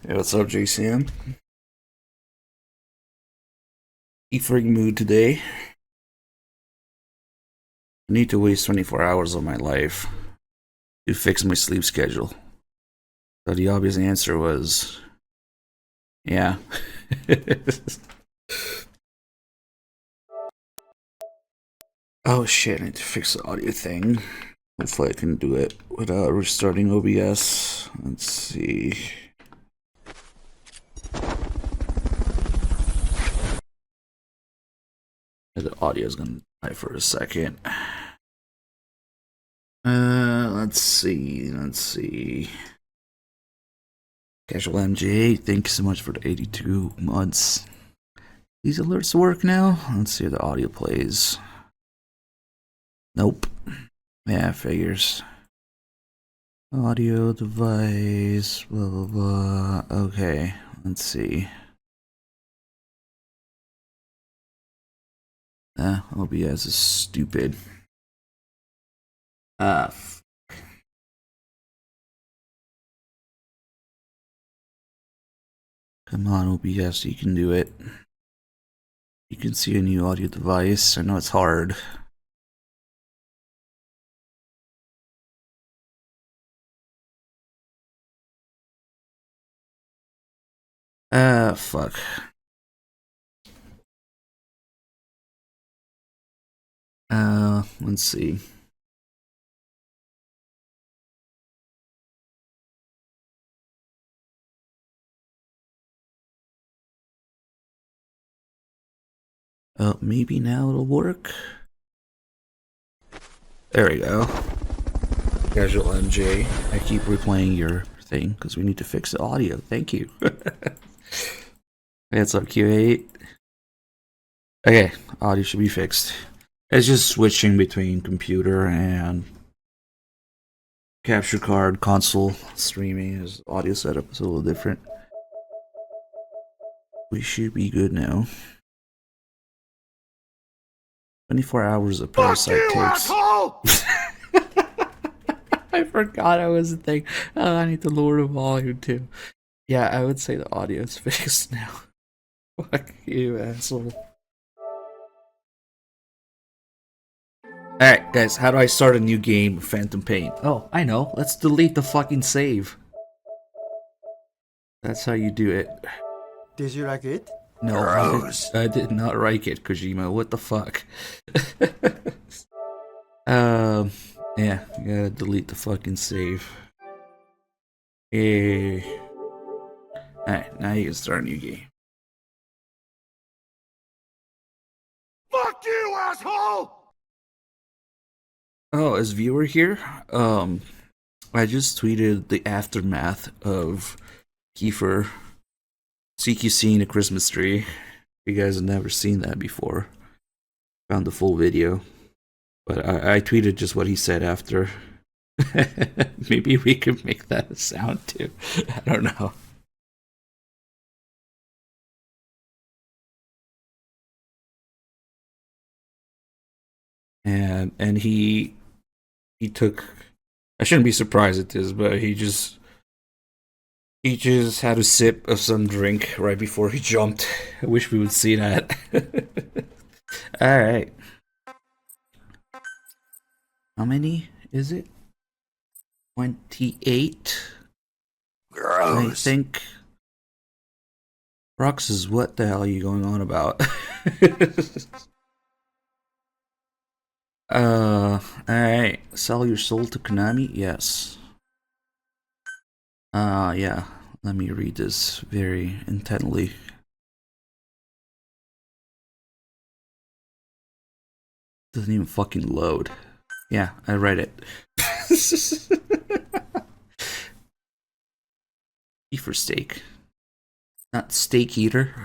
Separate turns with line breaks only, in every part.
Hey, what's up, JCM? Freak mood today. I need to waste 24 hours of my life to fix my sleep schedule. So the obvious answer was, yeah. Oh shit, I need to fix the audio thing. Hopefully I can do it without restarting OBS. Let's see. The audio is gonna die for a second. Let's see. Casual MJ, thank you so much for the 82 months. These alerts work now? Let's see if the audio plays. Nope. Yeah, figures. Audio device, blah blah blah. Okay, let's see. OBS is stupid. Come on, OBS, you can do it. You can see a new audio device. I know it's hard. Fuck. Let's see. Oh, maybe now it'll work. There we go. Casual MJ. I keep replaying your thing because we need to fix the audio. Thank you. What's up, Q8? Okay, audio should be fixed. It's just switching between computer and capture card console streaming. His audio setup is a little different. We should be good now. 24 hours of Parasite takes. I forgot I was a thing. Oh, I need to lower the volume too. Yeah, I would say the audio is fixed now. Fuck you, asshole. Alright, guys, how do I start a new game of Phantom Pain? Oh, I know. Let's delete the fucking save. That's how you do it.
Did you like it?
No, I did not like it, Kojima. What the fuck? Yeah, you gotta delete the fucking save. Yeah. Alright, now you can start a new game.
Fuck you, asshole!
Oh, as viewer here, I just tweeted the aftermath of Kiefer CQCing a Christmas tree. You guys have never seen that before. Found the full video. But I tweeted just what he said after. Maybe we could make that a sound too. I don't know. And he took, I shouldn't be surprised at this, but he just had a sip of some drink right before he jumped. I wish we would see that. Alright. How many is it? 28?
Gross.
I think. Rox is what the hell are you going on about? Alright. Sell your soul to Konami? Yes. Yeah. Let me read this very intently. Doesn't even fucking load. Yeah, I read it. Beef or steak? Not steak eater.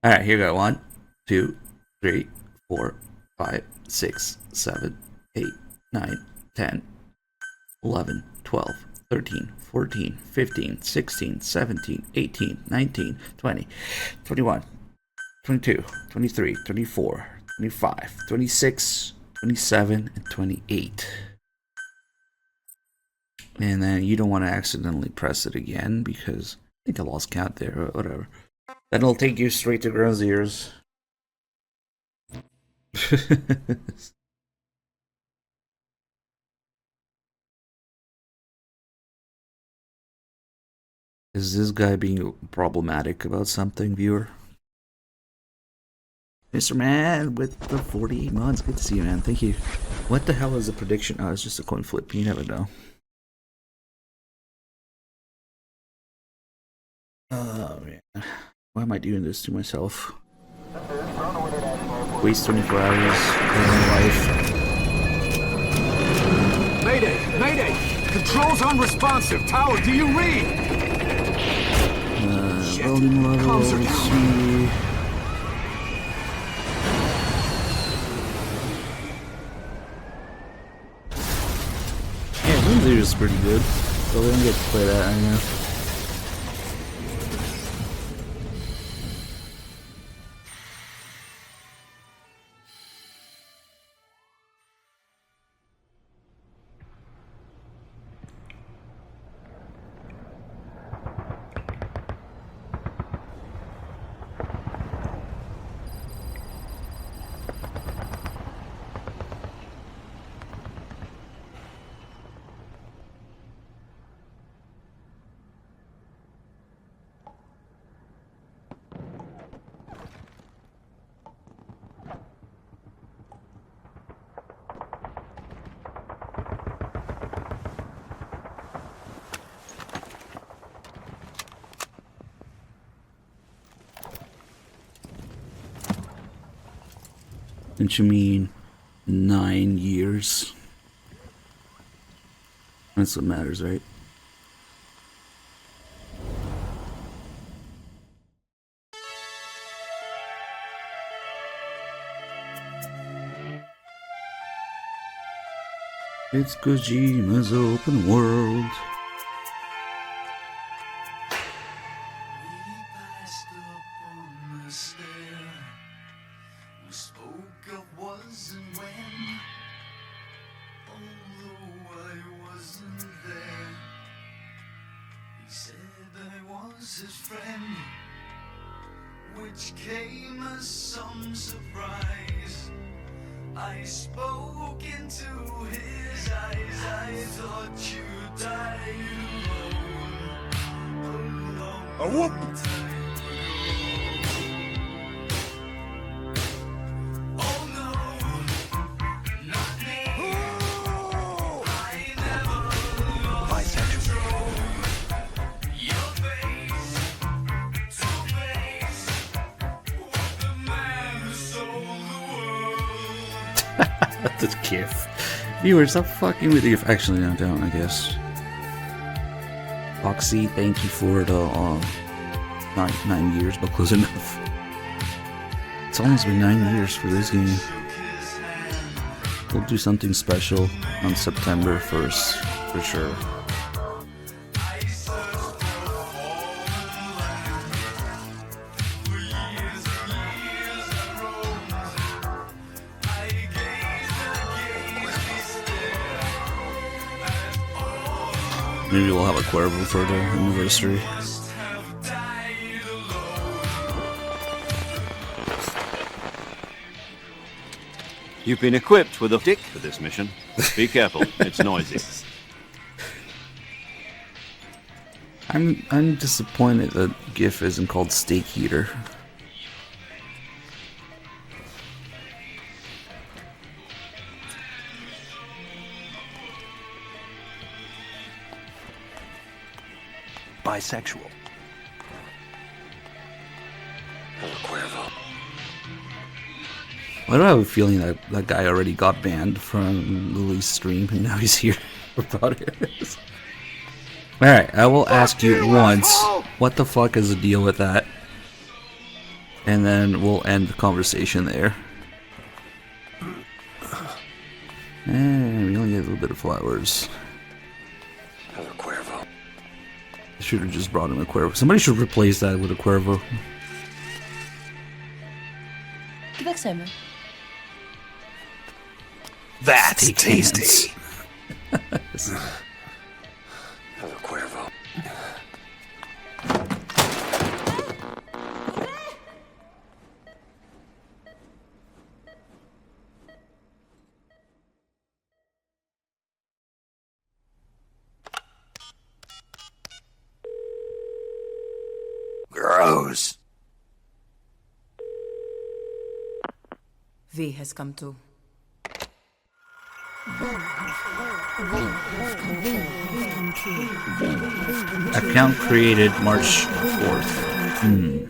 Alright, here we go. 1, 2, 3, 4, 5, 6, 7, 8, 9, 10, 11, 12, 13, 14, 15, 16, 17, 18, 19, 20, 21, 22, 23, 24, 25, 26, 27, and 28. And then you don't want to accidentally press it again because I think I lost count there or whatever. Then it'll take you straight to ground zeros. Is this guy being problematic about something, viewer? Mr. Man with the 48 months. Good to see you, man. Thank you. What the hell is the prediction? Oh, it's just a coin flip. You never know. Oh, man. Why am I doing this to myself? Waste 24 hours of my life.
Mayday! Mayday! Controls unresponsive. Tower, do you read?
Volume level,
Comms are
let's
down.
see. Yeah, Lindsay is pretty good. But we don't get to play that right now. Don't you mean 9 years? That's what matters, right? It's Kojima's open world.
Which came as some surprise. I spoke into his eyes. I thought you died alone. A whoop! Oh no, not me. I never lost control. Your face, to face.
That's a GIF. Viewers, stop fucking with you. Actually, no, don't, I guess. Oxy, thank you for the 9 years, but close enough. It's almost been 9 years for this game. We'll do something special on September 1st, for sure. Maybe we'll have a Cuervo for the anniversary.
You've been equipped with a stick for this mission. Be careful, it's noisy.
I'm disappointed that GIF isn't called Steak Heater.
Bisexual.
Why do I have a feeling that that guy already got banned from Lily's stream and now he's here about it? Alright, I will ask you once, what the fuck is the deal with that? And then we'll end the conversation there. And we only get a little bit of flowers. I should have just brought him a Cuervo. Somebody should replace that with a Cuervo.
Que tak chcemy?
That's tasty.
Hello, Cuervo. Gross.
V has come too.
Account created March 4th.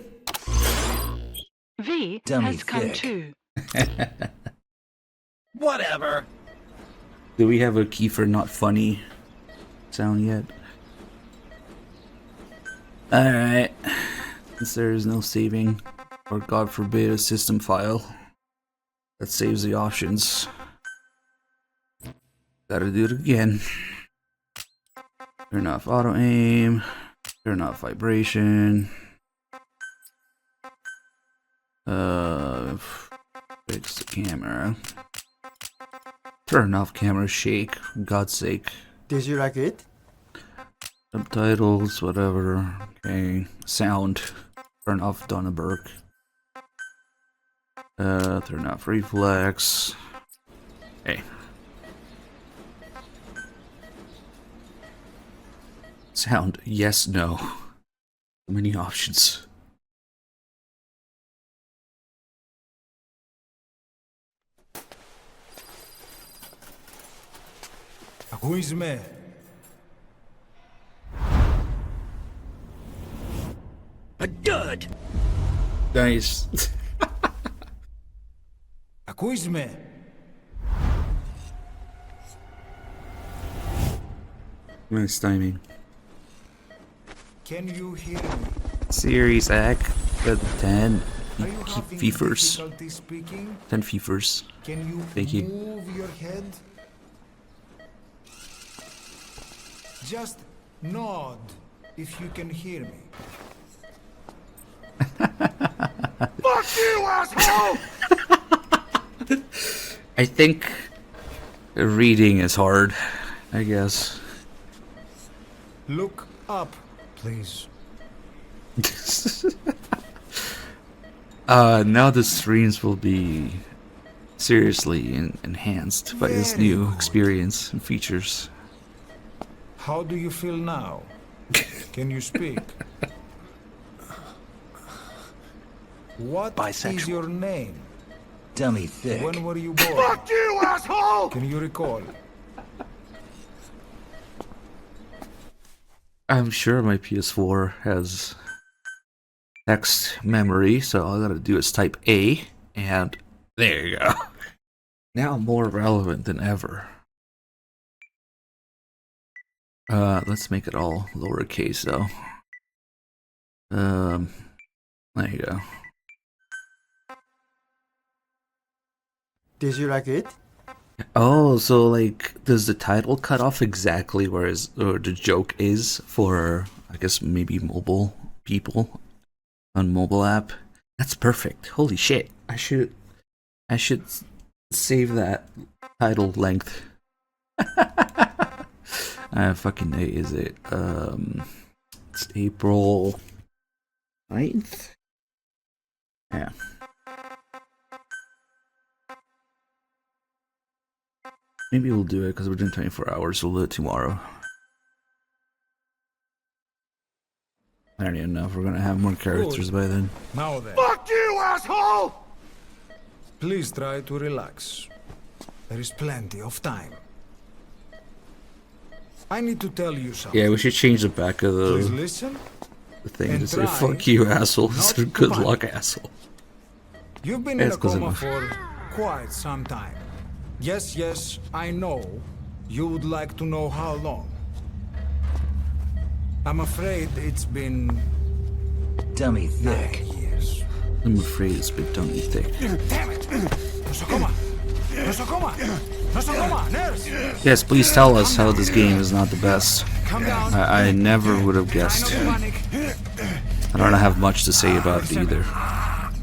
V
Dummy
has come
thick.
too.
Whatever.
Do we have a Kiefer not funny sound yet? Alright. Since there is no saving, or God forbid a system file that saves the options, gotta do it again. Turn off auto aim, turn off vibration, fix the camera, turn off camera shake, for God's sake.
Did you like it?
Subtitles, whatever. Okay. Sound. Turn off Donneberg. Turn off reflex. Hey. Sound. Yes, no. So many options.
Ακούσμε.
A dud.
Nice.
Ακούσμε.
Nice timing.
Can you hear me?
Series Act. Got 10.
Are you
Keep
having
fevers.
difficulty speaking?
10 fevers.
Can you
Thank you.
move your head? Just nod if you can hear me.
Fuck you, asshole!
I think reading is hard, I guess.
Look up, please.
Now the streams will be seriously enhanced by this
Very
new
good.
experience and features.
How do you feel now? Can you speak? What is
Bisexual.
your name?
Dummy thick.
When were you born?
Fuck you, asshole!
Can you recall?
I'm sure my PS4 has text memory, so all I gotta do is type A, and there you go. Now more relevant than ever. Let's make it all lowercase though. There you go.
Did you like it?
Oh, so like, does the title cut off exactly where or the joke is for, I guess, maybe mobile people on mobile app? That's perfect. Holy shit! I should save that title length. Fucking day is it? It's April 9th? Yeah. Maybe we'll do it because we're doing 24 hours, so we'll do it tomorrow. I don't even know if we're gonna have more characters by then.
Now then,
Fuck you, asshole!
please try to relax. There is plenty of time. I need to tell you something.
Yeah, we should change the back of
Please
the
listen.
thing
and
to say
try
"fuck you, asshole"
not
instead of
to
"good
panic.
luck, asshole."
You've been
Yeah,
in a
it's 'cause
coma
of-
for quite some time. Yes, I know. You would like to know how long. I'm afraid it's been
Dummy
9
thick.
years.
I'm afraid it's been tongue thick.
Damn it! Nosocoma! Nosocoma! Nosocoma! Nurse!
Yes, please tell us how this game is not the best.
Come down.
I never would have
Try not
guessed.
to panic.
I don't have much to say about it either.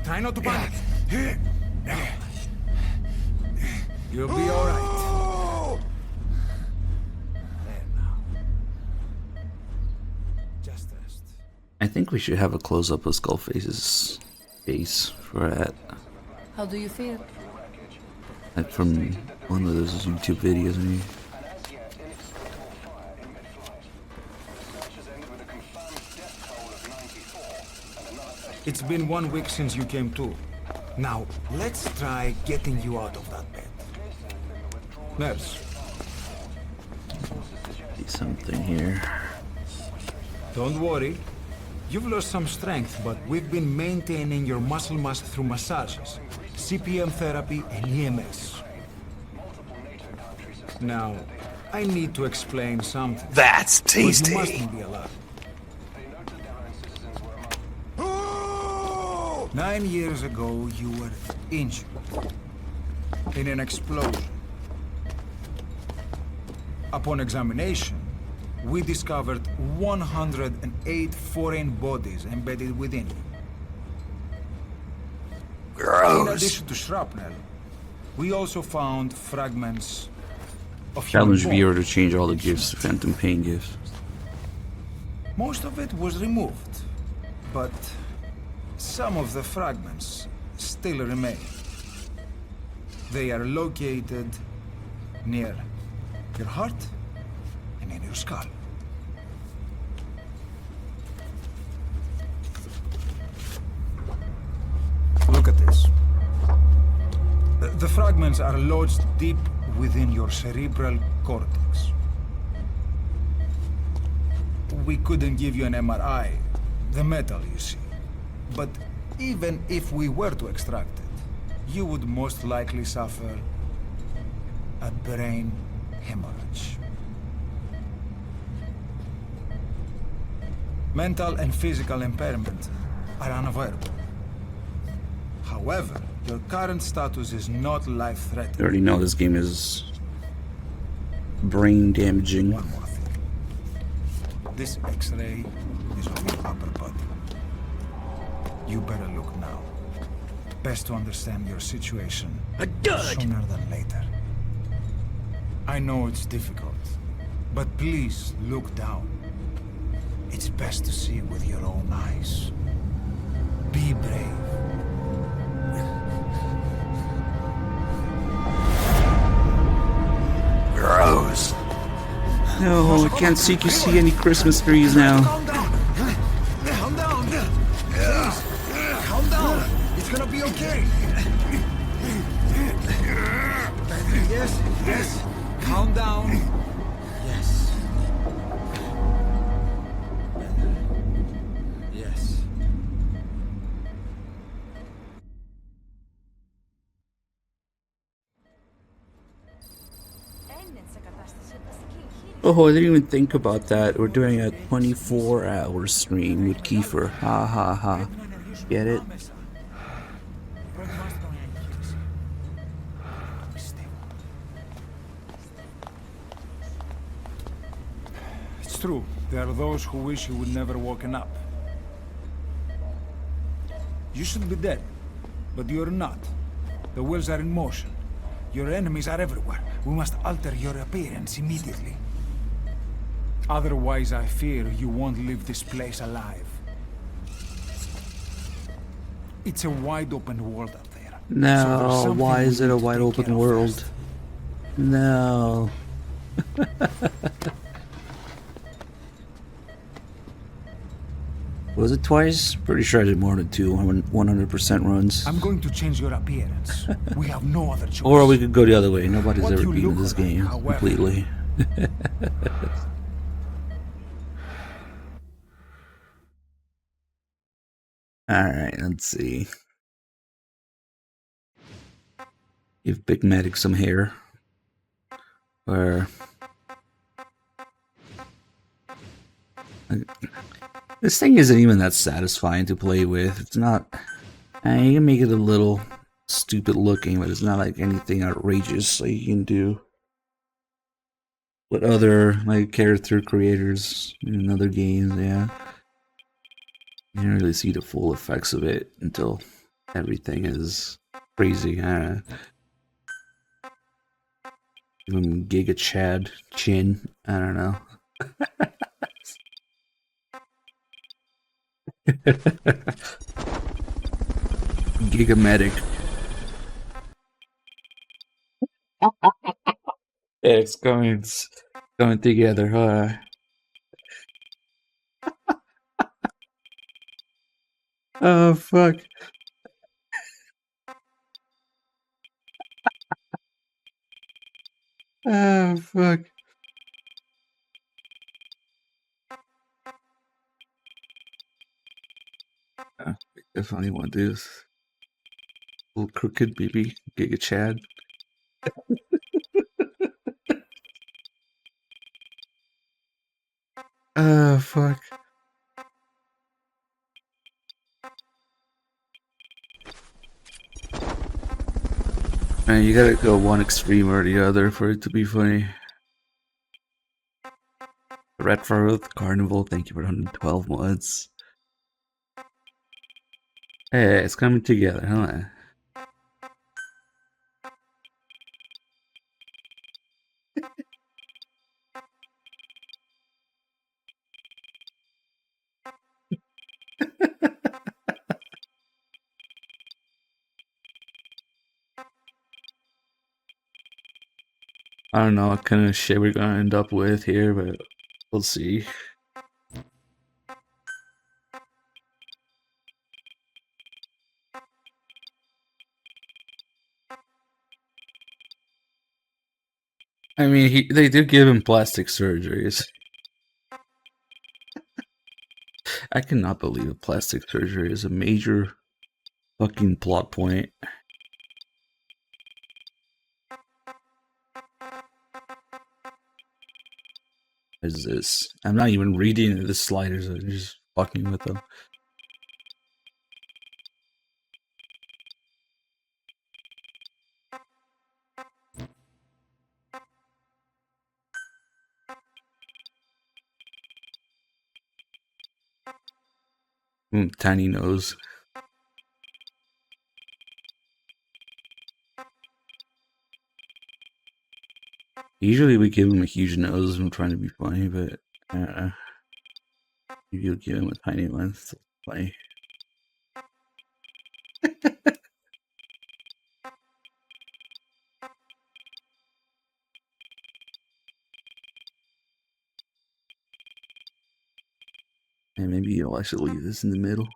Try not to panic. You'll be alright. There now.
I think we should have a close up of Skullface's face for that.
How do you feel?
Like from one of those YouTube videos. Maybe.
It's been 1 week since you came to. Now, let's try getting you out of that bed. Nurse,
See something here.
don't worry. You've lost some strength, but we've been maintaining your muscle mass through massages, CPM therapy, and EMS. Now, I need to explain something.
That's
But you
tasty.
mustn't be alarmed. 9 years ago, you were injured in an explosion. Upon examination, we discovered 108 foreign bodies embedded within you. In
Gross.
addition to shrapnel, we also found fragments of human
Challenge
bone.
viewer to change all the gifts to Phantom Pain gifts.
Most of it was removed, but some of the fragments still remain. They are located near your heart and in your skull. Look at this. The fragments are lodged deep within your cerebral cortex. We couldn't give you an MRI, the metal, you see. But even if we were to extract it, you would most likely suffer a brain hemorrhage. Mental and physical impairment are unavoidable. However, your current status is not
I
life-threatening.
already know this game is brain damaging.
One more thing. This X-ray is of your upper body. You better look now. Best to understand your situation sooner than later. I know it's difficult, but please look down. It's best to see with your own eyes. Be brave.
Gross.
No, I can't see any Christmas trees now.
Calm down. Calm down. Please, calm down. It's gonna be okay. Yes, yes. Calm down. Yes. Yes.
Oh, I didn't even think about that. We're doing a 24-hour stream with Kiefer. Ha ha ha. Get it?
It's true. There are those who wish you would never woken up. You should be dead, but you're not. The wheels are in motion. Your enemies are everywhere. We must alter your appearance immediately. Otherwise, I fear you won't leave this place alive. It's a wide open world out there. So there's
No,
something
why
we
is it
need
a
to
wide
take
open
care of
world?
first.
No. Was it twice? Pretty sure I did more than two 100% runs.
I'm going to change your appearance. We have no other choice.
Or we could go the other way. Nobody's
What
ever
you
beaten
look
this
like,
game
however.
completely. Alright, let's see. Give Big Medic some hair. Or... This thing isn't even that satisfying to play with. It's not... you can make it a little stupid looking, but it's not like anything outrageous like you can do with other like character creators in other games. Yeah, you don't really see the full effects of it until everything is crazy. Even Giga Chad Chin. I don't know. Gigamatic. It's going together, huh? Oh fuck. Oh fuck. I definitely want to do this. Little crooked baby, Giga Chad. Oh fuck. Man, you gotta go one extreme or the other for it to be funny. Red Forest Carnival, thank you for 112 months. Hey, it's coming together, huh? I don't know what kind of shit we're gonna end up with here, but we'll see. I mean, they did give him plastic surgeries. I cannot believe a plastic surgery is a major fucking plot point. What is this? I'm not even reading the sliders, I'm just fucking with them. Tiny nose. Usually we give him a huge nose when I'm trying to be funny, but maybe you'll give him a tiny one. It's funny. And maybe you'll actually leave this in the middle.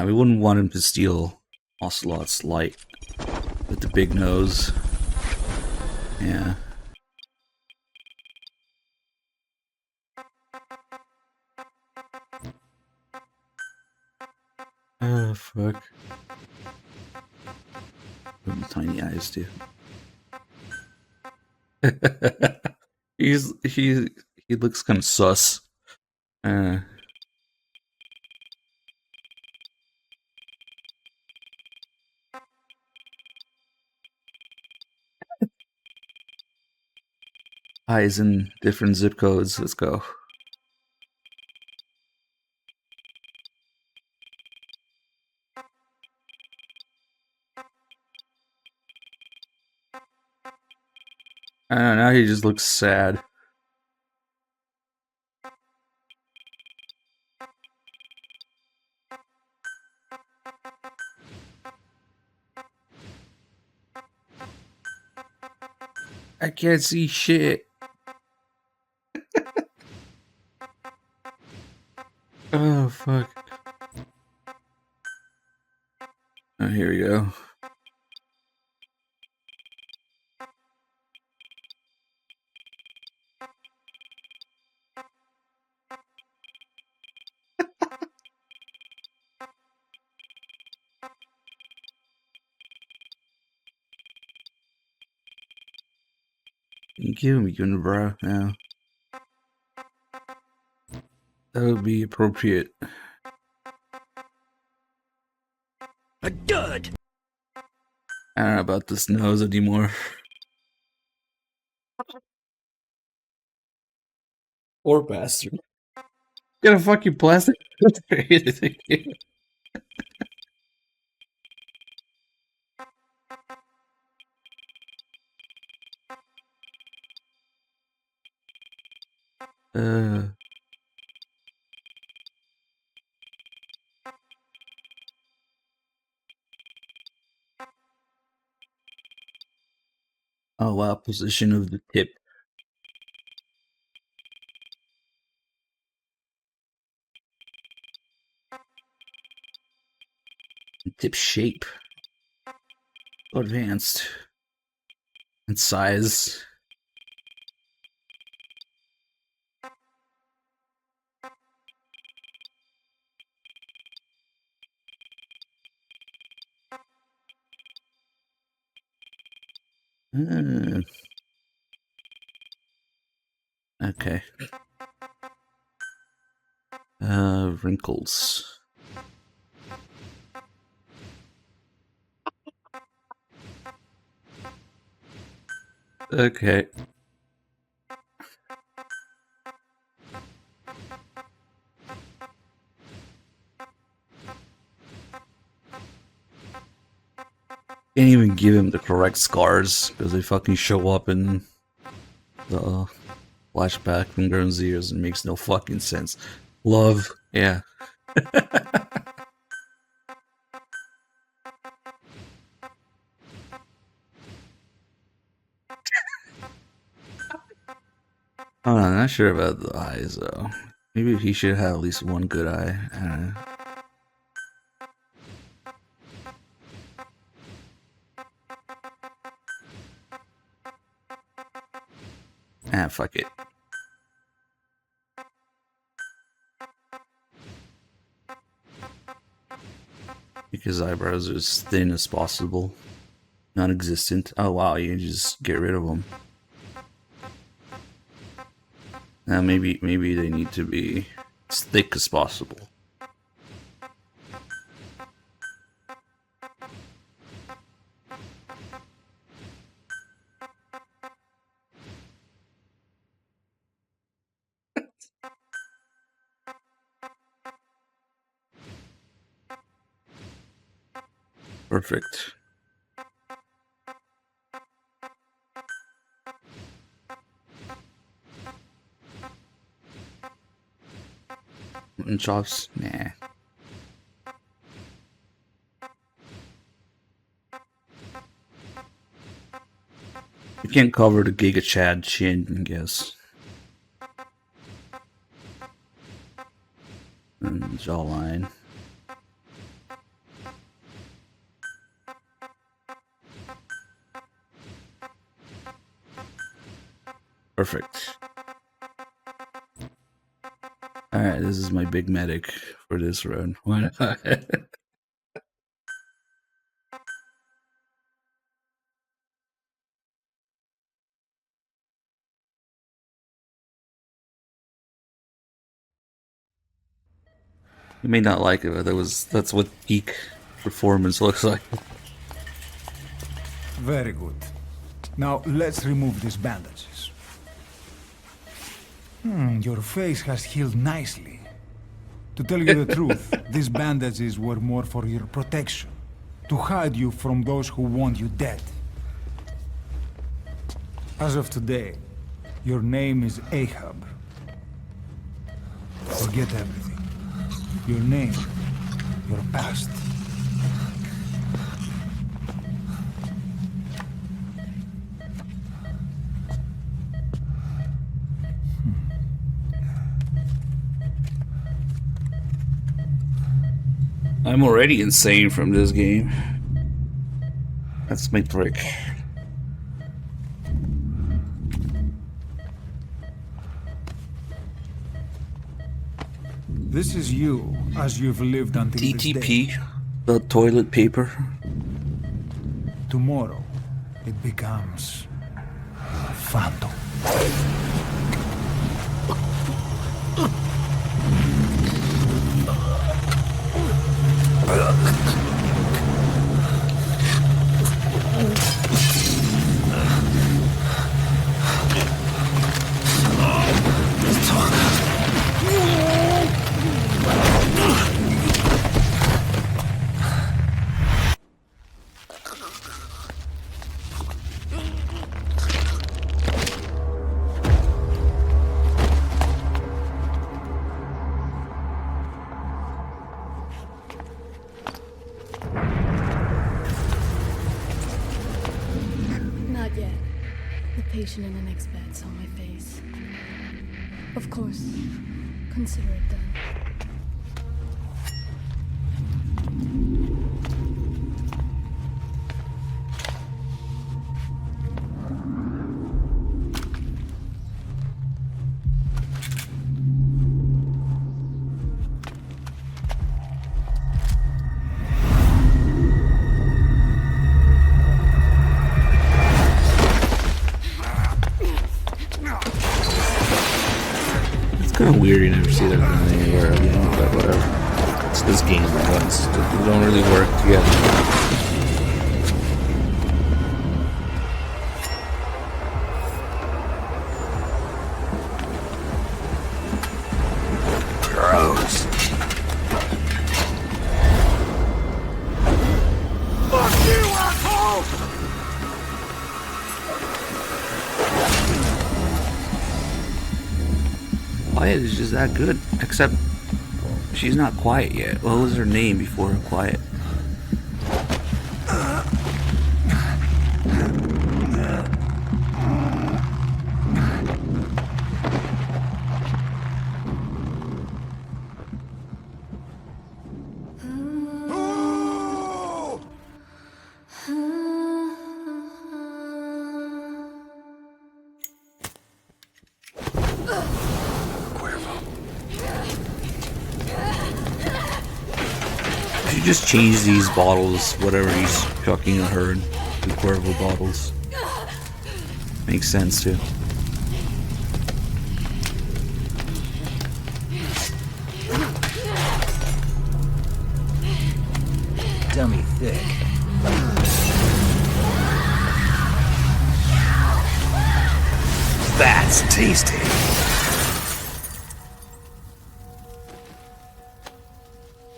We wouldn't want him to steal Ocelot's light with the big nose. Yeah. Oh, fuck. With tiny eyes, too. He looks kind of sus. Eyes in different zip codes. Let's go. I don't know, now he just looks sad. I can't see shit. Oh, fuck. Oh, here we go. You give him a unibrow now. That would be appropriate.
A dud!
I don't know about this nose anymore. Poor bastard. Got a fucking plastic. Uh. Oh wow, position of the tip. Tip shape. Advanced. And size. Okay. Wrinkles. Okay. Can't even give him the correct scars because they fucking show up in the flashback from Guernsey years and makes no fucking sense. Love, yeah. Oh, I'm not sure about the eyes though. Maybe he should have at least one good eye. I don't know. Ah, fuck it. Make his eyebrows as thin as possible. Non-existent. Oh wow, you can just get rid of them. Now maybe they need to be as thick as possible. Perfect. And chops? Nah. You can't cover the Giga Chad chin, I guess. And jawline. Perfect. Alright, this is my big medic for this run. Why not? You may not like it, but that's what peak performance looks like.
Very good. Now let's remove these bandages. Your face has healed nicely. To tell you the truth, these bandages were more for your protection. To hide you from those who want you dead. As of today, your name is Ahab. Forget everything. Your name, your past.
I'm already insane from this game. That's my trick.
This is you, as you've lived until this day.
TTP, the toilet paper.
Tomorrow, it becomes Phantom.
expression in an expert's on my face. Of course, consider it done.
It's kind of weird you never see that gun anywhere, you know, but whatever. It's this game, guns. They don't really work together.
Gross. Fuck you, asshole!
Quiet is just that good, except she's not quiet yet. What was her name before quiet? You just change these bottles, whatever he's chucking at her, the Cuervo bottles. Makes sense too.
Dummy thick. That's tasty.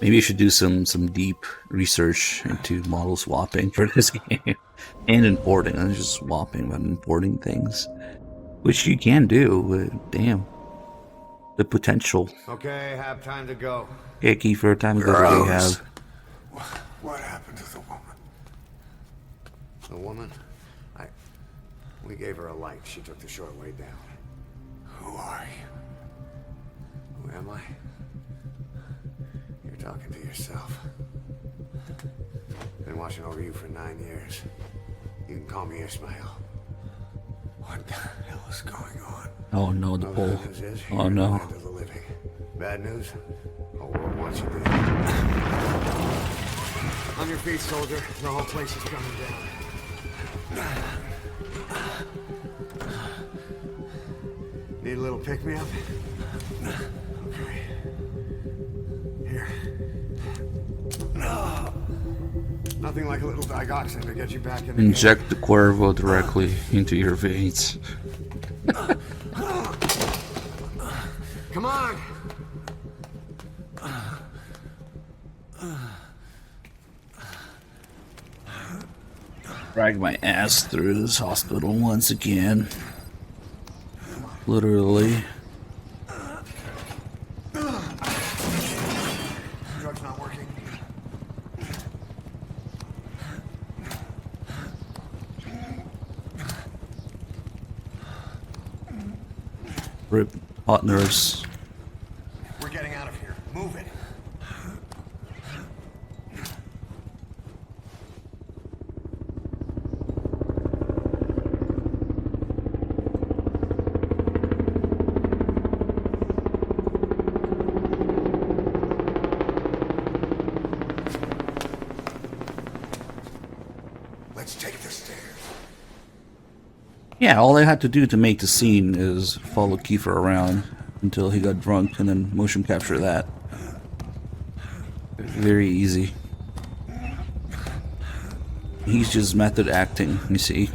Maybe you should do some deep research into model swapping for this game. And importing, not just swapping, but importing things. Which you can do, but damn. The potential.
Okay, have time to go.
Yeah, Kiefer, time to go that we have.
What happened to the woman?
The woman? We gave her a light. She took the short way down.
Who are you?
Who am I? You're talking to yourself. Been watching over you for 9 years. You can call me Ismail.
What the hell is going on?
Oh no, the
The
pole.
good news is,
Oh
you're in the
no.
land of the living. Bad news? The world wants you dead. On your feet, soldier. The whole place is coming down. Need a little pick-me-up? Okay. Here. Nothing like a little digoxin to get you back in the game.
Inject the Cuervo directly into your veins.
Come on!
Drag my ass through this hospital once again. Literally.
Drug's not working.
Rip. Hot nurse.
We're getting out of here. Move it.
Let's take the stairs.
Yeah, all they had to do to make the scene is follow Kiefer around until he got drunk and then motion capture that. Very easy. He's just method acting, you see.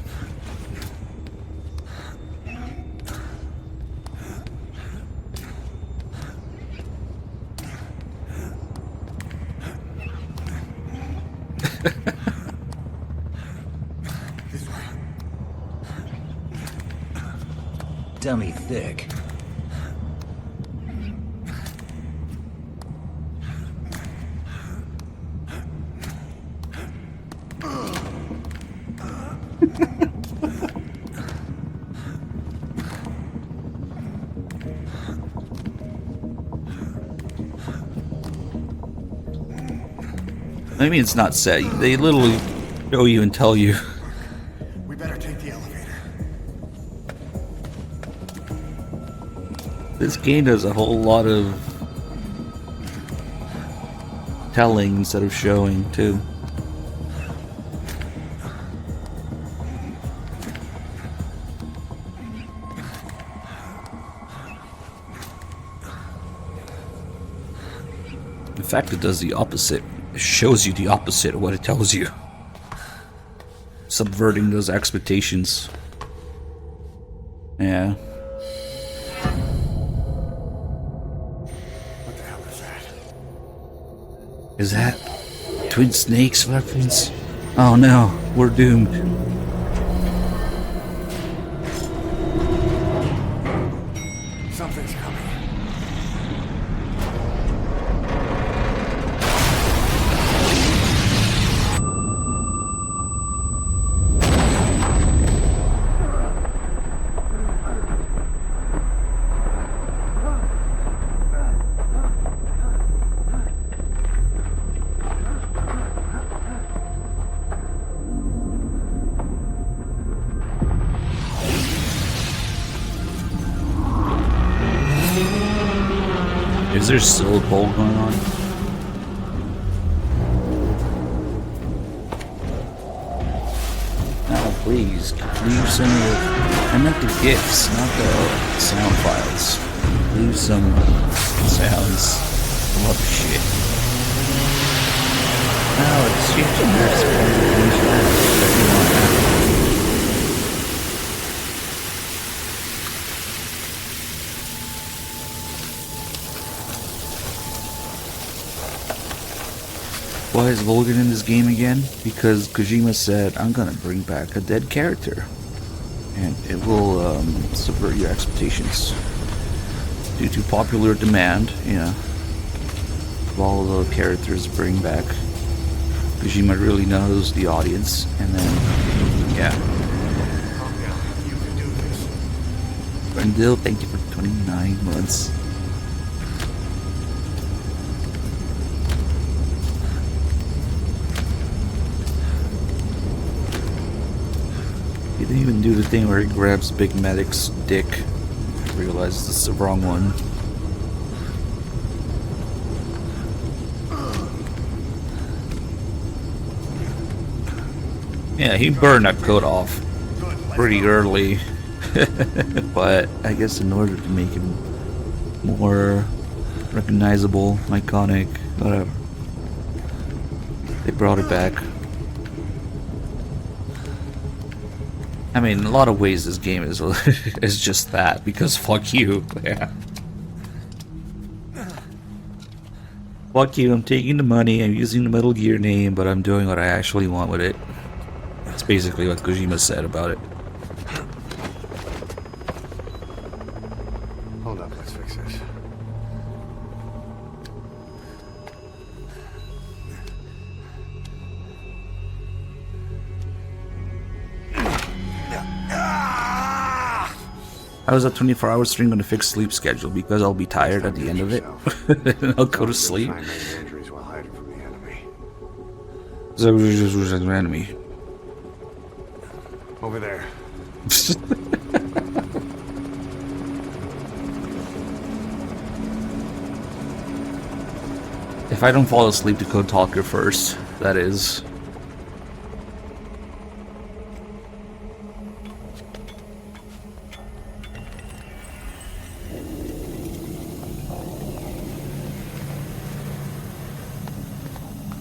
Dummy thick.
I mean, it's not set. They literally show you and tell you.
We better take the elevator.
This game does a whole lot of telling instead of showing, too. In fact, it does the opposite. It shows you the opposite of what it tells you. Subverting those expectations. Yeah.
What the hell is that?
Is that Twin Snakes reference? Oh no, we're doomed.
Something's coming.
Is there still a poll going on? Now, please, leave some of the... I meant the GIFs, not the sound files. Leave some sounds, some other shit. Now, it's changing this. Why is Logan in this game again? Because Kojima said, I'm gonna bring back a dead character. And it will subvert your expectations. Due to popular demand, yeah. Of all the characters to bring back. Kojima really knows the audience, and then, yeah.
Calm down. You can do this.
Brendil, thank you for 29 months. He didn't even do the thing where he grabs Big Medic's dick and realizes it's the wrong one. Yeah, he burned that coat off pretty early. But I guess in order to make him more recognizable, iconic, whatever, they brought it back. I mean, in a lot of ways this game is is just that, because fuck you. Yeah. Fuck you, I'm taking the money, I'm using the Metal Gear name, but I'm doing what I actually want with it. That's basically what Kojima said about it.
Hold up, let's fix this.
How is that 24-hour stream going to fix sleep schedule? Because I'll be tired at the end of it. And I'll go to sleep.
Try and make injuries while hiding from the enemy.
Enemy.
Over there.
If I don't fall asleep to Code Talker first, that is.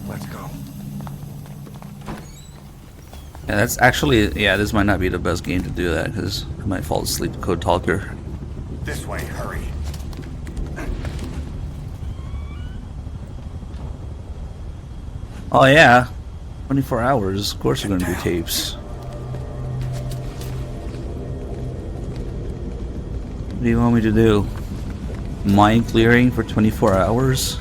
Let's go.
Yeah, that's actually, yeah, this might not be the best game to do that, because I might fall asleep to Code Talker.
This way, hurry.
Oh yeah, 24 hours, of course we're gonna do tapes. What do you want me to do? Mind clearing for 24 hours?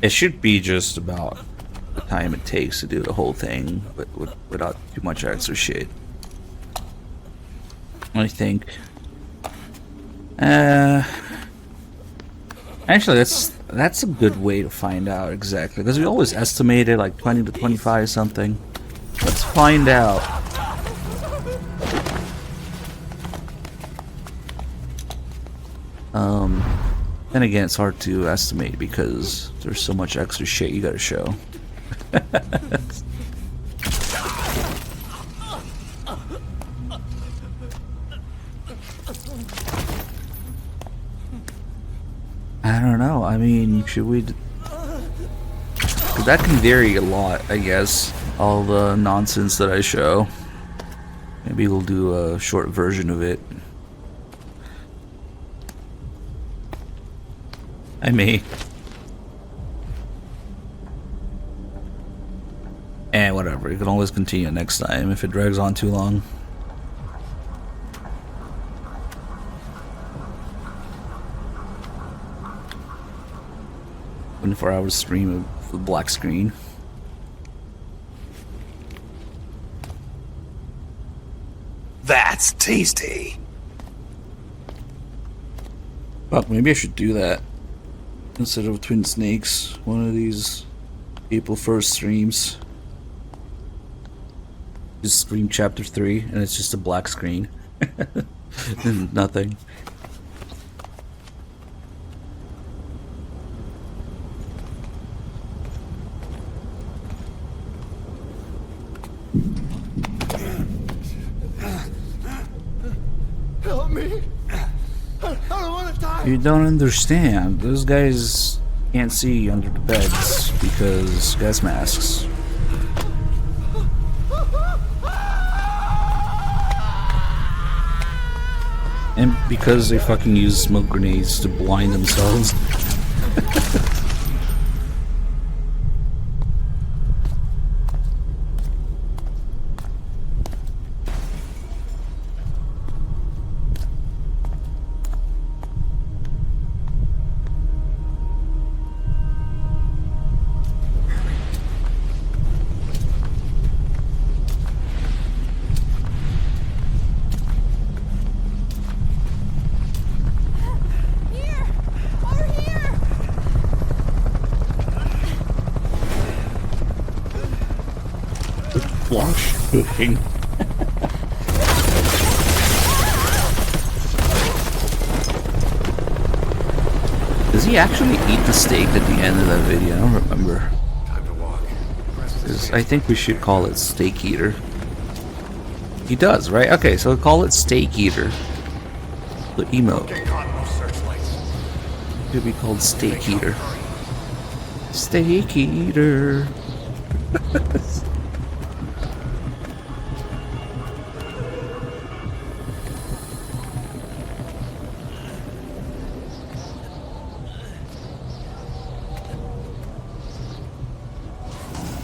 It should be just about the time it takes to do the whole thing, but without too much extra shit. I think. Actually, that's a good way to find out exactly, because we always estimated like 20 to 25 something. Let's find out. Then again, it's hard to estimate because there's so much extra shit you gotta show. I don't know. I mean, should we? 'Cause that can vary a lot, I guess. All the nonsense that I show. Maybe we'll do a short version of it. I may. And whatever. You can always continue next time if it drags on too long. 24-hour stream of the black screen.
That's tasty.
Fuck, maybe I should do that. Instead of Twin Snakes, one of these April 1st streams. Just stream chapter 3 and it's just a black screen. And nothing.
Help me. I don't want to die.
You don't understand. Those guys can't see under the beds because gas masks. And because they fucking use smoke grenades to blind themselves.
Here! Over here!
Wash cooking. Does he actually eat the steak at the end of that video? I don't remember.
Time to walk.
'Cause I think we should call it Steak Eater. He does, right? Okay, so call it Steak Eater. The emote
Get caught, no searchlights.
could be called Steak Eater. Steak Eater.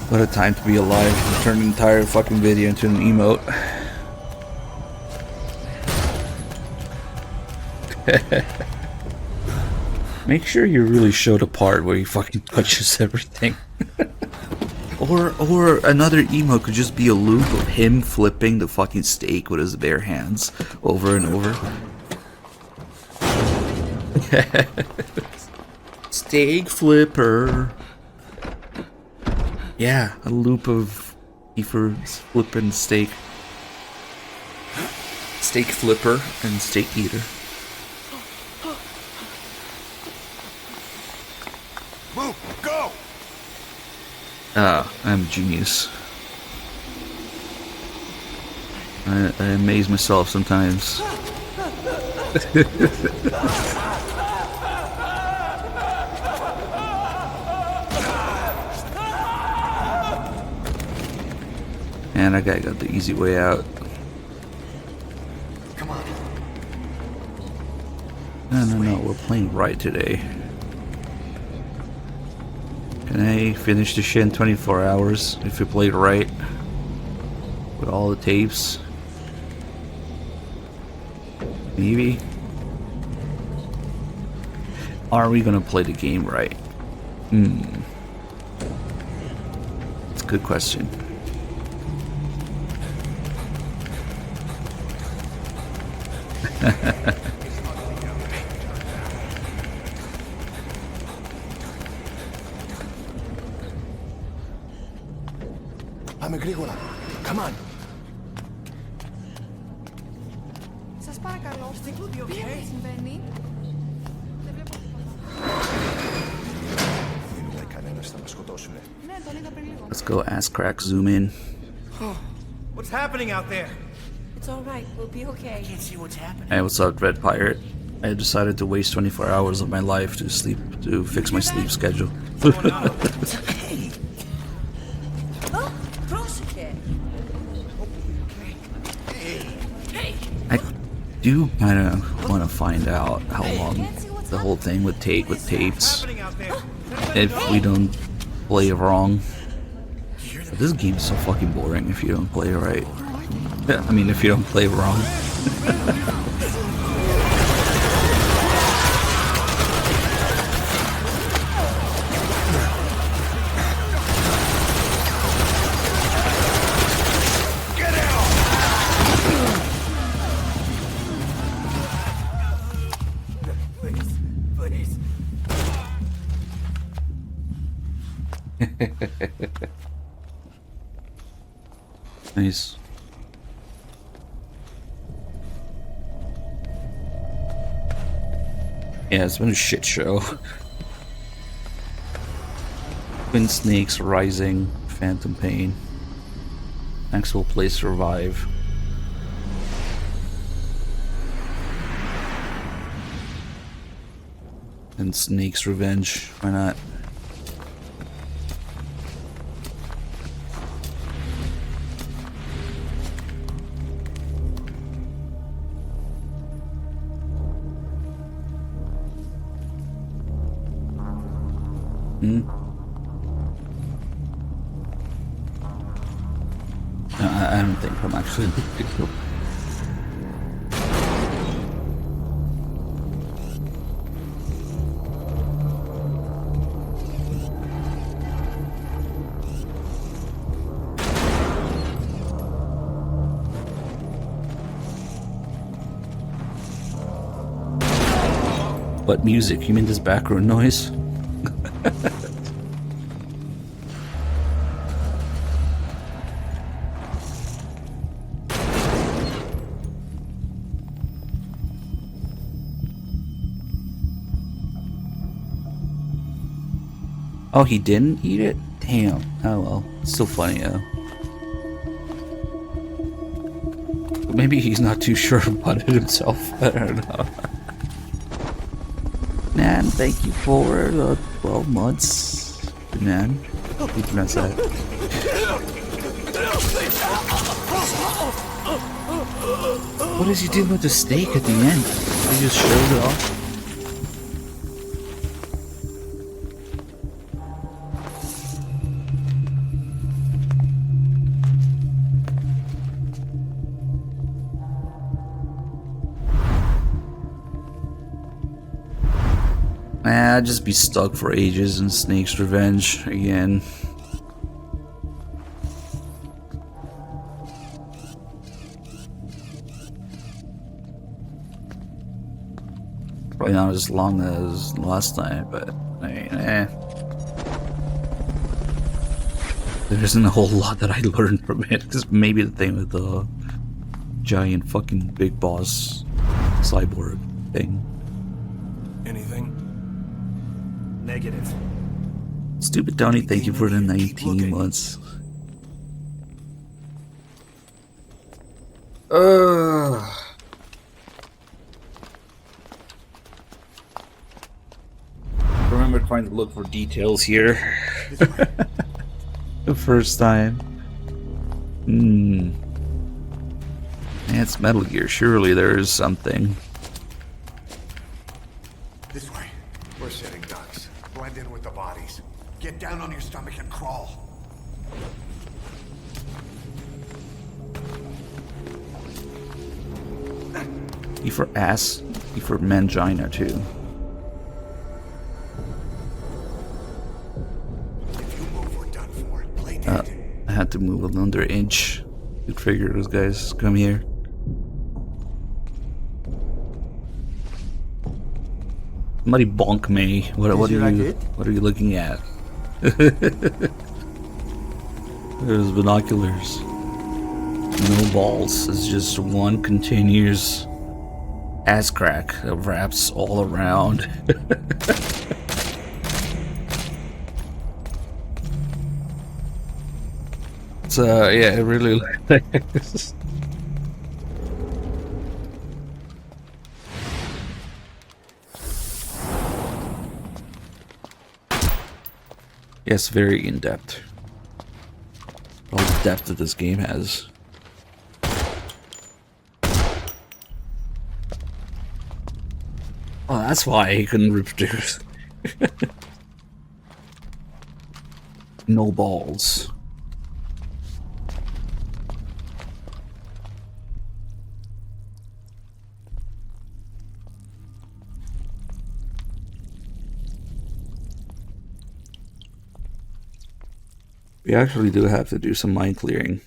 What a time to be alive. Turn an entire fucking video into an emote. Make sure you really show the part where he fucking touches everything. Or another emote could just be a loop of him flipping the fucking steak with his bare hands over and over. Steak flipper. Yeah, a loop of Kiefer flipping steak. Steak flipper and steak eater.
Move, go!
Ah, I'm a genius. I amaze myself sometimes. And that guy got the easy way out.
Come on.
No, we're playing right today. Can I finish the shit in 24 hours if we played right? With all the tapes? Maybe? Are we gonna play the game right? It's a good question.
Πάμε γρήγορα. Come on.
Σας παρακαλώ. Τι συμβαίνει? Δεν βλέπω τίποτα.
Δεν μιλάει κανένας, θα μας σκοτώσουνε.
Ναι, τον είδα πριν λίγο.
Let's go ass crack, zoom in.
What's happening out there?
It's all right. We'll be okay.
I can't see what's happening.
Hey, what's up, Red Pirate? I decided to waste 24 hours of my life to fix my sleep schedule.
Oh, Prosecutor.
I do kind of want to find out how long the whole thing would take with tapes if we don't play it wrong. But this game is so fucking boring if you don't play it right. I mean, if you don't play it wrong. Nice. Yeah, it's been a shit show. Twin Snakes Rising, Phantom Pain. Next we'll play Survive. And Snake's Revenge, why not? No, I don't think I'm actually What music? You mean this background noise? Oh, he didn't eat it? Damn. Oh well. It's still funny though. But maybe he's not too sure about it himself. I don't know. Man, thank you for the 12 months. Man. You pronounce that. What does he do with the steak at the end? He just shows it off? I'd just be stuck for ages in Snake's Revenge again. Probably not as long as last time, but I mean, there isn't a whole lot that I learned from it. Because maybe the thing with the giant fucking big boss cyborg thing.
Anything? Negative.
Stupid Tony, thank you for the 19 months. Remember trying to look for details here. The first time. Yeah, it's Metal Gear. Surely there is something.
This way. We're sitting ducks. Blend in with the bodies. Get down on your stomach and crawl.
E for ass, E for mangina too.
If you move, we're done for. Play dead.
I had to move another inch to trigger those guys. Come here. Somebody bonk me. What are you looking at? There's binoculars. No balls. It's just one continuous ass crack that wraps all around. So yeah, it really. Yes, very in depth. All the depth that this game has. Oh, that's why he couldn't reproduce. No balls. We actually do have to do some mind clearing.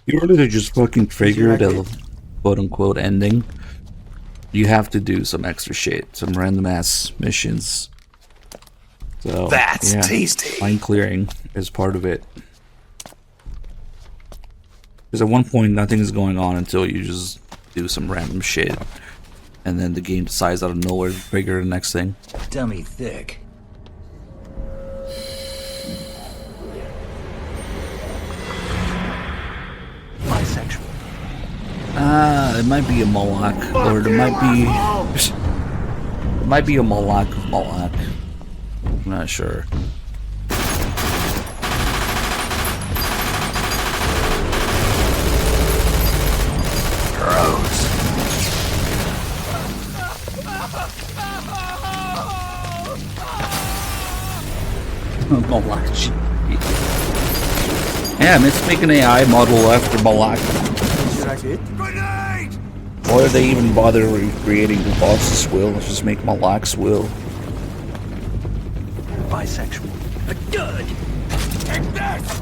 You really to just fucking trigger the quote-unquote ending. You have to do some extra shit, some random ass missions. So
That's
yeah,
tasty.
mind clearing is part of it. Because at one point nothing is going on until you just do some random shit, and then the game decides out of nowhere to trigger the next thing.
Dummy thick. Bisexual.
It might be a Moloch, or it might be a Moloch of Moloch. I'm not sure.
Gross.
Moloch. Yeah, let's make an AI model after Moloch.
Grenade!
Why are they even bother recreating the boss's will? Let's just make Moloch's will.
Bisexual. Good. Take this!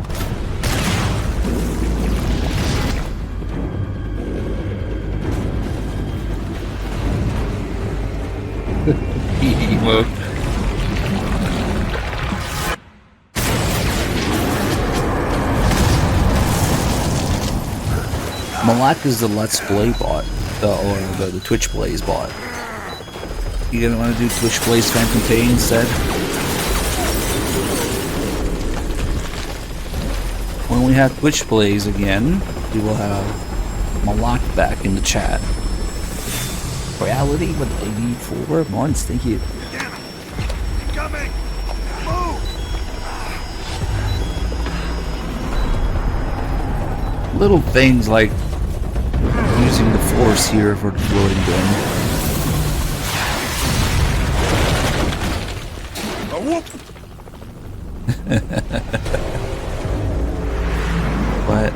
Emo. Moloch is the Let's Play bot, or the Twitch Plays bot. You gonna want to do Twitch Plays Phantom Pain instead? When we have Twitch Plays again, we will have Moloch back in the chat. Reality with 84 months, thank you.
Coming! Move!
Little things like using the force here for the floating gun. But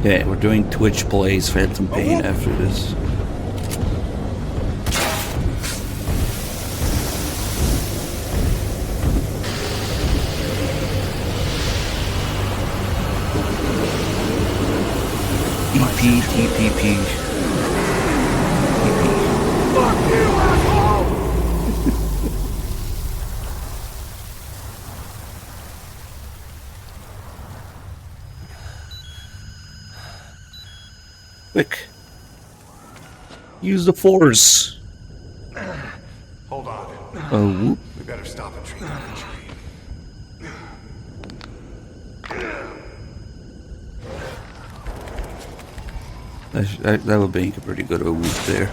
okay, we're doing Twitch Plays Phantom Pain after this. EPP.
Fuck you, asshole!
Quick. Use the force.
Hold on.
Oh, whoop.
We better stop and treat that injury.
That would make a pretty good whoop there.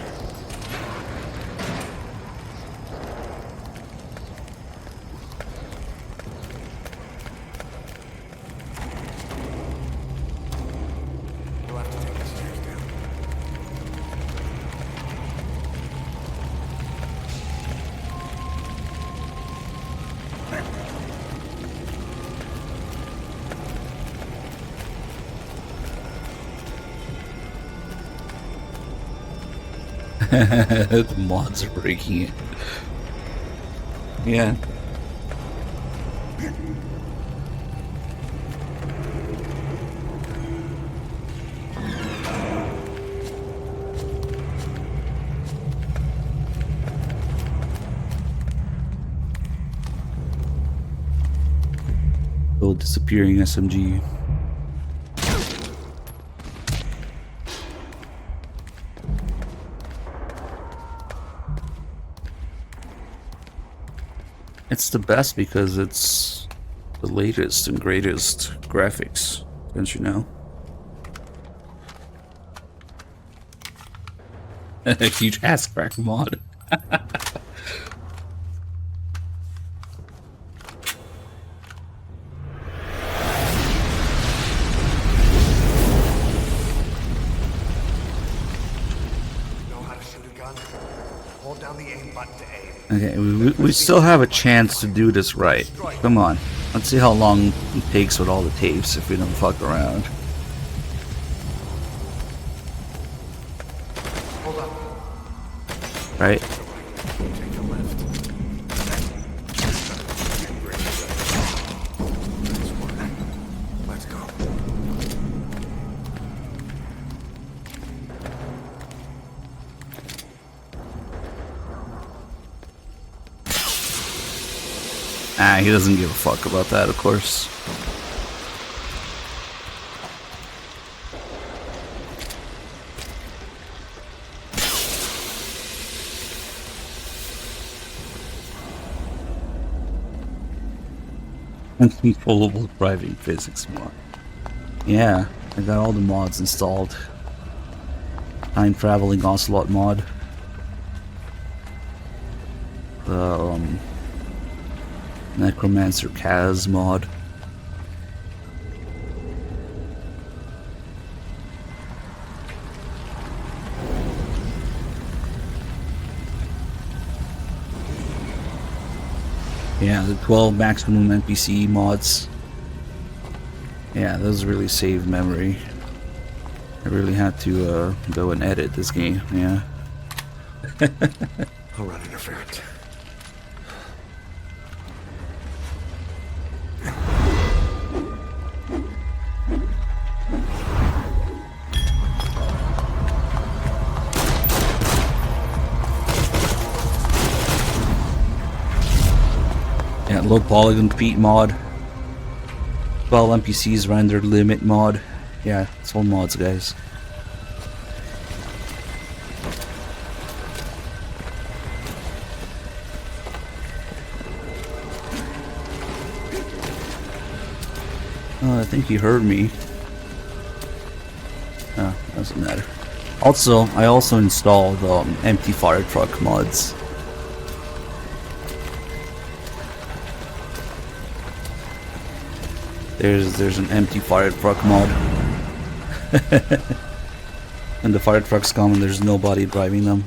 The mods are breaking it. Yeah. Little disappearing SMG. It's the best because it's the latest and greatest graphics, don't you know? A huge ass crack mod.
Know how to shoot a gun? Hold down the aim button to aim.
Okay, we still have a chance to do this right. Come on. Let's see how long it takes with all the tapes if we don't fuck around.
Hold on.
Right?
Take the left. Nice work. Let's go.
Ah, he doesn't give a fuck about that, of course. Uncontrollable driving physics mod. Yeah, I got all the mods installed. Time traveling ocelot mod. The Necromancer Kaz mod. Yeah, the 12 maximum NPC mods. Yeah, those really saved memory. I really had to go and edit this game, yeah.
I'll run interference.
Yeah, low polygon feet mod. 12 NPCs rendered limit mod. Yeah, it's all mods, guys. Oh, I think he heard me. Oh, doesn't matter. Also, I also installed empty fire truck mods. There's an empty fire truck mod. And the fire trucks come and there's nobody driving them.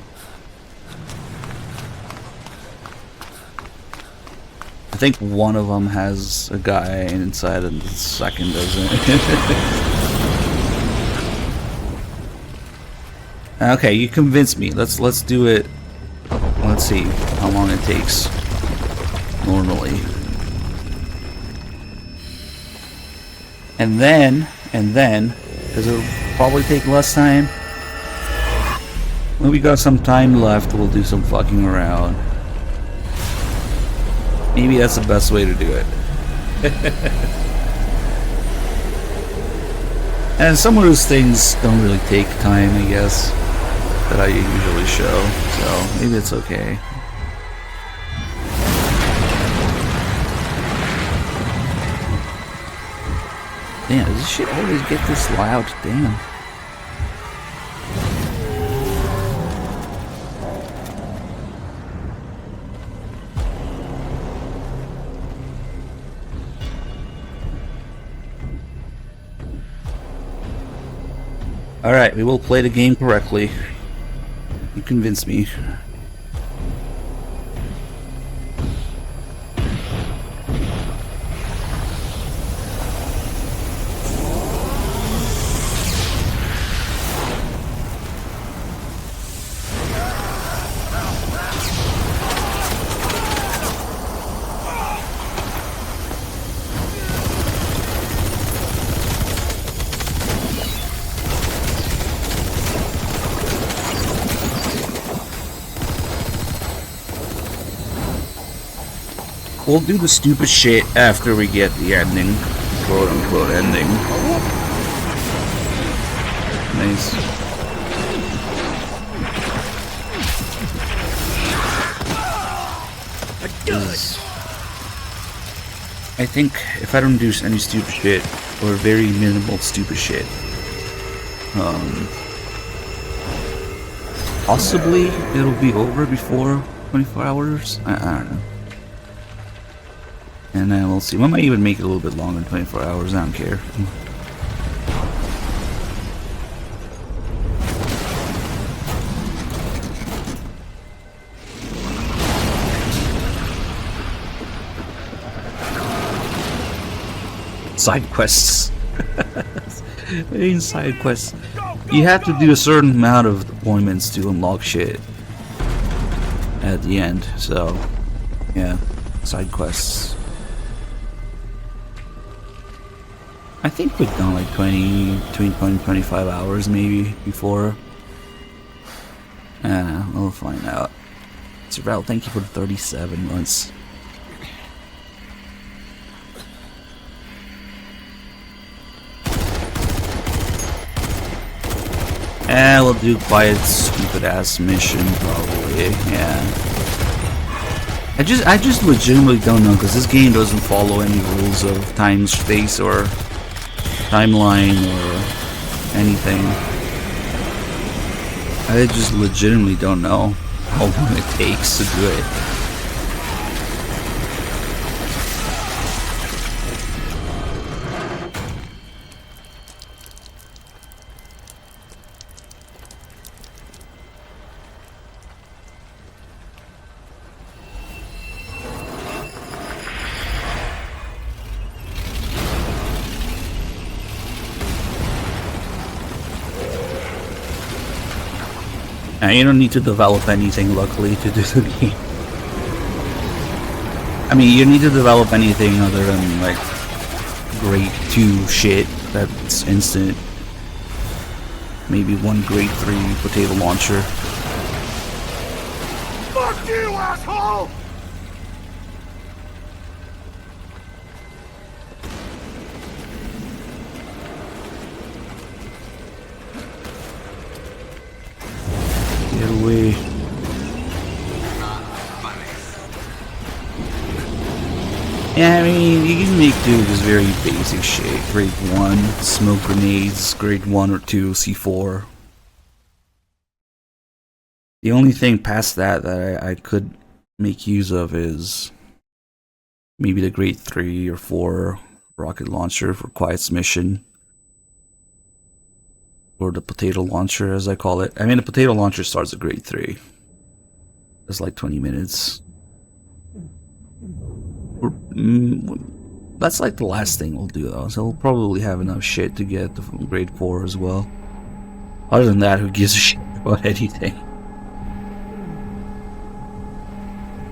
I think one of them has a guy inside and the second doesn't. Okay, you convinced me. Let's do it. Let's see how long it takes normally. And then, because it'll probably take less time. When we got some time left, we'll do some fucking around. Maybe that's the best way to do it. And some of those things don't really take time, I guess, that I usually show. So maybe it's okay. Damn, does this shit always get this loud? Damn. Alright, we will play the game correctly. You convinced me. We'll do the stupid shit after we get the ending, quote unquote ending. Nice. I think if I don't do any stupid shit, or very minimal stupid shit, possibly it'll be over before 24 hours? I don't know. And then we'll see. We might even make it a little bit longer than 24 hours, I don't care. Side quests. In side quests, you have to do a certain amount of deployments to unlock shit at the end. So, yeah, side quests. I think we've done like 20, between 20 and 25 hours maybe before. We'll find out. Sorrel, thank you for the 37 months. We'll do quiet, stupid ass mission probably. Yeah. I just legitimately don't know because this game doesn't follow any rules of time, space, or timeline or anything. I just legitimately don't know how long it takes to do it. Now, you don't need to develop anything, luckily, to do the game. I mean, you need to develop anything other than, like, grade 2 shit that's instant. Maybe one grade 3 potato launcher.
Fuck you, asshole!
Get away. Yeah, I mean, you can make do with this very basic shit. Grade 1, smoke grenades, grade 1 or 2, C4. The only thing past that I could make use of is maybe the grade 3 or 4 rocket launcher for Quiet's mission. Or the potato launcher, as I call it. I mean, the potato launcher starts at grade 3. It's like 20 minutes. That's like the last thing we'll do, though. So we'll probably have enough shit to get the grade 4 as well. Other than that, who gives a shit about anything?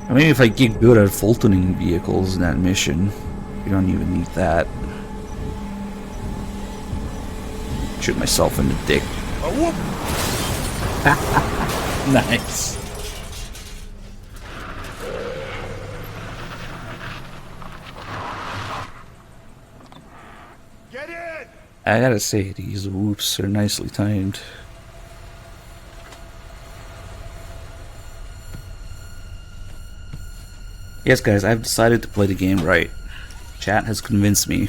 I mean, if I get good at Fultoning vehicles in that mission, you don't even need that. Shoot myself in the dick. Nice.
Get in!
I gotta say, these whoops are nicely timed. Yes, guys, I've decided to play the game right. Chat has convinced me.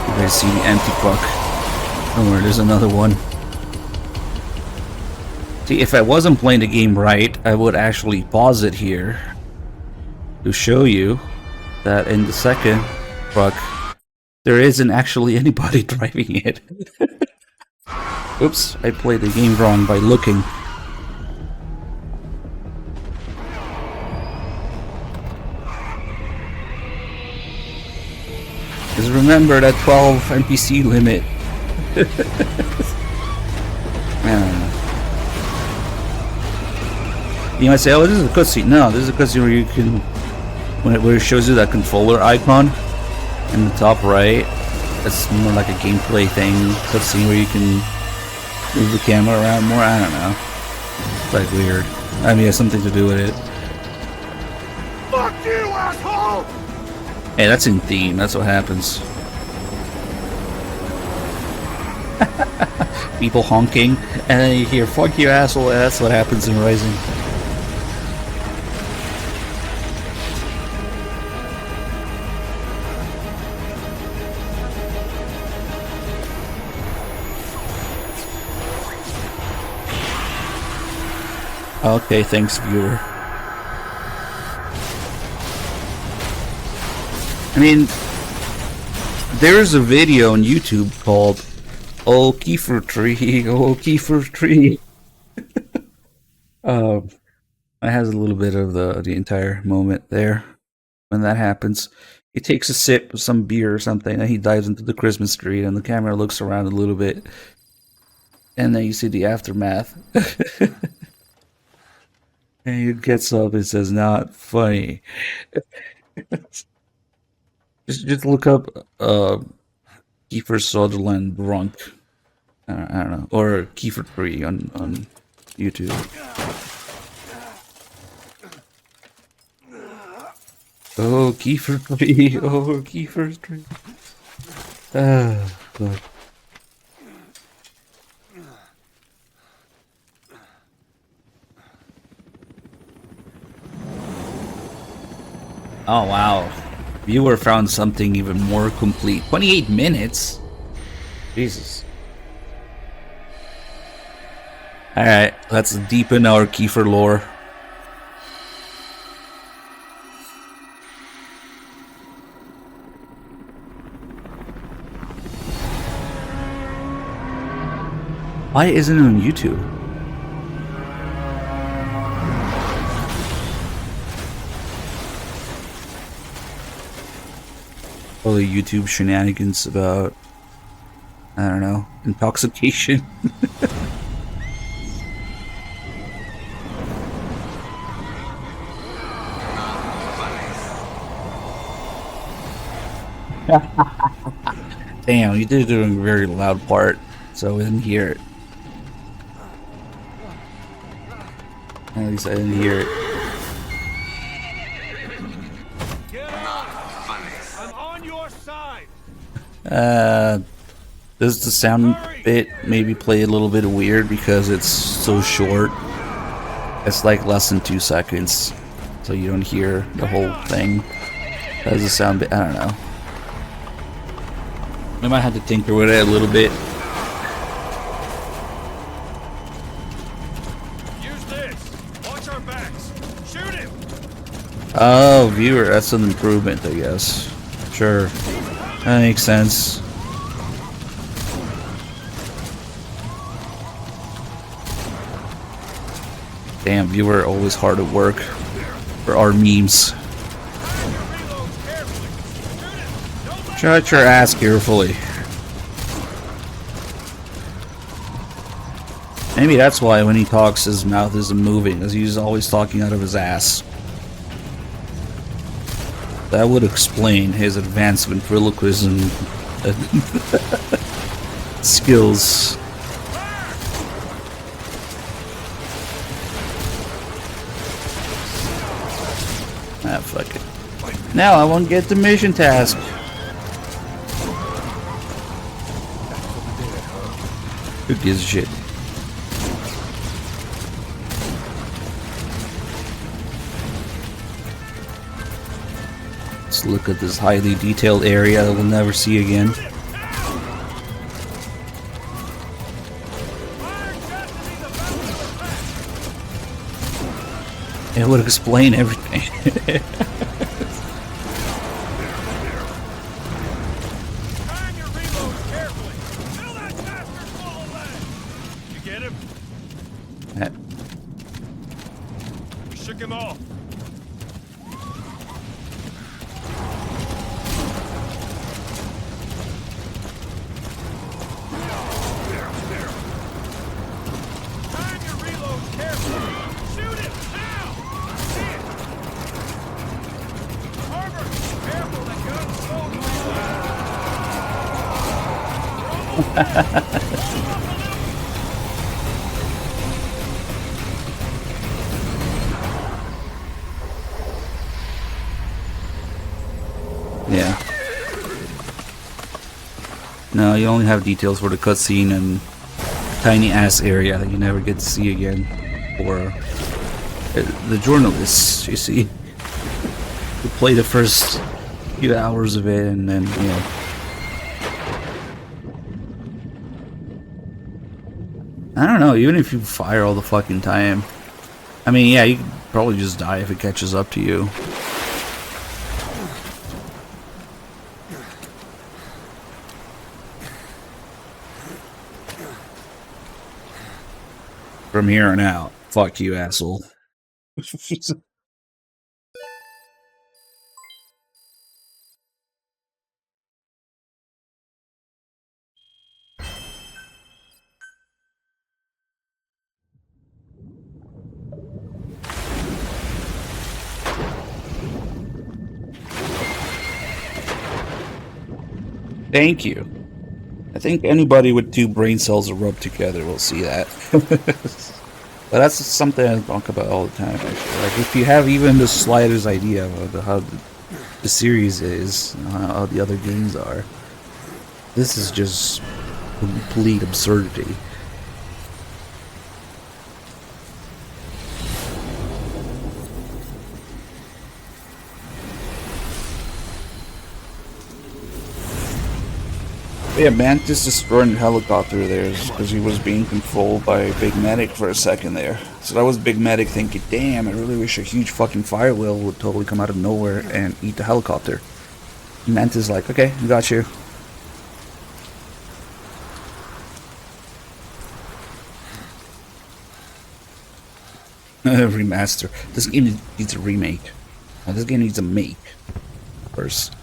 You guys see the empty puck. Don't worry, there's another one. See, if I wasn't playing the game right, I would actually pause it here to show you that in the second truck, there isn't actually anybody driving it. Oops, I played the game wrong by looking. Just remember that 12 NPC limit. You might say, oh, this is a cutscene. No, this is a cutscene where you can, where it shows you that controller icon, in the top right. It's more like a gameplay thing, cutscene where you can move the camera around more. I don't know. It's like weird. I mean, it has something to do with it.
Fuck you, asshole!
Hey, that's in theme. That's what happens. People honking, and then you hear "fuck you, asshole." And that's what happens in Rising. Okay, thanks, viewer. I mean, there's a video on YouTube called "Oh Kiefer Tree, Oh Kiefer Tree." It has a little bit of the entire moment there when that happens. He takes a sip of some beer or something, and he dives into the Christmas tree, and the camera looks around a little bit, and then you see the aftermath. And he gets up and says, "Not funny." just look up Kiefer Sutherland drunk. I don't know, or Kiefer Tree on YouTube. Oh, Kiefer Tree. Oh, Kiefer Tree. God. Oh, wow. Viewer found something even more complete. 28 minutes? Jesus. Alright, let's deepen our Kiefer lore. Why isn't it on YouTube? All the YouTube shenanigans about, I don't know, intoxication. Damn, you did do a very loud part, so I didn't hear it. At least I didn't hear it.
I'm on your side.
Does the sound bit maybe play a little bit weird because it's so short? It's like less than 2 seconds, so you don't hear the whole thing. Does the sound bit? I don't know. I might have to tinker with it a little bit.
Use this. Watch our backs. Shoot him.
Oh, viewer, that's an improvement, I guess. Sure. That makes sense. Damn, viewer, always hard at work for our memes. Shut your ass carefully. Maybe that's why when he talks his mouth isn't moving, as he's always talking out of his ass. That would explain his advanced ventriloquism skills. Ah, fuck it. Now I won't get the mission task. Who gives a shit? Let's look at this highly detailed area that we'll never see again. It would explain everything.
Shook him off. Time your reloads carefully. Shoot him now. Harbor, careful, the gun's slow to reload.
Yeah. No, you only have details for the cutscene and tiny ass area that you never get to see again. Or the journalists, you see, who play the first few hours of it and then, you know. I don't know, even if you fire all the fucking time. I mean, yeah, you could probably just die if it catches up to you. From here on out, fuck you, asshole. Thank you. I think anybody with 2 brain cells rubbed together will see that. But that's something I talk about all the time, actually. Like, if you have even the slightest idea of how the series is, how the other games are, this is just complete absurdity. Yeah, Mantis destroying the helicopter there because he was being controlled by Big Medic for a second there. So that was Big Medic thinking, damn, I really wish a huge fucking fire whale would totally come out of nowhere and eat the helicopter. And Mantis like, okay, I got you. Remaster. This game needs a remake. This game needs a make first.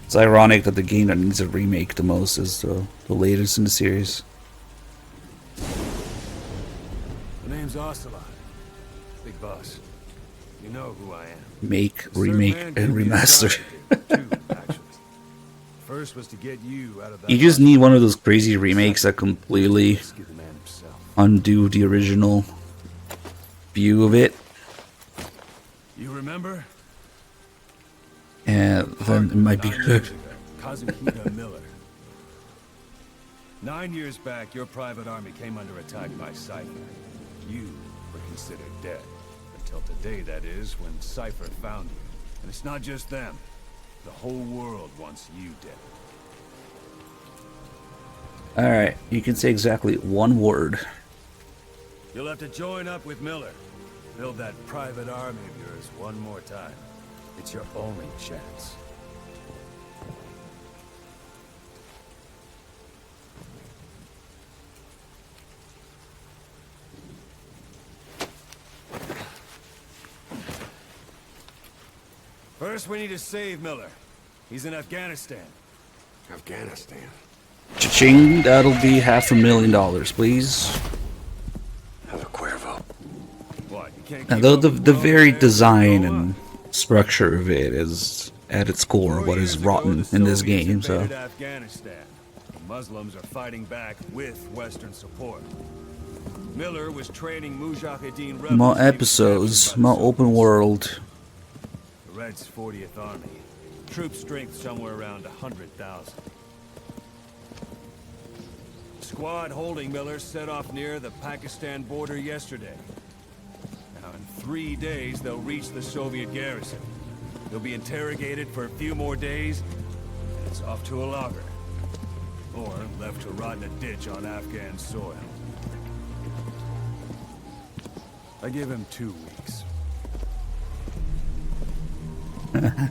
It's ironic that the game that needs a remake the most is the latest in the series.
The name's Ocelot. Big boss. You know who I am.
Make, remake, and remaster.
Two, actually. First was to get you out of that.
You just need one of those crazy remakes that completely
rescue the man himself.
undo the original view of it.
You remember?
And then it might be good.
Kazuhita Miller. 9 years back, your private army came under attack by Cypher. You were considered dead. Until today, that is, when Cypher found you. And it's not just them. The whole world wants you dead.
Alright, you can say exactly one word.
You'll have to join up with Miller. Build that private army of yours one more time. It's your only chance. First, we need to save Miller. He's in Afghanistan.
Afghanistan.
Cha-ching, that'll be $500,000, please.
Have a Cuervo.
What, you can't
Now,
keep
though
up
the
with
very
Rome,
design
man?
and structure of it is, at its core,
4
what
years
is
ago,
rotten
the
in this
Soviets
game, so...
invaded Afghanistan. The Muslims are fighting back with Western support. Miller was training Mujahideen rebels.
More
to keep
episodes,
captured by the
more open
Soviets.
world.
The Reds' 40th Army. Troop strength somewhere around 100,000. Squad holding Miller set off near the Pakistan border yesterday. Now, in 3 days, they'll reach the Soviet garrison. They'll be interrogated for a few more days, and it's off to a logger. Or left to rot in a ditch on Afghan soil. I give him 2 weeks. The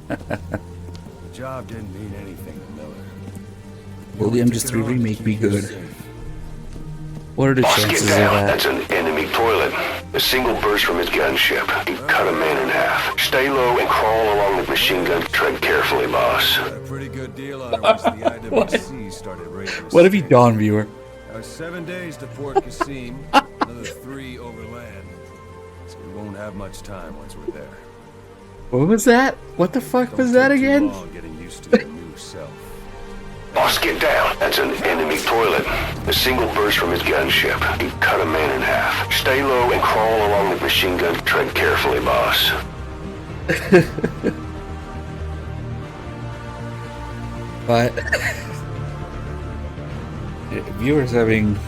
job didn't mean anything to Miller.
Will the MGS3 remake be good? What are the chances of that?
That's an enemy toilet. A single burst from his gunship. You cut a man in half. Stay low and crawl along with machine gun. Tread carefully, boss.
Got a pretty good deal on it once the IWC started raiding.
What have you done, viewer?
7 days to Port Qasim, another 3 overland. So we won't have much time once we're there.
What was that? What the fuck was that
Don't take too
again?
long getting used to your new self.
Boss, get down. That's an enemy toilet. A single burst from his gunship. He cut a man in half. Stay low and crawl along the machine gun. Tread carefully, boss.
But viewers having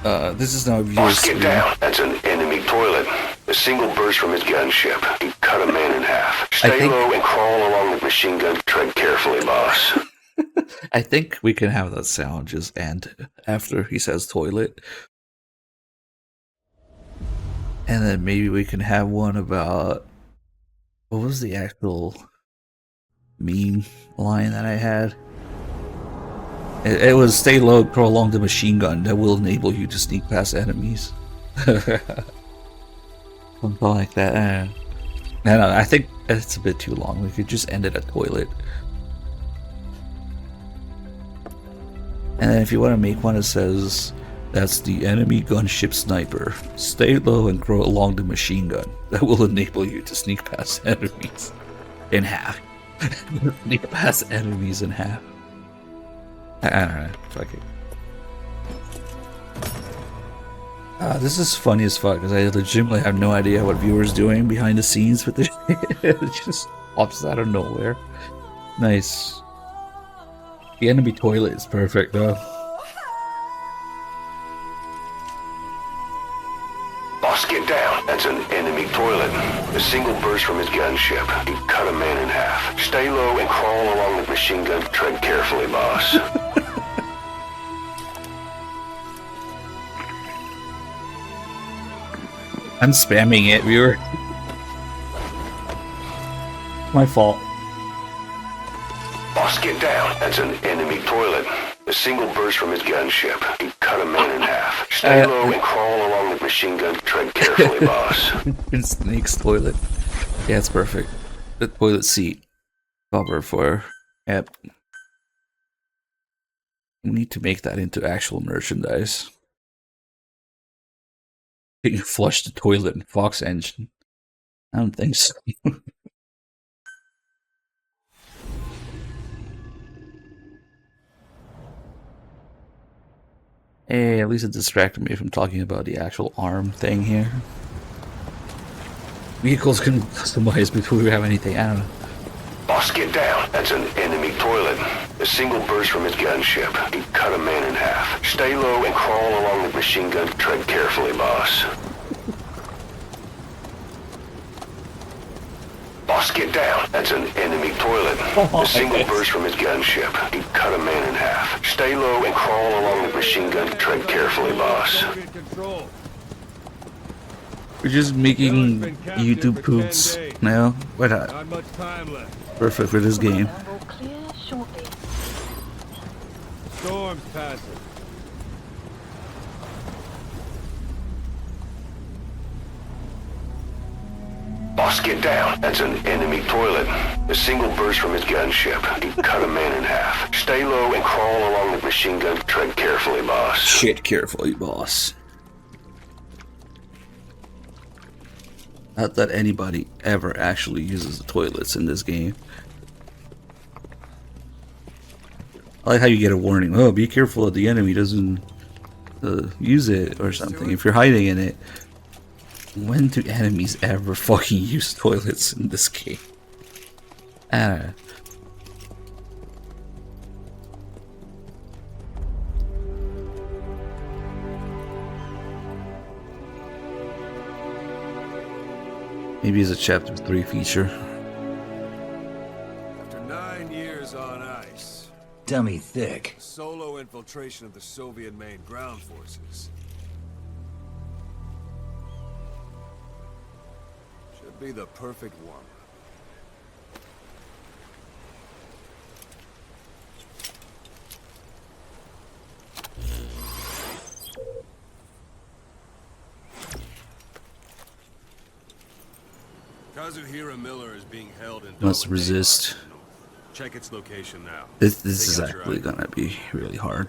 this is now viewers.
Boss, get down. That's an enemy toilet. A single burst from his gunship. He cut a man in half. Stay low and crawl along the machine gun. Tread carefully, boss.
I think we can have that sound just end after he says toilet. And then maybe we can have one about what was the actual meme line that I had? It was stay low, crawl along the machine gun that will enable you to sneak past enemies. Something like that. No, I think it's a bit too long. We could just end it at toilet. And then if you want to make one that says, that's the enemy gunship sniper. Stay low and crawl along the machine gun. That will enable you to sneak past enemies in half. Sneak past enemies in half. I don't know. Fuck it. This is funny as fuck because I legitimately have no idea what viewers doing behind the scenes with this. It just pops out of nowhere. Nice. The enemy toilet is perfect though.
Boss, get down. That's an enemy toilet. A single burst from his gunship. He cut a man in half. Stay low and crawl along the machine gun. Tread carefully, boss.
I'm spamming it, viewer. My fault.
Boss, get down. That's an enemy toilet. A single burst from his gunship. He cut a man in half. Stay low and crawl along the machine gun. Tread carefully, boss.
In Snake's toilet. Yeah, it's perfect. The toilet seat cover for app. We need to make that into actual merchandise. You can flush the toilet in Fox Engine. I don't think so. Hey, at least it distracted me from talking about the actual arm thing here. Vehicles can customize before we have anything, I don't know.
Boss, get down. That's an enemy toilet. A single burst from his gunship. He cut a man in half. Stay low and crawl along the machine gun. Tread carefully, boss. Boss, get down. That's an enemy toilet. A single burst from his gunship. He cut a man in half. Stay low and crawl along the machine gun. Tread carefully, boss.
We're just making YouTube poops now. Why not?
Not much time left.
Perfect for this game.
Storm's passing.
Boss, get down. That's an enemy toilet. A single burst from his gunship. He cut a man in half. Stay low and crawl along the machine gun. Tread carefully, boss.
Shit carefully, boss. Not that anybody ever actually uses the toilets in this game. I like how you get a warning. Oh, be careful that the enemy doesn't use it or something. If you're hiding in it. When do enemies ever fucking use toilets in this game? I don't know. Maybe it's a chapter 3 feature.
After 9 years on ice,
Dummy thick.
solo infiltration of the Soviet main ground forces. Should be the perfect warm-up. Kazuhira Miller is being held in
Must resist.
Check its location now.
This is actually gonna be really hard.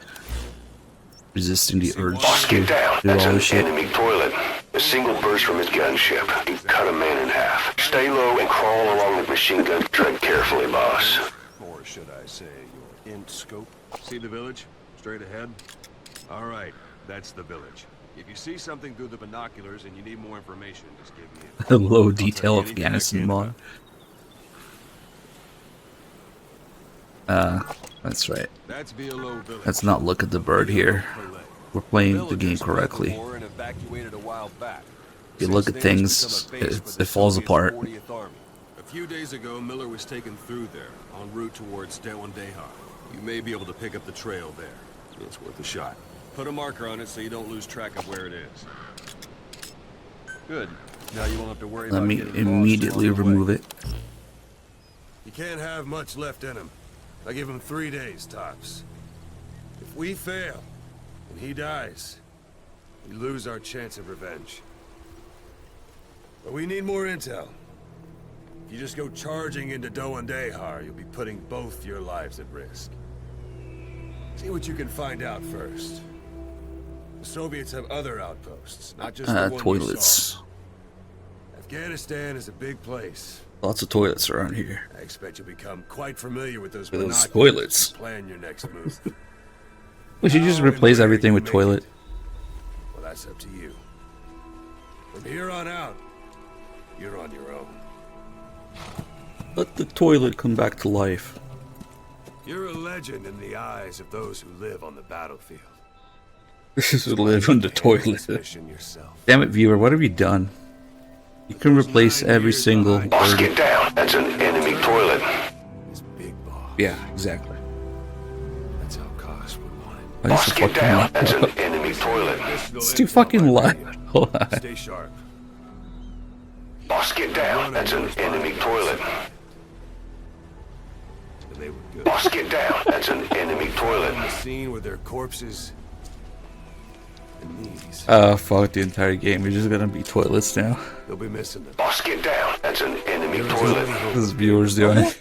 Resisting the urge
Boss,
to
get down.
do
That's
all
an
this shit.
enemy toilet. A single burst from his gunship. He cut a man in half. Stay low and crawl along the machine gun. Tread carefully, boss.
Or should I say, your in scope. See the village? Straight ahead? All right, that's the village. If you see something through the binoculars and you need more information, just give me a
The
call.
low
I'll tell
detail
you anything I
Afghanistan
can
mod.
about.
That's right.
That's Violo Village.
Let's not look at the bird here. We're playing the game correctly. If you look at things, it falls apart.
A few days ago, Miller was taken through there, en route towards Dewandeha. You may be able to pick up the trail there. It's worth a shot. Put a marker on it so you don't lose track of where it is. Good. Now you won't have to worry
Let
about
me
getting lost
immediately
along the way.
remove it.
You can't have much left in him. I give him 3 days, tops. If we fail, and he dies, we lose our chance of revenge. But we need more intel. If you just go charging into Dehar, you'll be putting both your lives at risk. See what you can find out first. The Soviets have other outposts, not just the one we
Toilets.
saw. Afghanistan is a big place.
Lots of toilets around here.
I expect you'll become quite familiar with those
With those
binoculars
toilets.
to plan your next move.
We should just
How and
replace
where
everything
you
with
make
toilet.
it, well, that's up to you. From here on out, you're on your own.
Let the toilet come back to life.
You're a legend in the eyes of those who live on the battlefield.
This is to live on the
Handle
toilet.
this mission yourself.
Damn it, viewer, what have you done? You can replace every single
Boss,
word.
get down. That's an enemy toilet.
This big boss.
Yeah, exactly.
That's how Koss would want it.
Why is
Boss,
it
get
fucking
down.
loud?
That's an enemy toilet.
It's too fucking loud. Hold on.
Stay sharp.
Boss, get down. That's an enemy toilet.
And they were good.
Boss, get down. That's an enemy
On
toilet.
the scene with their corpses and knees.
Fuck the entire game. We're just gonna be toilets now.
They'll be missing them.
Boss, get down. That's an enemy toilet.
This is viewers doing it.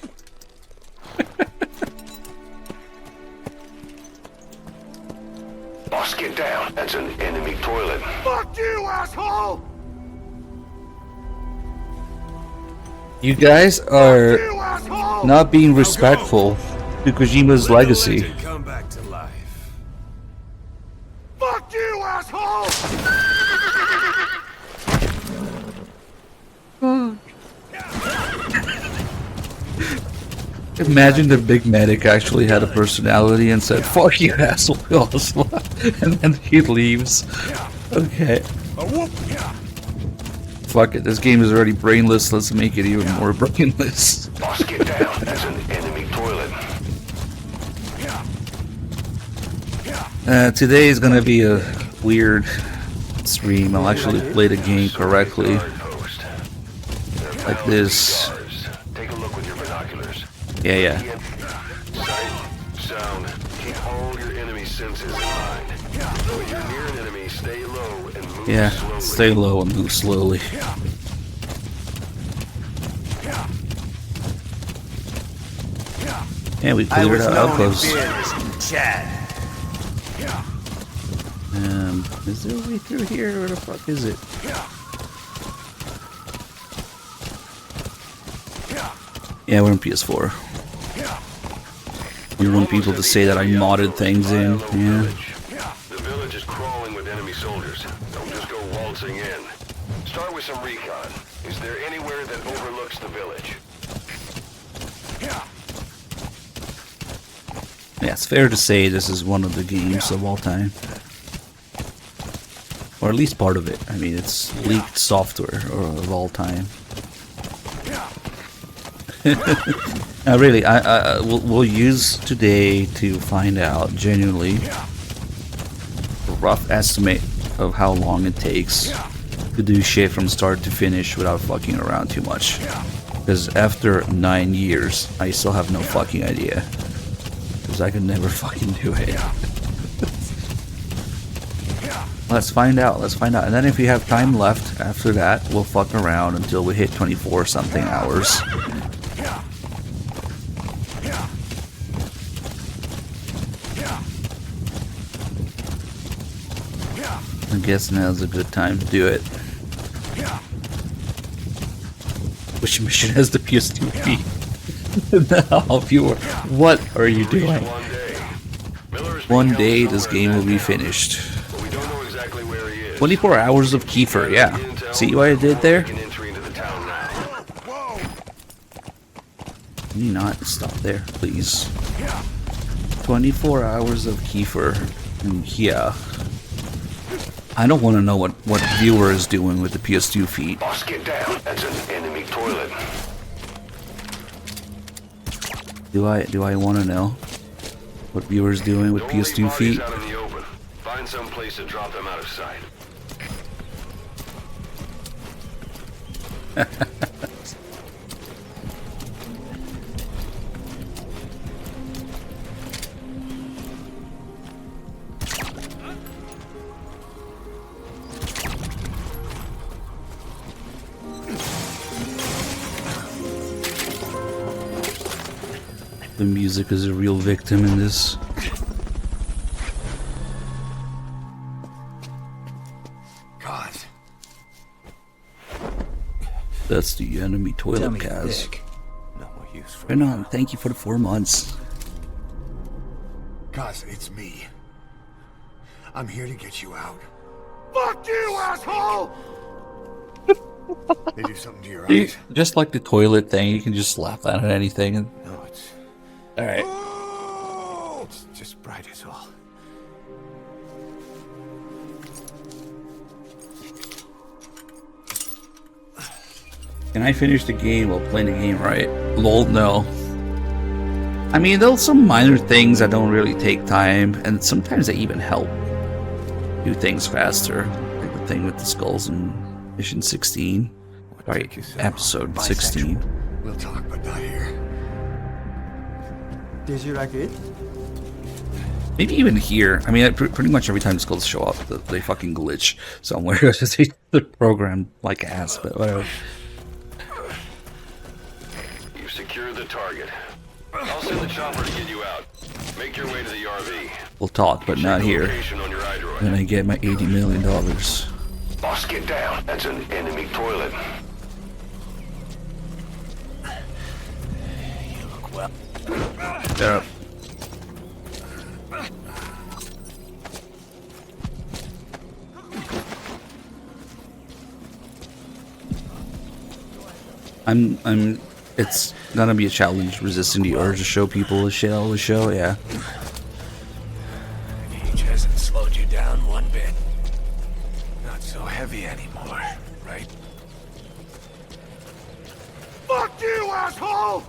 Boss, get down. That's an enemy toilet.
Fuck you, asshole!
You guys are
You asshole!
not being respectful to Kojima's legacy.
Let the legend come back to life. Fuck you, asshole!
Imagine the Big Medic actually had a personality and said, "Fuck you, asshole," and then he leaves. Okay. Fuck it, this game is already brainless, let's make it even more brainless.
Boss, get down. That's an enemy toilet.
Today is gonna be a weird stream. I'll actually play the game correctly.
Guard post. They're
Like
bound to be
this.
guards. Take a look with your binoculars.
Yeah.
Sight, sound. Keep all your enemy senses in mind. When you're near an enemy, stay low and move
Yeah,
slowly.
stay low and move slowly. Yeah, we cleared out outposts. Is there a way through here? Where the fuck is it? Yeah, we're in PS4. We want people to say that I modded things in. Yeah.
The village is crawling with enemy soldiers. Don't just go waltzing in. Start with some recon. Is there anywhere that overlooks the village?
Yeah, it's fair to say this is one of the games of all time. Or at least part of it. I mean, it's leaked software of all time. Really, we'll use today to find out genuinely a rough estimate of how long it takes to do shit from start to finish without fucking around too much. Because after 9 years, I still have no fucking idea. Because I could never fucking do it. Let's find out, And then if we have time left after that, we'll fuck around until we hit 24 something hours. I guess now's a good time to do it. Which mission has the PS2 key? No, viewer, what are you doing? One day this game will be finished. 24 hours of Kiefer, yeah. See what I did there? Can you not stop there, please? 24 hours of Kiefer. And yeah. I don't want to know what viewer is doing with the PS2 feet.
Boss, get down. That's an enemy toilet.
Do I want to know what viewer's doing with PS2 feet?
Out in the open. Find some place to drop them out of sight.
The music is a real victim in this.
God.
That's the enemy toilet, Kaz.
No more use for
Right on, thank you for the 4 months.
Cause it's me. I'm here to get you out. Fuck you, asshole! They do something to your eyes.
Just like the toilet thing, you can just laugh at anything. And...
No, it's...
Alright.
It's just bright as all.
Can I finish the game while playing the game right? Lol, no. I mean, there's some minor things that don't really take time, and sometimes they even help do things faster. Like the thing with the skulls in Mission 16. Right, episode 16.
We'll talk, but not here.
Did you like it?
Maybe even here. I mean, pretty much every time the skulls show up, they fucking glitch somewhere. They're programmed like ass, but whatever.
You've secured the target. I'll send the chopper to get you out. Make your way to the RV.
We'll talk, but not here.
Location on your iDroid.
Then I get my $80 million.
Boss, get down. That's an enemy toilet.
You look well.
Shut up. It's gonna be a challenge resisting the urge to show people the shit all the show, yeah.
Age hasn't slowed you down one bit. Not so heavy anymore, right? Fuck you, asshole!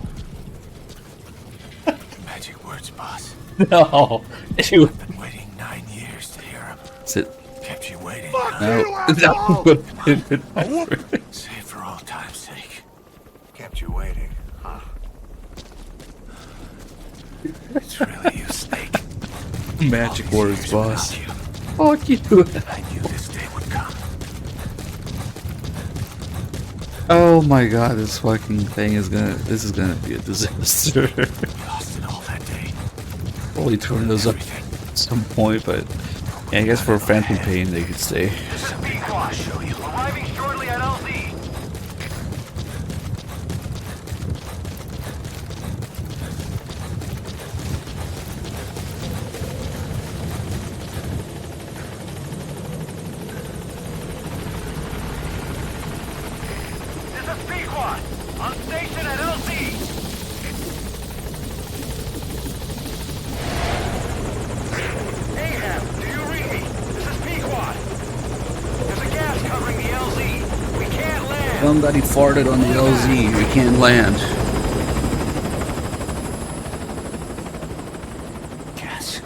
Magic words, boss.
No,
I've been waiting 9 years to hear them.
Sit.
Kept you waiting.
No.
Save for all time's sake. Kept you waiting, huh? It's really you, Snake.
Magic words, boss.
You.
Fuck you.
I knew this day would come.
Oh my god, this fucking thing is this is gonna be a disaster.
Lost it all that day.
Probably turn those up at some point, but yeah, I guess for Phantom Pain they could stay.
This is B-Quad. Show you. Arriving shortly at LZ. This is B-Quad. On station at LZ. Ahab, do you read me? This is Pequod. There's a gas covering the LZ. We can't land.
Somebody farted on the LZ. We can't land.
Gas.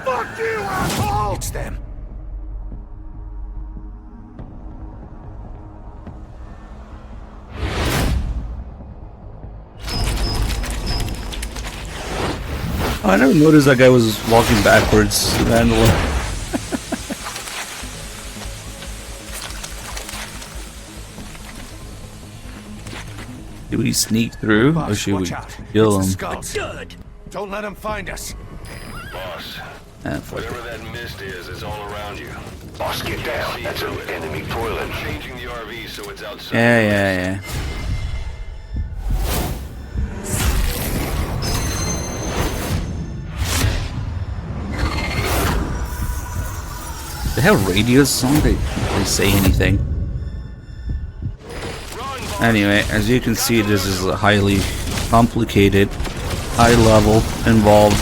Fuck you, asshole! It's them.
Oh, I never noticed that guy was walking backwards. Vandal. Do we sneak through, or should we kill him?
Good. Don't let him find us.
Boss,
Fuck it.
Whatever that mist is, it's all around you. Boss, get down. That's an enemy toilet. Changing the RV so it's outside.
Yeah. They have radios on. They say anything. Anyway, as you can see, this is a highly complicated, high-level, involved,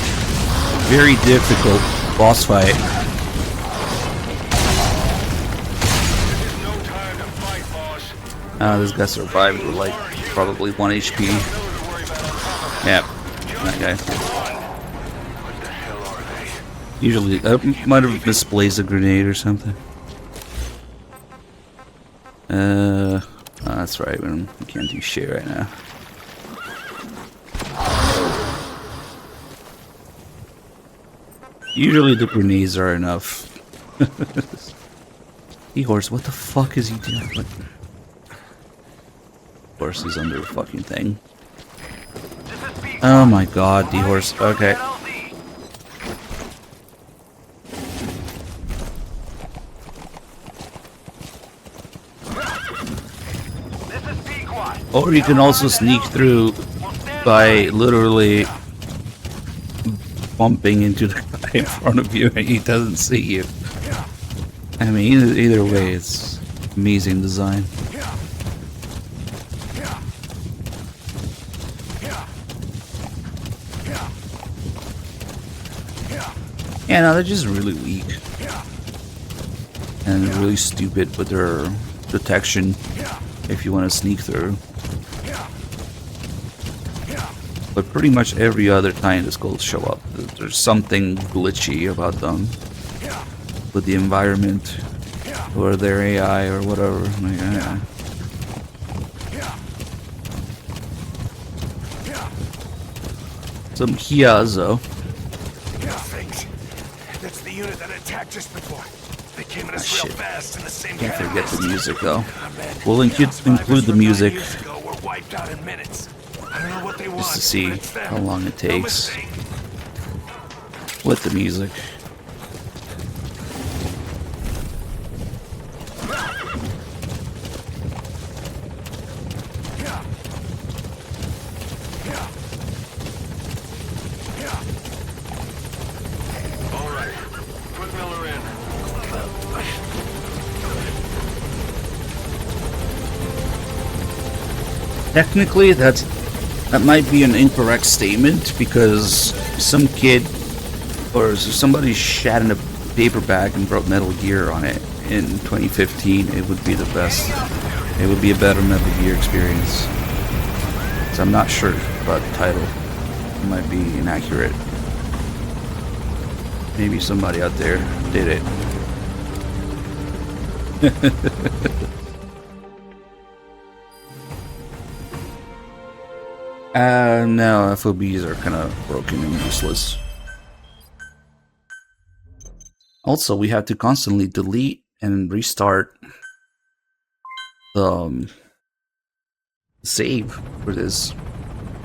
very difficult boss fight. This guy survived with like probably 1 HP. Yep, that guy. Usually, might have misplaced a grenade or something. Oh, that's right, we can't do shit right now. Usually the grenades are enough. Horse, what the fuck is he doing? What? Of course he's under the fucking thing. Oh my god, D-Horse. Okay. Or you can also sneak through by literally bumping into the guy in front of you and he doesn't see you. I mean, either way, it's amazing design. Yeah, no, they're just really weak. And really stupid with their detection if you want to sneak through. But pretty much every other time the skulls show up, there's something glitchy about them. With the environment, or their AI, or whatever. Like, some Hiazo.
That's the unit that attacked us before. They came at us real fast in the same.
Can't forget the music though. We'll include the music just to see how long it takes with the music. Technically, that might be an incorrect statement because some kid or somebody shat in a paper bag and wrote Metal Gear on it in 2015. It would be the best. It would be a better Metal Gear experience. So I'm not sure about the title. It might be inaccurate. Maybe somebody out there did it. No, FOBs are kind of broken and useless. Also, we have to constantly delete and restart the save for this,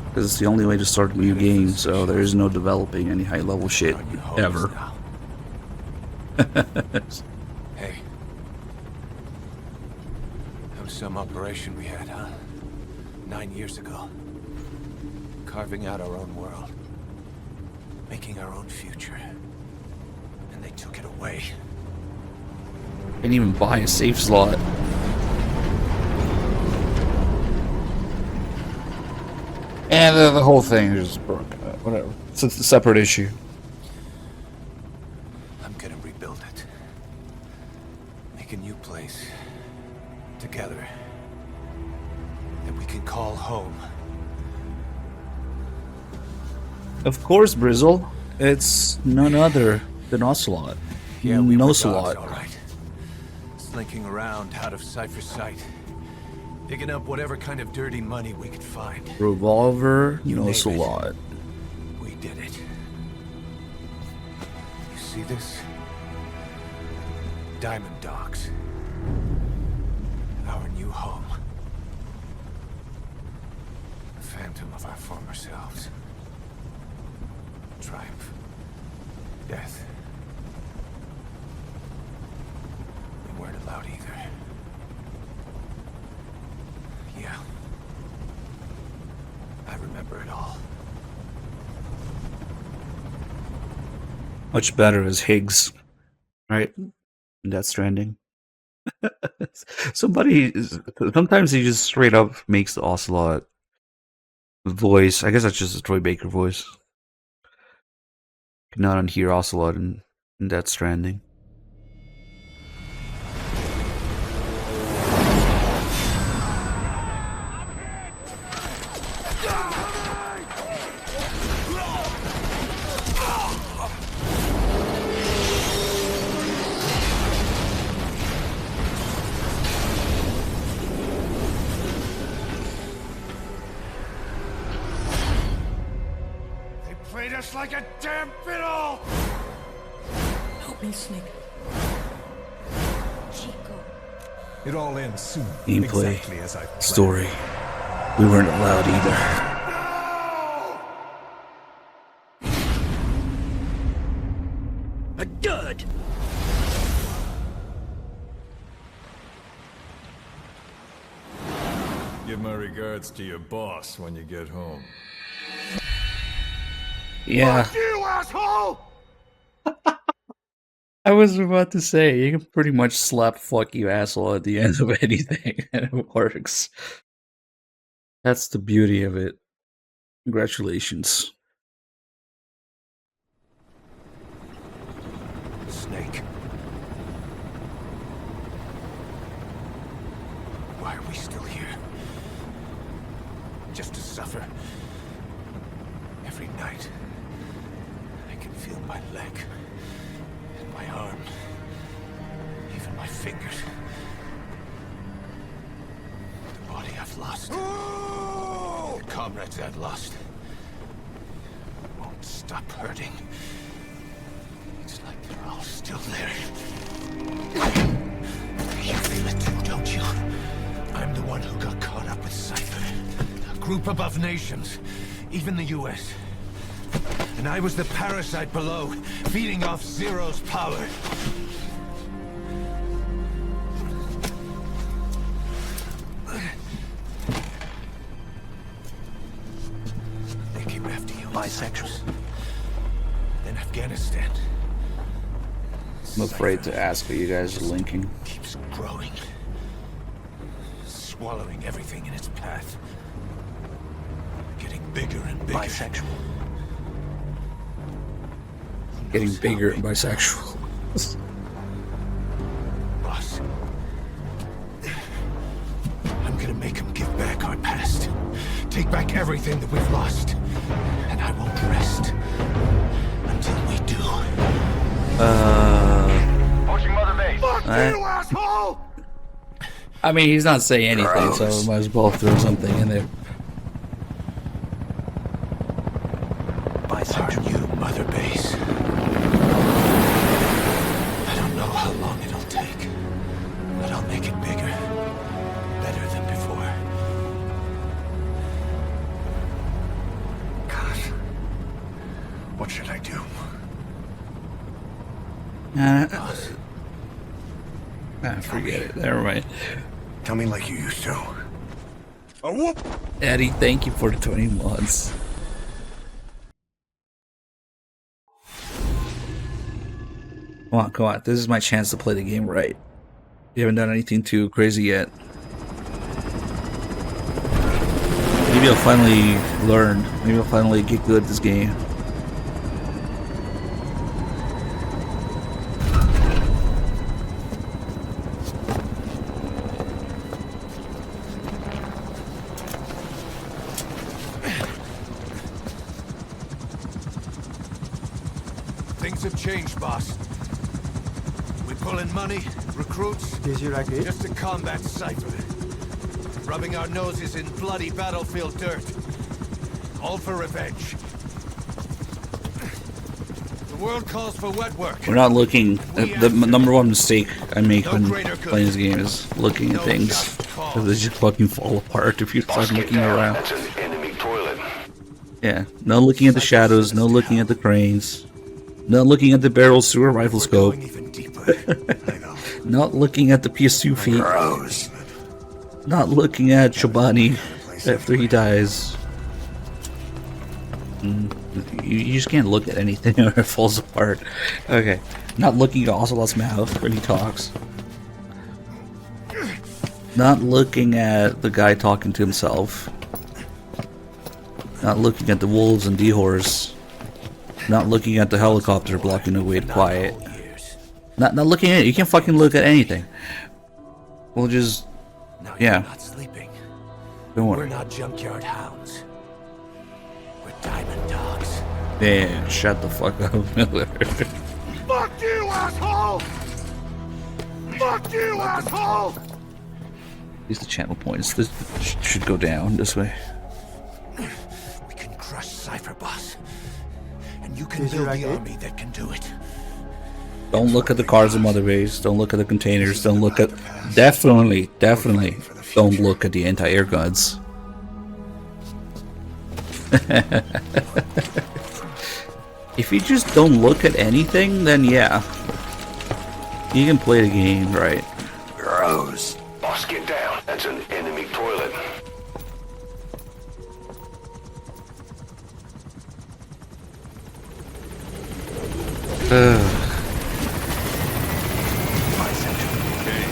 because it's the only way to start a new game, so there is no developing any high-level shit ever.
Hey. That was some operation we had, huh? 9 years ago. Carving out our own world. Making our own future. And they took it away.
Can't even buy a save slot. And the whole thing is broken. Whatever. It's a separate issue.
I'm gonna rebuild it. Make a new place. Together. That we can call home.
Of course, Brizzle. It's none other than Ocelot.
Yeah, we were dogs,
Ocelot.
all right. Slinking around out of sight for sight. Digging up whatever kind of dirty money we could find.
Revolver,
You name it.
Ocelot.
We did it. You see this? Diamond Dogs. Our new home. The phantom of our former selves. Triumph. Death.
Much better as Higgs, right? In Death Stranding. Sometimes he just straight up makes the Ocelot voice. I guess that's just a Troy Baker voice. Could not unhear Ocelot in Death Stranding.
Played us like a damn fiddle!
Help me, Snake. Chico.
It all ends soon.
Gameplay,
Exactly as I planned.
story. We weren't allowed either.
A dud!
Give my regards to your boss when you get home.
Yeah.
Fuck you, asshole!
I was about to say, you can pretty much slap fuck you asshole at the end of anything and it works. That's the beauty of it. Congratulations.
Snake. Why are we still here? Just to suffer? Every night, I can feel my leg, and my arm, even my fingers. The body I've lost, the comrades I've lost, won't stop hurting. It's like they're all still there. You feel it too, don't you? I'm the one who got caught up with Cypher, a group above nations, even the US. And I was the parasite below, feeding off Zero's power. They came after you. Bisexual. Then Afghanistan.
I'm afraid to ask what you guys are linking.
Keeps growing. Swallowing everything in its path. Getting bigger and bigger. Bisexual.
Getting bigger and bisexual.
Boss. I'm gonna make him give back our past. Take back everything that we've lost. And I won't rest until we do.
Approaching Mother Base.
Fuck you, asshole!
I mean, he's not saying anything, so we might as well throw something in there.
Our new Mother Base. I don't know how long it'll take, but I'll make it bigger. Better than before.
God. What should I do?
Forget it. Never mind.
Tell me like you used to. A whoop!
Eddie, thank you for the 20 months. Come on. This is my chance to play the game right. You haven't done anything too crazy yet. Maybe I'll finally learn. Maybe I'll finally get good at this game.
Things have changed, boss. We pull in money, recruits, just to combat Cypher. Rubbing our noses in bloody battlefield dirt. All for revenge. The world calls for wet work.
We're not looking. The number one mistake I make when playing this game is looking at things. Because they just fucking fall apart if you start looking around.
That's an enemy toilet.
Yeah, no looking at the shadows, no looking at the cranes, not looking at the barrels through a rifle scope,
Going even deeper. I know.
not looking at the PS2 feet, not looking at Chobani after he dies. You just can't look at anything or it falls apart. Okay. Not looking at Ocelot's mouth when he talks. Not looking at the guy talking to himself. Not looking at the wolves and D-horse. Not looking at the helicopter blocking the way to quiet. Not looking at it. You can't fucking look at anything. We'll just... yeah.
You're not sleeping.
Don't
We're
worry.
not junkyard hounds. We're diamond dogs.
Man, shut the fuck up, Miller.
Fuck you, asshole! Fuck you, asshole!
Use the channel points. This should go down this way.
We can crush Cypher Boss. And you can build the army that can do it.
Don't look at the cars in Mother Base. Don't look at the containers. Don't look at... Definitely don't look at the anti-air guns. If you just don't look at anything, then yeah. You can play the game, right?
Gross. Boss, get down. That's an enemy toilet.
Okay.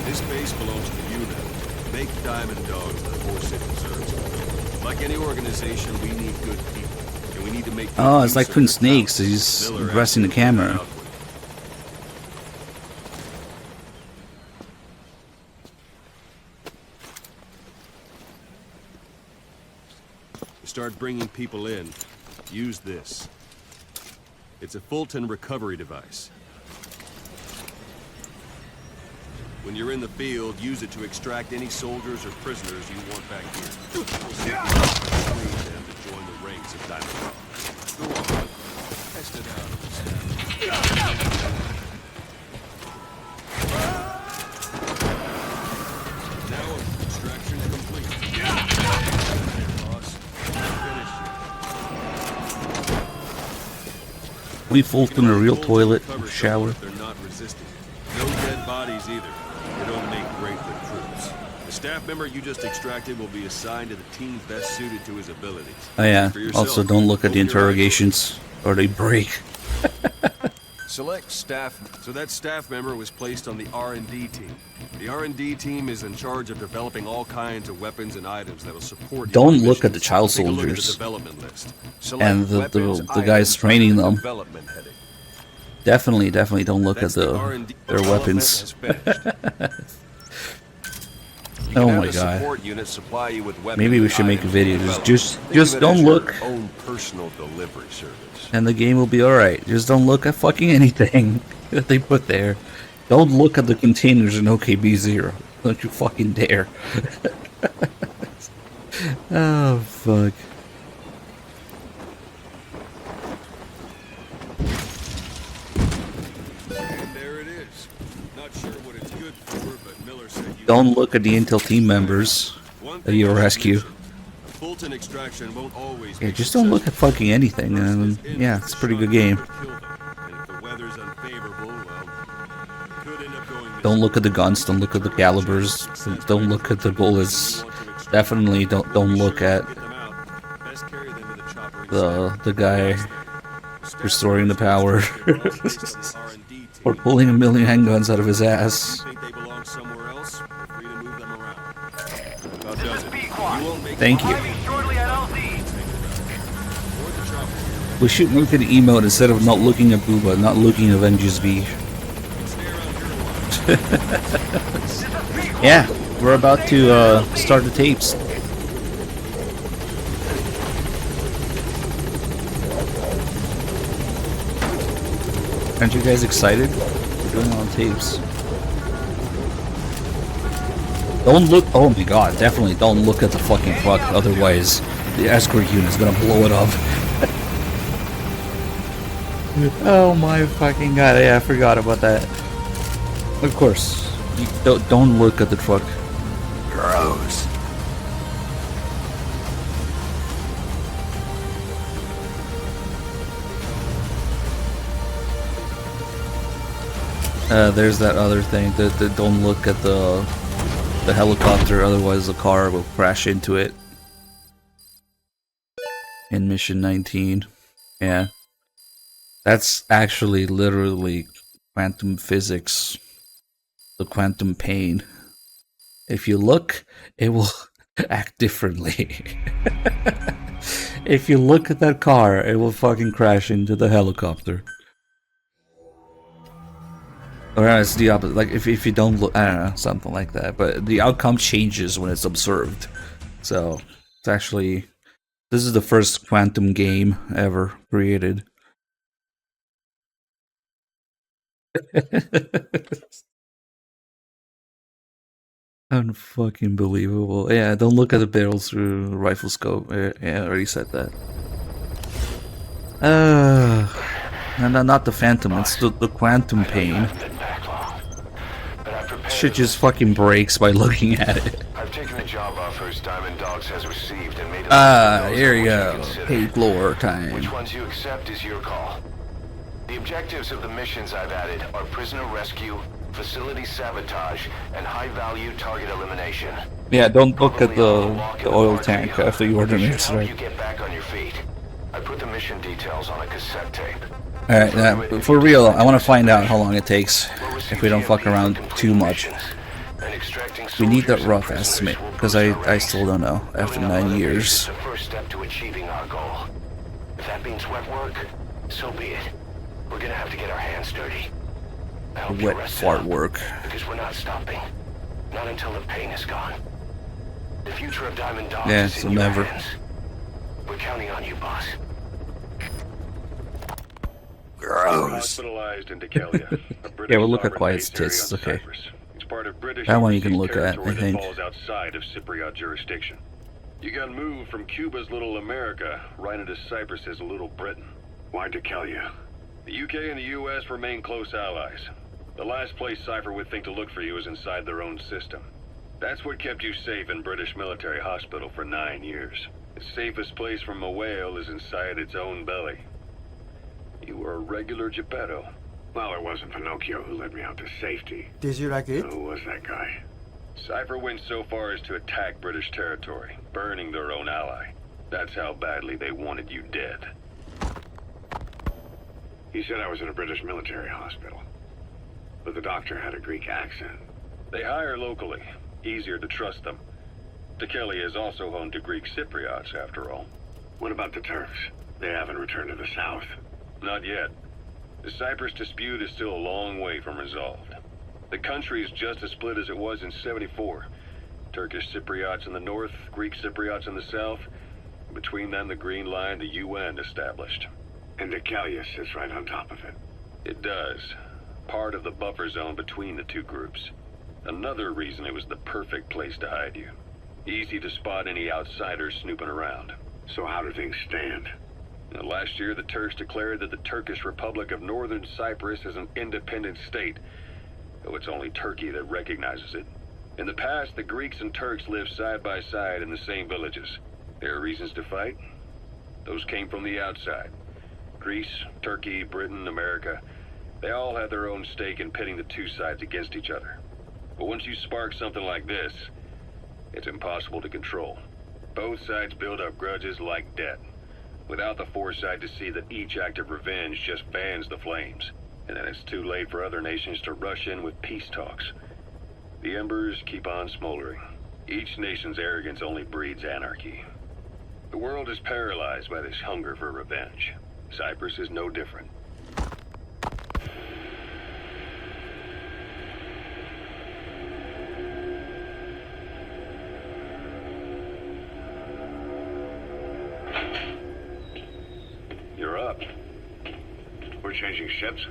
This base belongs to you now. Make Diamond Dogs the force it deserves. Like any organization, we need good people. And we need to make
Oh, it's like
use
Twin
of their
Snakes.
powers.
He's
Miller
addressing the
actually pointed
camera.
out. Start bringing people in. Use this. It's a Fulton recovery device. When you're in the field, use it to extract any soldiers or prisoners you want back here. Free them to join the ranks of Diamond Dogs. Go on. Test it out. Now extraction complete. Boss. Finish.
We Fulton a real toilet shower.
They're not resisting. No dead bodies either. They don't make great recruits. The staff member you just extracted will be assigned to the team best suited to his abilities.
Oh yeah.
For yourself,
Also, don't look at the
hope you're
interrogations or they break.
Select staff. So that staff member was placed on the R&D team. The R&D team is in charge of developing all kinds of weapons and items that will support.
Don't
your
look at the
missions.
child
Take a look at the
soldiers.
development list. Select
And the
weapons,
guys
items
training
under the
them.
development heading.
Definitely don't look
That's
at
the R&D
their
development
weapons.
is finished. You
Oh
can have
my
the
God.
support unit supply you with weapons
Maybe we
and
should make a
items
video.
to develop.
Just
Think of it
don't
as your
look,
own personal delivery service.
and the game will be alright. Just don't look at fucking anything that they put there. Don't look at the containers in OKB0. Don't you fucking dare. Oh, fuck.
And there it is. Not sure what it's good for, but Miller said you
Don't look at the Intel team members
One
that
thing
you
I should
rescue.
mention, a Fulton extraction won't always
Yeah,
be
just don't look at
successful.
fucking anything, and yeah, it's a pretty good game.
And if the weather's unfavorable, well, it could end up going
Don't look at the guns, don't look at the calibers, don't look at the bullets. Definitely don't look at the guy restoring the power or pulling a million handguns out of his ass. Thank you. We should make an emote instead of not looking at Booba, not looking at MGSV. Yeah, we're about to start the tapes. Aren't you guys excited? We're doing it on tapes. Don't look. Oh my god, definitely don't look at the fucking truck, otherwise the escort unit is gonna blow it up. Oh my fucking god, yeah, I forgot about that. Of course, you don't look at the truck.
Gross.
There's that other thing that don't look at the helicopter, otherwise the car will crash into it. in Mission 19. Yeah. That's actually literally quantum physics, the quantum pain. If you look, it will act differently. If you look at that car, it will fucking crash into the helicopter. Or it's the opposite. Like if you don't look, I don't know, something like that. But the outcome changes when it's observed. So it's actually, this is the first quantum game ever created. Unfucking believable. Yeah, don't look at the barrels through rifle scope. Yeah, I already said that. No, not the phantom. It's the quantum pain. Shit just fucking breaks by looking at it.
I've taken the job offers Diamond Dogs has received and made it.
Here you go. Paid lore time.
Which ones you accept is your call. The objectives of the missions I've added are prisoner rescue, facility sabotage, and high-value target elimination.
Yeah, don't look at the oil tank after you order it.
Help you get back on your feet. I put the mission details on a cassette tape.
Alright, now, for real, I want to find out how long it takes if we don't fuck around too much. We need that rough estimate, because I still don't know after 9 years.
The first step to achieving our goal. If that means wet work, so be it. We're gonna have to get our hands dirty. I hope you
Wet
rest
fart
up,
work.
because we're not stopping. Not until the pain is gone. The future of Diamond Dogs
Yeah,
is
so
in your
never.
hands. We're counting on you, boss.
Gross.
Hospitalized in Decalia.
Yeah, we'll look at Quiet's tits. It's okay.
It's part of British
That one you can
overseas
look at,
territory
I think.
that falls outside of Cypriot jurisdiction. You got moved from Cuba's Little America right into Cyprus's Little Britain. Why Decalia? The UK and the US remain close allies. The last place Cypher would think to look for you is inside their own system. That's what kept you safe in British military hospital for 9 years. The safest place from a whale is inside its own belly. You were a regular Geppetto. Well, it wasn't Pinocchio who led me out to safety.
Did you like it?
Who was that guy? Cypher went so far as to attack British territory, burning their own ally. That's how badly they wanted you dead. He said I was in a British military hospital, but the doctor had a Greek accent. They hire locally. Easier to trust them. Decalia is also home to Greek Cypriots, after all. What about the Turks? They haven't returned to the south. Not yet. The Cyprus dispute is still a long way from resolved. The country is just as split as it was in '74. Turkish Cypriots in the north, Greek Cypriots in the south. Between them, the Green Line, the UN established. And Decalia sits right on top of it. It does. Part of the buffer zone between the two groups. Another reason it was the perfect place to hide you. Easy to spot any outsiders snooping around. So how do things stand? Now, last year, the Turks declared that the Turkish Republic of Northern Cyprus is an independent state, though it's only Turkey that recognizes it. In the past, the Greeks and Turks lived side by side in the same villages. There are reasons to fight. Those came from the outside. Greece, Turkey, Britain, America, they all had their own stake in pitting the two sides against each other. But once you spark something like this, it's impossible to control. Both sides build up grudges like debt, without the foresight to see that each act of revenge just fans the flames. And then it's too late for other nations to rush in with peace talks. The embers keep on smoldering. Each nation's arrogance only breeds anarchy. The world is paralyzed by this hunger for revenge. Cyprus is no different. You're up. We're changing ships?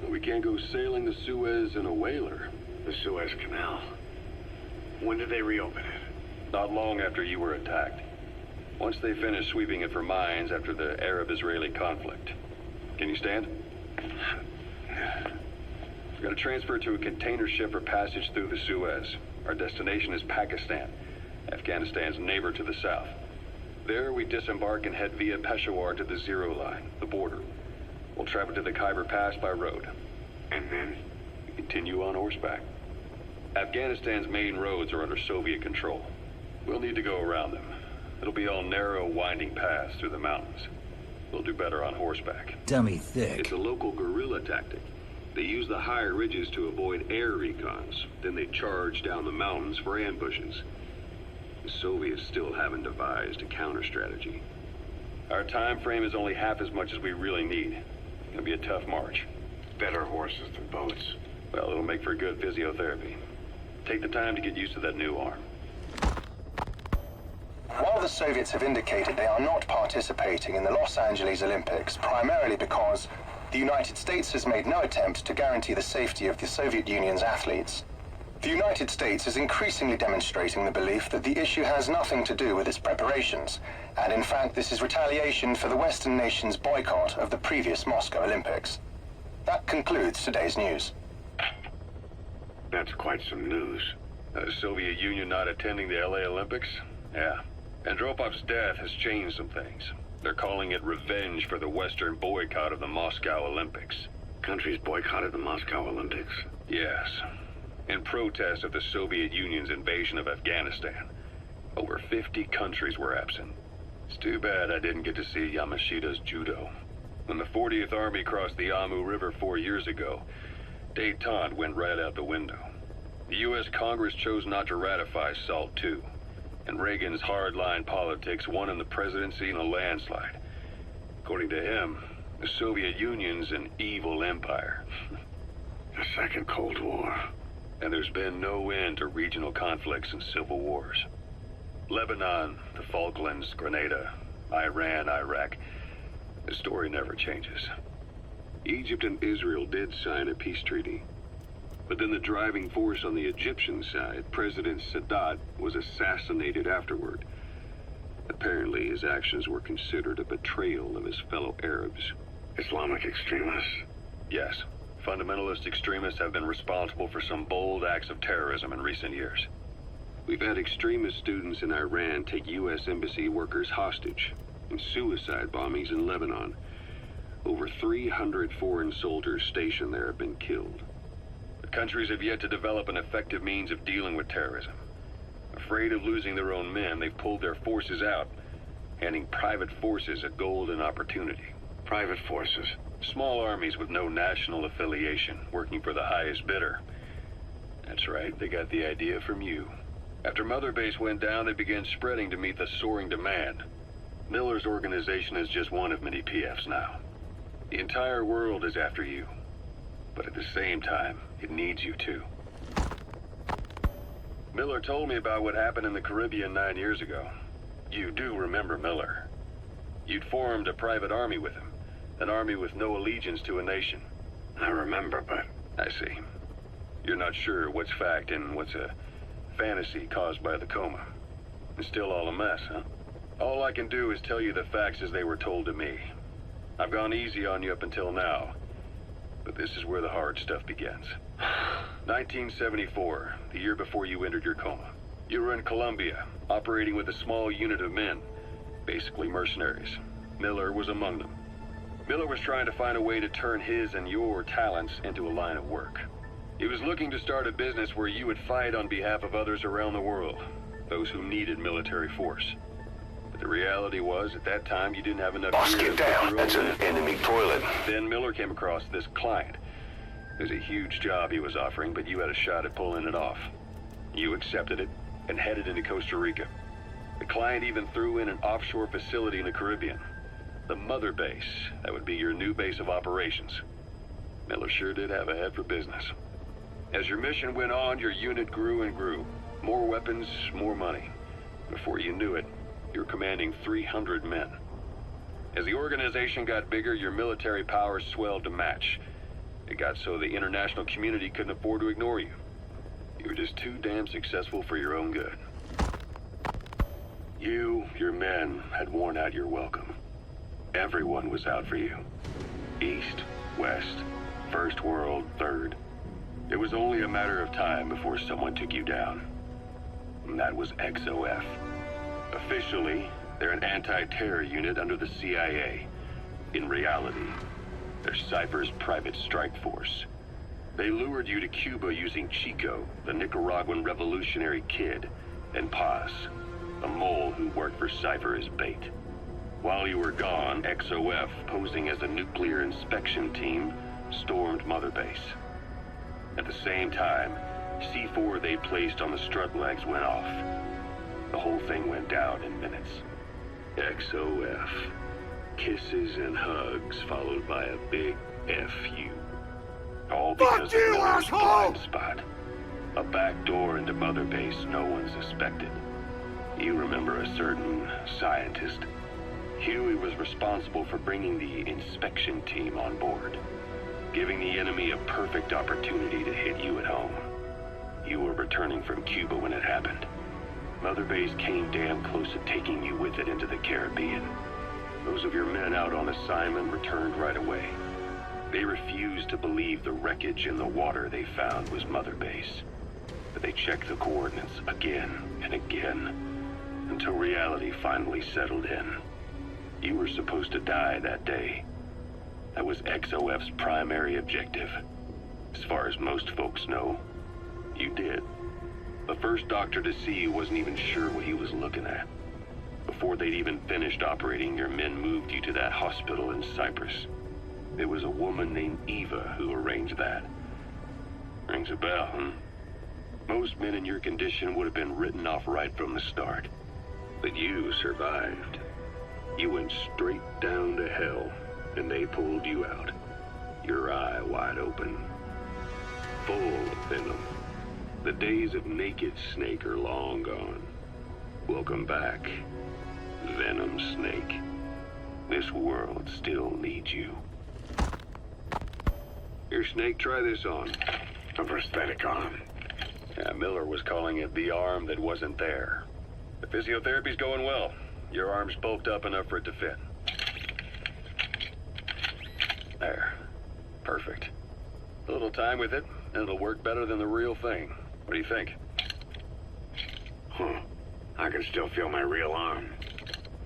We can't go sailing the Suez in a whaler. The Suez Canal. When did they reopen it? Not long after you were attacked. Once they finished sweeping it for mines after the Arab-Israeli conflict. Can you stand? We're going to transfer to a container ship for passage through the Suez. Our destination is Pakistan, Afghanistan's neighbor to the south. There, we disembark and head via Peshawar to the Zero Line, the border. We'll travel to the Khyber Pass by road. And then? We continue on horseback. Afghanistan's main roads are under Soviet control. We'll need to go around them. It'll be all narrow, winding paths through the mountains. We'll do better on horseback.
Dummy thick.
It's a local guerrilla tactic. They use the higher ridges to avoid air recons. Then they charge down the mountains for ambushes. The Soviets still haven't devised a counter strategy. Our time frame is only half as much as we really need. It'll be a tough march.
Better horses than boats.
Well, it'll make for good physiotherapy. Take the time to get used to that new arm.
While the Soviets have indicated they are not participating in the Los Angeles Olympics, primarily because the United States has made no attempt to guarantee the safety of the Soviet Union's athletes, the United States is increasingly demonstrating the belief that the issue has nothing to do with its preparations, and in fact this is retaliation for the Western nations' boycott of the previous Moscow Olympics. That concludes today's news.
That's quite some news. The Soviet Union not attending the LA Olympics? Yeah. Andropov's death has changed some things. They're calling it revenge for the Western boycott of the Moscow Olympics.
Countries boycotted the Moscow Olympics.
Yes. In protest of the Soviet Union's invasion of Afghanistan. Over 50 countries were absent. It's too bad I didn't get to see Yamashita's judo. When the 40th Army crossed the Amu River 4 years ago, détente went right out the window. The U.S. Congress chose not to ratify SALT II, and Reagan's hardline politics won him the presidency in a landslide. According to him, the Soviet Union's an evil empire.
The Second Cold War.
And there's been no end to regional conflicts and civil wars. Lebanon, the Falklands, Grenada, Iran, Iraq. The story never changes.
Egypt and Israel did sign a peace treaty. But then the driving force on the Egyptian side, President Sadat, was assassinated afterward. Apparently his actions were considered a betrayal of his fellow Arabs.
Islamic extremists? Yes. Fundamentalist extremists have been responsible for some bold acts of terrorism in recent years.
We've had extremist students in Iran take U.S. embassy workers hostage, and suicide bombings in Lebanon. Over 300 foreign soldiers stationed there have been killed.
The countries have yet to develop an effective means of dealing with terrorism. Afraid of losing their own men, they've pulled their forces out, handing private forces a golden opportunity.
Private forces?
Small armies with no national affiliation, working for the highest bidder. That's right, they got the idea from you. After Mother Base went down, they began spreading to meet the soaring demand. Miller's organization is just one of many PFs now. The entire world is after you. But at the same time, it needs you too. Miller told me about what happened in the Caribbean 9 years ago. You do remember Miller. You'd formed a private army with him. An army with no allegiance to a nation.
I remember, but...
I see. You're not sure what's fact and what's a fantasy caused by the coma. It's still all a mess, huh? All I can do is tell you the facts as they were told to me. I've gone easy on you up until now, but this is where the hard stuff begins. 1974, the year before you entered your coma. You were in Colombia, operating with a small unit of men, basically mercenaries. Miller was among them. Miller was trying to find a way to turn his and your talents into a line of work. He was looking to start a business where you would fight on behalf of others around the world, those who needed military force. But the reality was, at that time, you didn't have enough
Boss,
gear
get
to
down.
put your
That's
own
an
men.
enemy toilet.
Then Miller came across this client. It was a huge job he was offering, but you had a shot at pulling it off. You accepted it and headed into Costa Rica. The client even threw in an offshore facility in the Caribbean. The Mother Base, that would be your new base of operations. Miller sure did have a head for business. As your mission went on, your unit grew and grew. More weapons, more money. Before you knew it, you were commanding 300 men. As the organization got bigger, your military powers swelled to match. It got so the international community couldn't afford to ignore you. You were just too damn successful for your own good. You, your men, had worn out your welcome. Everyone was out for you. East, West, First World, Third. It was only a matter of time before someone took you down. And that was XOF. Officially, they're an anti-terror unit under the CIA. In reality, they're Cypher's private strike force. They lured you to Cuba using Chico, the Nicaraguan revolutionary kid, and Paz.
a mole who worked for Cypher as bait. While you were gone, XOF, posing as a nuclear inspection team, stormed Mother Base. At the same time, C4 they placed on the strut legs went off. The whole thing went down in minutes. XOF. Kisses and hugs followed by a big FU. All because of Miller's blind spot. A back door into Mother Base no one suspected. You remember a certain scientist? Huey was responsible for bringing the inspection team on board, giving the enemy a perfect opportunity to hit you at home. You were returning from Cuba when it happened. Mother Base came damn close to taking you with it into the Caribbean. Those of your men out on assignment returned right away. They refused to believe the wreckage in the water they found was Mother Base. But they checked the coordinates again and again, until reality finally settled in. You were supposed to die that day. That was XOF's primary objective. As far as most folks know, you did. The first doctor to see you wasn't even sure what he was looking at. Before they'd even finished operating, your men moved you to that hospital in Cyprus. It was a woman named Eva who arranged that. Rings a bell, huh? Most men in your condition would have been written off right from the start. But you survived. You went straight down to hell, and they pulled you out. Your eye wide open. Full of venom. The days of Naked Snake are long gone. Welcome back, Venom Snake. This world still needs you. Here, Snake, try this on. A prosthetic arm. Yeah, Miller was calling it the arm that wasn't there. The physiotherapy's going well. Your arm's bulked up enough for it to fit. There. Perfect. A little time with it, and it'll work better than the real thing. What do you think? I can still feel my real arm.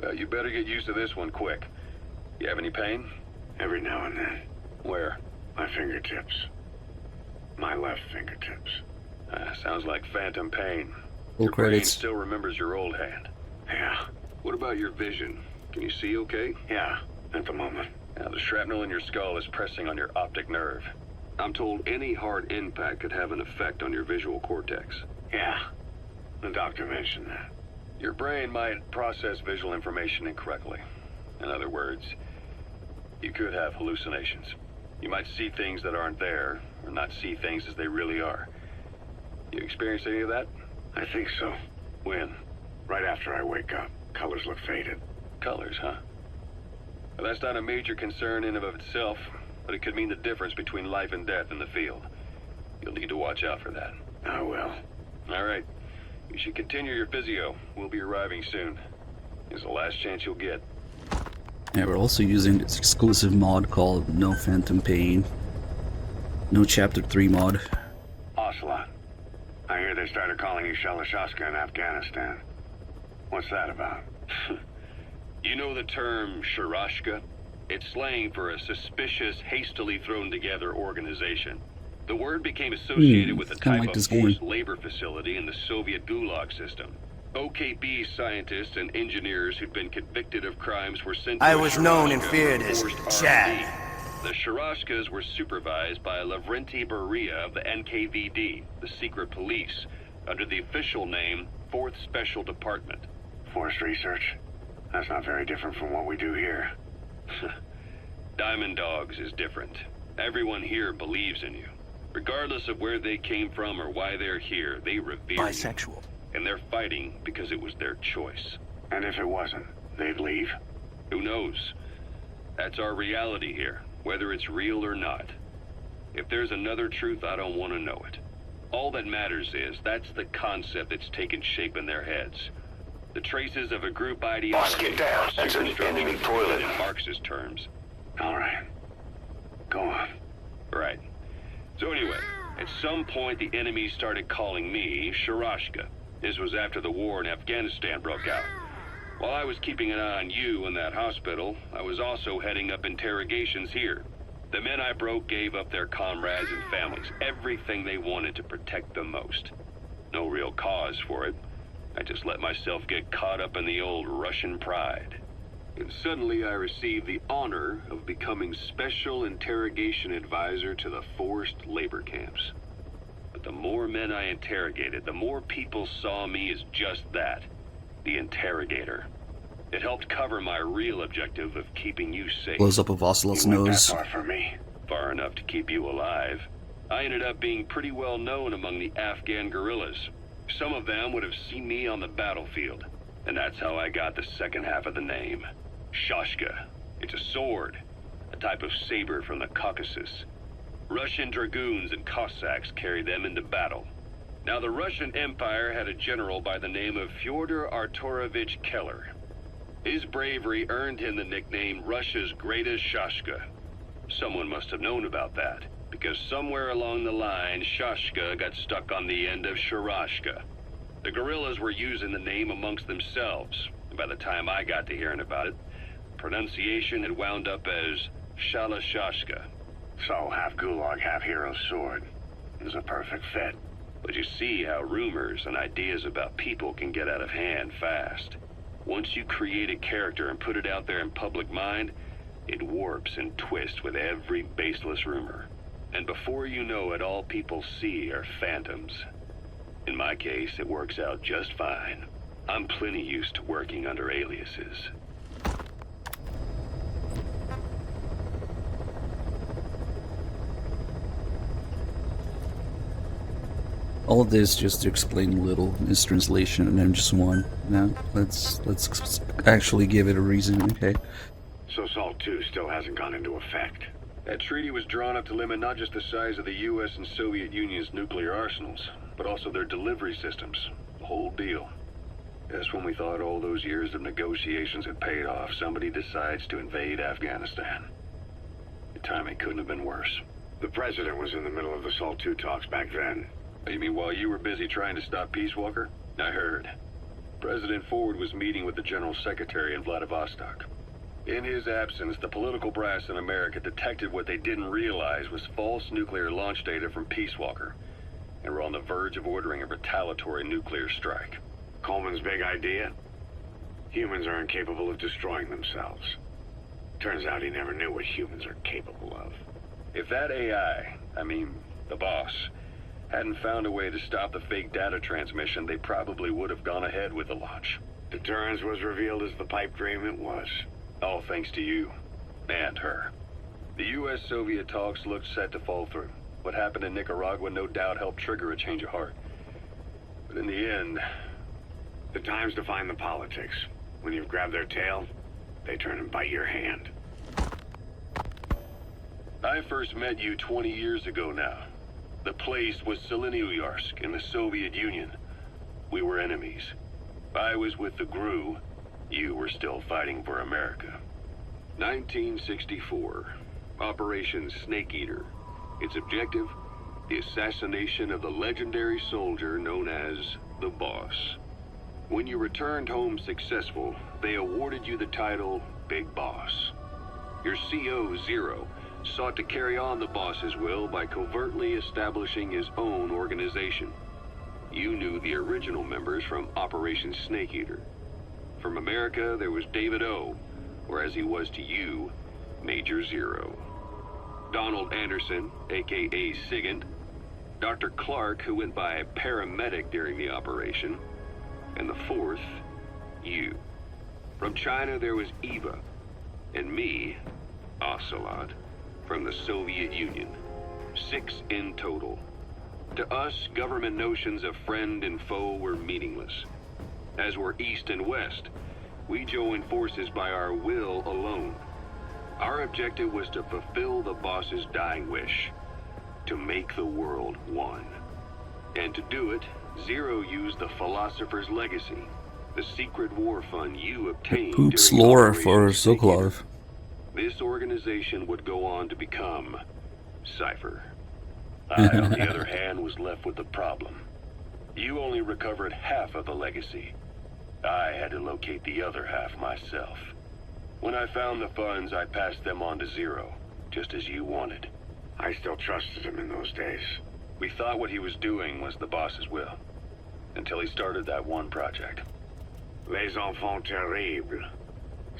Well, you better get used to this one quick. You have any pain? Every now and then. Where? My fingertips. My left fingertips. Sounds like phantom pain.
Full
Your brain
credits.
still remembers your old hand. Yeah. What about your vision? Can you see okay? Yeah, at the moment. Now, the shrapnel in your skull is pressing on your optic nerve. I'm told any hard impact could have an effect on your visual cortex. Yeah, the doctor mentioned that. Your brain might process visual information incorrectly. In other words, you could have hallucinations. You might see things that aren't there, or not see things as they really are. You experience any of that? I think so. When? Right after I wake up. Colors look faded. Colors, huh? Well, that's not a major concern in and of itself, but it could mean the difference between life and death in the field. You'll need to watch out for that. I will. All right. You should continue your physio. We'll be arriving soon. It's the last chance you'll get.
Yeah, we're also using this exclusive mod called No Phantom Pain. No Chapter 3 mod.
Ocelot. I hear they started calling you Shalashaska in Afghanistan. What's that about? You know the term Sharashka? It's slang for a suspicious, hastily thrown together organization. The word became associated with a type
like
of
this
forced
game.
labor facility in the Soviet Gulag system. OKB scientists and engineers who'd been convicted of crimes were sent to
I was known and
Sharashka
feared
for
as
forced
Chad.
R&D. The Sharashkas were supervised by Lavrenti Beria of the NKVD, the secret police, under the official name 4th Special Department. Forced research? That's not very different from what we do here. Diamond Dogs is different. Everyone here believes in you. Regardless of where they came from or why they're here, they revere
Bisexual.
you. And they're fighting because it was their choice. And if it wasn't, they'd leave? Who knows? That's our reality here, whether it's real or not. If there's another truth, I don't want to know it. All that matters is that's the concept that's taken shape in their heads. The traces of a group ideology.
Get down. That's an enemy toilet.
In Marxist terms. All right. Go on. Right. So anyway, at some point the enemy started calling me Sharashka. This was after the war in Afghanistan broke out. While I was keeping an eye on you in that hospital, I was also heading up interrogations here. The men I broke gave up their comrades and families, everything they wanted to protect them most. No real cause for it. I just let myself get caught up in the old Russian pride. And suddenly I received the honor of becoming Special Interrogation Advisor to the forced labor camps. But the more men I interrogated, the more people saw me as just that, the interrogator. It helped cover my real objective of keeping you safe.
Blows up of Ocelot's
You went
nose.
that far for me. Far enough to keep you alive. I ended up being pretty well known among the Afghan guerrillas. Some of them would have seen me on the battlefield. And that's how I got the second half of the name. Shashka. It's a sword. A type of saber from the Caucasus. Russian dragoons and Cossacks carried them into battle. Now the Russian Empire had a general by the name of Fyodor Arturovich Keller. His bravery earned him the nickname Russia's Greatest Shashka. Someone must have known about that, because somewhere along the line, Shashka got stuck on the end of Sharashka. The guerrillas were using the name amongst themselves, and by the time I got to hearing about it, pronunciation had wound up as Shalashashka.
So, half gulag, half hero sword. It was a perfect fit.
But you see how rumors and ideas about people can get out of hand fast. Once you create a character and put it out there in public mind, it warps and twists with every baseless rumor. And before you know it, all people see are phantoms. In my case, it works out just fine. I'm plenty used to working under aliases.
All of this just to explain a little mistranslation and then just one. Now, let's actually give it a reason, okay?
So SALT II still hasn't gone into effect.
That treaty was drawn up to limit not just the size of the U.S. and Soviet Union's nuclear arsenals, but also their delivery systems. The whole deal. Just when we thought all those years of negotiations had paid off, somebody decides to invade Afghanistan. The timing couldn't have been worse.
The president was in the middle of the SALT II talks back then.
You mean while you were busy trying to stop Peace Walker? I heard. President Ford was meeting with the General Secretary in Vladivostok. In his absence, the political brass in America detected what they didn't realize was false nuclear launch data from Peace Walker, and were on the verge of ordering a retaliatory nuclear strike.
Coleman's big idea? Humans are incapable of destroying themselves. Turns out he never knew what humans are capable of.
If that AI, the boss, hadn't found a way to stop the fake data transmission, they probably would have gone ahead with the launch.
Deterrence was revealed as the pipe dream it was.
All thanks to you. And her. The U.S.-Soviet talks looked set to fall through. What happened in Nicaragua no doubt helped trigger a change of heart. But in the end...
The time's to find the politics. When you've grabbed their tail, they turn and bite your hand.
I first met you 20 years ago now. The place was Selenouyarsk in the Soviet Union. We were enemies. I was with the GRU. You were still fighting for America. 1964. Operation Snake Eater. Its objective? The assassination of the legendary soldier known as the Boss. When you returned home successful, they awarded you the title Big Boss. Your CO, Zero, sought to carry on the boss's will by covertly establishing his own organization. You knew the original members from Operation Snake Eater. From America, there was David O, or as he was to you, Major Zero. Donald Anderson, aka Sigint. Dr. Clark, who went by paramedic during the operation. And the fourth, you. From China, there was Eva. And me, Ocelot, from the Soviet Union. 6 in total. To us, government notions of friend and foe were meaningless. As were East and West, we joined forces by our will alone. Our objective was to fulfill the boss's dying wish, to make the world one. And to do it, Zero used the Philosopher's Legacy, the secret war fund you obtained
Poops
during
lore
Operation
for
Snake Eater.
Sokolov.
This organization would go on to become Cypher. I, on the other hand, was left with the problem. You only recovered half of the legacy. I had to locate the other half myself. When I found the funds, I passed them on to Zero, just as you wanted.
I still trusted him in those days.
We thought what he was doing was the boss's will. Until he started that one project.
Les enfants terribles,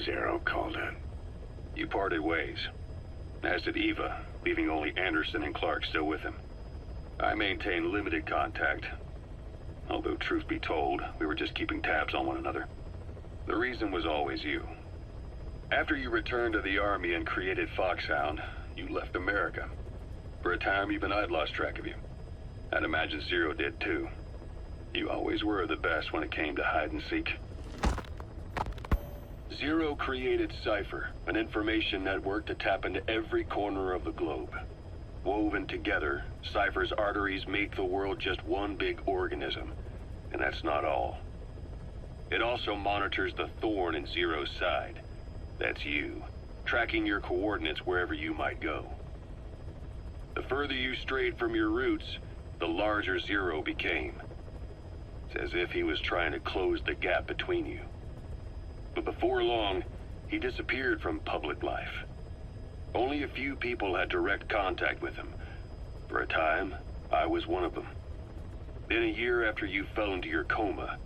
Zero called it.
You parted ways, as did Eva, leaving only Anderson and Clark still with him. I maintained limited contact, although truth be told, we were just keeping tabs on one another. The reason was always you. After you returned to the Army and created Foxhound, you left America. For a time, even I'd lost track of you. I'd imagine Zero did too. You always were the best when it came to hide and seek. Zero created Cypher, an information network to tap into every corner of the globe. Woven together, Cypher's arteries make the world just one big organism. And that's not all. It also monitors the thorn in Zero's side. That's you, tracking your coordinates wherever you might go. The further you strayed from your roots, the larger Zero became. It's as if he was trying to close the gap between you. But before long, he disappeared from public life. Only a few people had direct contact with him. For a time, I was one of them. Then a year after you fell into your coma,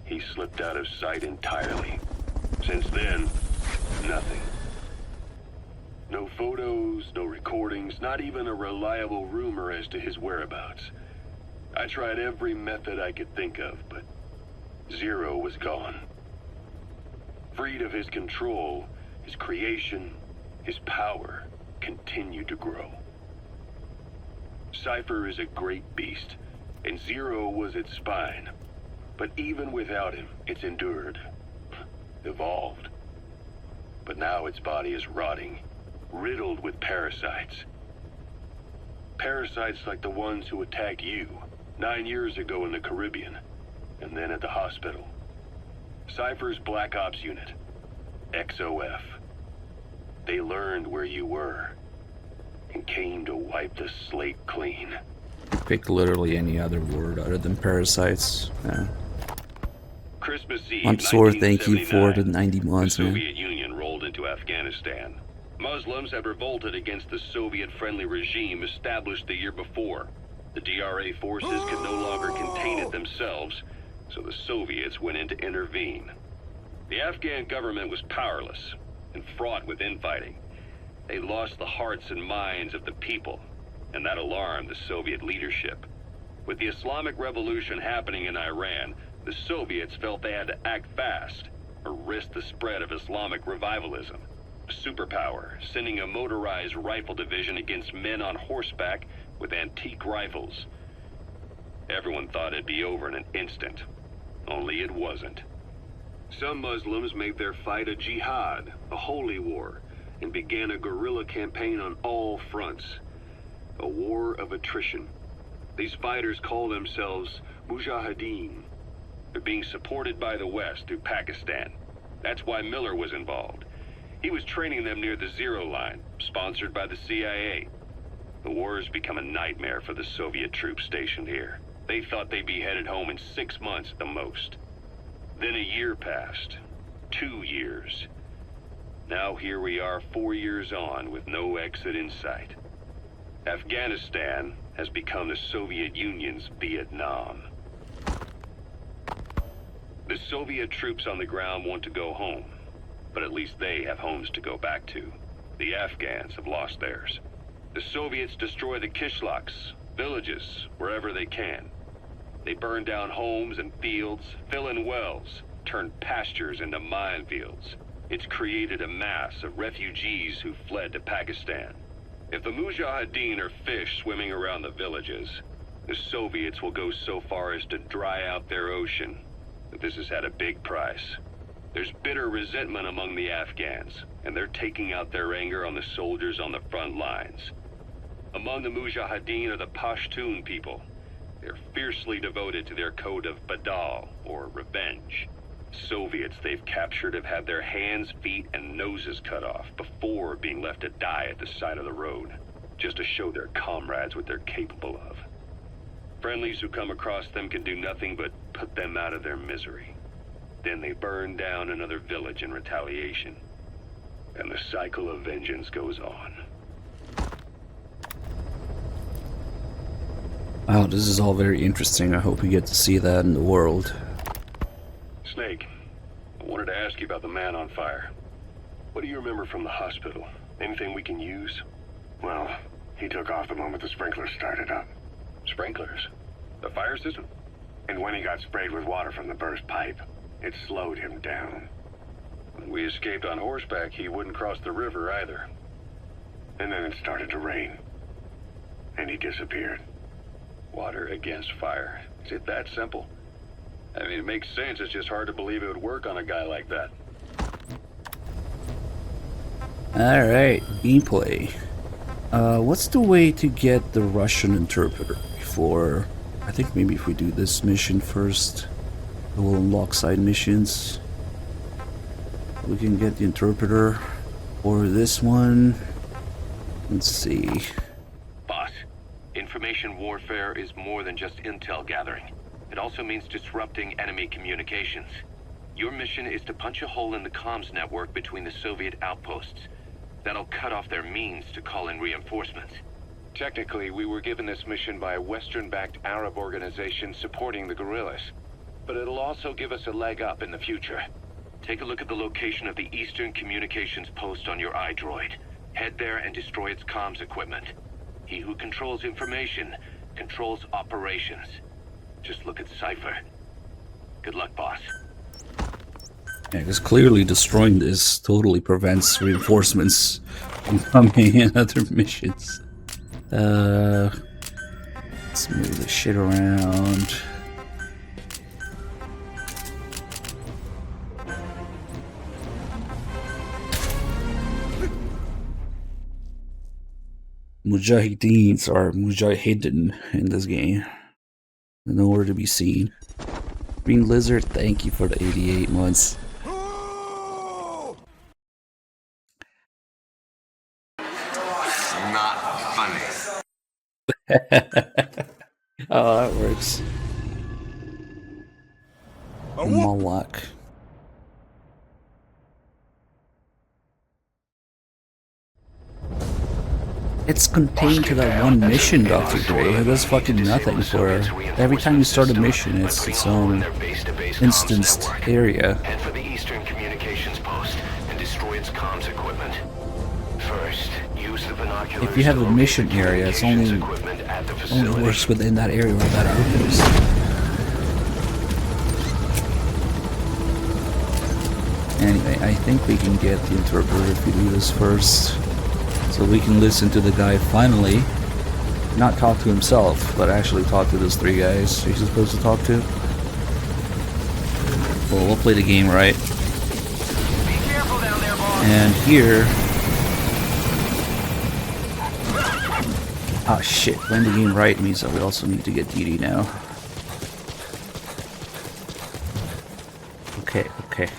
he slipped out of sight entirely. Since then, nothing. No photos, no recordings, not even a reliable rumor as to his whereabouts. I tried every method I could think of, but Zero was gone. Freed of his control, his creation, his power continued to grow. Cypher is a great beast, and Zero was its spine. But even without him, it's endured, evolved. But now its body is rotting, riddled with parasites. Parasites like the ones who attacked you 9 years ago in the Caribbean, and then at the hospital. Cypher's Black Ops Unit, XOF. They learned where you were, and came to wipe the slate clean.
Pick literally any other word other than parasites. Yeah.
Christmas Eve,
I'm sore, thank you for the 90
the
months, man.
Soviet Union rolled into Afghanistan. Muslims had revolted against the Soviet-friendly regime established the year before. The DRA forces could no longer contain it themselves, so the Soviets went in to intervene. The Afghan government was powerless and fraught with infighting. They lost the hearts and minds of the people, and that alarmed the Soviet leadership. With the Islamic Revolution happening in Iran, the Soviets felt they had to act fast or risk the spread of Islamic revivalism. A superpower, sending a motorized rifle division against men on horseback with antique rifles. Everyone thought it'd be over in an instant, only it wasn't. Some Muslims made their fight a jihad, a holy war, and began a guerrilla campaign on all fronts. A war of attrition. These fighters call themselves Mujahideen. They're being supported by the West through Pakistan. That's why Miller was involved. He was training them near the Zero Line, sponsored by the CIA. The war has become a nightmare for the Soviet troops stationed here. They thought they'd be headed home in 6 months at the most. Then a year passed. 2 years. Now here we are 4 years on with no exit in sight. Afghanistan has become the Soviet Union's Vietnam. The Soviet troops on the ground want to go home, but at least they have homes to go back to. The Afghans have lost theirs. The Soviets destroy the kishlaks, villages, wherever they can. They burn down homes and fields, fill in wells, turn pastures into minefields. It's created a mass of refugees who fled to Pakistan. If the Mujahideen are fish swimming around the villages, the Soviets will go so far as to dry out their ocean. But this has had a big price. There's bitter resentment among the Afghans, and they're taking out their anger on the soldiers on the front lines. Among the Mujahideen are the Pashtun people. They're fiercely devoted to their code of Badal, or revenge. Soviets they've captured have had their hands, feet, and noses cut off before being left to die at the side of the road, just to show their comrades what they're capable of. Friendlies who come across them can do nothing but put them out of their misery. Then they burn down another village in retaliation. And the cycle of vengeance goes on.
Wow, this is all very interesting. I hope we get to see that in the world.
Snake, I wanted to ask you about the man on fire. What do you remember from the hospital? Anything we can use? Well, he took off the moment the sprinklers started up. Sprinklers? The fire system? And when he got sprayed with water from the burst pipe, it slowed him down. When we escaped on horseback, he wouldn't cross the river either. And then it started to rain. And he disappeared. Water against fire. Is it that simple? I mean, it makes sense. It's just hard to believe it would work on a guy like that.
Alright, gameplay. What's the way to get the Russian interpreter before... I think maybe if we do this mission first, we'll unlock side missions. We can get the interpreter for this one. Let's see.
Boss, information warfare is more than just intel gathering. It also means disrupting enemy communications. Your mission is to punch a hole in the comms network between the Soviet outposts. That'll cut off their means to call in reinforcements. Technically, we were given this mission by a Western-backed Arab organization supporting the guerrillas. But it'll also give us a leg up in the future. Take a look at the location of the Eastern Communications Post on your iDroid. Head there and destroy its comms equipment. He who controls information controls operations. Just look at Cypher. Good luck, boss.
Yeah, because clearly destroying this totally prevents reinforcements from coming in other missions. Let's move this shit around. Mujahideens are Mujahideen in this game. Nowhere to be seen. Green Lizard, thank you for the 88 months.
Not funny.
Oh, that works. Moloch. It's contained to that one mission, Dr. Dre. It does fucking nothing for every time you start a mission. It's its own instanced area.
Head for the Eastern Communications Post and destroy its comms equipment. First, use the binoculars.
If you have a mission area, it's only works within that area where that outpost. Anyway, I think we can get the interpreter if we do this first. So we can listen to the guy finally, not talk to himself, but actually talk to those three guys he's supposed to talk to. Well, we'll play the game right.
Be careful down there, boss.
And here... Ah, shit. Playing the game right means that we also need to get DD now. Okay, okay.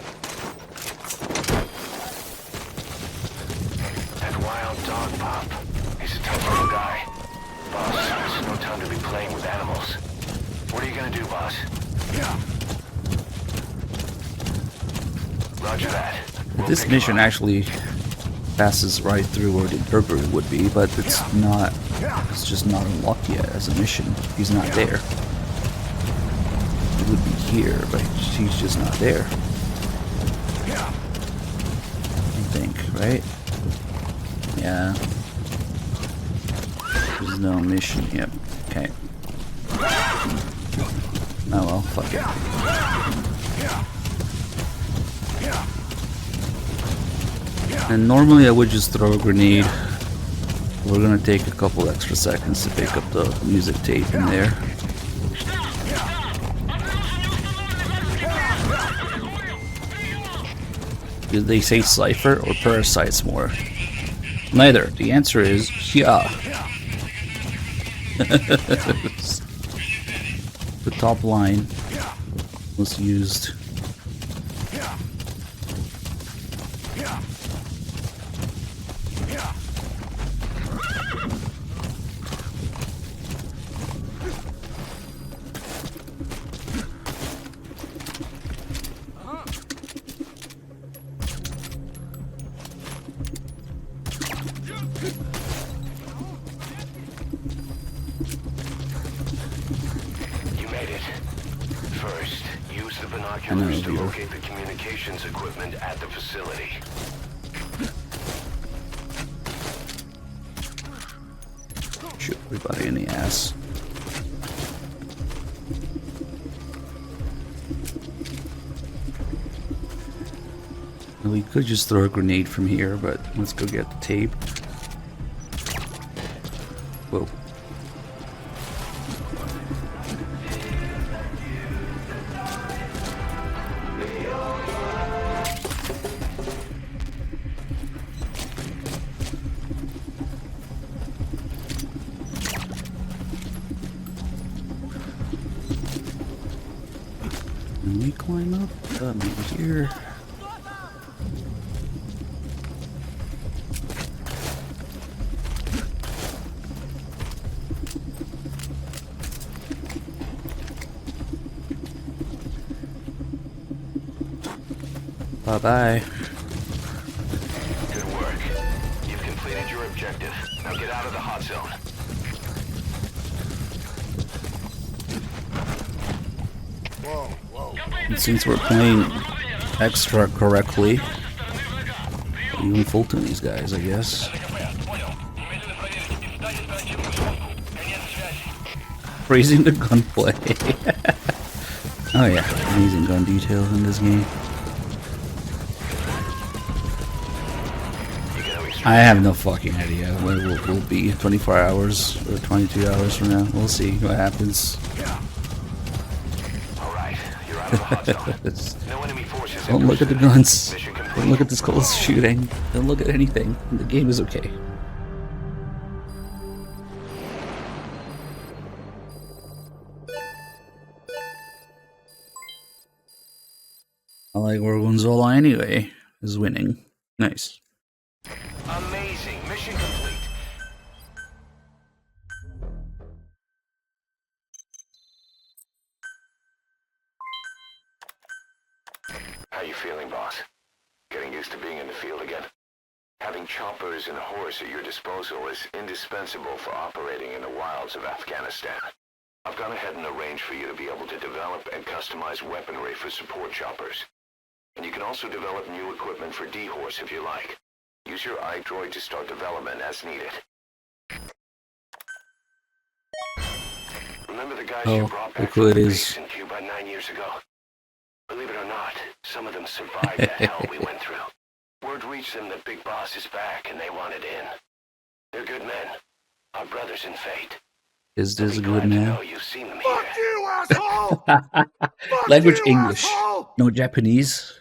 He's a tough little guy. Boss, there's no time to be playing with animals. What are you gonna do, boss? Yeah. Roger that.
This mission actually passes right through where the interpreter would be, but it's not. It's just not unlocked yet as a mission. He's not there. He would be here, but he's just not there. I think, right? Yeah. There's no mission. Yep. Okay. Oh well, fuck it. And normally I would just throw a grenade. We're gonna take a couple extra seconds to pick up the music tape in there. Did they say Cypher or Parasites more? Neither. The answer is yeah. The top line was used.
binoculars to locate the communications equipment at the facility.
Shoot everybody in the ass. We could just throw a grenade from here, but let's go get the tape. Whoa. Can we climb up? Maybe here. Bye-bye.
Good work. You've completed your objective. Now get out of the hot zone.
And since we're playing extra correctly, even full to these guys, I guess. Praising the gunplay. Oh yeah, amazing gun details in this game. I have no fucking idea where we'll be 24 hours or 22 hours from now. We'll see what happens. Don't look at the guns. Don't look at the skulls shooting. Don't look at anything. The game is okay. I like Gorgonzola anyway. Is winning. Nice.
Amazing. Mission complete. How you feeling, boss? Getting used to being in the field again? Having choppers and horse at your disposal is indispensable for operating in the wilds of Afghanistan. I've gone ahead and arranged for you to be able to develop and customize weaponry for support choppers. And you can also develop new equipment for D-Horse if you like. Use your iDroid to start development as needed. Remember the guys you brought back from the base in Cuba 9 years ago? Believe it or not, some of them survived that hell we went through. Word reached them that Big Boss is back and they wanted in. They're good men. Our brothers in fate.
Is this a good man?
You've seen them
Fuck you, asshole!
Language English. No Japanese.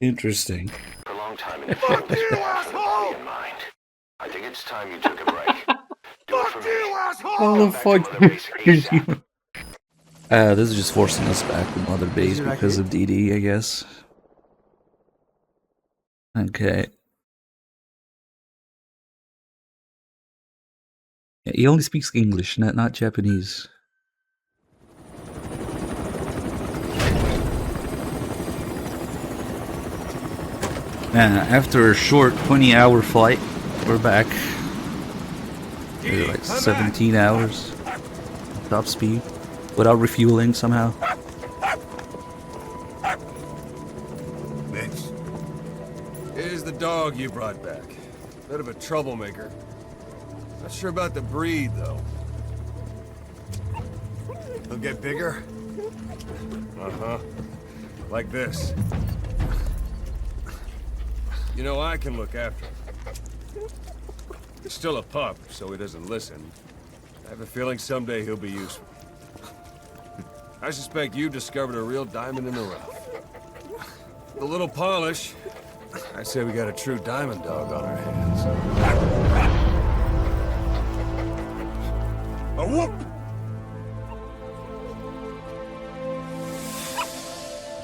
Interesting.
For a long time in the field, this path for the body and mind. I think it's time you took a break. Do it for me.
How the fuck you? This is just forcing us back to Mother Base because of DD, I guess. Okay. Yeah, he only speaks English, not Japanese. After a short 20-hour flight, we're back. Like 17 hours. Top speed. Without refueling somehow.
Mitch. Here's the dog you brought back. Bit of a troublemaker. Not sure about the breed, though. He'll get bigger? Uh-huh. Like this. You know, I can look after him. He's still a pup, so he doesn't listen. I have a feeling someday he'll be useful. I suspect you discovered a real diamond in the rough. With a little polish, I say we got a true diamond dog on our hands. A whoop!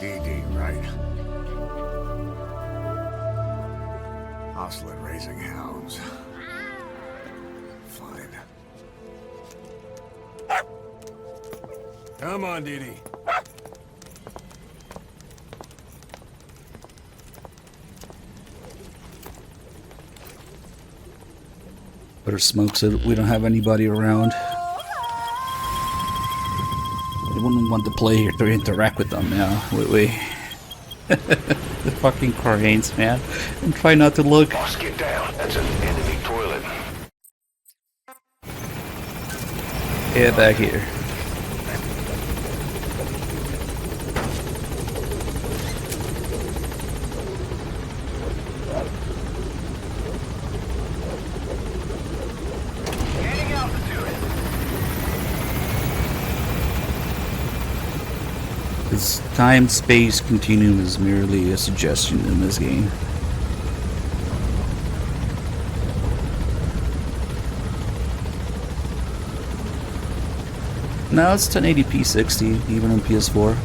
DD, right? Hostile at raising hounds. Fine.
Come on, Dee.
Better smoke so that we don't have anybody around. wouldn't want the player to interact with them now. Wait. The fucking cranes, man. And try not to look.
Boss, get down. That's an enemy toilet.
Get back here.
Gaining altitude.
This time-space continuum is merely a suggestion in this game. No, it's 1080p 60, even on PS4.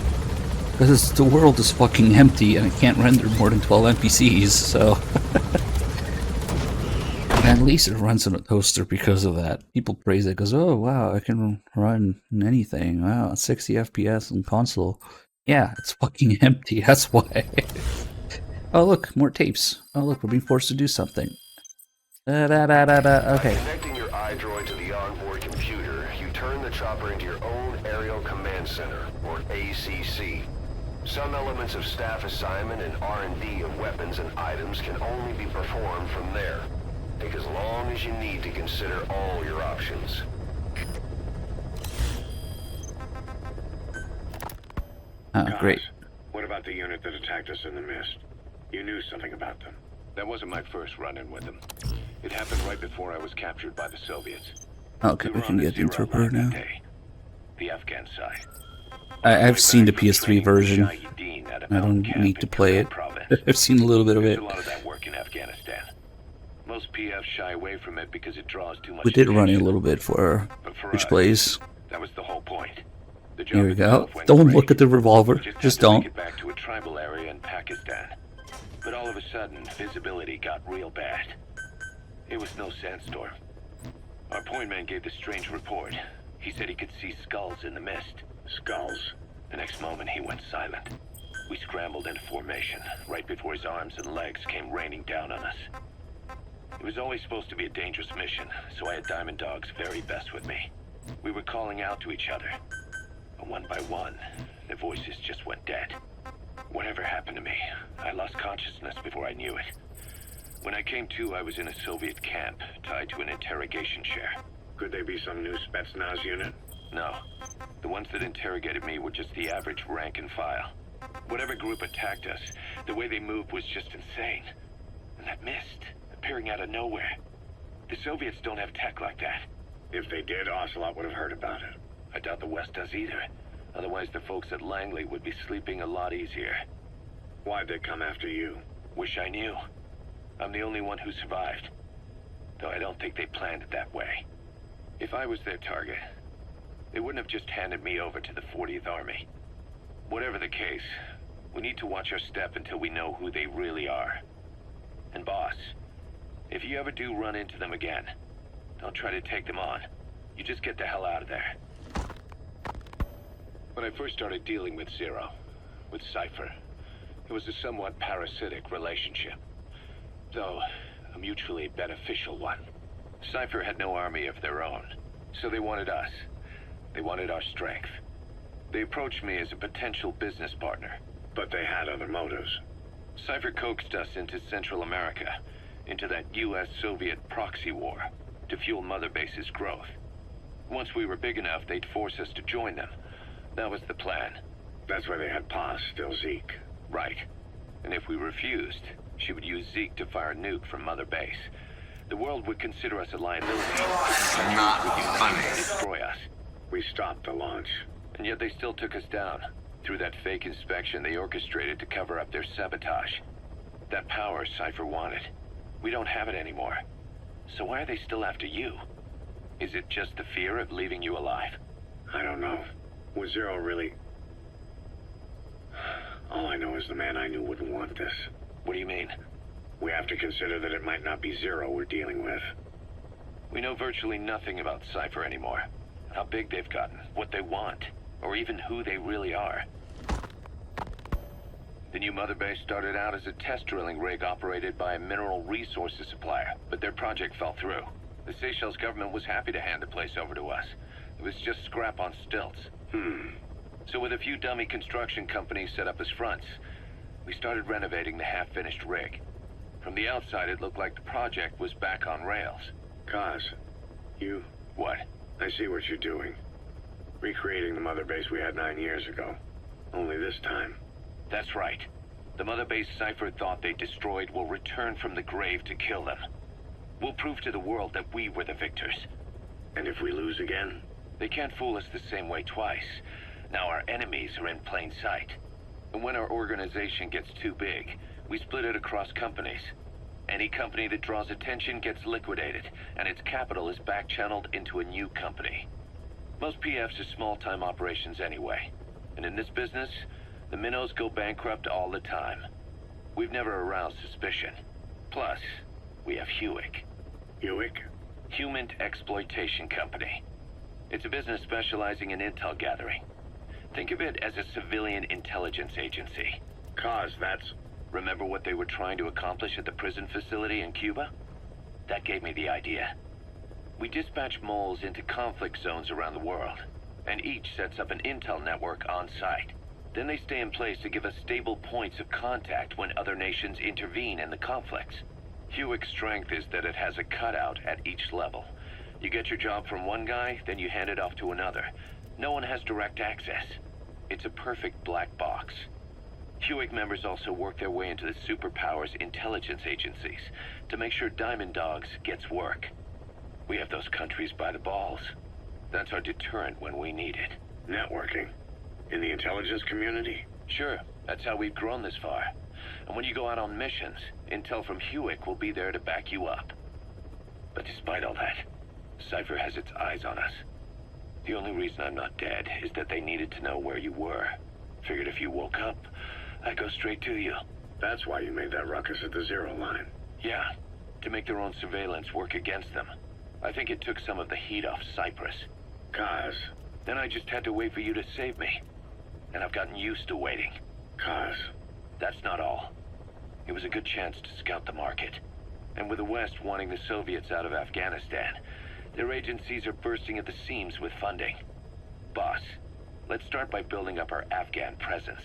Because the world is fucking empty and it can't render more than 12 NPCs, so... At least it runs on a toaster because of that. People praise it because, oh wow, I can run anything. Wow, 60 FPS on console. Yeah, it's fucking empty, that's why. Oh look, more tapes. Oh look, we're being forced to do something. Okay.
Connecting your iDroid to the onboard computer, you turn the chopper into your own Aerial Command Center, or ACC. Some elements of staff assignment and R&D of weapons and items can only be performed from there. Take as long as you need to consider all your options.
Oh, great.
What about the unit that attacked us in the mist? You knew something about them.
That wasn't my first run-in with them. It happened right before I was captured by the Soviets.
Okay, we can get the interpreter now.
The Afghan side.
I've seen the PS3 version. I don't need to play it. I've seen a little bit of it.
A lot of that work in Afghanistan. Most PFs shy away from it because it draws too much
We did run it
attention.
a little bit for which
us,
plays.
That was the whole point. The job
Here we go.
itself went
Don't
great.
look at the revolver.
We
Just
had to
don't.
make it back to a tribal area in Pakistan. But all of a sudden, visibility got real bad. It was no sandstorm. Our point man gave this strange report. He said he could see skulls in the mist.
Skulls?
The next moment, he went silent. We scrambled into formation, right before his arms and legs came raining down on us. It was always supposed to be a dangerous mission, so I had Diamond Dog's very best with me. We were calling out to each other. But one by one, the voices just went dead. Whatever happened to me, I lost consciousness before I knew it. When I came to, I was in a Soviet camp, tied to an interrogation chair.
Could they be some new Spetsnaz unit?
No. The ones that interrogated me were just the average rank and file. Whatever group attacked us, the way they moved was just insane. And that mist, appearing out of nowhere. The Soviets don't have tech like that.
If they did, Ocelot would have heard about it.
I doubt the West does either. Otherwise, the folks at Langley would be sleeping a lot easier.
Why'd they come after you?
Wish I knew. I'm the only one who survived. Though I don't think they planned it that way. If I was their target, they wouldn't have just handed me over to the 40th Army. Whatever the case, we need to watch our step until we know who they really are. And boss, if you ever do run into them again, don't try to take them on. You just get the hell out of there. When I first started dealing with Zero, with Cypher, it was a somewhat parasitic relationship. Though, a mutually beneficial one. Cypher had no army of their own, so they wanted us. They wanted our strength. They approached me as a potential business partner.
But they had other motives.
Cypher coaxed us into Central America, into that US-Soviet proxy war, to fuel Mother Base's growth. Once we were big enough, they'd force us to join them. That was the plan.
That's why they had Paz, still Zeke.
Right. And if we refused, she would use Zeke to fire a nuke from Mother Base. The world would consider us a liability.
Not
funny. Destroy us.
We stopped the launch.
And yet they still took us down. Through that fake inspection they orchestrated to cover up their sabotage. That power Cypher wanted. We don't have it anymore. So why are they still after you? Is it just the fear of leaving you alive?
I don't know. Was Zero really... All I know is the man I knew wouldn't want this.
What do you mean?
We have to consider that it might not be Zero we're dealing with.
We know virtually nothing about Cypher anymore. How big they've gotten, what they want, or even who they really are. The new Mother Base started out as a test drilling rig operated by a mineral resources supplier, but their project fell through. The Seychelles government was happy to hand the place over to us. It was just scrap on stilts. So with a few dummy construction companies set up as fronts, we started renovating the half-finished rig. From the outside, it looked like the project was back on rails.
Kaz, you...
What?
I see what you're doing. Recreating the mother base we had 9 years ago. Only this time.
That's right. The mother base Cypher thought they destroyed will return from the grave to kill them. We'll prove to the world that we were the victors.
And if we lose again?
They can't fool us the same way twice. Now our enemies are in plain sight. And when our organization gets too big, we split it across companies. Any company that draws attention gets liquidated, and its capital is back-channeled into a new company. Most PFs are small-time operations anyway. And in this business, the minnows go bankrupt all the time. We've never aroused suspicion. Plus, we have Hewick.
Hewick?
Human Exploitation Company. It's a business specializing in intel gathering. Think of it as a civilian intelligence agency.
Kaz, that's...
Remember what they were trying to accomplish at the prison facility in Cuba? That gave me the idea. We dispatch moles into conflict zones around the world, and each sets up an intel network on site. Then they stay in place to give us stable points of contact when other nations intervene in the conflicts. Hewick's strength is that it has a cutout at each level. You get your job from one guy, then you hand it off to another. No one has direct access. It's a perfect black box. Hewick members also work their way into the superpowers intelligence agencies to make sure Diamond Dogs gets work. We have those countries by the balls. That's our deterrent when we need it.
Networking? In the intelligence community?
Sure, that's how we've grown this far. And when you go out on missions, intel from Hewick will be there to back you up. But despite all that, Cypher has its eyes on us. The only reason I'm not dead is that they needed to know where you were. Figured if you woke up, I'd go straight to you.
That's why you made that ruckus at the Zero Line.
Yeah, to make their own surveillance work against them. I think it took some of the heat off Cyprus.
Kaz.
Then I just had to wait for you to save me. And I've gotten used to waiting.
Kaz.
That's not all. It was a good chance to scout the market. And with the West wanting the Soviets out of Afghanistan, their agencies are bursting at the seams with funding. Boss, let's start by building up our Afghan presence.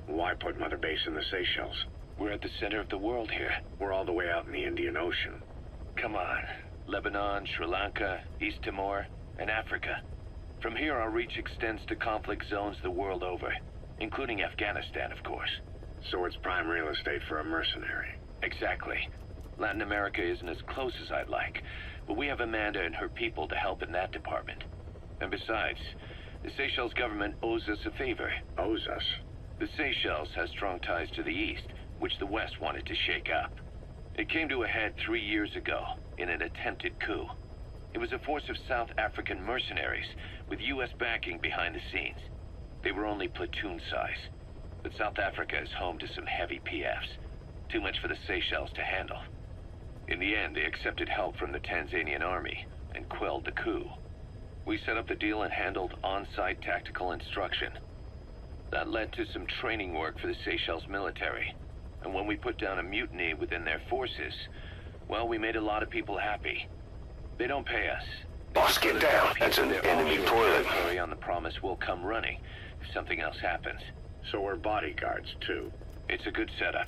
Why put Mother Base in the Seychelles?
We're at the center of the world here.
We're all the way out in the Indian Ocean.
Come on. Lebanon, Sri Lanka, East Timor, and Africa. From here, our reach extends to conflict zones the world over, including Afghanistan, of course.
So it's prime real estate for a mercenary.
Exactly. Latin America isn't as close as I'd like, but we have Amanda and her people to help in that department. And besides, the Seychelles government owes us a favor.
Owes us?
The Seychelles has strong ties to the east, which the West wanted to shake up. It came to a head 3 years ago, in an attempted coup. It was a force of South African mercenaries, with U.S. backing behind the scenes. They were only platoon size, but South Africa is home to some heavy PFs. Too much for the Seychelles to handle. In the end, they accepted help from the Tanzanian army, and quelled the coup. We set up the deal and handled on-site tactical instruction. That led to some training work for the Seychelles military. And when we put down a mutiny within their forces, well, we made a lot of people happy. They don't pay us.
Boss, get down. That's an enemy toilet.
On the promise we'll come running if something else happens.
So we're bodyguards, too.
It's a good setup.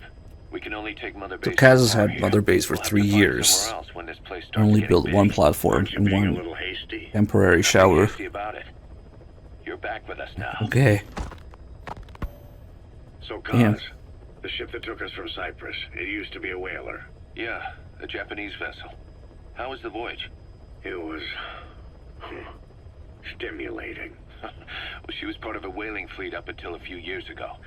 We can only take Mother
So
Base.
Kaz has had Mother Base for 3 years. And only built one platform and one temporary shower.
You're back with us now.
Okay.
So Kaz, the ship that took us from Cyprus, it used to be a whaler.
Yeah, a Japanese vessel. How was the voyage?
It was... stimulating.
Well, she was part of a whaling fleet up until a few years ago.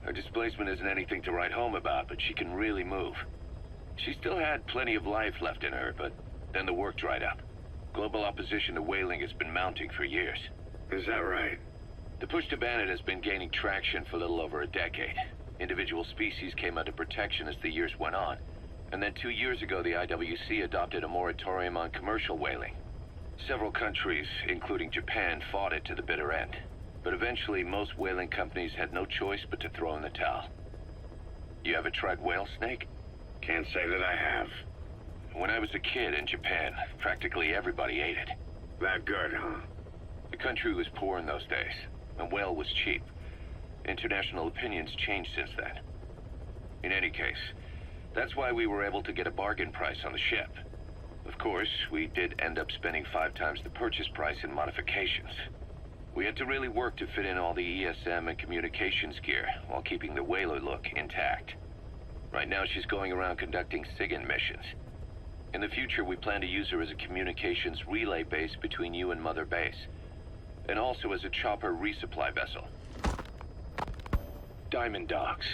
Her displacement isn't anything to write home about, but she can really move. She still had plenty of life left in her, but then the work dried up. Global opposition to whaling has been mounting for years.
Is that right?
The push to ban it has been gaining traction for a little over a decade. Individual species came under protection as the years went on. And then 2 years ago, the IWC adopted a moratorium on commercial whaling. Several countries, including Japan, fought it to the bitter end. But eventually, most whaling companies had no choice but to throw in the towel. You ever tried whale snake?
Can't say that I have.
When I was a kid in Japan, practically everybody ate it.
That good, huh?
The country was poor in those days, and oil was cheap. International opinions changed since then. In any case, that's why we were able to get a bargain price on the ship. Of course, we did end up spending 5 times the purchase price in modifications. We had to really work to fit in all the ESM and communications gear while keeping the whaler look intact. Right now she's going around conducting SIGINT missions. In the future, we plan to use her as a communications relay base between you and Mother Base, and also as a chopper resupply vessel.
Diamond dogs.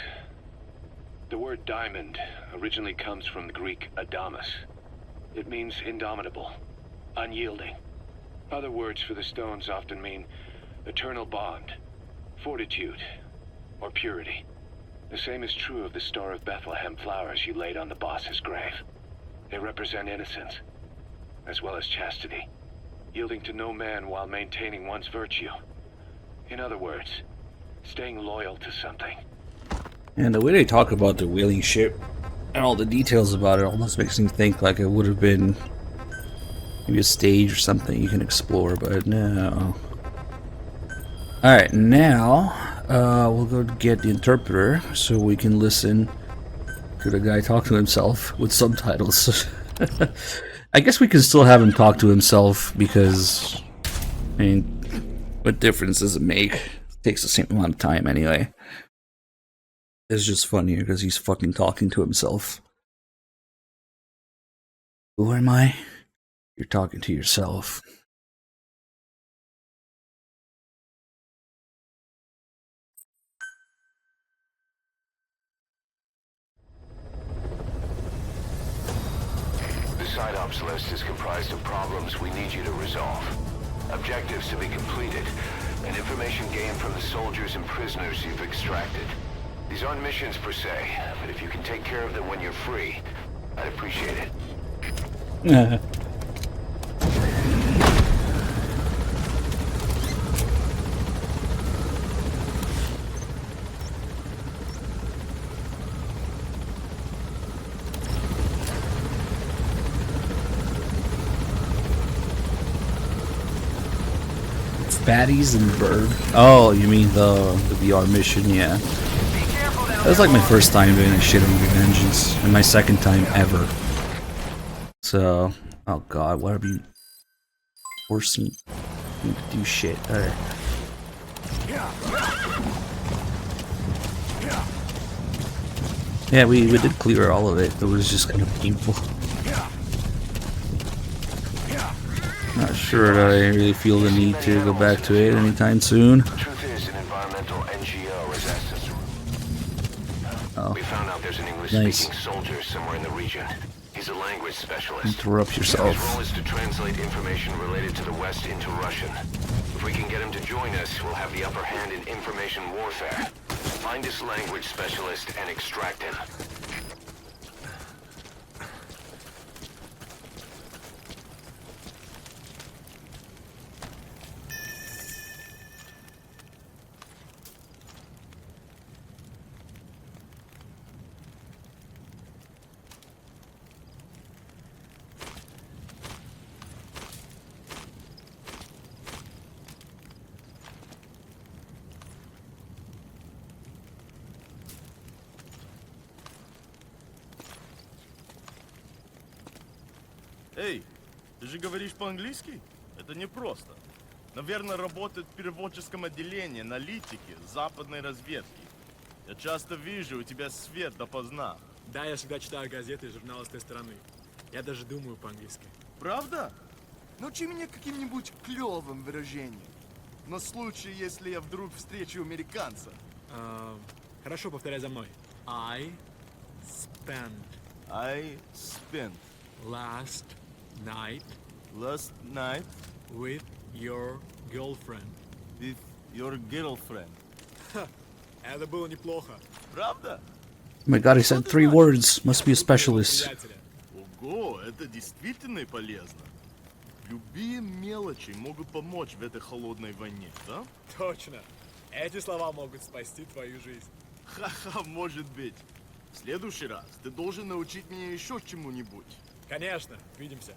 The word diamond originally comes from the Greek adamas. It means indomitable, unyielding. Other words for the stones often mean eternal bond, fortitude, or purity. The same is true of the Star of Bethlehem flowers you laid on the boss's grave. They represent innocence, as well as chastity, yielding to no man while maintaining one's virtue. In other words, staying loyal to something.
And the way they talk about the whaling ship and all the details about it almost makes me think like it would have been maybe a stage or something you can explore, but no. Alright, now we'll go get the interpreter so we can listen to the guy talk to himself with subtitles. I guess we can still have him talk to himself because, I mean, what difference does it make? It takes the same amount of time anyway. It's just funnier because he's fucking talking to himself. Who am I? You're talking to yourself.
The site ops list is comprised of problems we need you to resolve. Objectives to be completed, and information gained from the soldiers and prisoners you've extracted. These aren't missions per se, but if you can take care of them when you're free, I'd appreciate it.
Baddies and Bird. Oh, you mean the VR mission? Yeah. That was like my first time doing this shit on Vengeance, and my second time ever. So, oh god, what are you forcing me to do shit? Alright. Yeah, we did clear all of it. It was just kind of painful. Not sure that I really feel the need to go back to it anytime soon.
Truth is, an environmental NGO is asked us. We found out there's an English-speaking soldier somewhere in the region. He's a language specialist.
Interrupt yourself.
His role is to translate information related to the West into Russian. If we can get him to join us, we'll have the upper hand in information warfare. Find this language specialist and extract him.
Эй, ты же говоришь по-английски? Это непросто. Наверное, работает в переводческом отделении, аналитики, западной разведки. Я часто вижу, у тебя свет допоздна.
Да, я всегда читаю газеты и журналы с той стороны. Я даже думаю по-английски.
Правда? Научи меня каким-нибудь клёвым выражением. На случай, если я вдруг встречу американца.
Хорошо, повторяй за мной. I spent last night with your girlfriend.
With your girlfriend.
Ха, это было неплохо.
Правда?
Oh my god, he said 3 words. Must be a specialist.
Ого, это действительно полезно. Любые мелочи могут помочь в этой холодной войне, да?
Точно. Эти слова могут спасти твою жизнь.
Ха-ха, может быть. В следующий раз ты должен научить меня еще чему-нибудь.
Конечно, увидимся.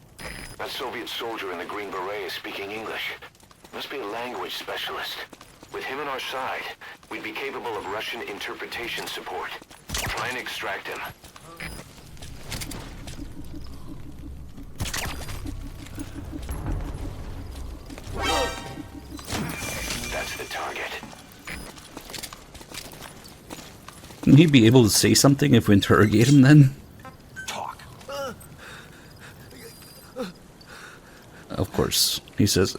That Soviet soldier in the green beret is speaking English. Must be a language specialist. With him on our side, we'd be capable of Russian interpretation support. Try and extract him. That's the target.
Can he be able to say something if we interrogate him then?
Talk.
Of course. He says...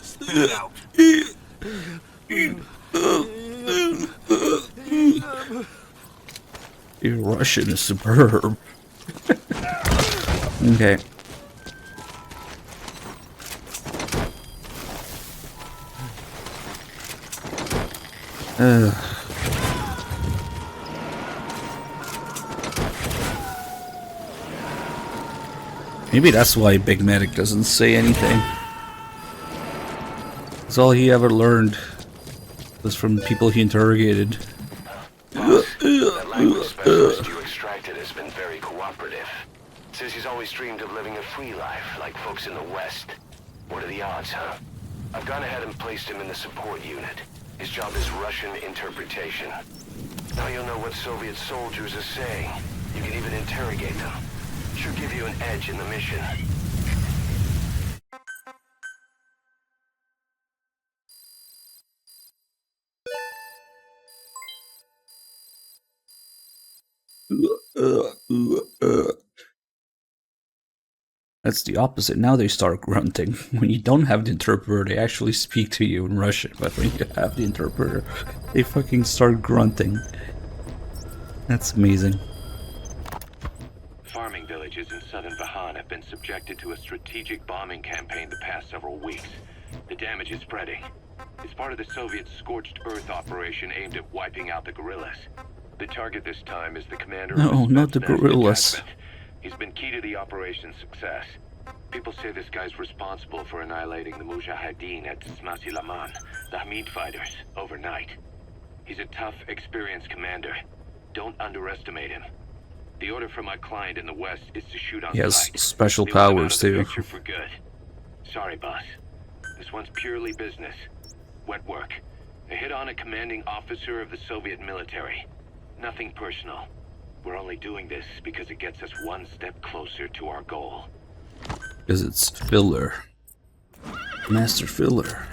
Spit it out.
Your Russian is superb. Okay. Maybe that's why Big Medic doesn't say anything. That's all he ever learned was from people he interrogated.
Boss, that language specialist you extracted has been very cooperative. Says he's always dreamed of living a free life, like folks in the West. What are the odds, huh? I've gone ahead and placed him in the support unit. His job is Russian interpretation. Now you'll know what Soviet soldiers are saying. You can even interrogate them. Should give you an edge in the mission.
That's the opposite. Now they start grunting. When you don't have the interpreter, they actually speak to you in Russian. But when you have the interpreter, they fucking start grunting. That's amazing.
Farming villages in southern Vahan have been subjected to a strategic bombing campaign the past several weeks. The damage is spreading. It's part of the Soviet Scorched Earth operation aimed at wiping out the guerrillas. The target this time is the commander
No,
of
not the
Spetsnaz
guerrillas.
detachment. He's been key to the operation's success. People say this guy's responsible for annihilating the Mujahideen at Smasi Laman, the Hamid fighters, overnight. He's a tough, experienced commander. Don't underestimate him. The order from my client in the West is to shoot on
He has
sight.
special
They want him
powers
out of the
too.
picture for good. Sorry, boss. This one's purely business. Wet work. A hit on a commanding officer of the Soviet military. Nothing personal. We're only doing this because it gets us one step closer to our goal.
Because it's filler. Master filler.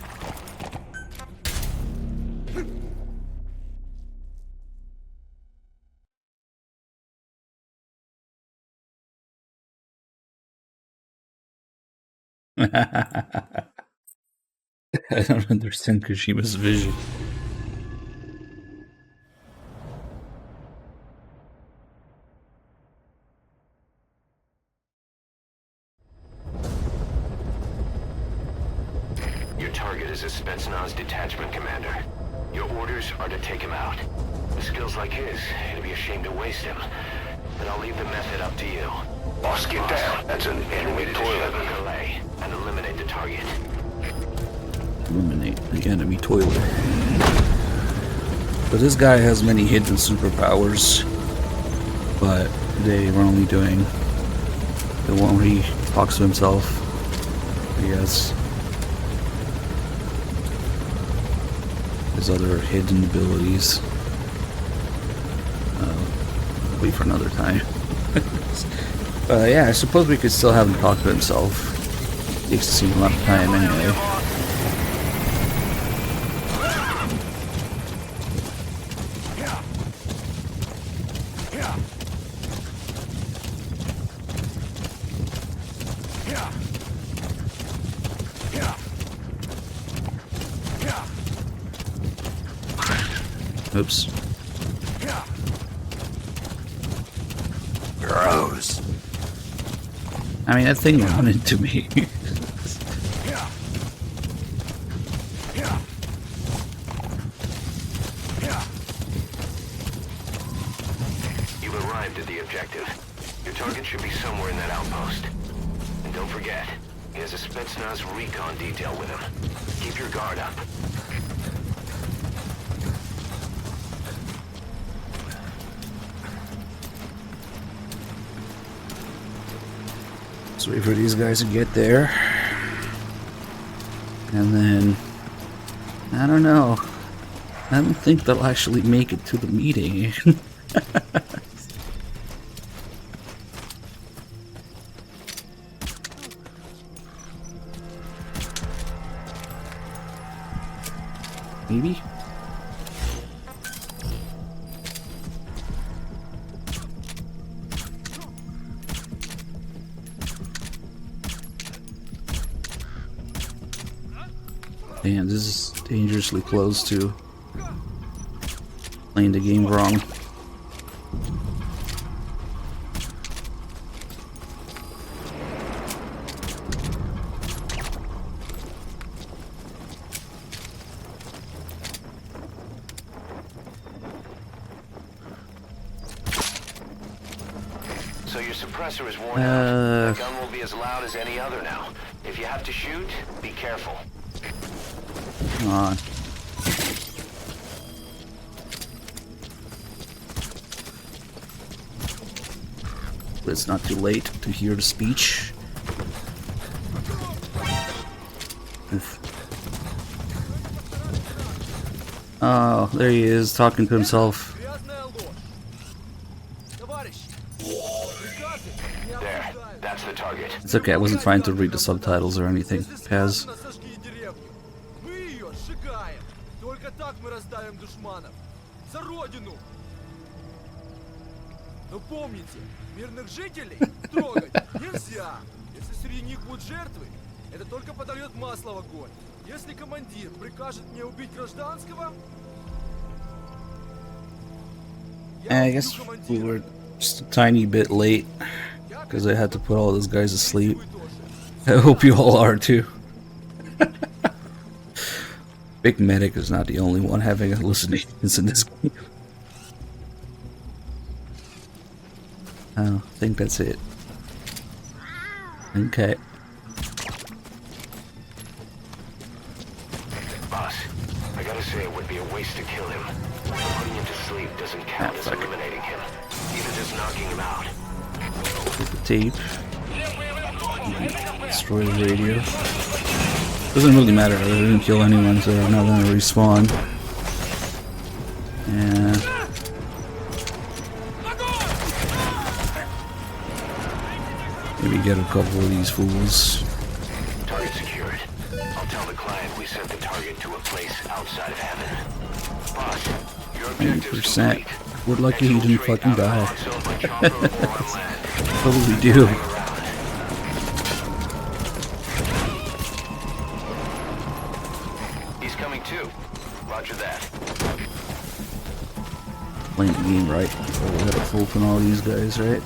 I don't understand Koshima's vision.
Your target is a Spetsnaz detachment commander. Your orders are to take him out. With skills like his, it'd be a shame to waste him. But I'll leave the method up to you.
Boss, get down. That's an enemy toilet.
Delay and eliminate the target.
Eliminate the enemy toilet. But this guy has many hidden superpowers. But they were only doing the one where he talks to himself. I guess. His other hidden abilities. Wait for another time. Yeah, I suppose we could still have him talk to himself. Takes the same amount of time anyway. Oops. Gross. I mean, that thing ran into me.
You've arrived at the objective. Your target should be somewhere in that outpost. And don't forget, he has a Spetsnaz recon detail with him. Keep your guard up.
Let's wait for these guys to get there. And then, I don't know. I don't think they'll actually make it to the meeting. Maybe? Damn, this is dangerously close to playing the game wrong.
So your suppressor is worn out. The gun will be as loud as any other now. If you have to shoot, be careful.
Come on. But it's not too late to hear the speech. Oof. Oh, there he is, talking to himself.
There, that's the target.
It's okay, I wasn't trying to read the subtitles or anything. Paz.
Но помните, мирных жителей трогать нельзя. Если среди них будут жертвы, это только подольет масло в огонь. Если командир прикажет мне убить гражданского...
I guess we were just a tiny bit late because I had to put all those guys to sleep. I hope you all are too. Big Medic is not the only one having hallucinations in this game. I think that's it. Okay.
Boss, I gotta say it would be a waste to kill him. Putting him to sleep doesn't count as eliminating him. Even just knocking him out.
Get the tape. Destroy the radio. Doesn't really matter. I didn't kill anyone, so I'm not gonna respawn. And maybe get a couple of these fools.
Target secured. I'll tell the client we sent the target to a place outside of heaven. Boss, your objective's
90%.
complete.
We're lucky he didn't fucking die. Probably do.
He's coming too. Roger that.
Playing the game right. So we gotta open all these guys, right?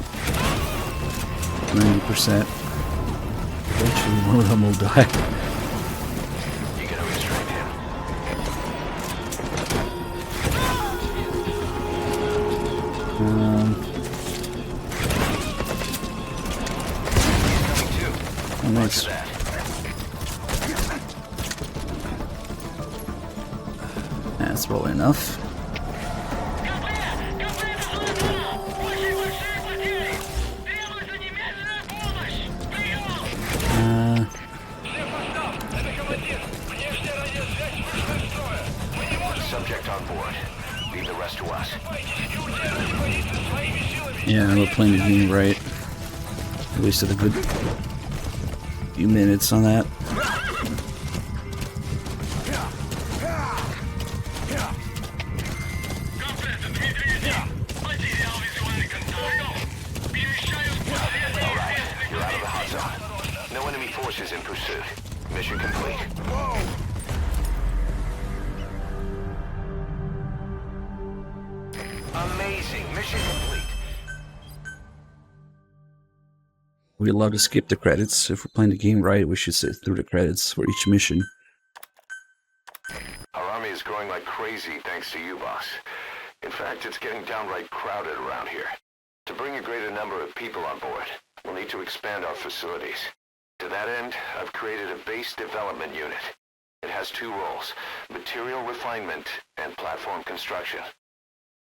90%. Eventually one of them will die.
You gotta restrain him.
Oh, nice. That's probably enough.
Subject on board. Leave the rest to us.
Yeah, we're playing the game right. Wasted a good few minutes on that.
Alright, you're out of the hot zone. No enemy forces in pursuit. Mission complete. Amazing. Mission complete.
We're allowed to skip the credits. If we're playing the game right, we should sit through the credits for each mission.
Our army is growing like crazy thanks to you, boss. In fact, it's getting downright crowded around here. To bring a greater number of people on board, we'll need to expand our facilities. To that end, I've created a base development unit. It has two roles, material refinement and platform construction.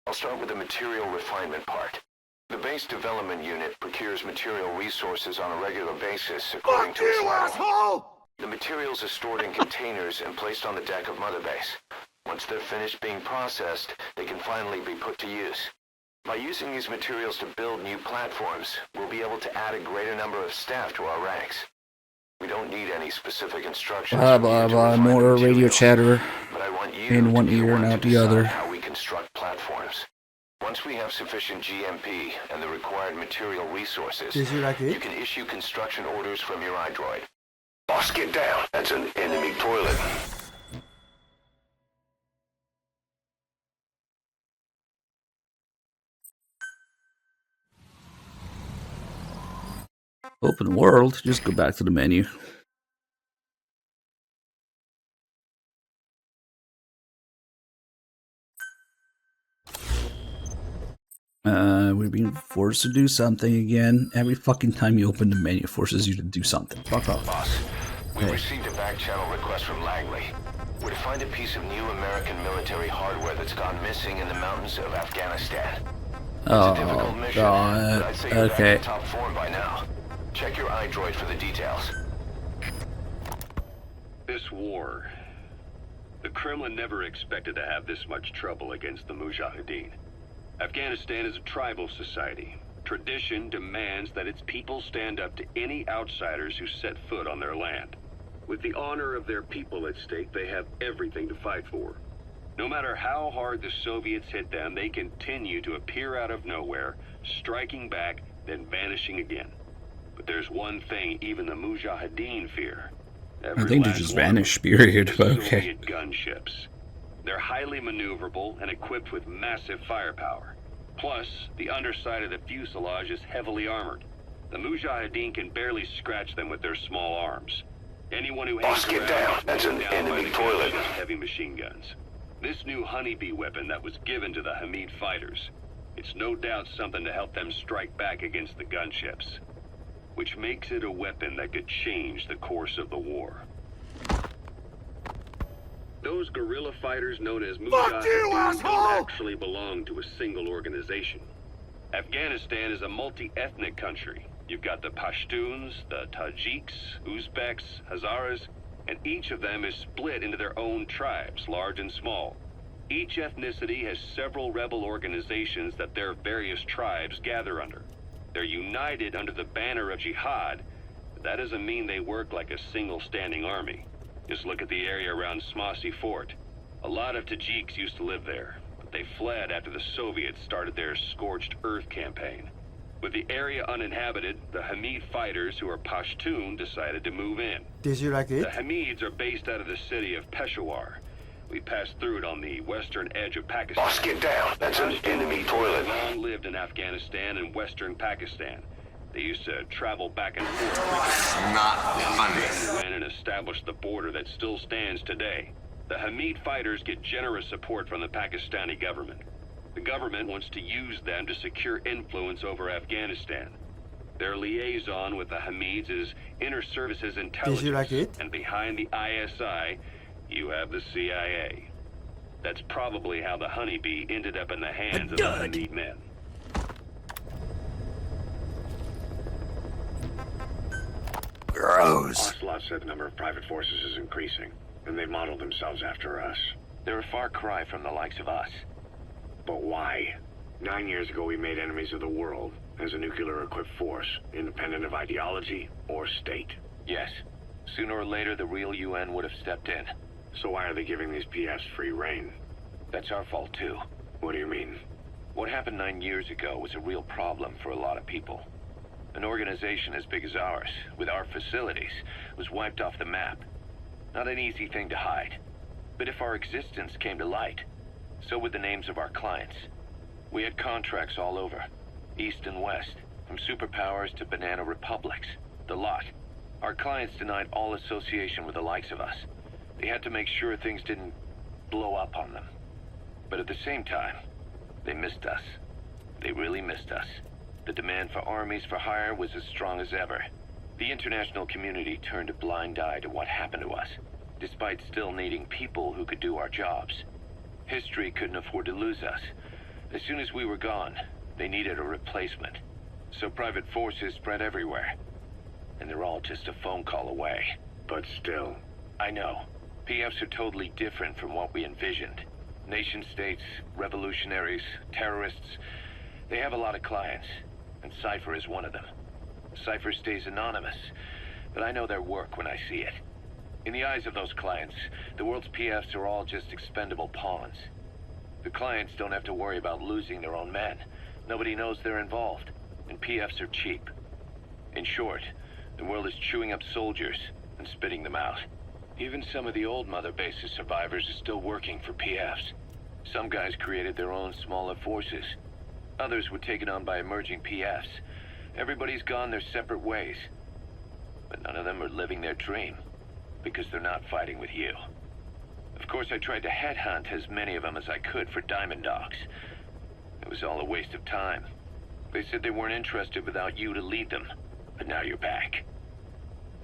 I'll start with the material refinement part. The base development unit procures material resources on a regular basis according to its level. The materials are stored in containers and placed on the deck of Mother Base. Once they're finished being processed, they can finally be put to use. By using these materials to build new platforms, we'll be able to add a greater number of staff to our ranks. We don't need any specific instructions.
Blah blah blah. More radio chatter
but I want you
in one
to be
ear and
one
out
to
the
decide
other.
how we construct platforms. Once we have sufficient GMP and the required material resources,
Did you like it?
you can issue construction orders from your iDroid. Boss, get down. That's an enemy toilet.
Open world. Just go back to the menu. We're being forced to do something again. Every fucking time you open the menu, it forces you to do something. Fuck off.
Boss, we
Hey.
received a back channel request from Langley. We're to find a piece of new American military hardware that's gone missing in the mountains of Afghanistan. It's a difficult mission, but I'd say you're back
okay.
in top form by now. Check your iDroid for the details.
This war, the Kremlin never expected to have this much trouble against the Mujahideen. Afghanistan is a tribal society. Tradition demands that its people stand up to any outsiders who set foot on their land. With the honor of their people at stake, they have everything to fight for. No matter how hard the Soviets hit them, they continue to appear out of nowhere, striking back, then vanishing again. But there's one thing even the Mujahideen fear.
I think they just vanished, period,
The
but okay.
Soviet gunships. They're highly maneuverable and equipped with massive firepower. Plus, the underside of the fuselage is heavily armored. The Mujahideen can barely scratch them with their small arms. Anyone who hangs
Boss, get
around
down.
gets
That's
mown
an
down by
enemy
the
toilet.
gunship's heavy machine guns. This new honeybee weapon that was given to the Hamid fighters, it's no doubt something to help them strike back against the gunships, which makes it a weapon that could change the course of the war. Those guerrilla fighters known as Mujahideen don't actually belong to a single organization. Afghanistan is a multi-ethnic country. You've got the Pashtuns, the Tajiks, Uzbeks, Hazaras, and each of them is split into their own tribes, large and small. Each ethnicity has several rebel organizations that their various tribes gather under. They're united under the banner of jihad, but that doesn't mean they work like a single standing army. Just look at the area around Smasi Fort. A lot of Tajiks used to live there, but they fled after the Soviets started their Scorched Earth campaign. With the area uninhabited, the Hamid fighters, who are Pashtun, decided to move in.
Did you like it?
The Hamids are based out of the city of Peshawar. We passed through it on the western edge of Pakistan.
Boss, get down. That's an enemy toilet.
Long lived in Afghanistan and western Pakistan. They used to travel back and forth.
Not
They went and established the border that still stands today. The Hamid fighters get generous support from the Pakistani government. The government wants to use them to secure influence over Afghanistan. Their liaison with the Hamids is Inter-Services Intelligence.
Did you like it?
And behind the ISI, you have the CIA. That's probably how the honeybee ended up in the hands of the Hamid men.
Gross.
Ocelot said the number of private forces is increasing, and they've modeled themselves after us.
They're a far cry from the likes of us.
But why? 9 years ago we made enemies of the world as a nuclear-equipped force, independent of ideology or state.
Yes. Sooner or later, the real UN would have stepped in.
So why are they giving these PFs free reign?
That's our fault, too.
What do you mean?
What happened 9 years ago was a real problem for a lot of people. An organization as big as ours, with our facilities, was wiped off the map. Not an easy thing to hide. But if our existence came to light, so would the names of our clients. We had contracts all over, east and west, from superpowers to banana republics, the lot. Our clients denied all association with the likes of us. They had to make sure things didn't blow up on them. But at the same time, they missed us. They really missed us. The demand for armies for hire was as strong as ever. The international community turned a blind eye to what happened to us, despite still needing people who could do our jobs. History couldn't afford to lose us. As soon as we were gone, they needed a replacement. So private forces spread everywhere. And they're all just a phone call away.
but still.
I know. PFs are totally different from what we envisioned. Nation-states, revolutionaries, terrorists, they have a lot of clients, and Cypher is one of them. Cypher stays anonymous, but I know their work when I see it. In the eyes of those clients, the world's PFs are all just expendable pawns. The clients don't have to worry about losing their own men. Nobody knows they're involved, and PFs are cheap. In short, the world is chewing up soldiers and spitting them out. Even some of the old Mother Base's survivors are still working for PFs. Some guys created their own smaller forces. Others were taken on by emerging PFs. Everybody's gone their separate ways. But none of them are living their dream, because they're not fighting with you. Of course, I tried to headhunt as many of them as I could for Diamond Dogs. It was all a waste of time. They said they weren't interested without you to lead them, but now you're back.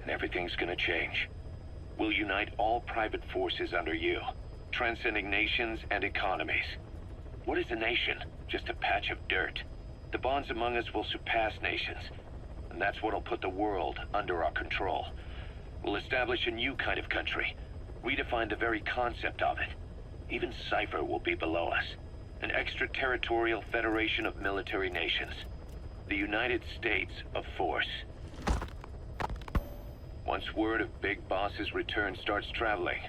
And everything's gonna change. We'll unite all private forces under you, transcending nations and economies. What is a nation? Just a patch of dirt. The bonds among us will surpass nations, and that's what'll put the world under our control. We'll establish a new kind of country, redefine the very concept of it. Even Cypher will be below us. An extraterritorial federation of military nations. The United States of Force. Once word of Big Boss's return starts traveling,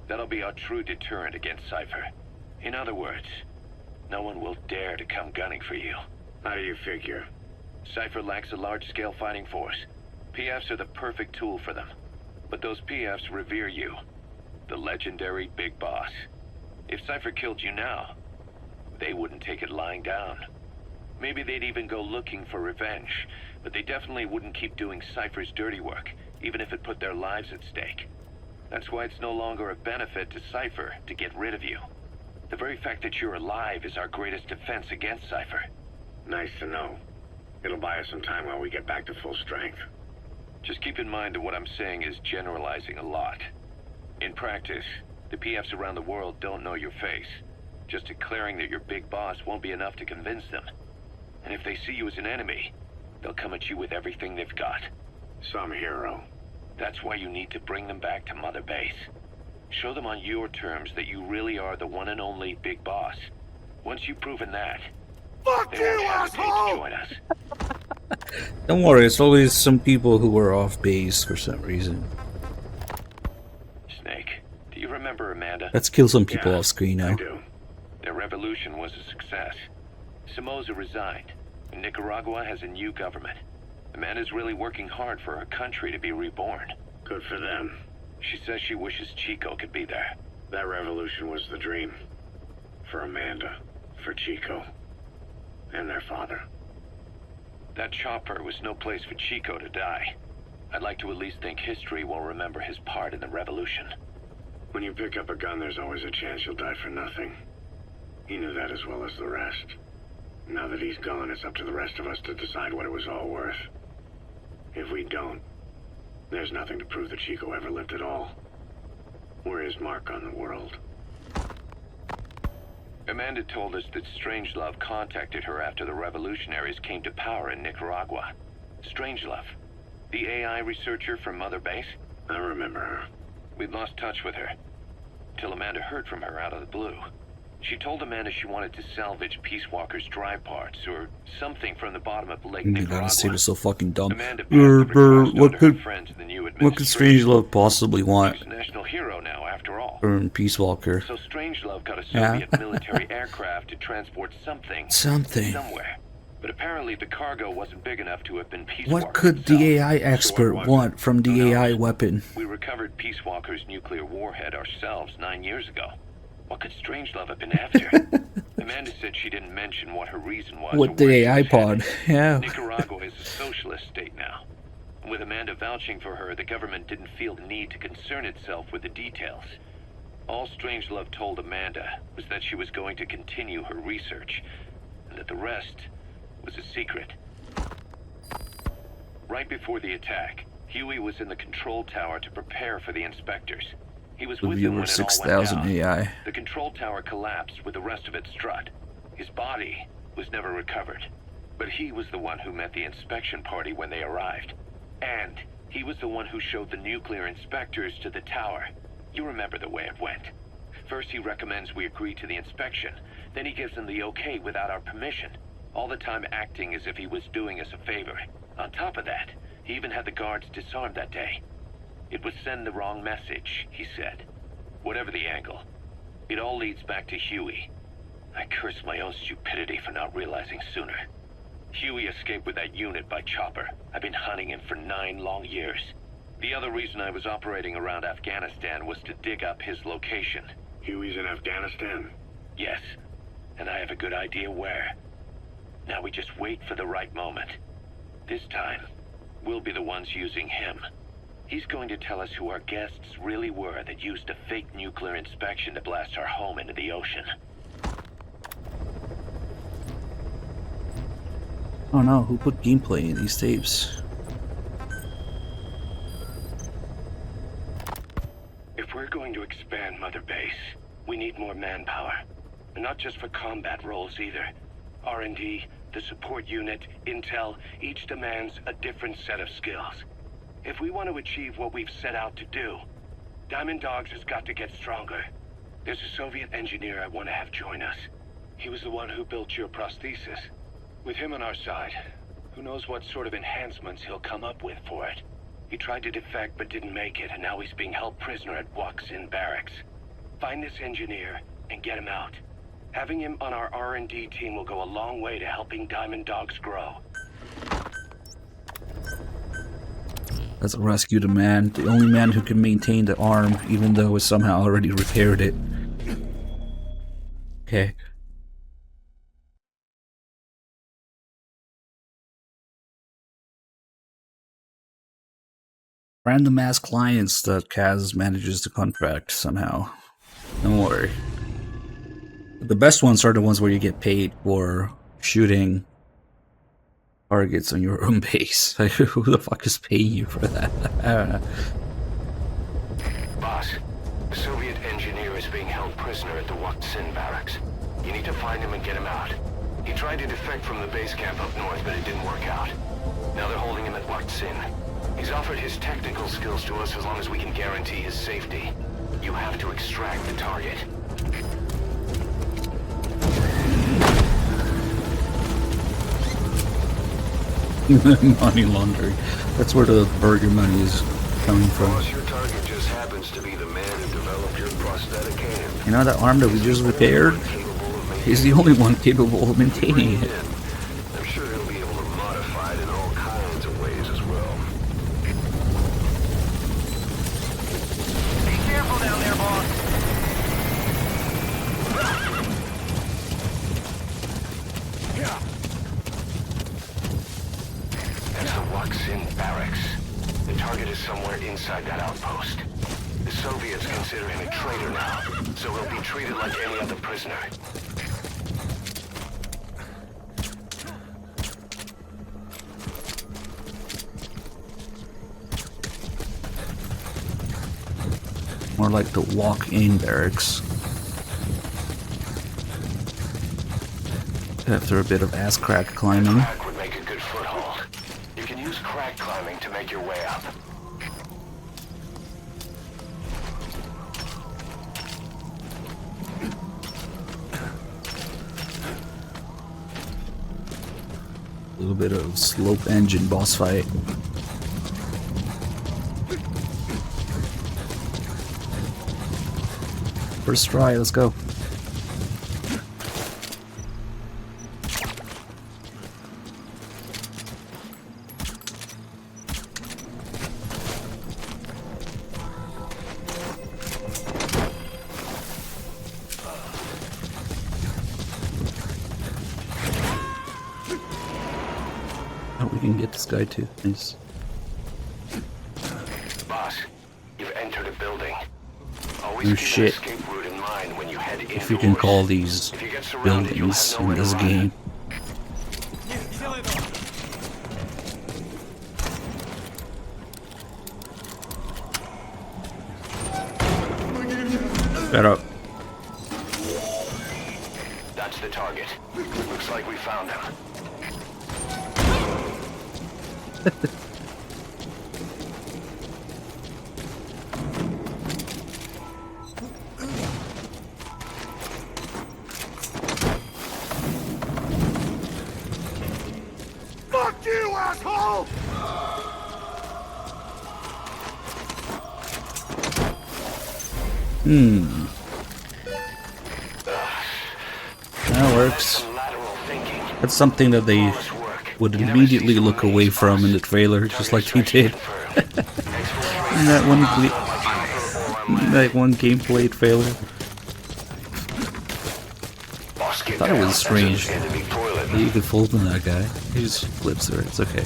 that'll be our true deterrent against Cypher. In other words, no one will dare to come gunning for you.
How do you figure?
Cypher lacks a large-scale fighting force. PFs are the perfect tool for them. But those PFs revere you. The legendary Big Boss. If Cypher killed you now, they wouldn't take it lying down. Maybe they'd even go looking for revenge, but they definitely wouldn't keep doing Cypher's dirty work, even if it put their lives at stake. That's why it's no longer a benefit to Cypher to get rid of you. The very fact that you're alive is our greatest defense against Cypher.
Nice to know. It'll buy us some time while we get back to full strength.
Just keep in mind that what I'm saying is generalizing a lot. In practice, the PFs around the world don't know your face. Just declaring that you're Big Boss won't be enough to convince them. And if they see you as an enemy, they'll come at you with everything they've got.
Some hero.
That's why you need to bring them back to Mother Base. Show them on your terms that you really are the one and only Big Boss. Once you've proven that, they won't hesitate to join us.
Don't worry, it's always some people who are off base for some reason.
Snake, do you remember Amanda?
Let's kill some people off screen now.
I do. Their revolution was a success. Somoza resigned, and Nicaragua has a new government. Amanda's really working hard for her country to be reborn.
Good for them.
She says she wishes Chico could be there.
That revolution was the dream. For Amanda, for Chico, and their father.
That chopper was no place for Chico to die. I'd like to at least think history will remember his part in the revolution.
When you pick up a gun, there's always a chance you'll die for nothing. He knew that as well as the rest. Now that he's gone, it's up to the rest of us to decide what it was all worth. If we don't, there's nothing to prove that Chico ever lived at all. We're his mark on the world.
Amanda told us that Strangelove contacted her after the revolutionaries came to power in Nicaragua. Strangelove, the AI researcher from Mother Base?
I remember her.
We'd lost touch with her, till Amanda heard from her out of the blue. She told Amanda she wanted to salvage Peace Walker's drive parts, or something from the bottom of Lake Nicaragua.
That state is so fucking dumb.
What could
Strangelove possibly want?
National hero now, after all.
Or Peace Walker.
So Strangelove got a Soviet military aircraft to transport something. Somewhere. But apparently the cargo wasn't big enough to have been Peace Walker.
What could the AI expert want from the AI weapon?
We recovered Peace Walker's nuclear warhead ourselves 9 years ago. What could Strangelove have been after? Amanda said she didn't mention what her reason was.
What the AI pod? Yeah.
Nicaragua is a socialist state now. With Amanda vouching for her, the government didn't feel the need to concern itself with the details. All Strangelove told Amanda was that she was going to continue her research, and that the rest was a secret. Right before the attack, Huey was in the control tower to prepare for the inspectors. He was with them when it all went down.
AI.
The control tower collapsed with the rest of its strut. His body was never recovered, but he was the one who met the inspection party when they arrived. And he He was the one who showed the nuclear inspectors to the tower. You remember the way it went. First he recommends we agree to the inspection, then he gives them the okay without our permission, all the time acting as if he was doing us a favor. On top of that, he even had the guards disarmed that day. It would send the wrong message, he said. Whatever the angle, it all leads back to Huey. I curse my own stupidity for not realizing sooner. Huey escaped with that unit by chopper. I've been hunting him for 9 long years. The other reason I was operating around Afghanistan was to dig up his location.
Huey's in Afghanistan?
Yes, and I have a good idea where. Now we just wait for the right moment. This time, we'll be the ones using him. He's going to tell us who our guests really were that used a fake nuclear inspection to blast our home into the ocean.
Oh no, who put gameplay in these tapes?
If we're going to expand Mother Base, we need more manpower. And not just for combat roles either. R&D, the support unit, intel, each demands a different set of skills. If we want to achieve what we've set out to do, Diamond Dogs has got to get stronger. There's a Soviet engineer I want to have join us. He was the one who built your prosthesis. With him on our side, who knows what sort of enhancements he'll come up with for it. He tried to defect but didn't make it, and now he's being held prisoner at Waksin Barracks. Find this engineer and get him out. Having him on our R&D team will go a long way to helping Diamond Dogs grow.
Let's rescue the man, the only man who can maintain the arm, even though it somehow already repaired it. Okay. Random ass clients that Kaz manages to contract somehow. Don't worry. The best ones are the ones where you get paid for shooting targets on your own base. Like, who the fuck is paying you for that? I don't know.
Boss, the Soviet engineer is being held prisoner at the Waksin Barracks. You need to find him and get him out. He tried to defect from the base camp up north, but it didn't work out. Now they're holding him at Waksin. He's offered his technical skills to us as long as we can guarantee his safety. You have to extract the target.
Money laundering. That's where the burger money is coming from.
Boss, your target just happens to be the man who developed your prosthetic hand.
You know that arm that we just repaired? He's the only one capable of maintaining it.
I'm sure he'll be able to modify it in all kinds of ways as well.
Be careful down there, boss.
That's the Waksin Barracks. The target is somewhere inside that outpost. The Soviets consider him a traitor now, so he'll be treated like any other prisoner.
More like the walk-in barracks. After a bit of ass crack climbing.
Crack would make a good foothold. You can use crack climbing to make your way up.
A little bit of slope engine boss fight. First try, let's go. Oh, we can get this guy too. Nice.
Boss, you've entered a building. Always
Oh
keep
shit.
an escape route in mind when you head
If you can call these
If you get surrounded, you'll
buildings
have
in
nowhere to
this
run.
game. Shut up.
That's the target. Looks like we found him.
That works. That's something that they would immediately look away from in the trailer, just like they did. that one gameplay trailer. I thought it was strange that you could fold in that guy. He just flips her. It's okay.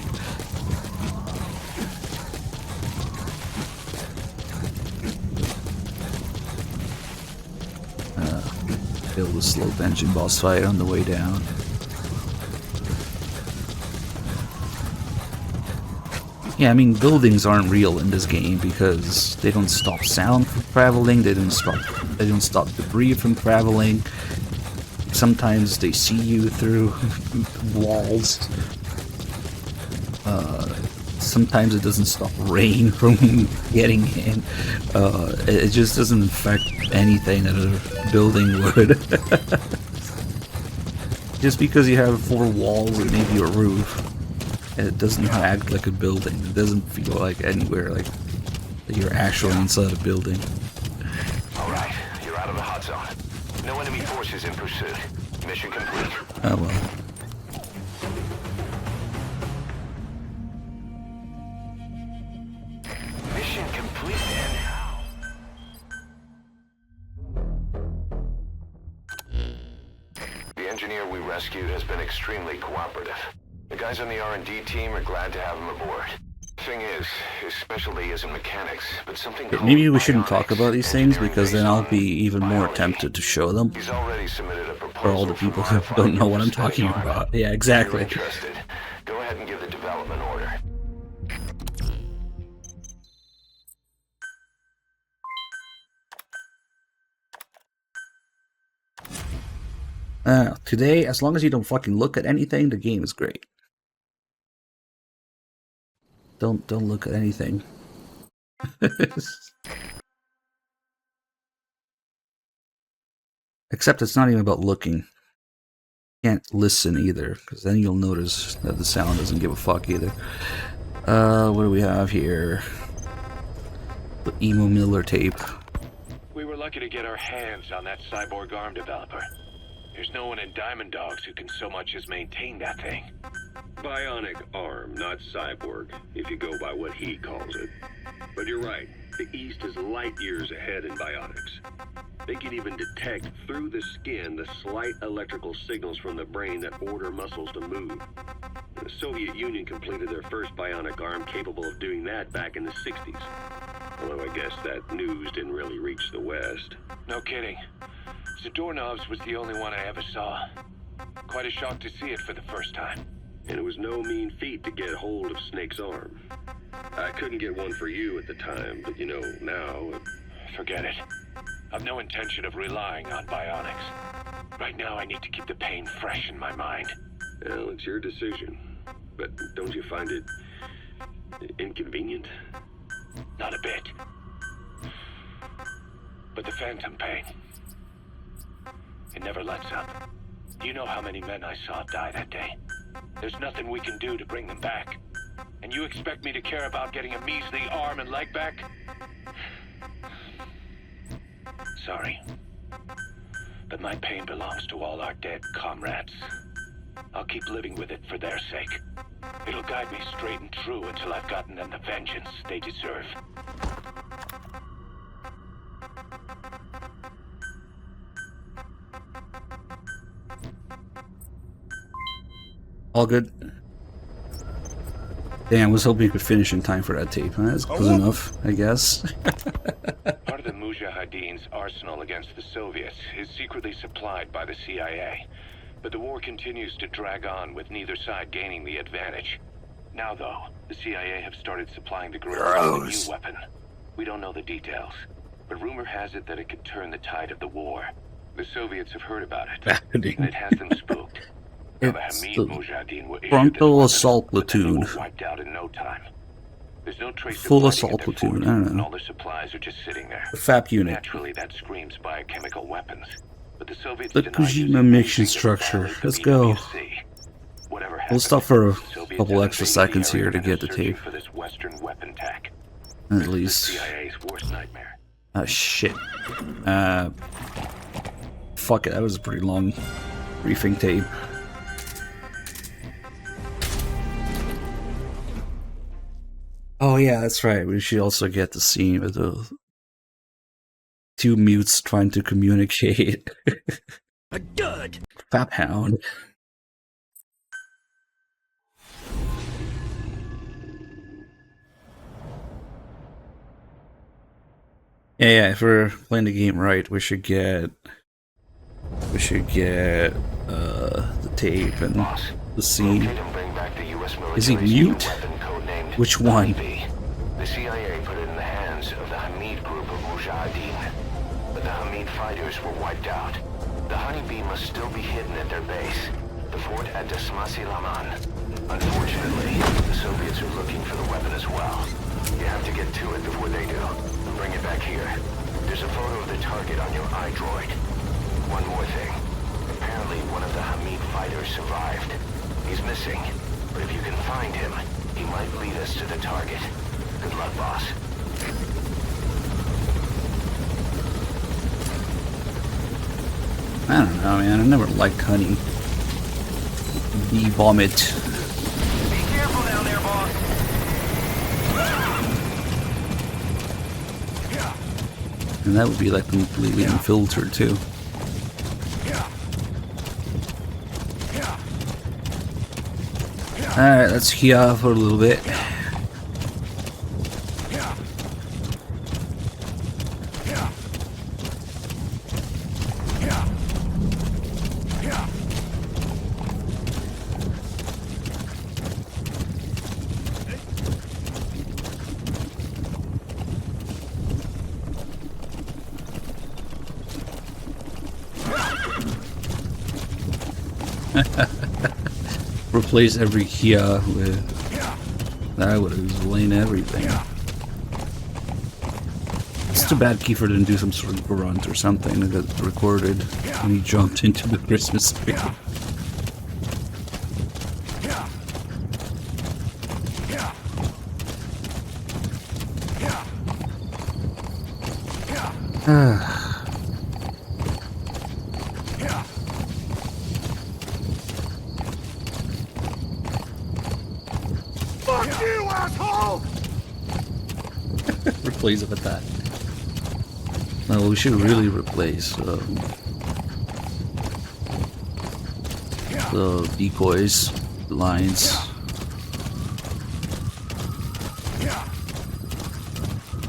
Build a slow engine boss fight on the way down. Yeah, I mean, buildings aren't real in this game because they don't stop sound from traveling. They don't stop debris from traveling. Sometimes they see you through walls. Sometimes it doesn't stop rain from getting in. It just doesn't affect anything that a building would. Just because you have 4 walls and maybe a roof, it doesn't act like a building. It doesn't feel like anywhere like that you're actually inside a building.
Alright, you're out of the hot zone. No enemy forces in pursuit. Mission complete.
Oh well.
Mission complete and how? The engineer we rescued has been extremely cooperative. The guys on the R&D team are glad to have him aboard. Thing is, his specialty isn't mechanics, but something called
Maybe we shouldn't talk about these things because then I'll be even more tempted to show them.
He's already submitted a proposal
For all the people who don't know what I'm talking about. Yeah, exactly.
If you're interested, go ahead and give the development order.
Today, as long as you don't fucking look at anything, the game is great. Don't look at anything. Except it's not even about looking. Can't listen either, because then you'll notice that the sound doesn't give a fuck either. What do we have here? The Emo Miller tape.
We were lucky to get our hands on that cyborg arm developer. There's no one in Diamond Dogs who can so much as maintain that thing.
Bionic arm, not cyborg, if you go by what he calls it. But you're right, the East is light years ahead in bionics. They can even detect through the skin the slight electrical signals from the brain that order muscles to move. The Soviet Union completed their first bionic arm capable of doing that back in the 60s. Although I guess that news didn't really reach the West.
No kidding. Zadorov's was the only one I ever saw. Quite a shock to see it for the first time.
And it was no mean feat to get hold of Snake's arm. I couldn't get one for you at the time, but you know, now...
Forget it. I've no intention of relying on bionics. Right now I need to keep the pain fresh in my mind.
Well, it's your decision. But don't you find it... inconvenient?
Not a bit. But the phantom pain... it never lets up. You know how many men I saw die that day. There's nothing we can do to bring them back. And you expect me to care about getting a measly arm and leg back? Sorry. But my pain belongs to all our dead comrades. I'll keep living with it for their sake. It'll guide me straight and true until I've gotten them the vengeance they deserve.
All good. Damn, I was hoping you could finish in time for that tape. Huh? That's close enough, I guess.
Part of the Mujahideen's arsenal against the Soviets is secretly supplied by the CIA. But the war continues to drag on with neither side gaining the advantage. Now though, the CIA have started supplying the guerrillas with a new weapon. We don't know the details, but rumor has it that it could turn the tide of the war. The Soviets have heard about it, and it has them spooked.
It's the Frontal Assault Platoon.
Wiped out in no time. There's no trace
Full
of
Assault Platoon, I
and
don't know.
all their supplies are just sitting there.
The FAP unit.
Naturally, that screams biochemical weapons. But the Soviets
The Kojima mission structure. Let's go. We'll stop for a couple extra seconds here to get the tape.
For this Western weapon tack.
At least.
CIA's worst nightmare.
Oh shit. Fuck it, that was a pretty long briefing tape. Oh yeah, that's right. We should also get the scene with the two mutes trying to communicate.
A dud!
Fap hound. Yeah, if we're playing the game right, we should get the tape and the scene. Is he mute? Which one?
The CIA put it in the hands of the Hamid group of Mujahideen, but the Hamid fighters were wiped out. The honeybee must still be hidden at their base, the fort at Dasmasi Laman. Unfortunately, the Soviets are looking for the weapon as well. You have to get to it before they do. Bring it back here. There's a photo of the target on your iDroid. One more thing. Apparently one of the Hamid fighters survived. He's missing, but if you can find him, he might lead us to the target. Good luck, boss.
I don't know, man. I never liked honey. Bee vomit.
Be careful down there, boss.
And that would be like completely unfiltered too. Alright, let's key off for a little bit. Replace every Kia with that would explain everything. It's too bad Kiefer didn't do some sort of grunt or something that got recorded when he jumped into the Christmas tree. Replace it with that. No, we should really replace the decoys, lines.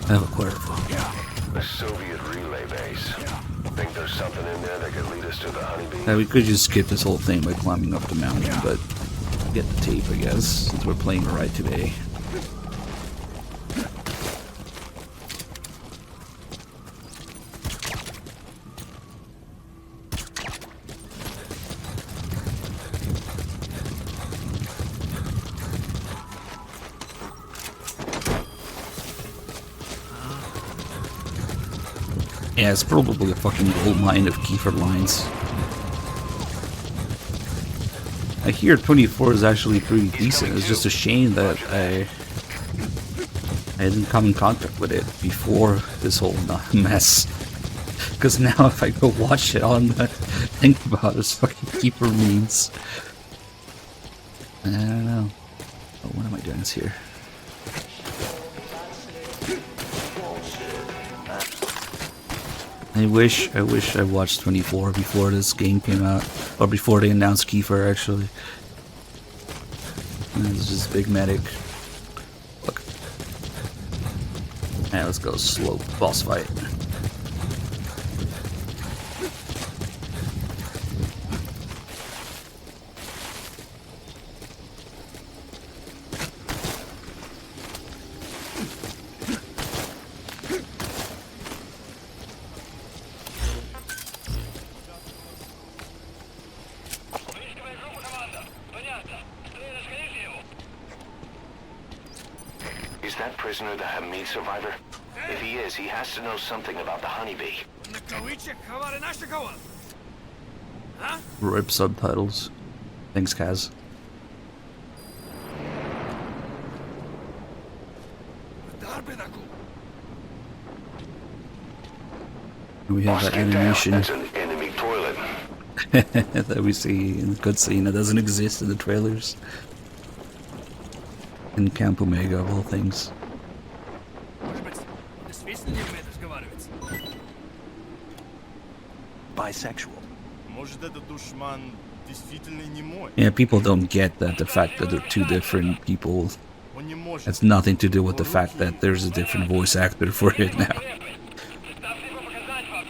I have a Cuervo.
A Soviet relay base. Think there's something in there that could lead us to the honeybee?
Yeah, we could just skip this whole thing by climbing up the mountain, but get the tape, I guess, since we're playing right today. Yeah, it's probably a fucking gold mine of Kiefer lines. I hear 24 is actually pretty decent. It's just a shame that I didn't come in contact with it before this whole mess. Because now if I go watch it on the think about this fucking Kiefer memes. I don't know. Oh, what am I doing this here? I wish I watched 24 before this game came out, or before they announced Kiefer actually. This is Big Medic. Look. Yeah, let's go slow boss fight.
Is that prisoner the Hamid survivor? If he is, he has to know something about the honeybee.
RIP subtitles. Thanks, Kaz. We have that animation
That's an enemy toilet.
that we see in the cutscene that doesn't exist in the trailers. In Camp Omega, of all things.
Bisexual.
Может, этот душман действительно не мой?
Yeah, people don't get that the fact that they're two different people has nothing to do with the fact that there's a different voice actor for it now.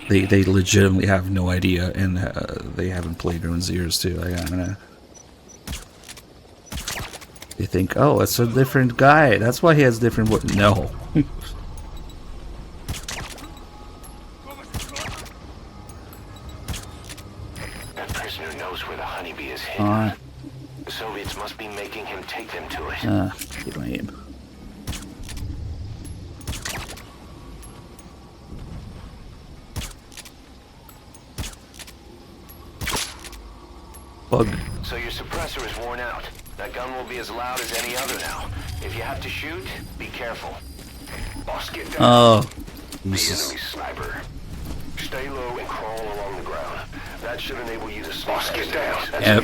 They legitimately have no idea, and they haven't played Ruin Zeroes too. I don't know. They think, oh, it's a different guy. That's why he has different voice. No.
That prisoner knows where the honeybee is hidden. The Soviets must be making him take them to it.
Get my aim. Bug.
So your suppressor is worn out. That gun will be as loud as any other now. If you have to shoot, be careful. Boss, get down.
Oh.
The enemy sniper. Stay low and crawl along the ground. That should enable you to boss, get down. That's
Yep.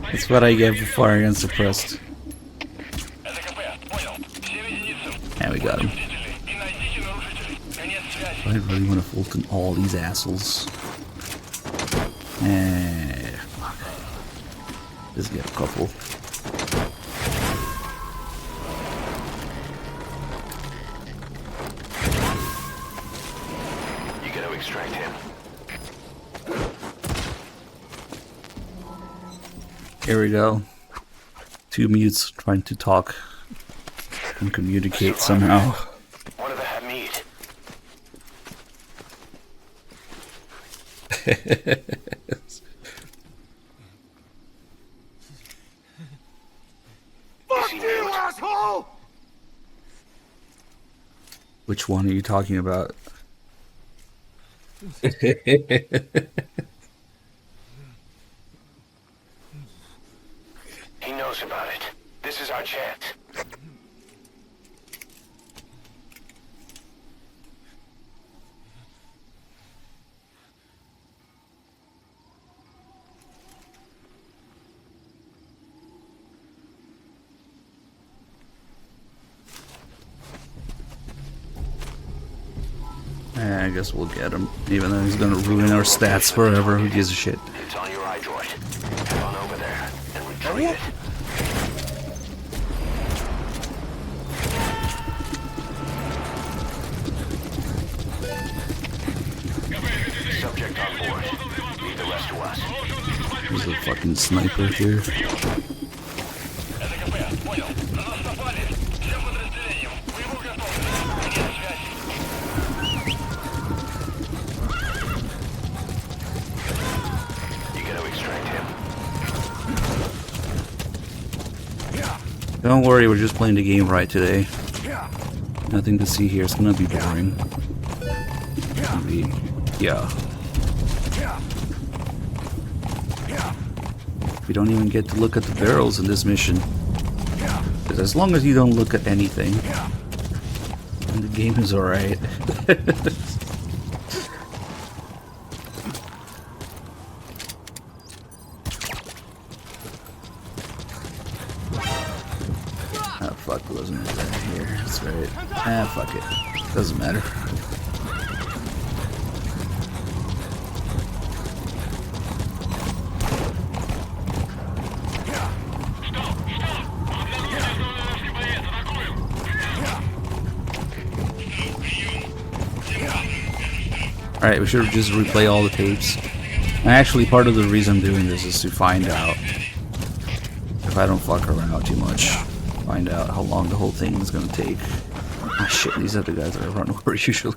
That's what I get for firing unsuppressed. And we got him. I really want to Fulton all these assholes. Fuck. Let's get a couple.
You gotta extract him.
Here we go. Two mutes trying to talk and communicate somehow.
One of the Hamid.
Fuck you, asshole!
Which one are you talking about?
He knows about it. This is our chance.
I guess we'll get him, even though he's gonna ruin our stats forever. Who gives a shit?
It's on your iDroid. Head on over there and retrieve it. Subject on board. Leave the rest to us.
There's a fucking sniper here. Don't worry, we're just playing the game right today. Nothing to see here. It's gonna be boring. Yeah. We don't even get to look at the barrels in this mission. Because as long as you don't look at anything, then the game is alright. Ah, fuck, wasn't that here? That's right. Ah, fuck it. Doesn't matter. Alright, we should just replay all the tapes. Actually, part of the reason I'm doing this is to find out if I don't fuck around too much. Find out how long the whole thing is gonna take. Ah shit, these are the guys that I run over usually.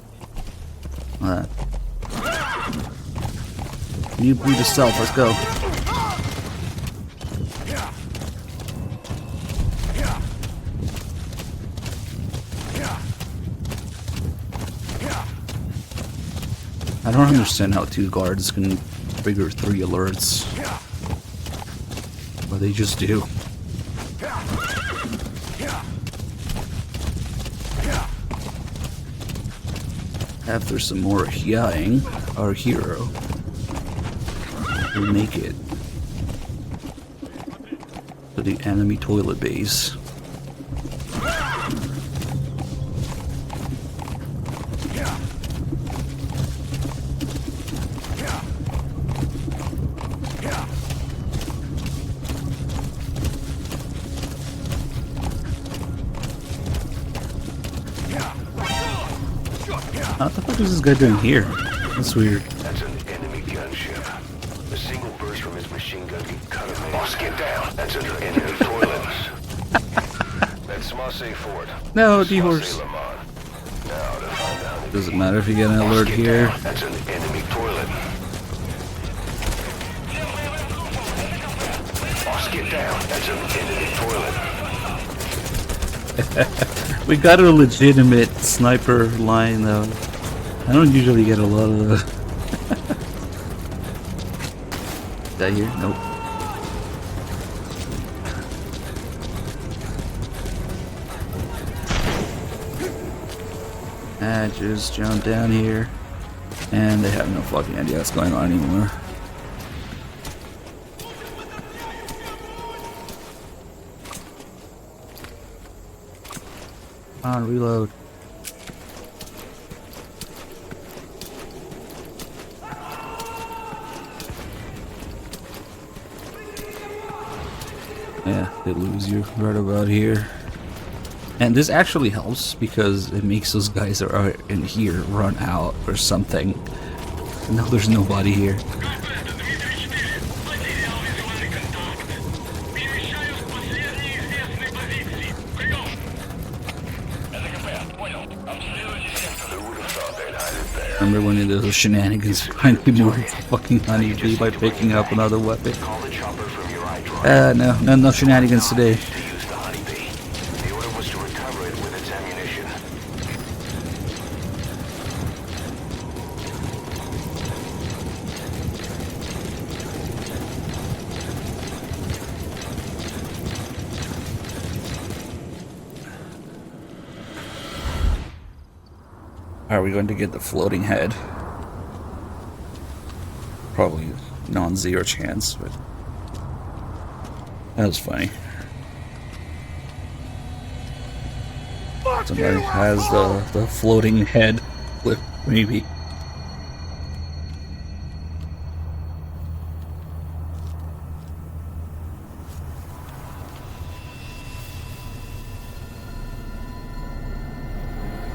You blew the stealth, let's go. I don't understand how 2 guards can trigger 3 alerts. But they just do. After some more yelling, our hero will make it to the enemy toilet base. What the fuck is this guy doing here? That's weird.
That's an enemy gunship. A single burst from his machine gun can cut him in. Boss, get down. That's an enemy toilet. That's Marseille Ford.
No, D-horse. Doesn't matter if you get an alert here.
That's an enemy toilet. Boss, get down. That's an enemy toilet.
We got a legitimate sniper line though. I don't usually get a lot of the. Is that here? Nope. Just jump down here. And they have no fucking idea what's going on anymore. Come on, reload. Yeah, they lose you right about here. And this actually helps because it makes those guys that are in here run out or something. Now there's nobody here. Remember when it was shenanigans trying to move fucking honeybee by picking up another weapon? No shenanigans today. Are we going to get the floating head? Probably non-zero chance, but that was funny. Somebody has the floating head flip, maybe.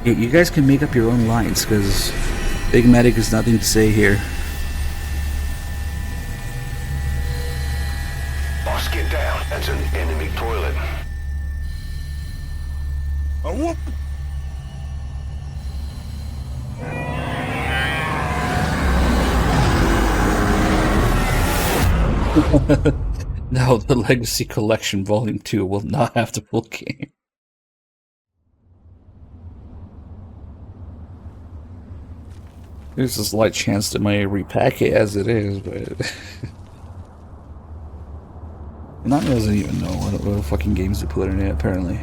You guys can make up your own lines, because Big Medic has nothing to say here.
Boss, get down. That's an enemy toilet.
A whoop!
Now the Legacy Collection Volume 2 will not have the full game. There's a slight chance that might repack it as it is, but Nami doesn't even know what fucking games to put in it, apparently.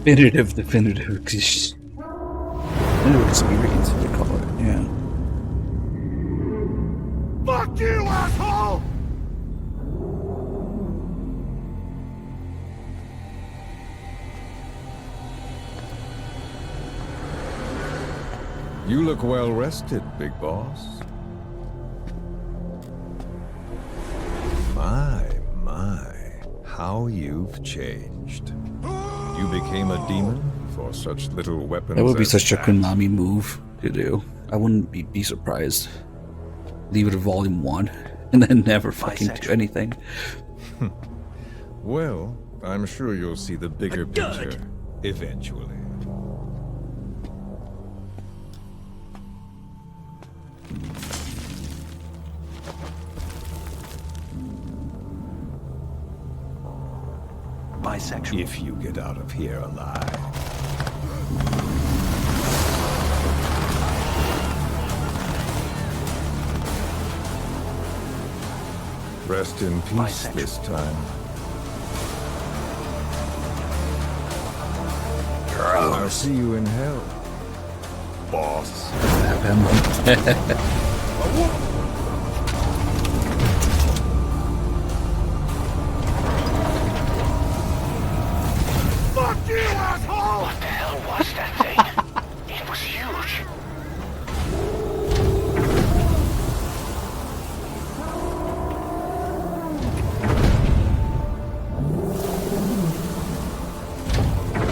Definitive experience, they call it, yeah.
Fuck you, asshole!
You look well rested, big boss. My, how you've changed. You became a demon for such little weapons.
That would be
as
such a
that.
Konami move to do. I wouldn't be surprised. Leave it at Volume 1 and then never fucking do anything.
Well, I'm sure you'll see the bigger picture eventually.
Bisexual.
If you get out of here alive. Rest in peace this time. I'll see you in hell, boss.
Fuck you, asshole! What the hell was that thing? It was huge.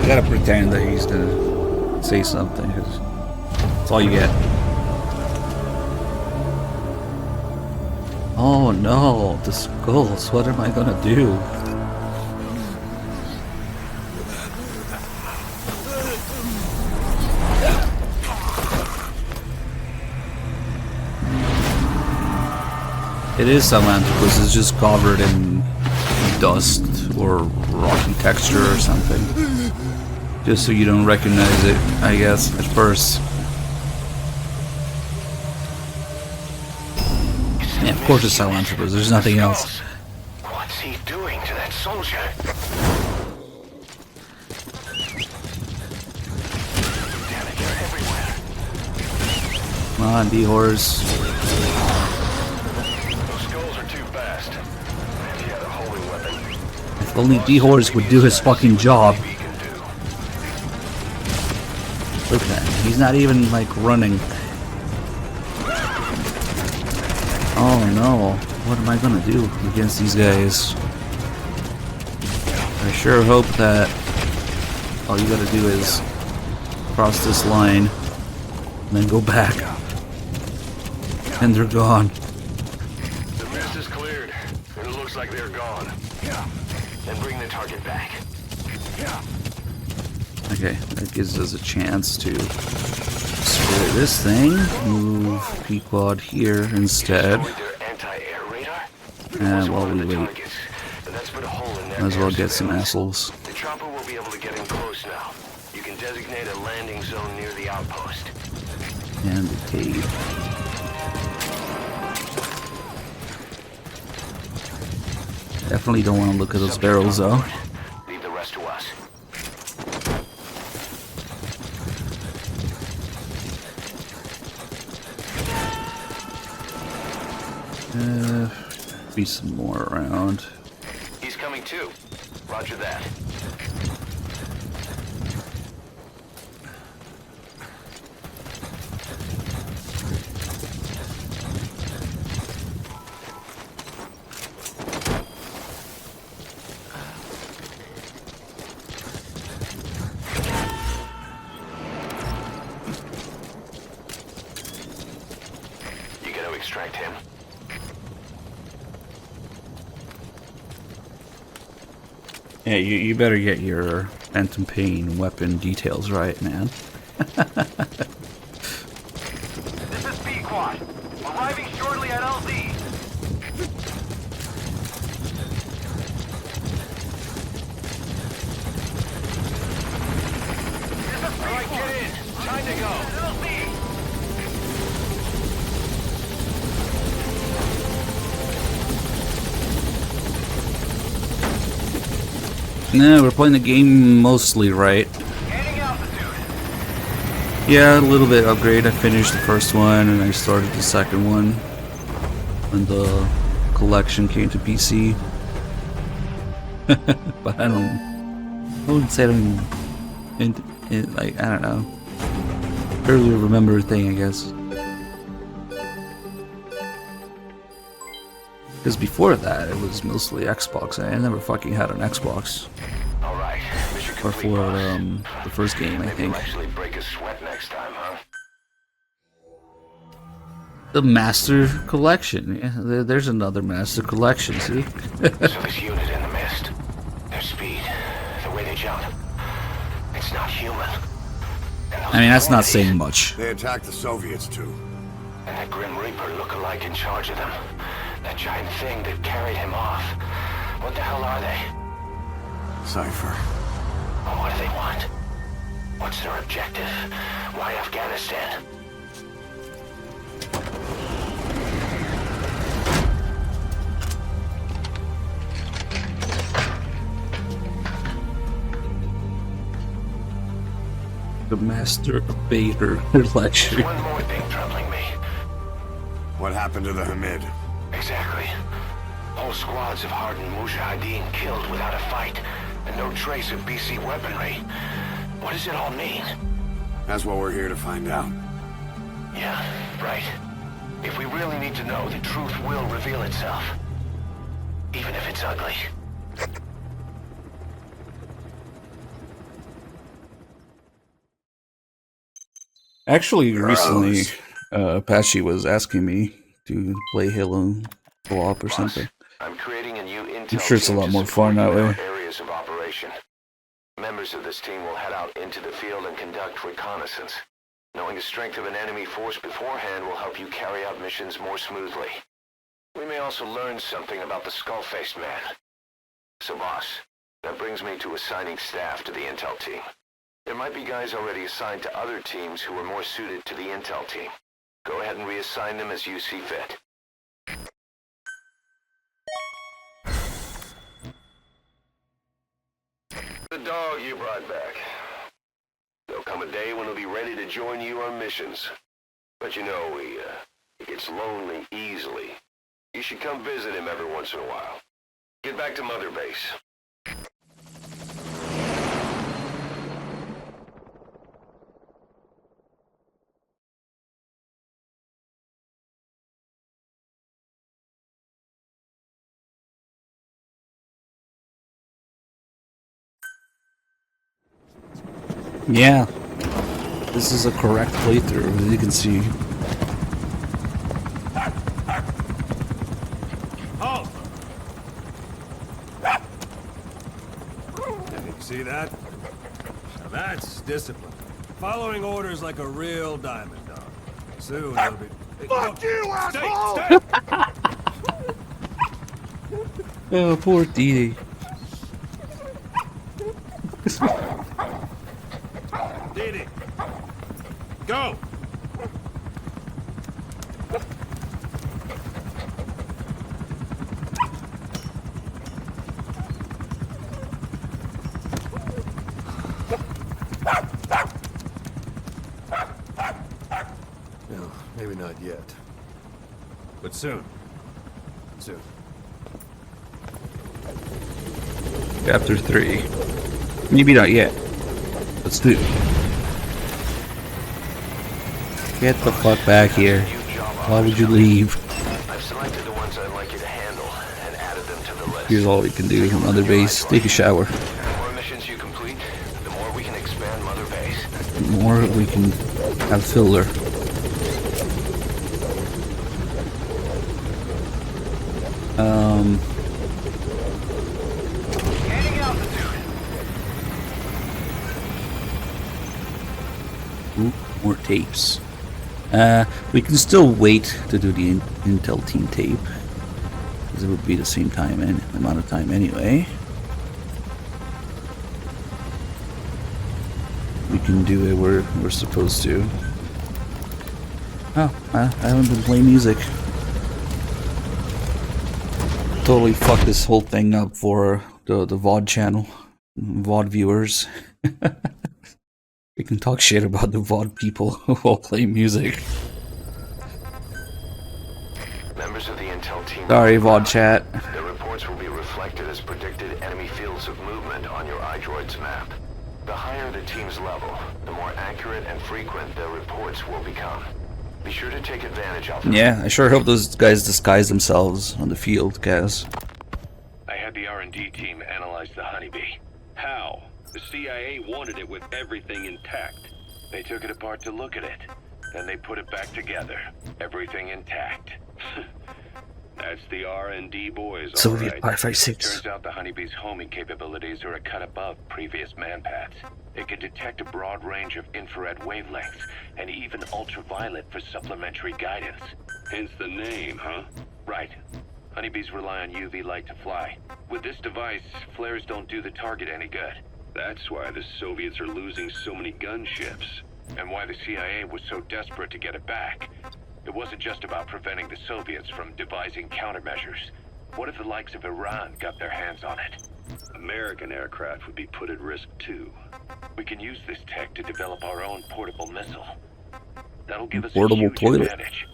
You gotta pretend that he's gonna say something, 'cause that's all you get. Oh no, the skulls, what am I gonna do? It is Salanthropus, it's just covered in dust or rocky texture or something. Just so you don't recognize it, I guess, at first. Yeah, of course it's Salanthropus, there's nothing else.
What's he doing to that soldier? Damn it, you're everywhere.
Come on, D-Horse.
Those skulls are too fast. If he had a holy weapon.
If only D-Horse would do his fucking job. Look at him, he's not even, like, running. Oh no, what am I gonna do against these guys? I sure hope that all you gotta do is cross this line and then go back. And they're gone.
The mist is cleared, and it looks like they're gone. Then bring the target back.
Okay, that gives us a chance to spray this thing. Move Pequod here instead. And while we wait, might as well get some assholes.
The chopper will be able to get in close now. You can designate a landing zone near the outpost.
And the cave. Definitely don't want to look at those barrels though.
Leave the rest to us.
Be some more around.
He's coming too. Roger that. You gonna extract him?
Yeah, you better get your Phantom Pain weapon details right, man.
This is Pequod. Arriving shortly at LZ. Alright, get in. Time to go.
No, we're playing the game mostly right. Yeah, a little bit upgrade. I finished the first one and I started the second one when the collection came to PC. But I wouldn't say I don't, like, I don't know. Barely remember a thing, I guess. Because before that, it was mostly Xbox. I never fucking had an Xbox.
Alright,
Or for the first game, I think.
Actually break a sweat next time, huh?
The Master Collection. Yeah, there's another Master Collection, see?
So this unit in the mist, their speed, the way they jump, it's not human.
I mean, that's not saying much.
They attacked the Soviets too.
And that Grim Reaper look-alike in charge of them. That giant thing that carried him off. What the hell are they?
Cypher.
What do they want? What's their objective? Why Afghanistan?
The Master Bader lecture.
One more thing troubling me.
What happened to the Hamid?
Exactly. Whole squads of hardened Mujahideen killed without a fight, and no trace of BC weaponry. What does it all mean?
That's what we're here to find out.
Yeah, right. If we really need to know, the truth will reveal itself. Even if it's ugly.
Actually, recently, Apache was asking me to play Halo co-op or something.
I'm creating a new intel
I'm sure it's a lot more fun that way.
areas of operation. Members of this team will head out into the field and conduct reconnaissance. Knowing the strength of an enemy force beforehand will help you carry out missions more smoothly. We may also learn something about the skull-faced man. So boss, that brings me to assigning staff to the intel team. There might be guys already assigned to other teams who are more suited to the intel team. Go ahead and reassign them as you see fit. The dog you brought back. There'll come a day when he'll be ready to join you on missions. But you know, he gets lonely easily. You should come visit him every once in a while. Get back to Mother Base.
Yeah, this is a correct playthrough, as you can see.
Halt! You see that? Now that's discipline. Following orders like a real diamond dog. Soon it'll be...
Fuck you, asshole!
Stay!
Oh, poor Dee.
Didi! Go!
No, maybe not yet.
But soon. Soon.
Chapter 3. Maybe not yet. Let's do it. Get the fuck back here. Why would you leave?
I've selected the ones I'd like you to handle and added them to the list.
Here's all we can do from Mother Base. Take a shower.
The more missions you complete, the more we can expand Mother Base.
The more we can have filler. Ooh, more tapes. We can still wait to do the Intel team tape, because it would be the same time and amount of time anyway. We can do it where we're supposed to. Oh, I haven't been playing music. Totally fucked this whole thing up for the VOD channel, VOD viewers. We can talk shit about the VOD people while playing music.
Members of the intel team.
Sorry, VOD chat.
The reports will be reflected as predicted enemy fields of movement on your iDroid's map. The higher the team's level, the more accurate and frequent their reports will become. Be sure to take advantage of them.
Yeah, I sure hope those guys disguise themselves on the field, guys.
I had the R&D team analyze the honeybee. How? The CIA wanted it with everything intact. They took it apart to look at it. Then they put it back together. Everything intact. That's the R&D boys, all
Soviet
right.
Pi-56.
Turns out the honeybee's homing capabilities are a cut above previous manpads. It can detect a broad range of infrared wavelengths and even ultraviolet for supplementary guidance. Hence the name, huh? Right. Honeybees rely on UV light to fly. With this device, flares don't do the target any good. That's why the Soviets are losing so many gunships, and why the CIA was so desperate to get it back. It wasn't just about preventing the Soviets from devising countermeasures. What if the likes of Iran got their hands on it?
American aircraft would be put at risk too.
We can use this tech to develop our own portable missile. That'll give us
Portable
a huge
toilet.
advantage.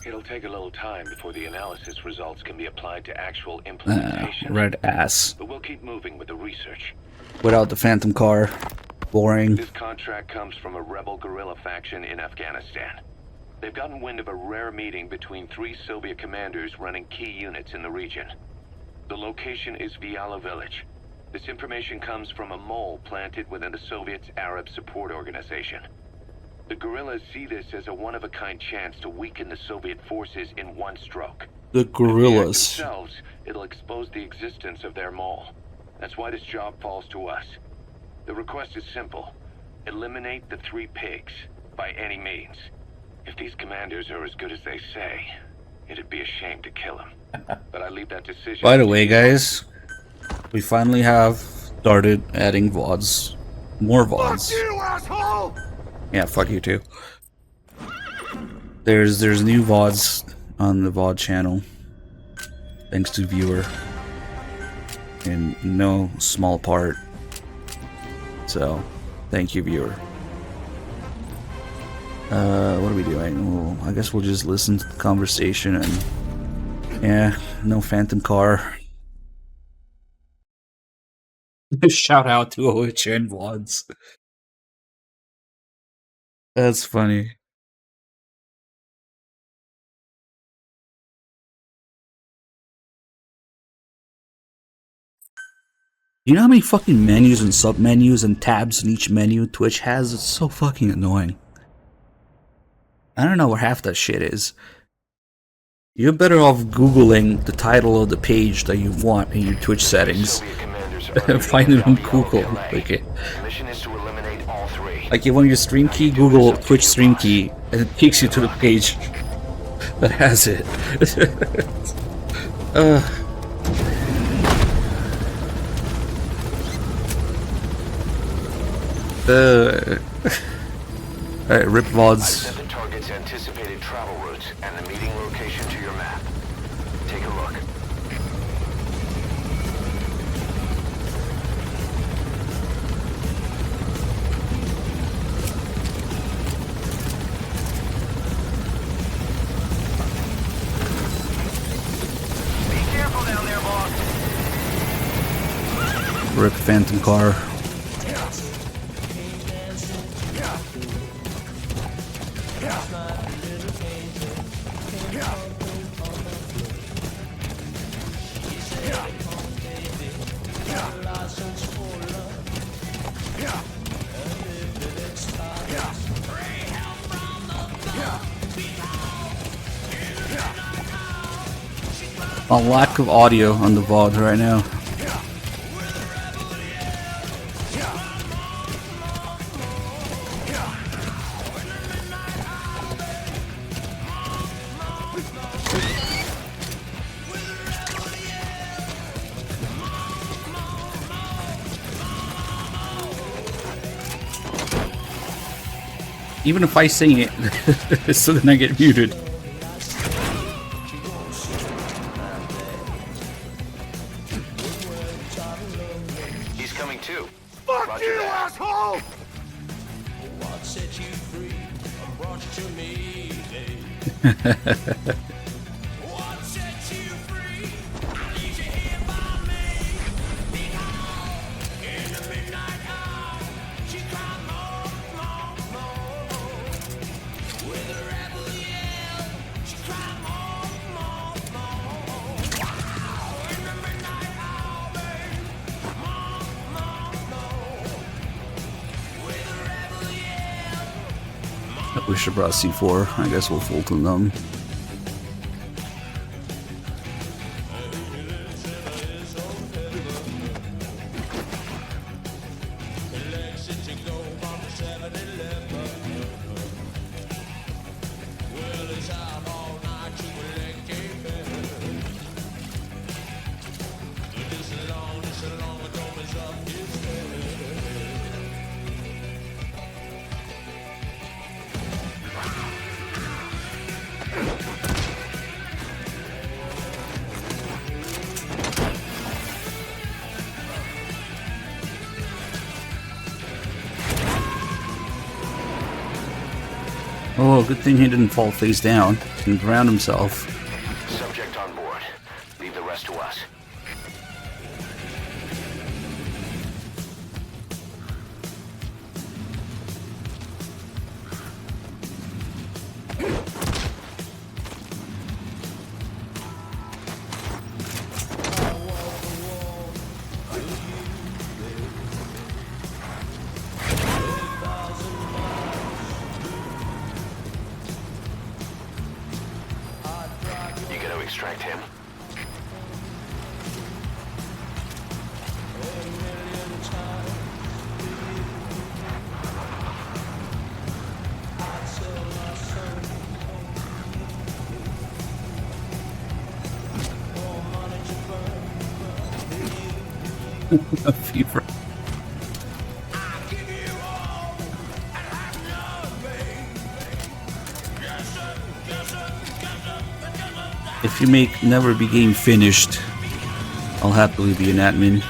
It'll take a little time before the analysis results can be applied to actual implementation.
Red ass.
But we'll keep moving with the research.
Without the Phantom car. Boring.
This contract comes from a rebel guerrilla faction in Afghanistan. They've gotten wind of a rare meeting between 3 Soviet commanders running key units in the region. The location is Viala village. This information comes from a mole planted within the Soviets' Arab Support Organization. The guerrillas see this as a one-of-a-kind chance to weaken the Soviet forces in one stroke.
The guerrillas.
Themselves, it'll expose the existence of their mole. That's why this job falls to us. The request is simple. Eliminate the 3 pigs, by any means. If these commanders are as good as they say, it'd be a shame to kill them. But I leave that decision.
By the way, guys, we finally have started adding VODs. More VODs.
Fuck you, asshole!
Yeah, fuck you too. There's new VODs on the VOD channel. Thanks to viewer. In no small part. So, thank you, viewer. What are we doing? Well, I guess we'll just listen to the conversation and... Yeah, no Phantom car. Shout out to OHN VODs. That's funny. You know how many fucking menus and sub-menus and tabs in each menu Twitch has? It's so fucking annoying. I don't know where half that shit is. You're better off Googling the title of the page that you want in your Twitch settings. And find it on Google. Like you want your stream key, Google Twitch stream key, and it takes you to the page that has it. Alright, rip VODs.
Set the target's anticipated travel routes and the meeting location to your map. Take a look.
Be careful down there, boss.
Rip Phantom car. A lack of audio on the VOD right now. Even if I sing it, so then I get muted.
He's coming too.
Fuck
Roger
you,
that.
asshole!
What set you free brought you to me. What set you free? Keeps you here by me. Because in the midnight hour, she cried more. With a rebel yell, she cried more. In the midnight hour, babe, more. With a rebel yell.
We should have brought C4. I guess we'll Fulton them. Oh, good thing he didn't fall face down and drown himself.
Subject on board. Leave the rest to us. You gonna extract him?
A fever. If you make Never Be Game finished, I'll happily be an admin.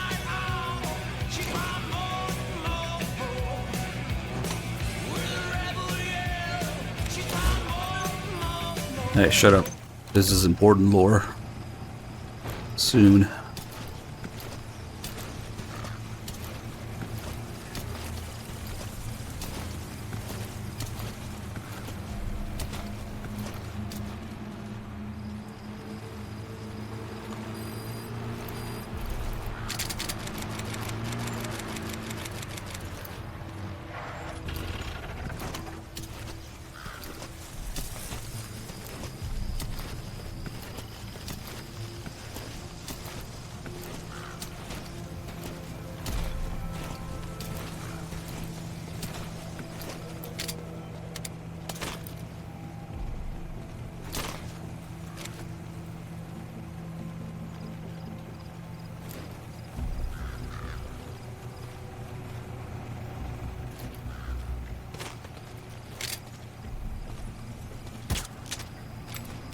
Hey, shut up. This is important lore. Soon.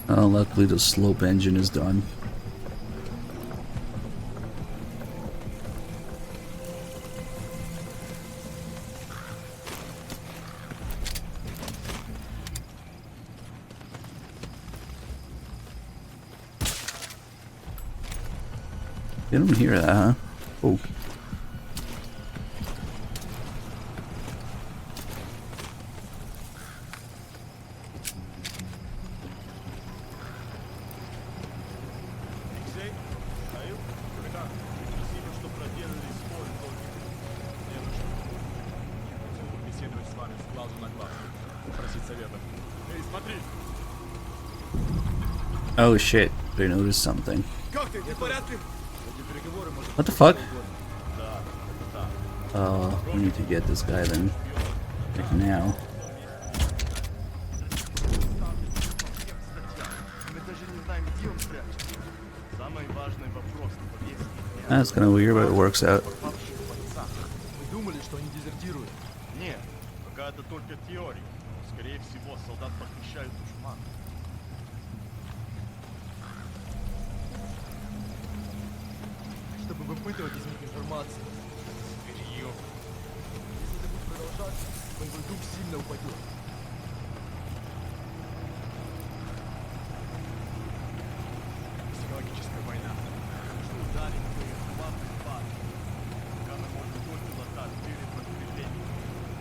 Oh, luckily the slope engine is done. You don't hear that, huh? Oh. Oh shit, they noticed something. What the fuck? Oh, we need to get this guy then. Like now. That's kind of weird, but it works out.
Вы думали, что они дезертируют?
Нет, пока это только теория. Скорее всего, солдат похищают душмана.
Чтобы выпытывать из них информацию. Зверьё. Если это будет продолжаться, боевой дух сильно упадет.
Психологическая война. Что ударит по их главной базе. Пока мы можем только латать перед подкреплением.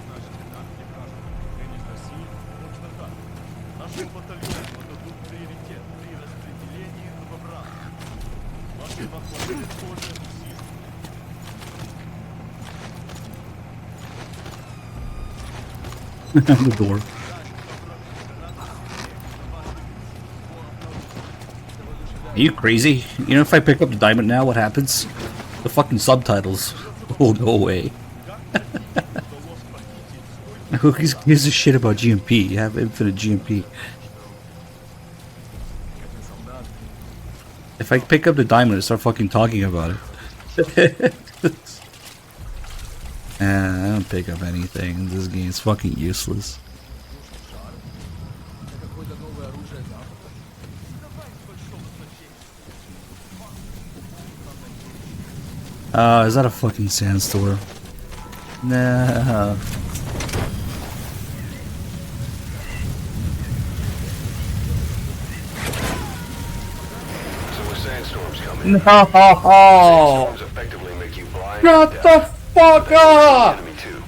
Значит, нам не кажется, они из России точно так. Нашему батальону отдадут приоритет при распределении новобранцев. Наши эвакуаторы тоже усилят.
The door. Are you crazy? You know, if I pick up the diamond now, what happens? The fucking subtitles will go away. Who gives a shit about GMP? You have infinite GMP. If I pick up the diamond and start fucking talking about it. I don't pick up anything. This game is fucking useless. Is that a fucking sandstorm? Nah. No!
Sandstorms effectively make you blind
Shut
and
the
deaf.
fuck up!
Enemy too.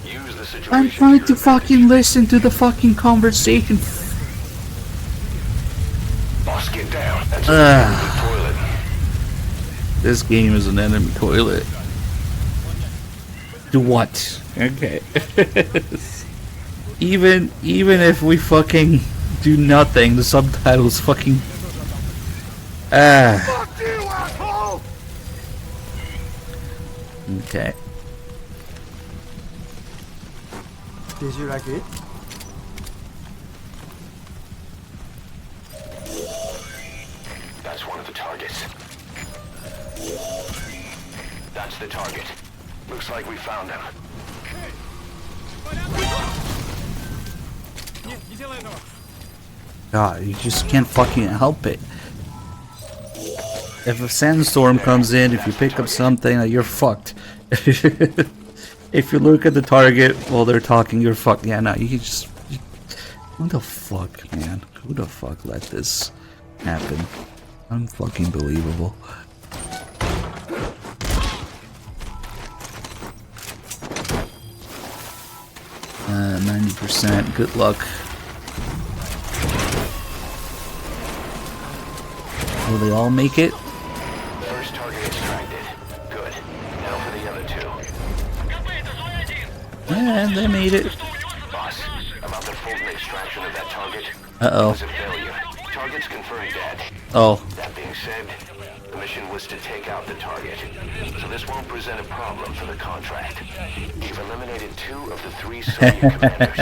Use the situation
I'm trying to fucking listen to the fucking conversation.
Boss, get down. That's a toilet.
This game is an enemy toilet. Do what? Okay. even if we fucking do nothing, the subtitles fucking
Fuck you, asshole!
Okay.
Did you like it?
That's one of the targets. That's the target. Looks like we found him.
God, you just can't fucking help it. If a sandstorm comes in, if you pick up something, you're fucked. If you look at the target while they're talking, you're fucked. Yeah, no, you can just... Who the fuck, man? Who the fuck let this happen? Unfucking believable. 90%. Good luck. Will they all make it?
First target extracted. Good. Now for the other two.
And they made it.
Boss, about the Fulton extraction of that target.
Uh-oh.
It was a failure. Target's confirmed dead.
Oh.
That being said, the mission was to take out the target. So this won't present a problem for the contract. You've eliminated 2 of the 3 Soviet commanders.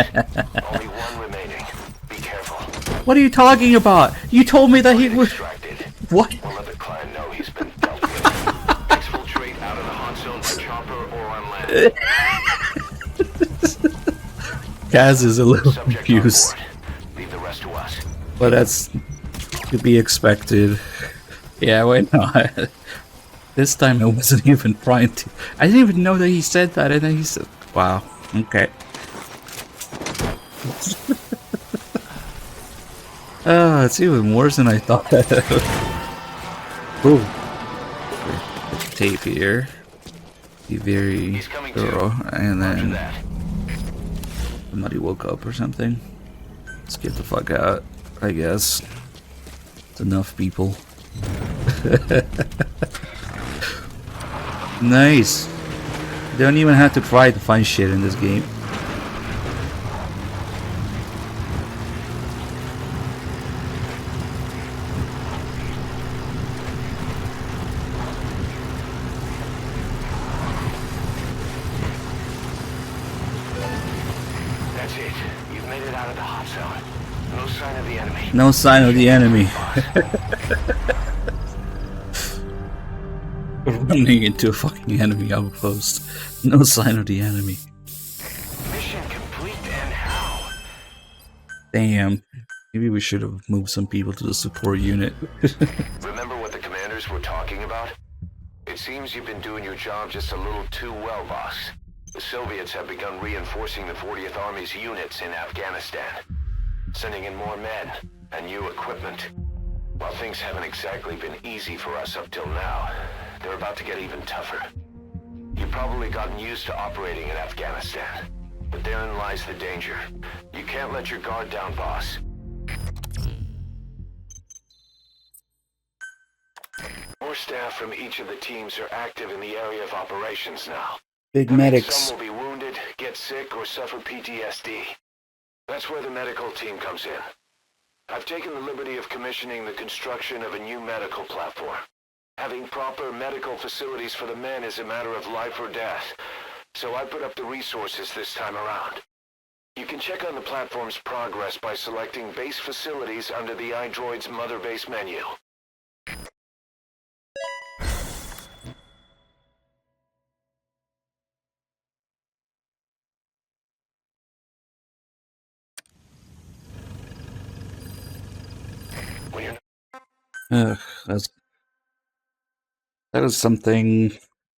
Only 1 remaining. Be careful.
What are you talking about? You told me that he was... What?
We'll let the client know he's been dealt with. Exfiltrate out of the hot zone by chopper or on land.
Kaz is a little confused.
Leave the rest to us.
But that's to be expected. Yeah, why not? This time I wasn't even trying to. I didn't even know that he said that, and then he said, wow, okay. Oh, it's even worse than I thought. Ooh. Tape here. Be very thorough, and then somebody woke up or something. Let's get the fuck out, I guess. It's enough people. Nice. They don't even have to try to find shit in this game.
That's it. You've made it out of the hot zone. No sign of the enemy.
No sign of the enemy. Running into a fucking enemy outpost. No sign of the enemy.
Mission complete and how?
Damn. Maybe we should have moved some people to the support unit.
Remember what the commanders were talking about? It seems you've been doing your job just a little too well, boss. The Soviets have begun reinforcing the 40th Army's units in Afghanistan, sending in more men and new equipment. While things haven't exactly been easy for us up till now, they're about to get even tougher. You've probably gotten used to operating in Afghanistan, but therein lies the danger. You can't let your guard down, boss. More staff from each of the teams are active in the area of operations now.
Big
That means
medics.
Some will be wounded, get sick, or suffer PTSD. That's where the medical team comes in. I've taken the liberty of commissioning the construction of a new medical platform. Having proper medical facilities for the men is a matter of life or death, so I put up the resources this time around. You can check on the platform's progress by selecting base facilities under the iDroid's Mother Base menu.
Ugh, that is something,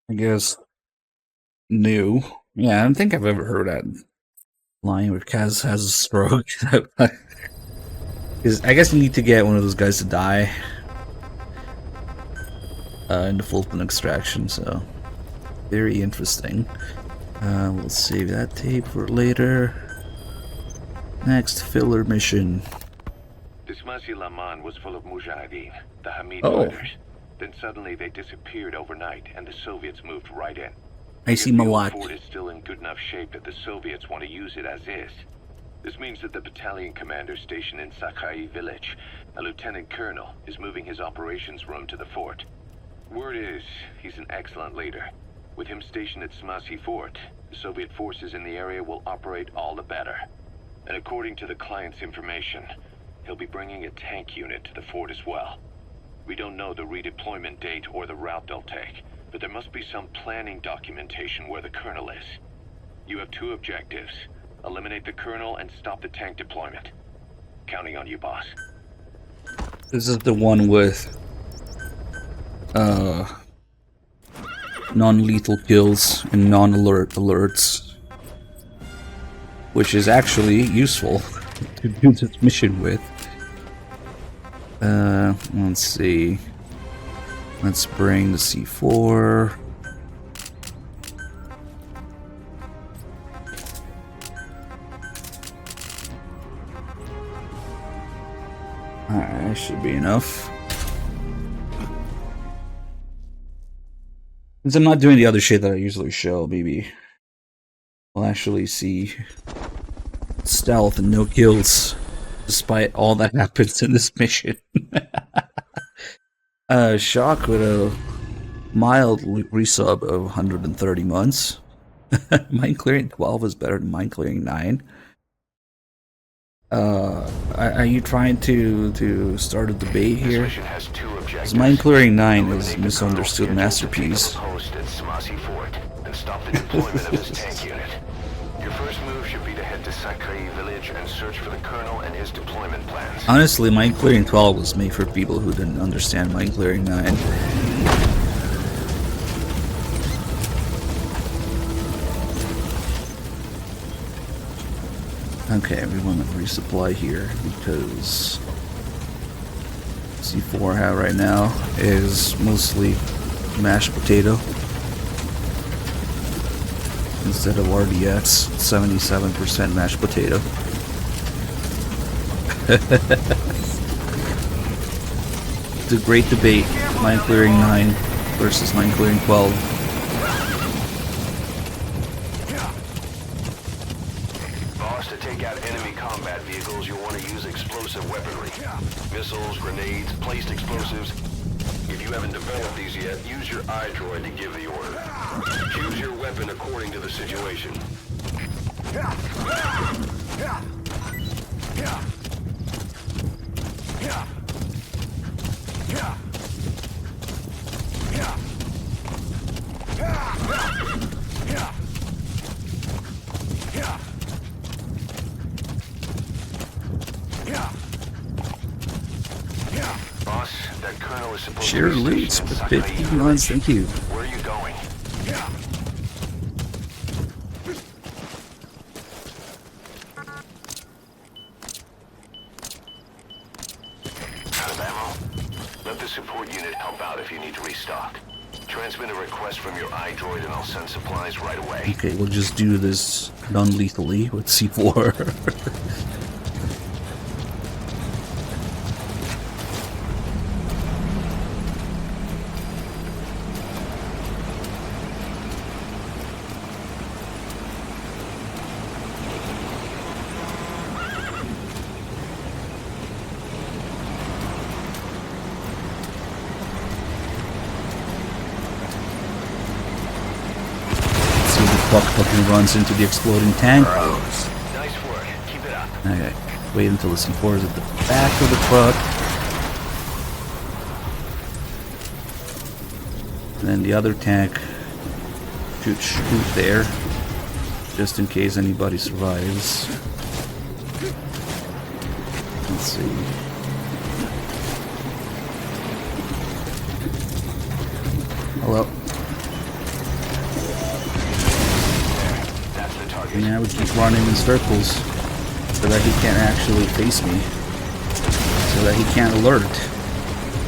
I guess, new. Yeah, I don't think I've ever heard that line where Kaz has a stroke. 'Cause I guess you need to get one of those guys to die. in the Fulton extraction, so very interesting. We'll save that tape for later. Next filler mission.
This Masih Laman was full of Mujahideen, the Hamid
Oh.
fighters. Then suddenly they disappeared overnight, and the Soviets moved right in.
I see
Yet the old
Malak.
fort is still in good enough shape that the Soviets want to use it as is. This means that the battalion commander stationed in Sakai village, a lieutenant colonel, is moving his operations room to the fort. Word is, he's an excellent leader. With him stationed at Smasi Fort, the Soviet forces in the area will operate all the better. And according to the client's information, he'll be bringing a tank unit to the fort as well. We don't know the redeployment date or the route they'll take, but there must be some planning documentation where the colonel is. You have two objectives: eliminate the colonel and stop the tank deployment. Counting on you, boss.
This is the one with non-lethal kills and non-alert alerts, which is actually useful to do this mission with. Let's see. Let's bring the C4. Alright, that should be enough. Since I'm not doing the other shit that I usually show, maybe we'll actually see stealth and no kills, despite all that happens in this mission. Shock with a mild resub of 130 months. Mine clearing 12 is better than mine clearing 9. Are you trying to start a debate here? Because mine clearing 9 is a misunderstood masterpiece.
Post at Smasi Fort and stop the deployment of his tank unit. Your first move should be to head to Sakai village and search for the colonel and his deployment plans.
Honestly, mine clearing 12 was made for people who didn't understand mine clearing 9. Okay, we want to resupply here because C4 I have right now is mostly mashed potato instead of RDX, 77% mashed potato. It's a great debate, mine clearing 9 versus mine clearing 12.
To take out enemy combat vehicles, you'll want to use explosive weaponry. Missiles, grenades, placed explosives. If you haven't developed these yet, use your iDroid to give the order. Choose your weapon according to the situation. Boss, that colonel is supposed
Share
to be
loot,
stationed in
but
Sakai
15 months, thank you.
Where are you going? Out of ammo? Let the support unit help out if you need to restock. Transmit a request from your iDroid and I'll send supplies right away.
Okay, we'll just do this non-lethally with C4. Buck fucking runs into the exploding tank.
Nice work. Keep it up.
Okay, wait until the C4 is at the back of the truck. And then the other tank should shoot there, just in case anybody survives. Let's see. Hello. And I would keep running in circles so that he can't actually face me, so that he can't alert.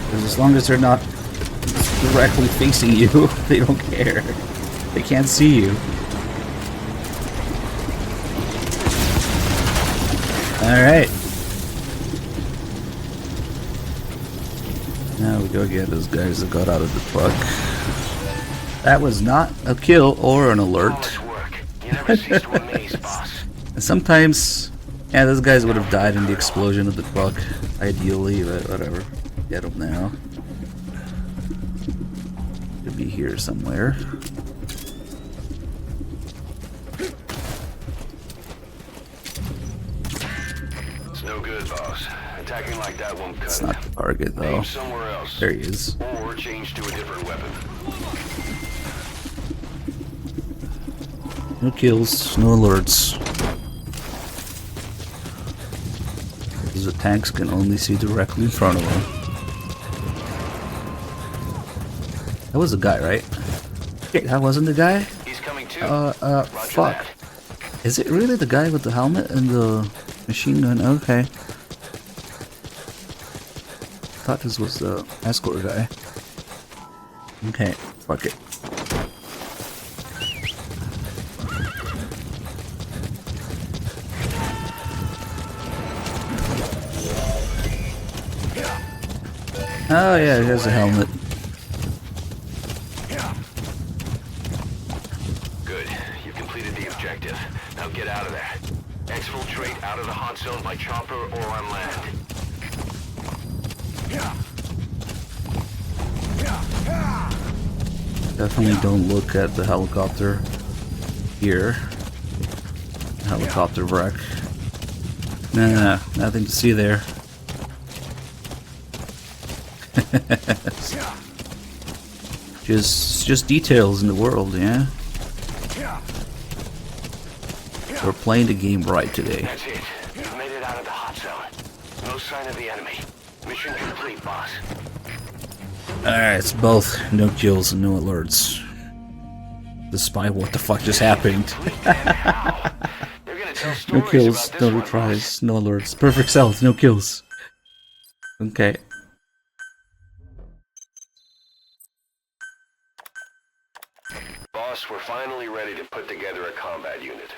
Because as long as they're not directly facing you. They don't care. They can't see you. Alright. Now we go get those guys that got out of the truck. That was not a kill or an alert. Sometimes, yeah, those guys would have died in the explosion of the truck, ideally, but whatever. Get them now. Could be here somewhere.
It's no good, boss. Attacking like that won't cut.
It's not the target though.
Aim somewhere else.
There he is.
Or change to a different weapon.
No kills, no alerts. Because the tanks can only see directly in front of them. That was the guy, right? Wait, that wasn't the guy?
He's coming too.
Fuck. Is it really the guy with the helmet and the machine gun? Okay. Thought this was the escort guy. Okay, fuck it. Oh yeah, he has a helmet.
Good. You've completed the objective. Now get out of there. Exfiltrate out of the hot zone by chopper or on land.
Definitely don't look at the helicopter here. Helicopter wreck. Nah, nothing to see there. just details in the world, yeah? We're playing the game right today.
That's it. You've made it out of the hot zone. No sign of the enemy. Mission complete, boss.
Alright, it's both no kills and no alerts. Despite what the fuck just happened. No kills, no retries, no alerts. Perfect stealth, no kills. Okay.
Boss, we're finally ready to put together a combat unit.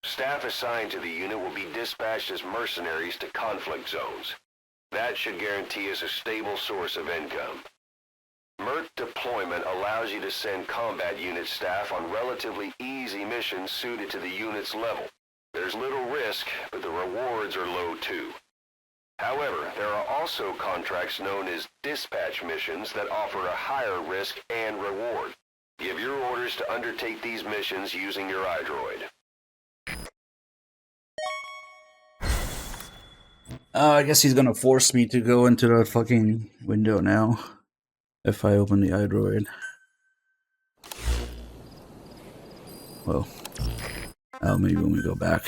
Staff assigned to the unit will be dispatched as mercenaries to conflict zones. That should guarantee us a stable source of income. MERT deployment allows you to send combat unit staff on relatively easy missions suited to the unit's level. There's little risk, but the rewards are low too. However, there are also contracts known as dispatch missions that offer a higher risk and reward. Give your orders to undertake these missions using your iDroid.
I guess he's gonna force me to go into the fucking window now. If I open the iDroid. Well. Oh, maybe when we go back.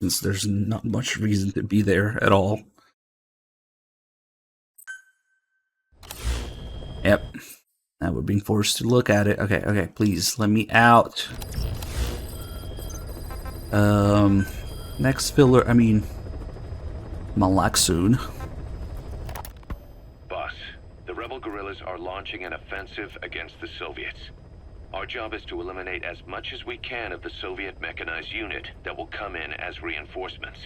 Since there's not much reason to be there at all. Yep. Now we're being forced to look at it. Okay, okay, please, let me out. Next filler, I mean... Malak soon.
Boss, the rebel guerrillas are launching an offensive against the Soviets. Our job is to eliminate as much as we can of the Soviet mechanized unit that will come in as reinforcements.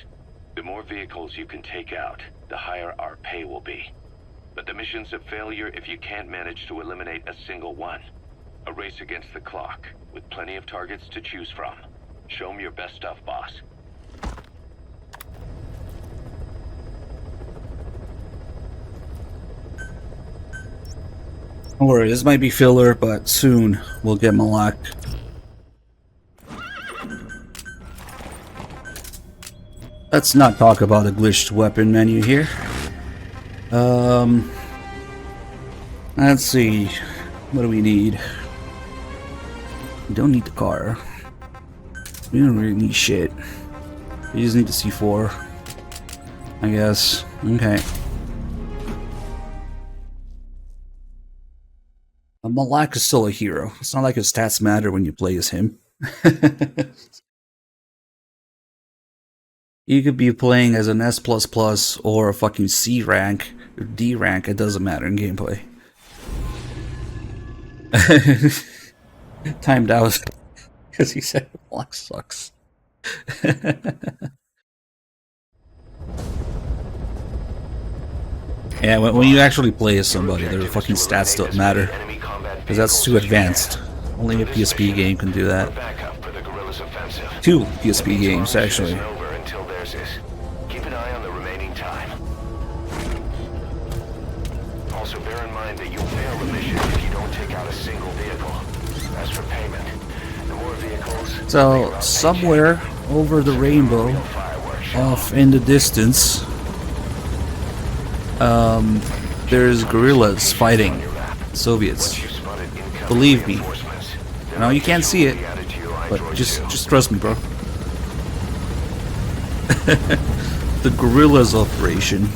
The more vehicles you can take out, the higher our pay will be. But the mission's a failure if you can't manage to eliminate a single one. A race against the clock, with plenty of targets to choose from. Show 'em your best stuff, boss.
Don't worry, this might be filler, but soon we'll get Malak. Let's not talk about a glitched weapon menu here. Let's see. What do we need? We don't need the car. We don't really need shit. We just need the C4. I guess. Okay. Malak is still a hero. It's not like his stats matter when you play as him. You could be playing as an S++ or a fucking C rank, D rank, it doesn't matter in gameplay. Timed out because he said block sucks. Yeah, when you actually play as somebody, their fucking stats don't matter. Because that's too advanced. Only a PSP game can do that. 2 PSP games, actually.
Keep an eye on the remaining time. Also bear in mind that you'll fail the mission if you don't take out a single vehicle. As for payment, the more vehicles...
So, somewhere over the rainbow, off in the distance, there's guerrillas fighting Soviets. Believe me. No, you can't see it, but just trust me, bro. The guerrillas operation.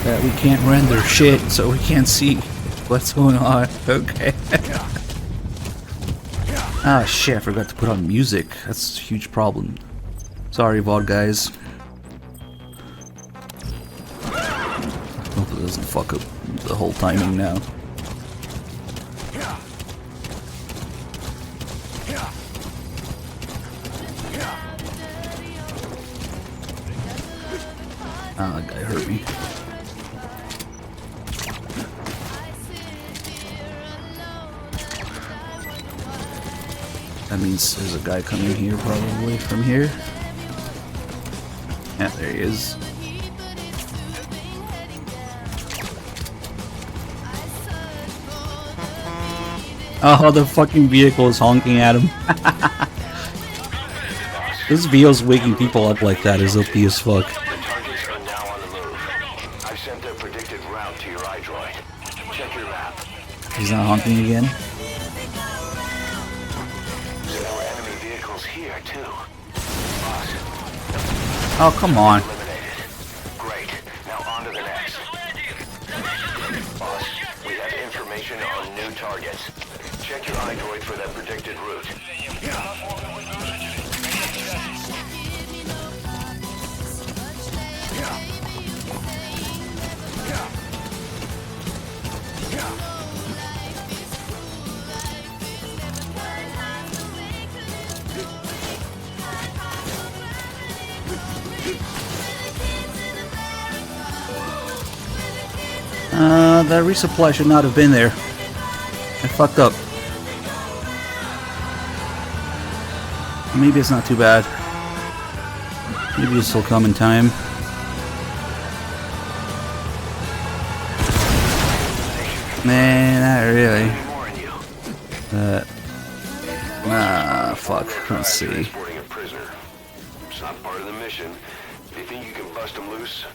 That we can't render shit, so we can't see what's going on. Okay. Ah, shit, I forgot to put on music. That's a huge problem. Sorry, VOD guys. Hope it doesn't fuck up the whole timing now. Ah, that guy hurt me. That means there's a guy coming here, probably from here. Yeah, there he is. Oh, the fucking vehicle is honking at him. This VO's waking people up like that is OP as fuck.
I've sent their predicted route to your iDroid. Check your map.
He's not honking again.
There were enemy vehicles here too.
Oh, come on.
Great. Now on to the next. Boss, we have information on new targets. Check your iDroid for that predicted route.
That resupply should not have been there. I fucked up. Maybe it's not too bad. Maybe this will come in time. Man, not really. Fuck. Let's see.
It's not part of the mission. If you think you can bust them loose,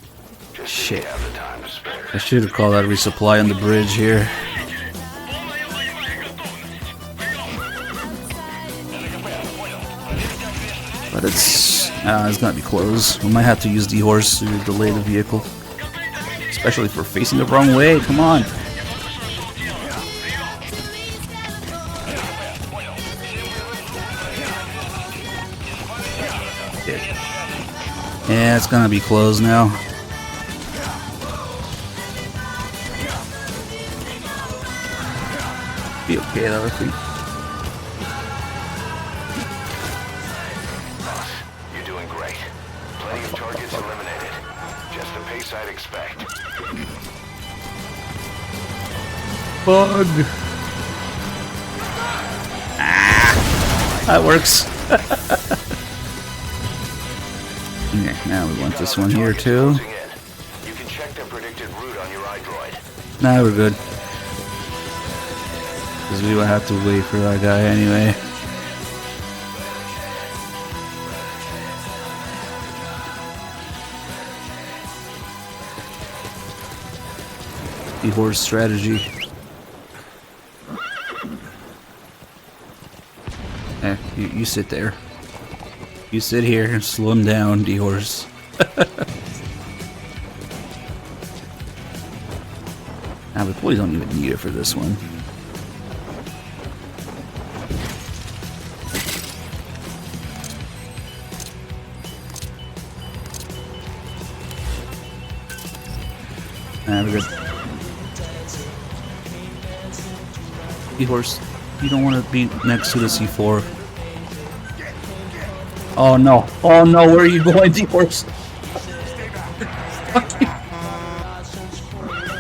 just
Shit.
have the time to spare.
I should have called that resupply on the bridge here. But it's gonna be close. We might have to use the horse to delay the vehicle. Especially if we're facing the wrong way. Come on. Yeah, it's gonna be closed now. Be okay though, I think.
You're doing great. Plenty of targets eliminated. Just the pace I'd expect.
Bug. Ah, that works. Yeah, now we want this one here too.
You can check the predicted route on your iDroid.
Nah, we're good. Because we will have to wait for that guy anyway. The horse strategy. You sit there. You sit here and slow him down, D-horse. Nah, we probably don't even need it for this one. Nah, we're good. Seahorse, you don't want to be next to the C4. Oh no! Oh no! Where are you going, Seahorse?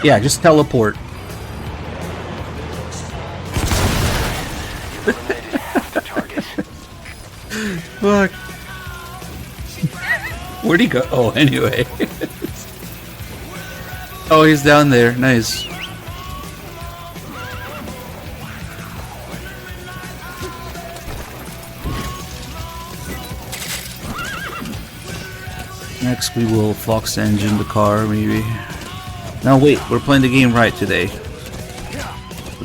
Yeah, just teleport. Fuck. Where'd he go? Oh, anyway. Oh, he's down there. Nice. Next, we will Fox engine the car, maybe. No, wait, we're playing the game right today.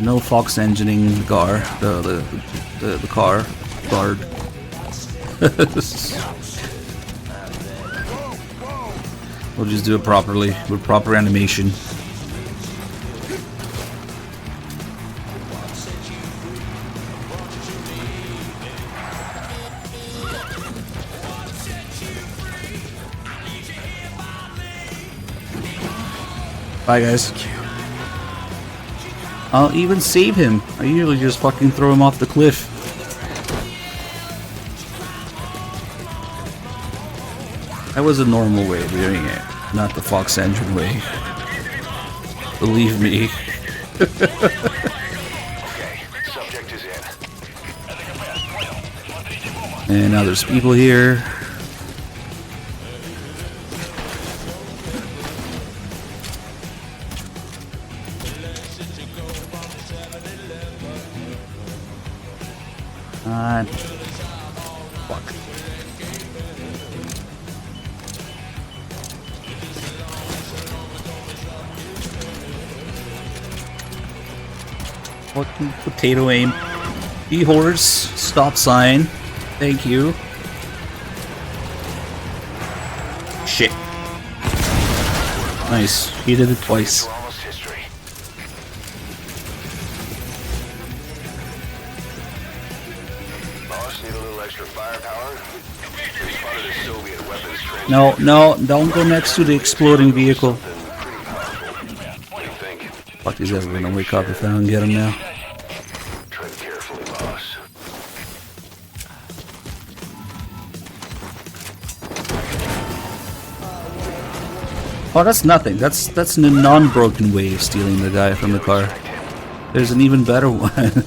No Fox engineing the car, the car guard. We'll just do it properly with proper animation. Bye, guys. I'll even save him. I usually just fucking throw him off the cliff. That was a normal way of doing it, not the Fox engine way. Believe me. And now there's people here. Fuck. Fucking potato aim. E-horse, stop sign. Thank you. Shit. Nice. He did it twice. No, no, don't go next to the exploding vehicle. Fuck, he's ever gonna wake up if I don't get him now. Oh, that's nothing. That's a non-broken way of stealing the guy from the car. There's an even better one.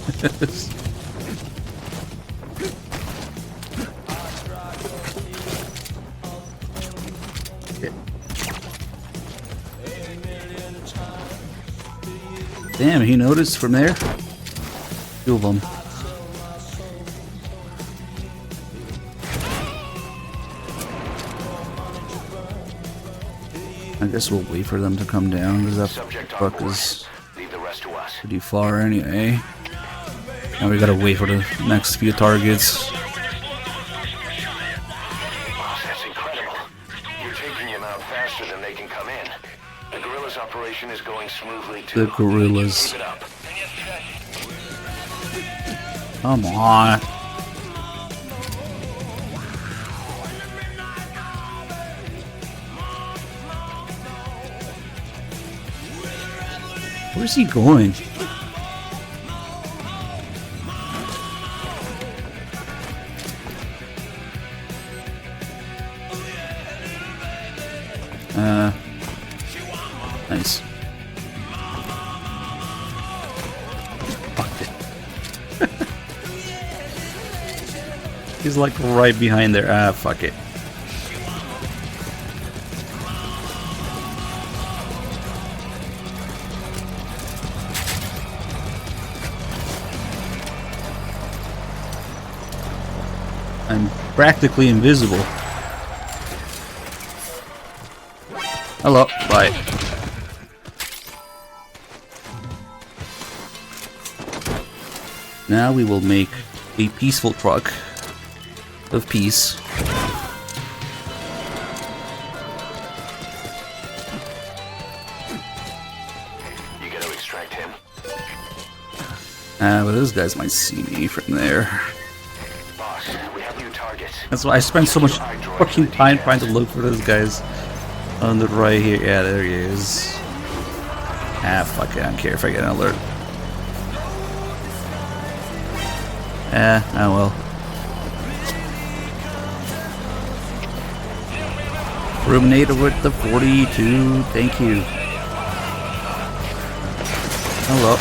Damn, he noticed from there. Two of them. I guess we'll wait for them to come down because that fuck is pretty far anyway. Now we gotta wait for the next few targets.
That's incredible. You're taking them out faster than they can come in. The guerrillas operation is going smoothly too.
The gorillas. Come on. Where's he going? Nice. Fucked it. He's like right behind there. Ah, fuck it. I'm practically invisible. Hello, bye. Now we will make a peaceful truck of peace.
You gotta extract him.
But those guys might see me from there.
Boss, we have new targets.
That's why I spent so much fucking time trying to look for those guys on the right here. Yeah, there he is. Ah, fuck it, I don't care if I get an alert. Oh well. Ruminator with the 42, thank you. Hello.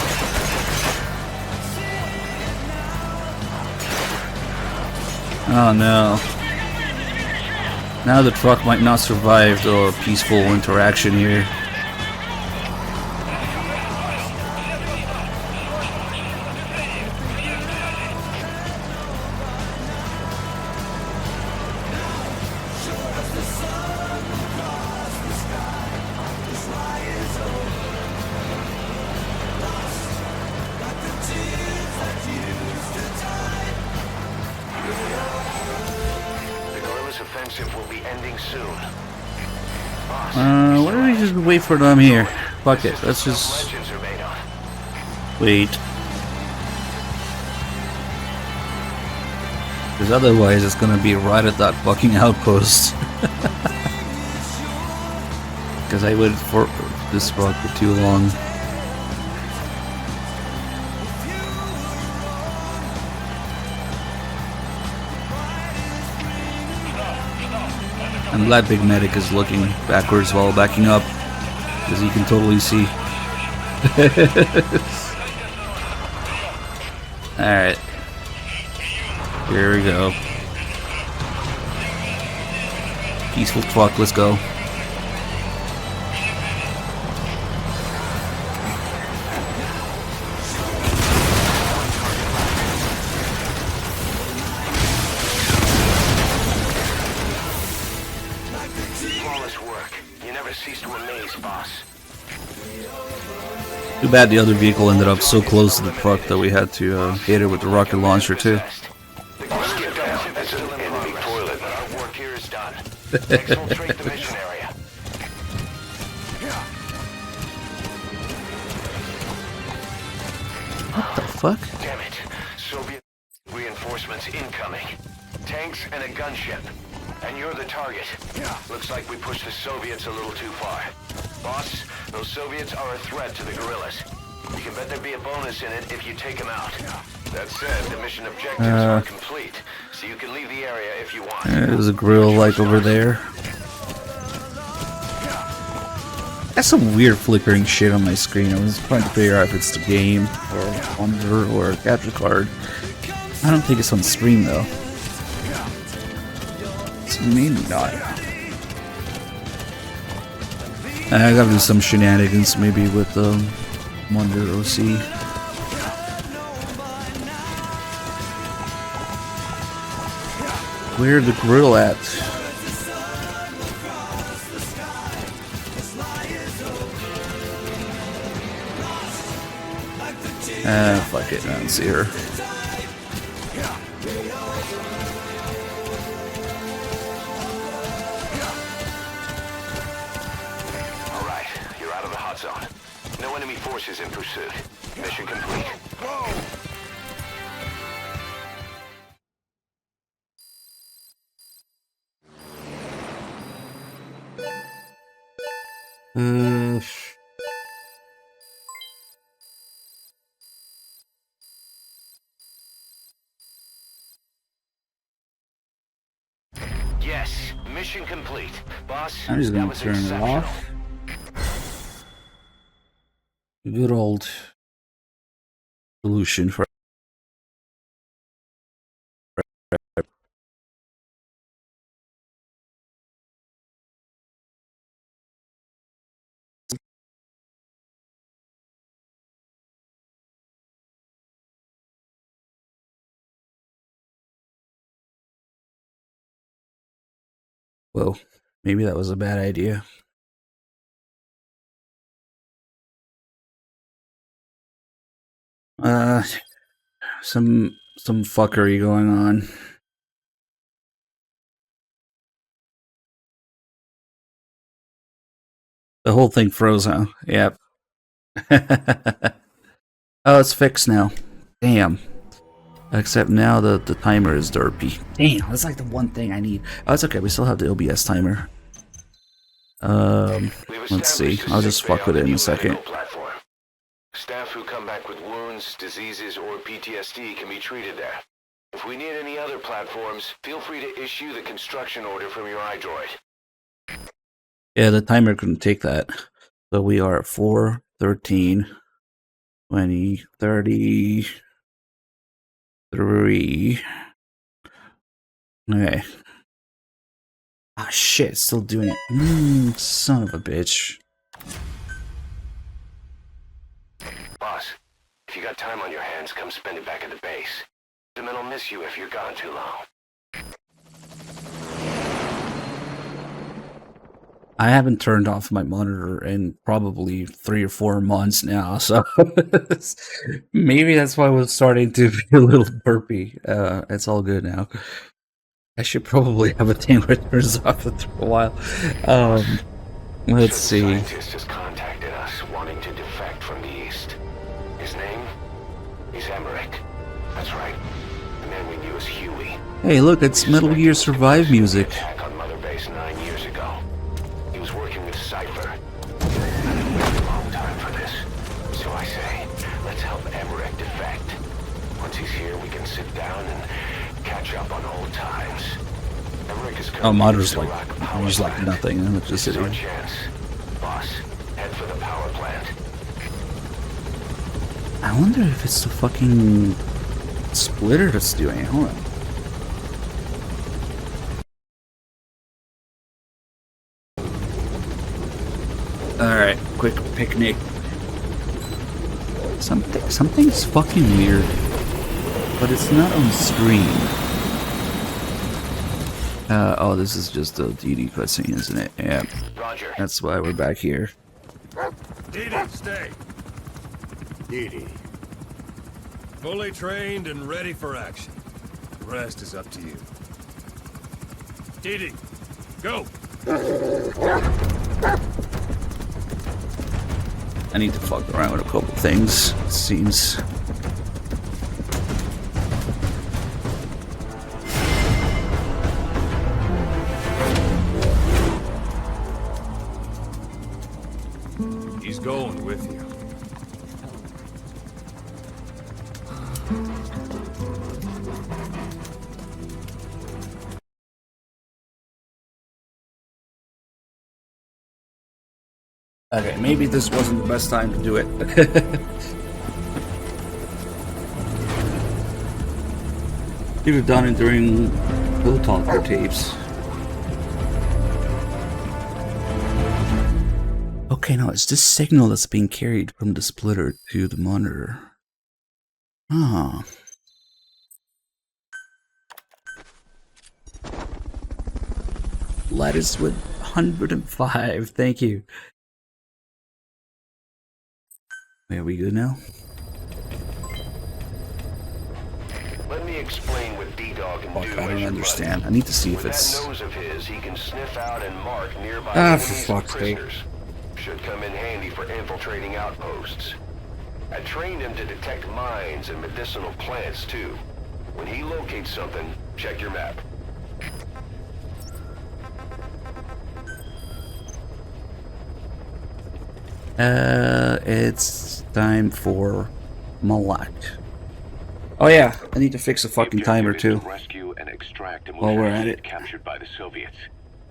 Oh no. Now the truck might not survive the peaceful interaction here. Why don't we just wait for them here? Fuck it, let's just wait. Because otherwise it's gonna be right at that fucking outpost. Because I waited for this spot for too long. I'm glad Big Medic is looking backwards while backing up, because he can totally see. Alright. Here we go. Peaceful truck, let's go. Too bad the other vehicle ended up so close to the truck that we had to hit it with the rocket launcher too. What the fuck?
Damn it. Soviet reinforcements incoming. Tanks and a gunship. And you're the target. Looks like we pushed the Soviets a little too far. Boss, those Soviets are a threat to the guerrillas. You can bet there'd be a bonus in it if you take them out. That said, the mission objectives are complete, so you can leave the area if you want.
There's a grill like over there. That's some weird flickering shit on my screen. I was trying to figure out if it's the game or Wonder or a capture card. I don't think it's on stream though. It's maybe not. I gotta do some shenanigans maybe with Wonder OC. Where the grill at? Fuck it, I don't see her.
Alright, you're out of the hot zone. No enemy forces in pursuit. Mission complete. Yes, mission complete. Boss,
I'm just gonna turn it off. Good old solution for well, maybe that was a bad idea. Some fuckery going on. The whole thing froze, huh? Yep. Oh, it's fixed now. Damn. Except now the timer is derpy. Damn, that's like the one thing I need. Oh, it's okay. We still have the OBS timer. Let's see. I'll just fuck with it in a second.
Staff who come back with wounds, diseases, or PTSD can be treated there. If we need any other platforms, feel free to issue the construction order from your iDroid.
Yeah, the timer couldn't take that. So we are at 4, 13, 20, 33. Okay. Ah, shit, it's still doing it. Son of a bitch.
Boss, if you got time on your hands, come spend it back at the base. The men will miss you if you're gone too long.
I haven't turned off my monitor in probably 3 or 4 months now, so maybe that's why I was starting to be a little burpy. It's all good now. I should probably have a thing where it turns off after a while. Let's see.
Scientist has contacted us, wanting to defect from the east. His name? He's Emmerich. That's right. The man we knew as Huey.
Hey, look, it's Metal Gear Survive music.
Attack on Mother Base 9 years ago. He was working with Cypher. I've been waiting a long time for this. So I say, let's help Emmerich defect. Once he's here, we can sit down and catch up on old times. Emmerich is
Oh, monitor's like nothing. Electricity.
Our chance. Boss, head for the power plant.
I wonder if it's the fucking splitter that's doing it. Hold on. Alright, quick picnic. Something's fucking weird. But it's not on screen. Oh, this is just a DD cutscene, isn't it? Yeah.
Roger.
That's why we're back here.
Didi, stay.
Didi.
Fully trained and ready for action. The rest is up to you. Didi, go!
I need to fuck around with a couple things, it seems.
He's going with you.
Okay, maybe this wasn't the best time to do it. Should have done it during Bill Talker tapes. Okay, now it's this signal that's being carried from the splitter to the monitor. Ah. Lettuce with 105, thank you. Are we good now?
Let me explain what D-Dog can do.
I don't understand. I need to see if it's...
That nose of his, he can sniff out and mark nearby
for
enemies
fuck's
and
sake.
prisoners. Should come in handy for infiltrating outposts. I trained him to detect mines and medicinal plants, too. When he locates something, check your map.
It's time for Malak. Oh yeah, I need to fix a fucking timer too.
Rescue and extract
While we're at it.
captured by the Soviets.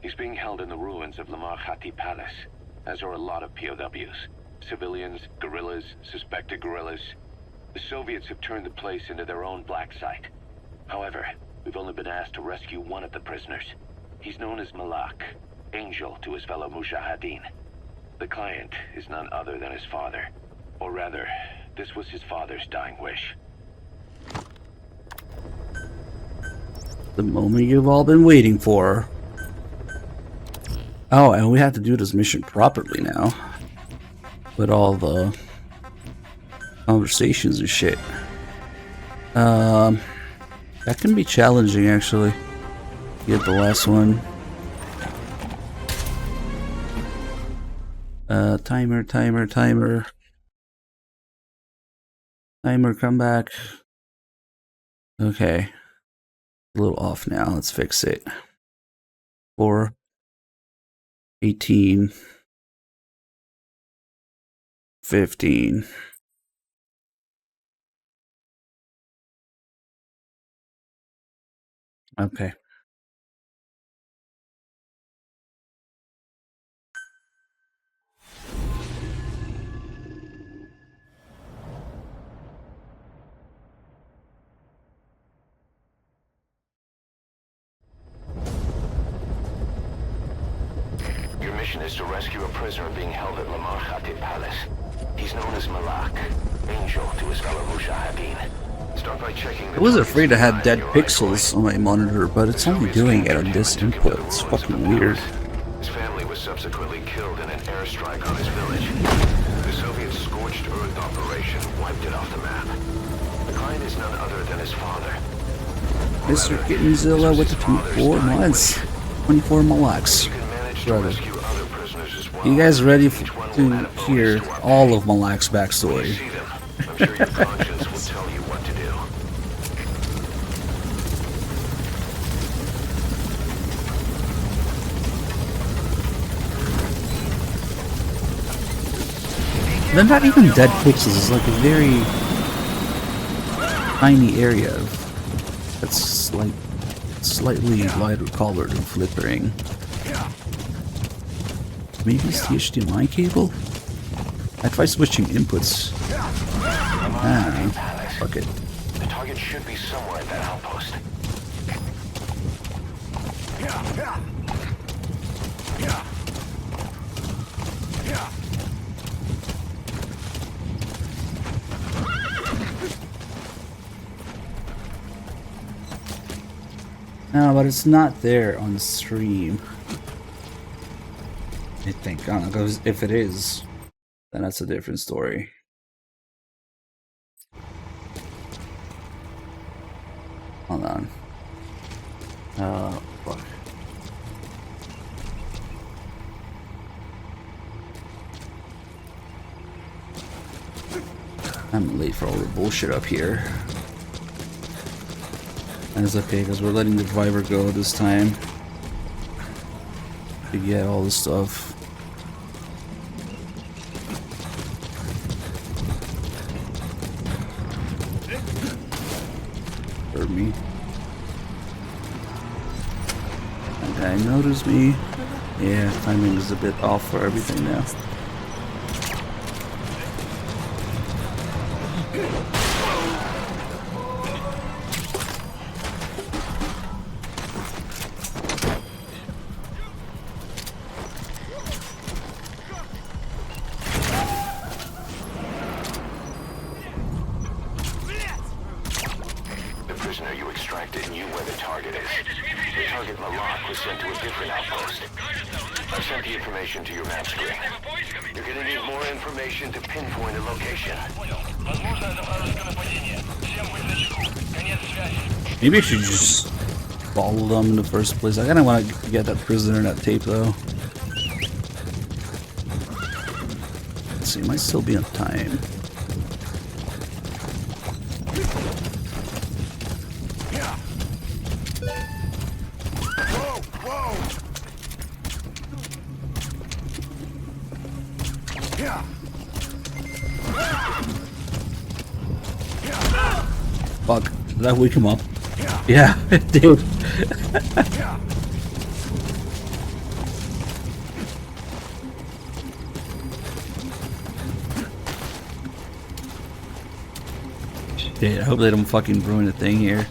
He's being held in the ruins of Lamar Khati Palace, as are a lot of POWs. Civilians, guerrillas, suspected guerrillas. The Soviets have turned the place into their own black site. However, we've only been asked to rescue one of the prisoners. He's known as Malak, Angel to his fellow Mujahideen. The client is none other than his father. Or rather, this was his father's dying wish.
The moment you've all been waiting for. Oh, and we have to do this mission properly now. With all the conversations and shit. That can be challenging actually. Get the last one. Timer. Timer, come back. Okay. A little off now. Let's fix it. 4, 18, 15. Okay.
Your mission is to rescue a prisoner being held at Lamar Khatib Palace. He's known as Malak, angel to his fellow Mujahideen. Start by checking the
I was afraid I had dead pixels on my monitor, but it's only doing it on this input. It's fucking weird.
His family was subsequently killed in an airstrike on his village. The Soviet scorched earth operation wiped it off the map. The client is none other than his father.
Mr. Kittanzilla with the 24 months. 24 Malaks. Brother. You guys ready to hear all of Malak's backstory?
I'm sure your conscience will tell you what to do.
They're not even dead pixels. It's like a very tiny area that's like slightly lighter colored and flickering. Maybe it's the HDMI cable? I tried switching inputs. Ah, fuck it.
The target should be somewhere at that outpost.
No, but it's not there on stream. I think. I don't know, 'cause if it is, then that's a different story. Hold on. Fuck. I'm late for all the bullshit up here. And it's okay, because we're letting the driver go this time. To get all this stuff. Heard me. That guy noticed me. Yeah, timing is a bit off for everything now.
The prisoner you extracted knew where the target is. The target Malak was sent to a different outpost. I've sent the information to your map screen. You're gonna need more information to pinpoint a location.
Maybe I should just follow them in the first place. I kinda wanna get that prisoner in that tape though. Let's see, might still be on time. Fuck, did that wake him up? Yeah, it did. Shit, I hope they don't fucking ruin the thing here.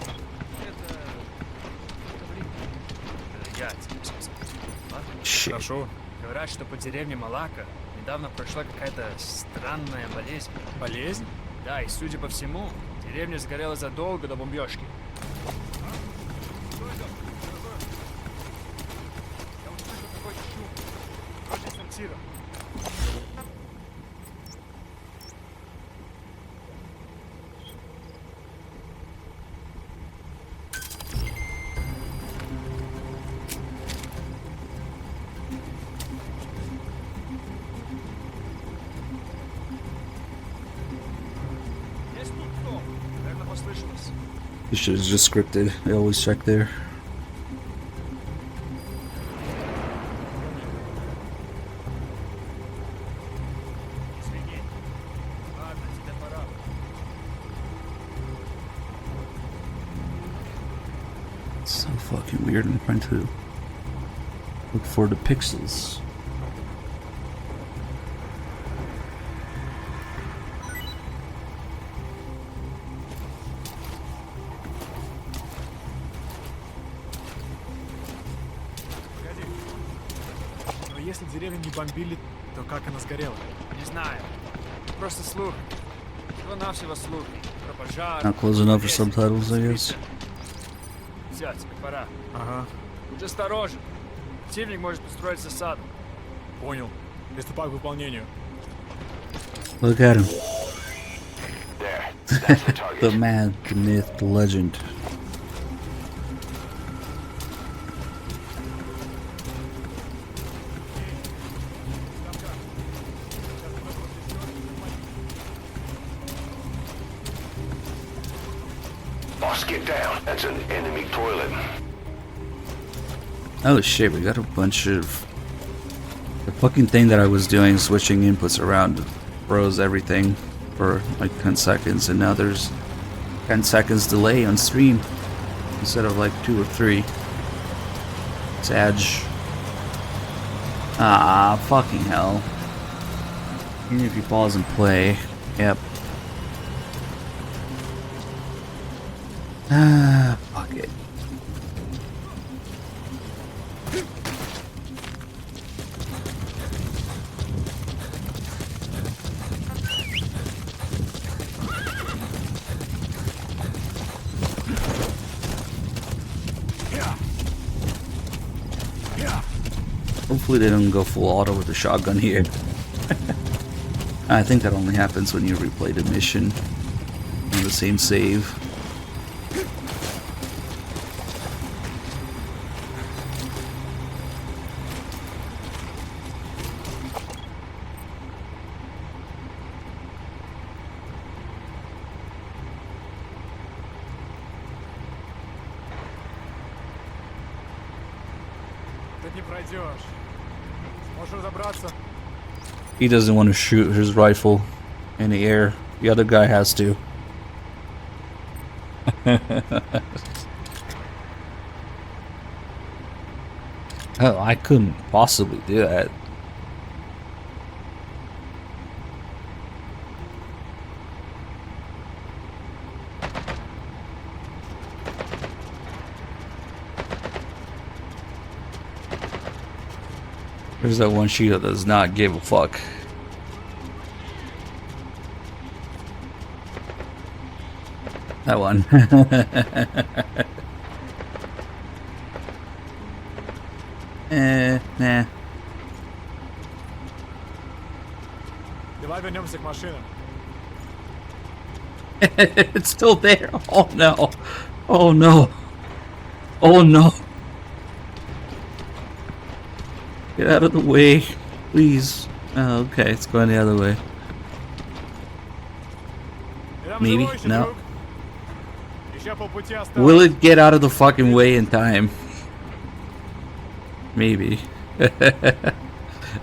Хорошо. Говорят, что по деревне Малака недавно прошла какая-то странная болезнь. Болезнь? Да, и судя по всему, деревня сгорела задолго до бомбежки. Я услышал какой-то шум. Вроде сортира.
This shit is just scripted. They always check there. It's so fucking weird. I'm trying to look for the pixels.
Но если деревню не бомбили, то как она сгорела?
Не знаю. Просто слух. Всего-навсего слух. Про пожар.
Not close enough for subtitles, I guess.
Все, тебе пора.
Ага.
Будь осторожен. Противник может построить засаду.
Понял. Приступаю к выполнению.
Look at him. The man, the myth, the legend.
Boss, get down. That's an enemy toilet.
Oh shit, we got a bunch of... The fucking thing that I was doing, switching inputs around, froze everything for like 10 seconds, and now there's 10 seconds delay on stream instead of like 2 or 3. Sad. Ah, fucking hell. Even if you pause and play. Yep. Ah, fuck it. Hopefully they don't go full auto with the shotgun here. I think that only happens when you replay the mission on the same save.
Ты не пройдешь. Сможешь разобраться?
He doesn't want to shoot his rifle in the air. The other guy has to. Oh, I couldn't possibly do that. There's that one sheet that does not give a fuck. That one. Nah.
Давай вернемся к машинам.
It's still there. Oh no. Oh no. Oh no. Get out of the way, please. Oh, okay, it's going the other way. Maybe? No. Will it get out of the fucking way in time? Maybe.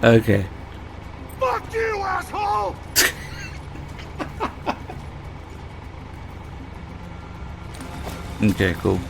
Okay.
Fuck you, asshole!
Okay, cool.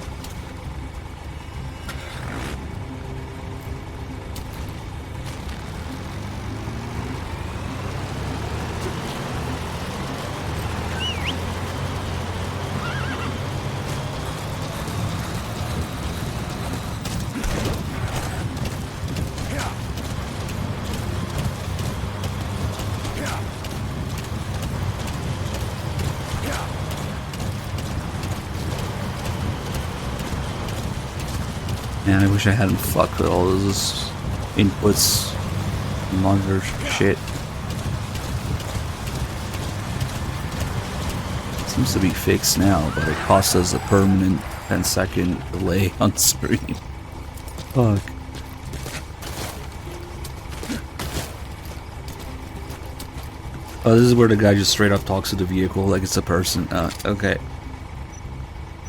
Man, I wish I hadn't fucked with all those inputs, monitor shit. Seems to be fixed now, but it cost us a permanent 10-second delay on screen. Fuck. Oh, this is where the guy just straight up talks to the vehicle like it's a person. Okay.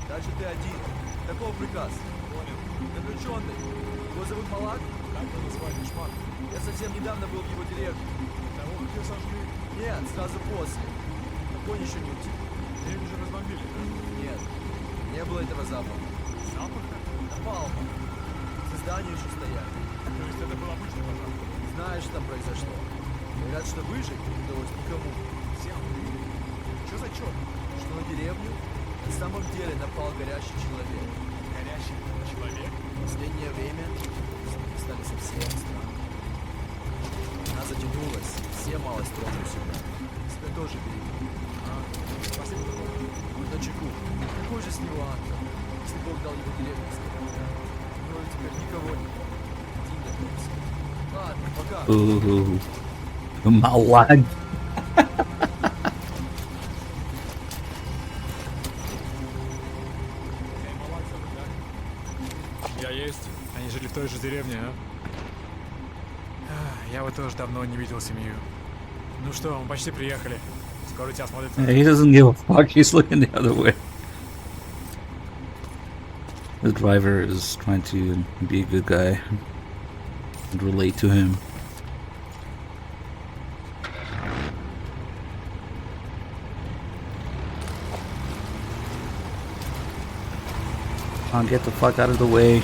Дальше ты один. Каков приказ? Понял. Заключенный. Его зовут Малак? Как его назвали, Шмак? Я совсем недавно был в его деревне. Того, как ее сожгли? Нет, сразу после. Огонь еще не утих. Деревню же разбомбили, да? Нет. Не было этого запаха. Запаха? Напал. Все здания еще стоят.
То есть это был обычный пожар?
Знаешь, что там произошло? Говорят, что выжить не удалось никому.
Всем убили. Что за черт?
Что на деревню на самом деле напал горящий человек.
Горящий человек?
В последнее время стали совсем странными. Она затянулась, все малость тронули сюда. Себя тоже береги.
Спасибо, другой.
Будь начеку. Какой же с него ангел, если Бог дал его деревню сказать? Ну и теперь никого нет. Иди не бойся. Ладно, пока.
Малань.
Я есть. Они жили в той же деревне, а? Я вот тоже давно не видел семью. Ну что, мы почти приехали. Скоро тебя смотрят.
He doesn't give a fuck. He's looking the other way. The driver is trying to be a good guy and relate to him. Come on, get the fuck out of the way.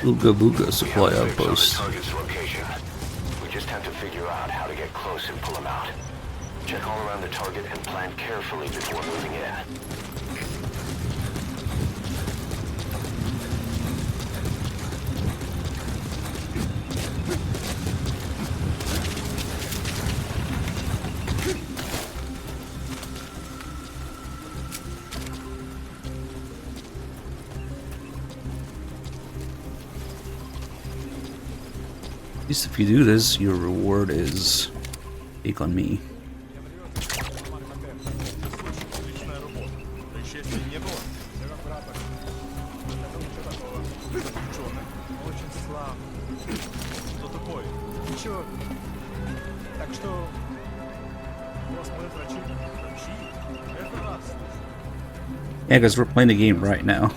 Ooga Booga supply outpost.
Target's location. We just have to figure out how to get close and pull him out. Check all around the target and plan carefully before moving in.
At least if you do this, your reward is take on me.
Отличная работа. Происшествий не было. Ученый.
Очень слабо.
Что такое?
Ничего.
Так что... Вас смотрят врачи.
Врачи? Это раз.
Yeah, because we're playing the game right now.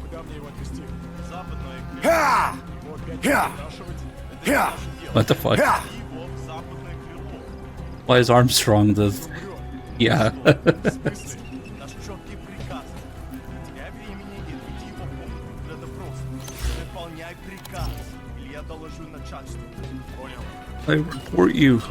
Куда мне его отвезти?
Западное
Ха! Его опять спрашивать?
Yeah. What the fuck?
Его в западное крыло.
Why is Armstrong the... Yeah.
В смысле? Наш четкий приказ. Теряй времени и отведи его в комнату для допроса. Выполняй приказ, или я доложу начальству. Понял.
I report you.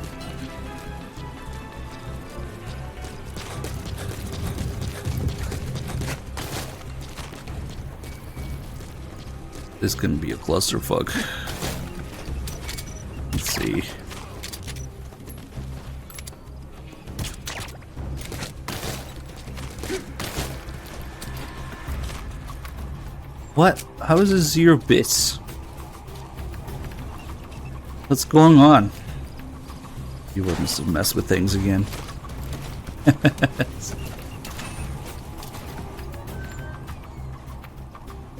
This can be a clusterfuck. Let's see. What? How is this 0 bits? What's going on? You must have messed with things again.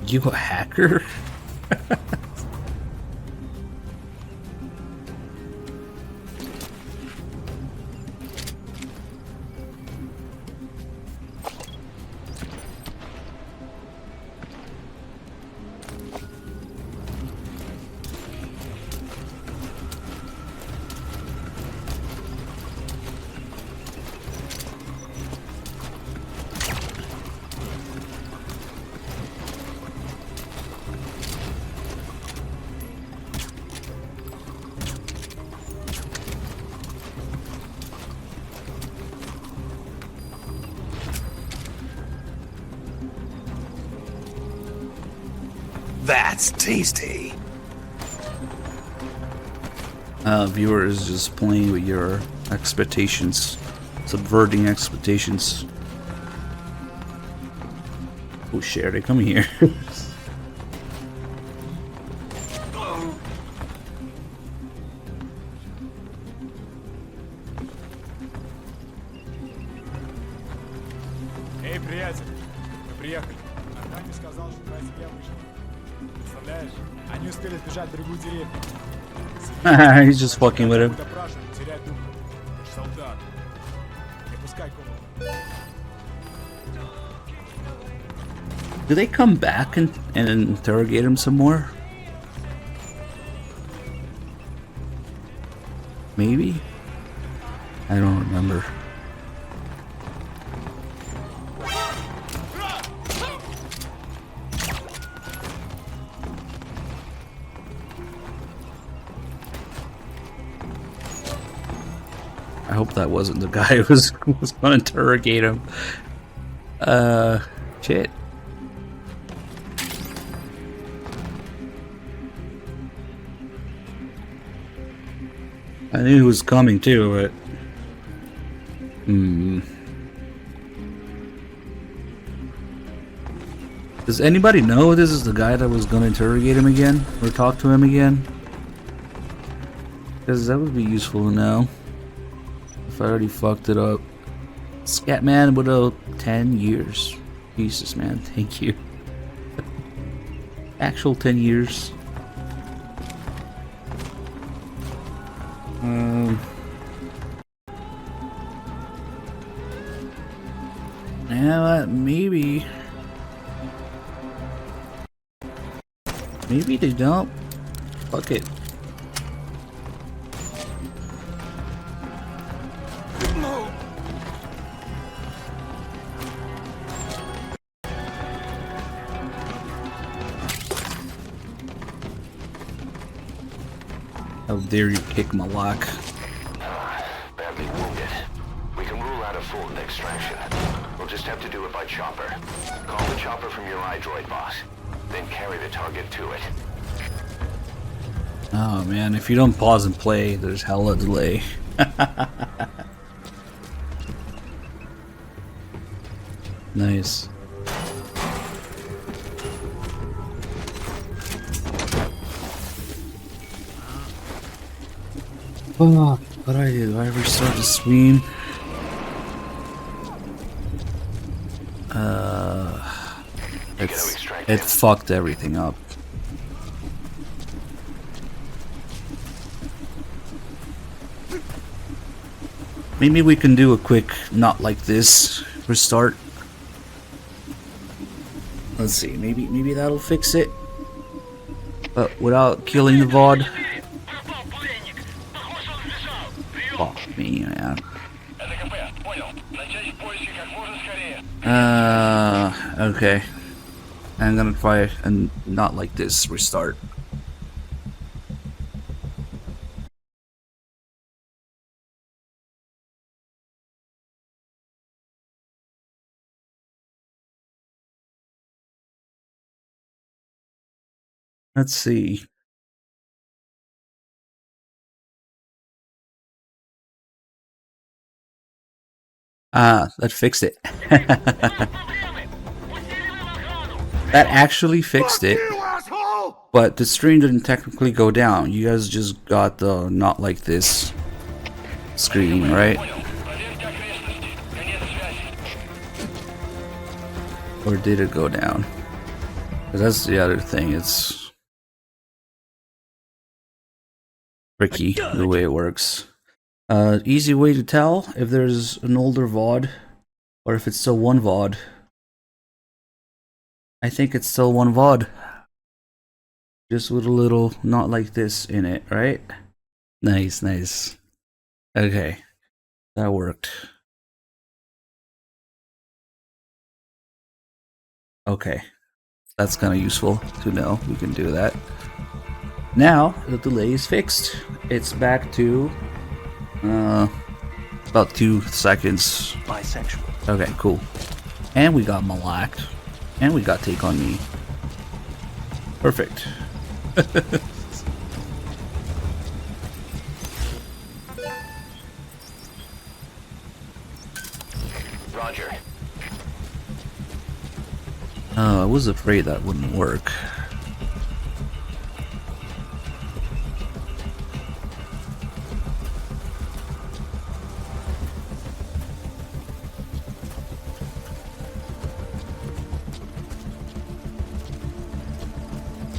You a hacker?
That's tasty.
Viewers just playing with your expectations, subverting expectations. Oh shit, they come here.
Эй, приятель, мы приехали. Аркадий сказал, что твоя семья вышла. Представляешь, они успели сбежать в другую деревню.
He's just fucking with him.
Допрашивают, терять дух. Это ж солдат. Не пускай комнату.
Do they come back and interrogate him some more? Maybe? I don't remember. I hope that wasn't the guy who was going to interrogate him. Shit. I knew he was coming too, but... Does anybody know this is the guy that was going to interrogate him again? Or talk to him again? Because that would be useful to know. If I already fucked it up. Scatman with 10 years. Jesus, man. Thank you. Actual 10 years. Yeah, maybe. Maybe they don't. Fuck it. How dare you kick my lock?
Badly wounded. We can rule out a full extraction. We'll just have to do it by chopper. Call the chopper from your iDroid, boss. Then carry the target to it.
Oh man, if you don't pause and play, there's hella delay. Nice. Oh, what I did? Do I restart the stream? It fucked everything up. Maybe we can do a quick, not like this, restart. Let's see, maybe that'll fix it. But without killing the VOD. Fuck me, man. Okay. I'm gonna try and not like this restart. Let's see. Ah, that fixed it. That actually fixed it. But the stream didn't technically go down. You guys just got the not like this screen, right? Or did it go down? 'Cause that's the other thing. It's tricky the way it works. Easy way to tell if there's an older VOD or if it's still one VOD. I think it's still one VOD. Just with a little not like this in it, right? Nice, nice. Okay. That worked. Okay. That's kind of useful to know. We can do that. Now, the delay is fixed. It's back to about 2 seconds.
Bisexual.
Okay, cool. And we got Malak. And we got Take On Me. Perfect.
Roger.
I was afraid that wouldn't work.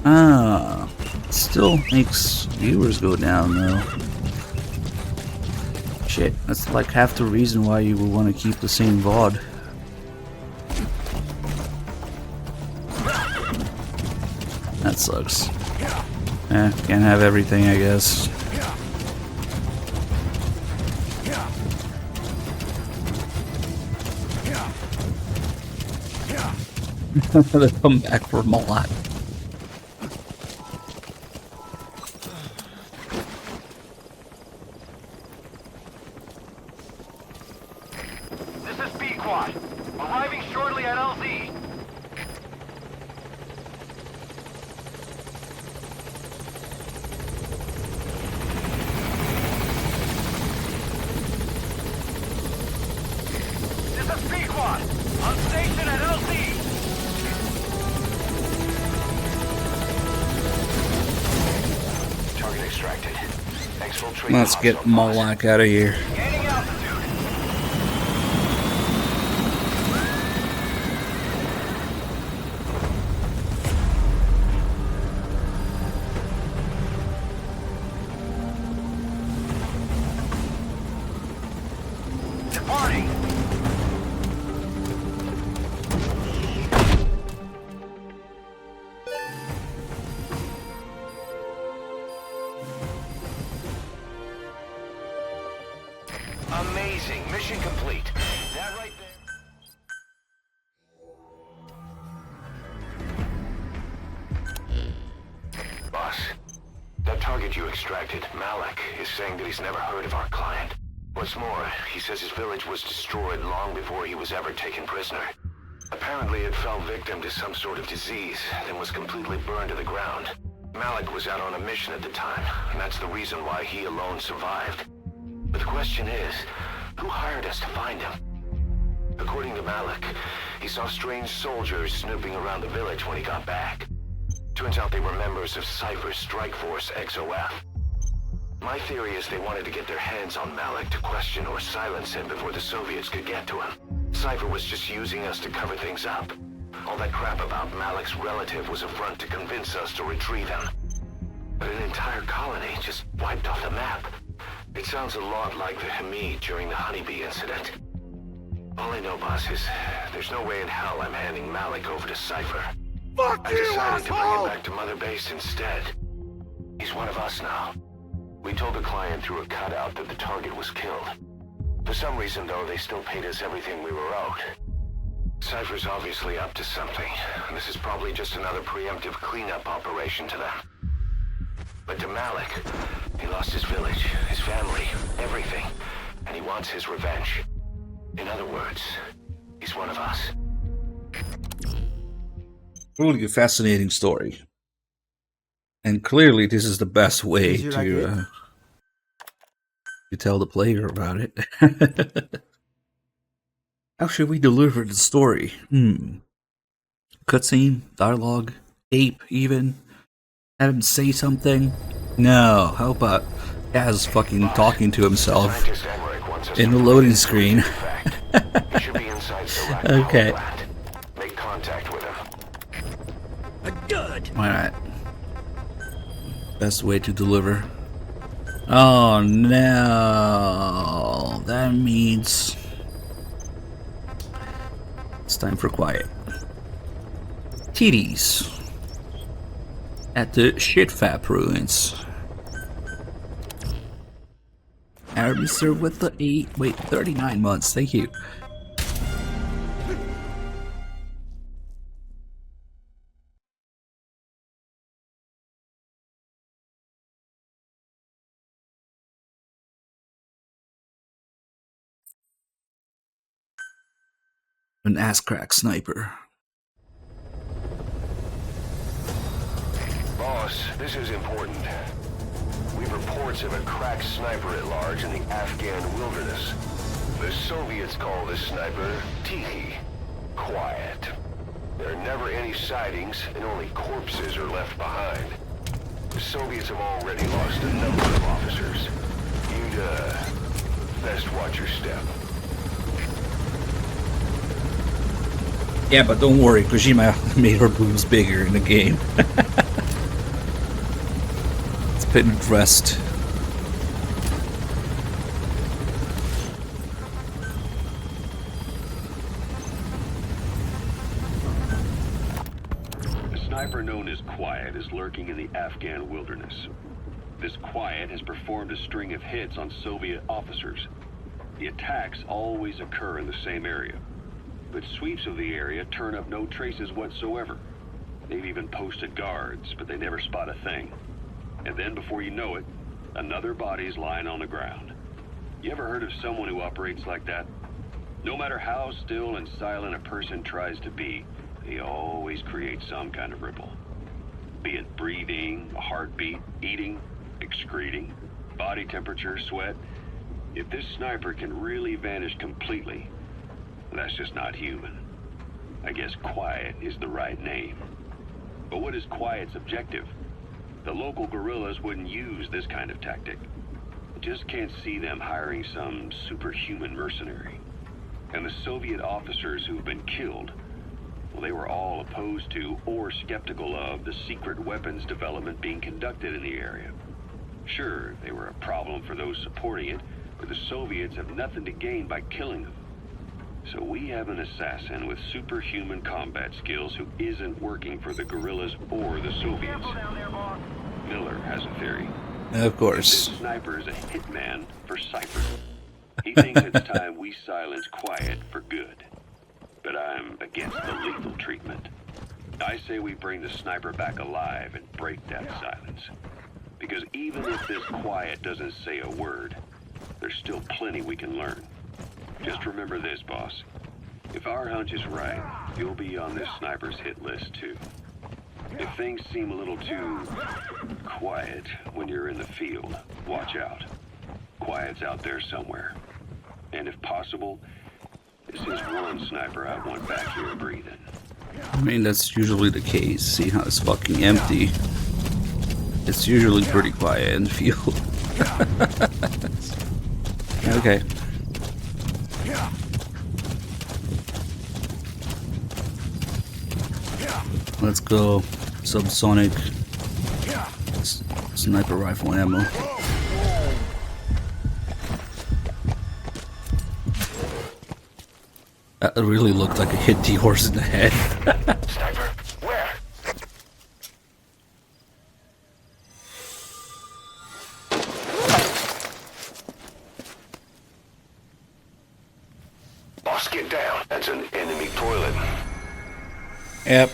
Ah, still makes viewers go down though. Shit, that's like half the reason why you would want to keep the same VOD. that sucks. Can't have everything, I guess. They come back for Malak.
This is B-Quad. Arriving shortly at LZ. This is B-Quad. On station at LZ. Target extracted. Exfiltrate.
Let's get Malak out of here.
Gaining altitude. Departing. Amazing. Mission complete. That right there. Boss, that target you extracted, Malik, is saying that he's never heard of our client. What's more, he says his village was destroyed long before he was ever taken prisoner. Apparently it fell victim to some sort of disease, then was completely burned to the ground. Malik was out on a mission at the time, and that's the reason why he alone survived. But the question is, who hired us to find him? According to Malik, he saw strange soldiers snooping around the village when he got back. Turns out they were members of Cypher's strike force, XOF. My theory is they wanted to get their hands on Malik to question or silence him before the Soviets could get to him. Cypher was just using us to cover things up. All that crap about Malik's relative was a front to convince us to retrieve him. But an entire colony just wiped off the map. It sounds a lot like the Hamid during the Honeybee incident. All I know, boss, is there's no way in hell I'm handing Malik over to Cypher. I decided to bring him back to Mother Base instead. He's one of us now. We told the client through a cutout that the target was killed. For some reason, though, they still paid us everything we were owed. Cypher's obviously up to something, and this is probably just another preemptive cleanup operation to them. But to Malik, he lost his village, his family, everything, and he wants his revenge. In other words, he's one of us.
Really a fascinating story. And clearly this is the best way to tell the player about it. How should we deliver the story? Cutscene, dialogue, ape even? Have him say something? No, how about Kaz fucking talking to himself in the loading screen? Okay.
Make contact with him.
Good. Why not? Best way to deliver. Oh no. That means it's time for quiet. TDs at the Shitfap ruins. Army served with the 39 months. Thank you. An ass-crack sniper.
Boss, this is important. We've reports of a crack sniper at large in the Afghan wilderness. The Soviets call this sniper Tiki. Quiet. There are never any sightings, and only corpses are left behind. The Soviets have already lost a number of officers. You'd, best watch your step.
Yeah, but don't worry, Kojima made her boobs bigger in the game. It's been addressed.
The sniper known as Quiet is lurking in the Afghan wilderness. This Quiet has performed a string of hits on Soviet officers. The attacks always occur in the same area, but sweeps of the area turn up no traces whatsoever. They've even posted guards, but they never spot a thing. And then before you know it, another body's lying on the ground. You ever heard of someone who operates like that? No matter how still and silent a person tries to be, they always create some kind of ripple. Be it breathing, a heartbeat, eating, excreting, body temperature, sweat. If this sniper can really vanish completely, that's just not human. I guess Quiet is the right name. But what is Quiet's objective? The local guerrillas wouldn't use this kind of tactic. Just can't see them hiring some superhuman mercenary. And the Soviet officers who've been killed, well, they were all opposed to or skeptical of the secret weapons development being conducted in the area. Sure, they were a problem for those supporting it, but the Soviets have nothing to gain by killing them. So we have an assassin with superhuman combat skills who isn't working for the guerrillas or the Soviets. Miller has a theory.
Of course.
This sniper is a hitman for Cypher. He thinks it's time we silence Quiet for good. But I'm against the lethal treatment. I say we bring the sniper back alive and break that silence. Because even if this Quiet doesn't say a word, there's still plenty we can learn. Just remember this, boss. If our hunch is right, you'll be on this sniper's hit list too. If things seem a little too quiet when you're in the field, watch out. Quiet's out there somewhere. And if possible, this is one sniper I want back here breathing.
I mean, that's usually the case. See how it's fucking empty. It's usually pretty quiet in the field. Okay. Let's go. Subsonic sniper rifle ammo. That really looked like it hit the horse in the head.
Sniper, where? Boss, get down. That's an enemy toilet.
Yep.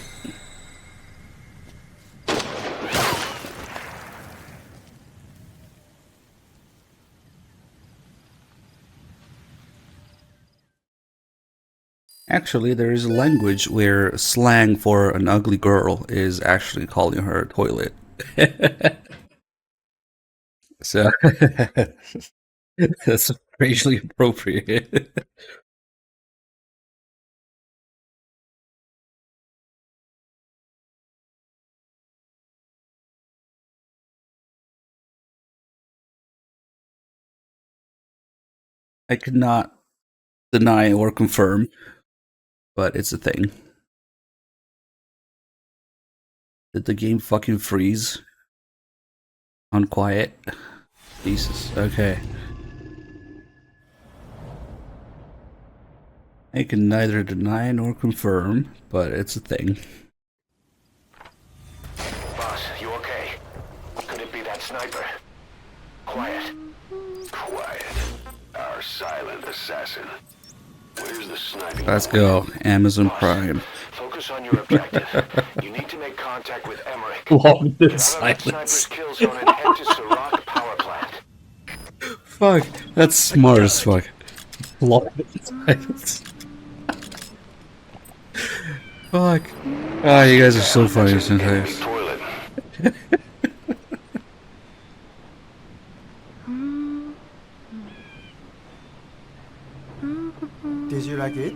Actually, there is a language where slang for an ugly girl is actually calling her a toilet. So, that's racially appropriate. I could not deny or confirm, but it's a thing. Did the game fucking freeze? On quiet? Jesus, okay. I can neither deny nor confirm, but it's a thing.
Boss, you okay? Could it be that sniper? Quiet. Quiet. Our silent assassin. Where's the sniping?
Let's go. Amazon Prime.
Focus on your objective. You need to make contact with Emmerich.
Long
Get out of
silence.
that sniper's kill zone and head to Sarat power plant.
Fuck, that's smart as fuck. Long silence. Fuck. Ah, you guys are so funny sometimes.
Toilet.
Did you like it?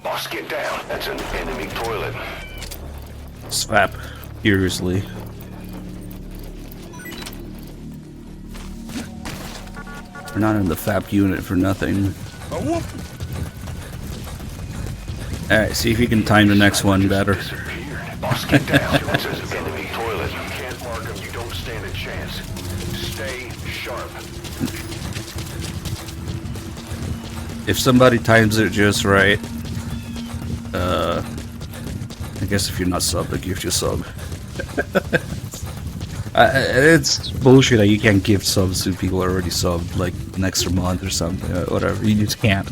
Boss, get down. That's an enemy toilet.
Slap. Furiously. We're not in the FAP unit for nothing. Alright, see if you can time the next one better.
Boss, get down. That's an enemy toilet. You can't mark him. You don't stand a chance. Stay sharp.
If somebody times it just right, I guess if you're not subbed, they gift you a sub. It's bullshit that you can't gift subs to people who are already subbed, like an extra month or something, whatever. You just can't.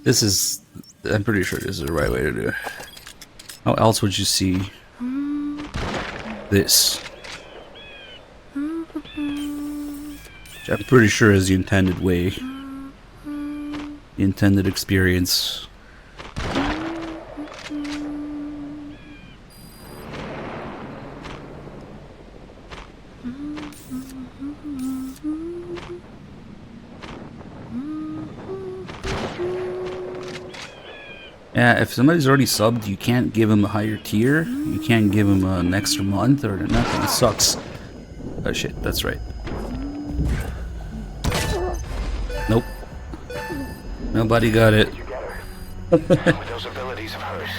This is... I'm pretty sure this is the right way to do it. How else would you see this? Which I'm pretty sure is the intended way. The intended experience. Yeah, if somebody's already subbed, you can't give them a higher tier. You can't give them an extra month or nothing. It sucks. Oh shit, that's right. Nope. Nobody got it.
With those abilities of hers.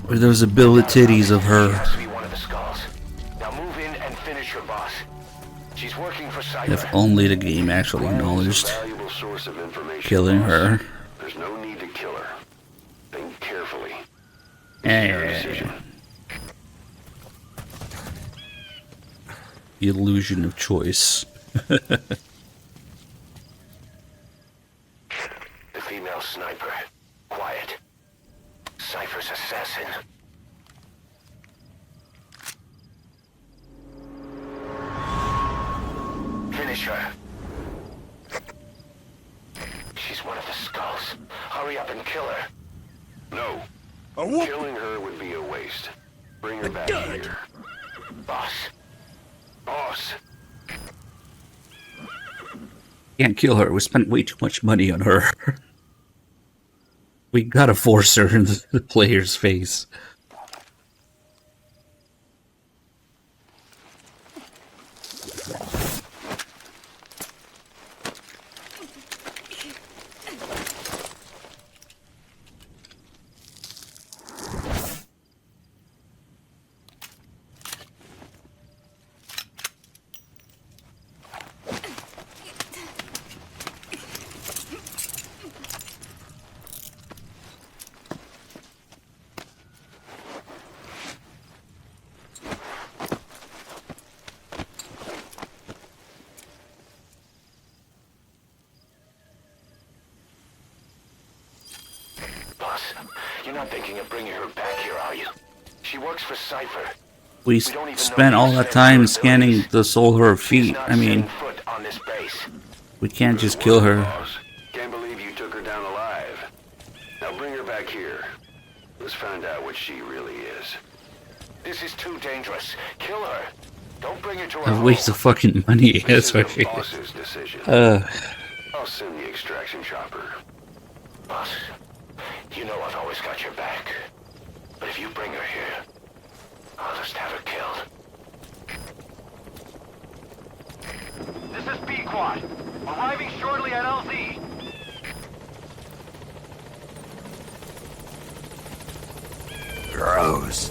With those abilities of her.
Has to be one of the skulls. Now move in and finish your boss. She's working for Cypher.
If only the game actually acknowledged killing her.
There's no need to kill her. Think carefully.
Yeah. The illusion of choice.
The female sniper. Quiet. Cypher's assassin. Finish her. She's one of the skulls. Hurry up and kill her. No. Killing her would be a waste. Bring her back here. Boss. Boss.
Can't kill her. We spent way too much money on her. We gotta force her in the player's face.
You're not thinking of bringing her back here, are you? She works for Cypher.
We spent all that time scanning the sole of her feet. I mean, we can't just kill her.
Can't believe you took her down alive. Now bring her back here. Let's find out what she really is. This is too dangerous. Kill her. Don't bring her to our
A waste of fucking money. That's what she
boss's decision. I'll send the extraction chopper. Boss, you know I've always got your back. But if you bring her here, I'll just have her killed.
This is B-Quad. Arriving shortly at LZ.
Gross.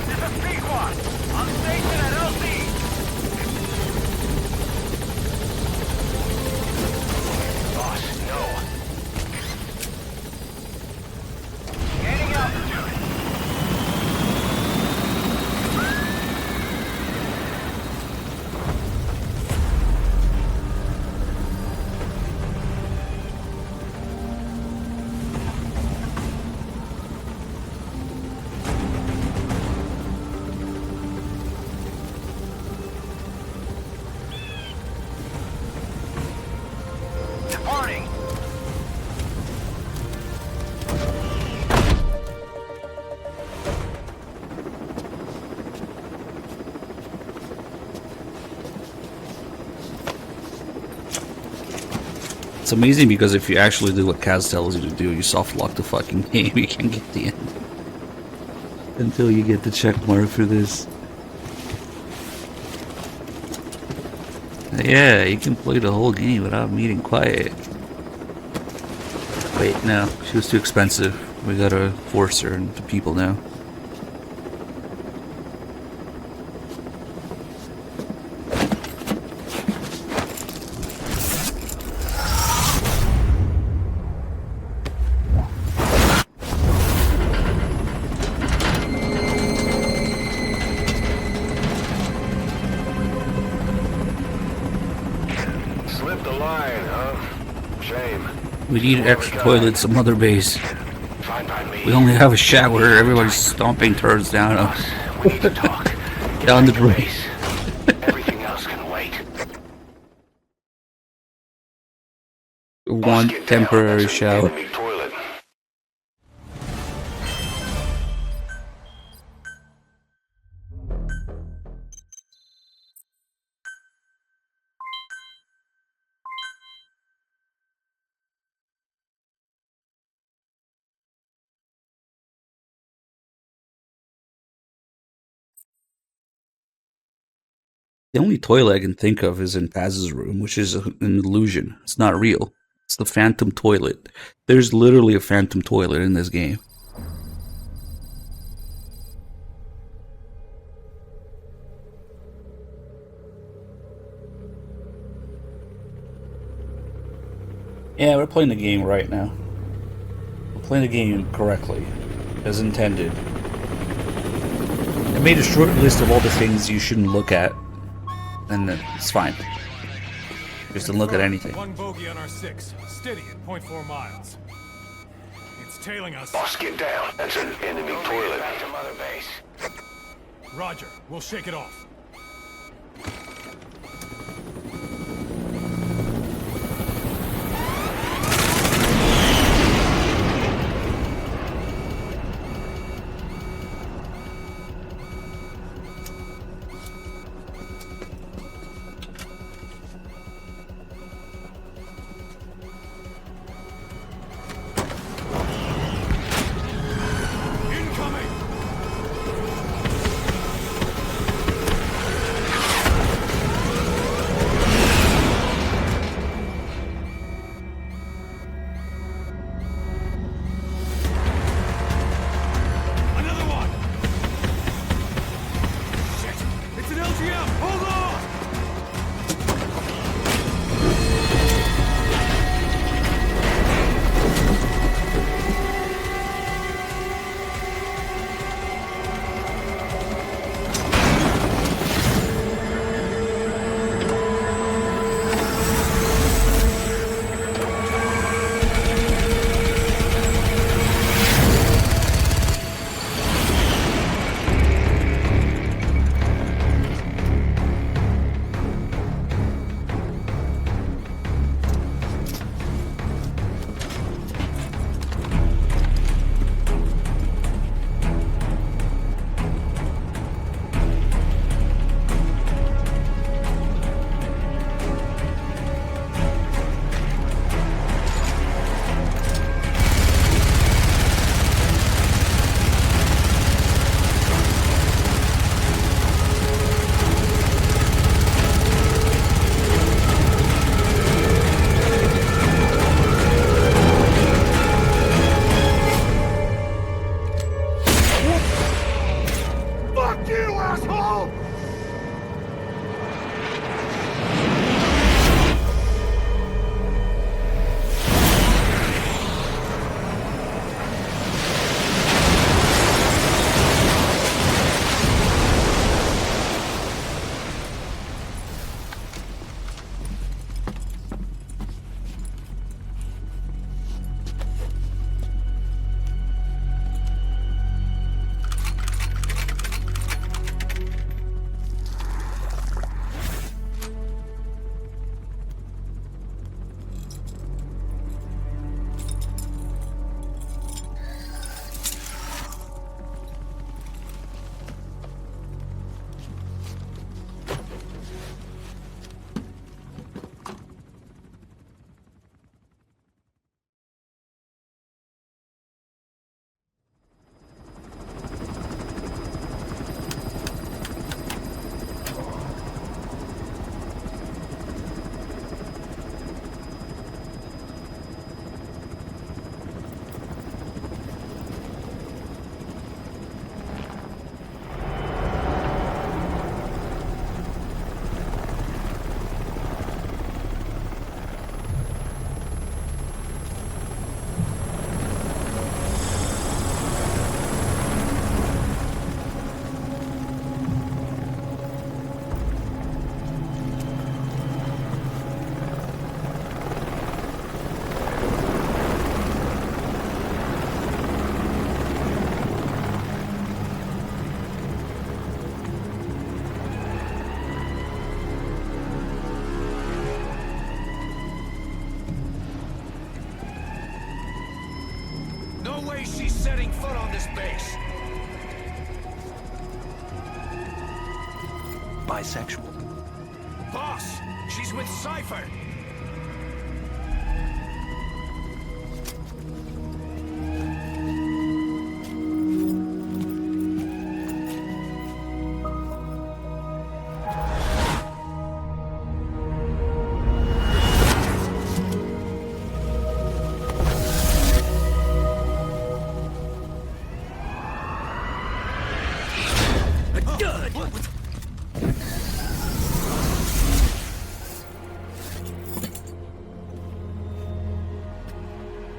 This is B-Quad. On station at LZ.
Boss, no.
Gaining altitude. Departing.
It's amazing because if you actually do what Kaz tells you to do, you soft lock the fucking game. You can't get the end until you get the check mark for this. Yeah, you can play the whole game without meeting quiet. Wait, no, she was too expensive. We gotta force her into people now.
Fine, huh? Shame.
We need extra toilets at Mother Base.
Fine by me.
We only have a shower. Everybody's stomping turds down us.
We need to talk.
Down the drain.
Everything else can wait.
One temporary shower.
Enemy toilet.
The only toilet I can think of is in Paz's room, which is an illusion. It's not real. It's the phantom toilet. There's literally a phantom toilet in this game. Yeah, we're playing the game right now. We're playing the game correctly, as intended. I made a short list of all the things you shouldn't look at, and it's fine. Just don't look at anything.
One bogey on our 6. Steady at 0.4 miles. It's tailing us.
Boss, get down. That's an enemy toilet. Back to Mother Base.
Roger. We'll shake it off.
setting foot on this base.
Bisexual.
Boss, she's with Cypher.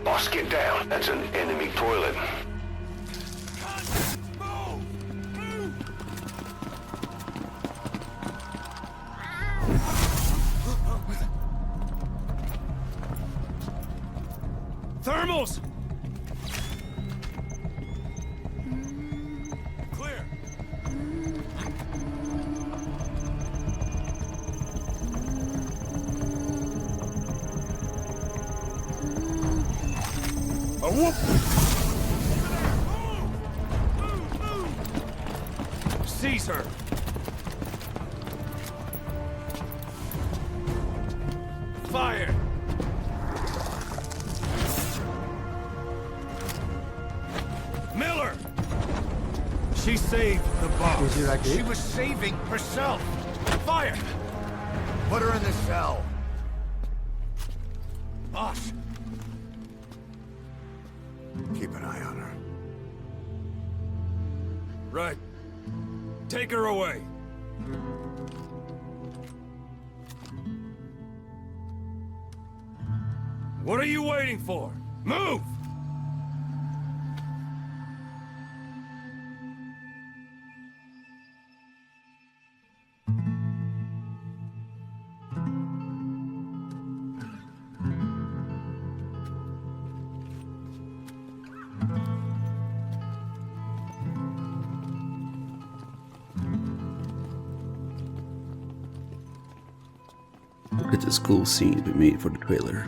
Boss, get down. That's an enemy toilet.
Thermals! Clear. A whoop! Seize her! Fire! Miller! She saved the boss.
Was he that good?
She was saving herself. Fire! Put her in the cell. Boss.
Keep an eye on her.
Right. Take her away. What are you waiting for? Move!
Look at this cool scene we made for the trailer.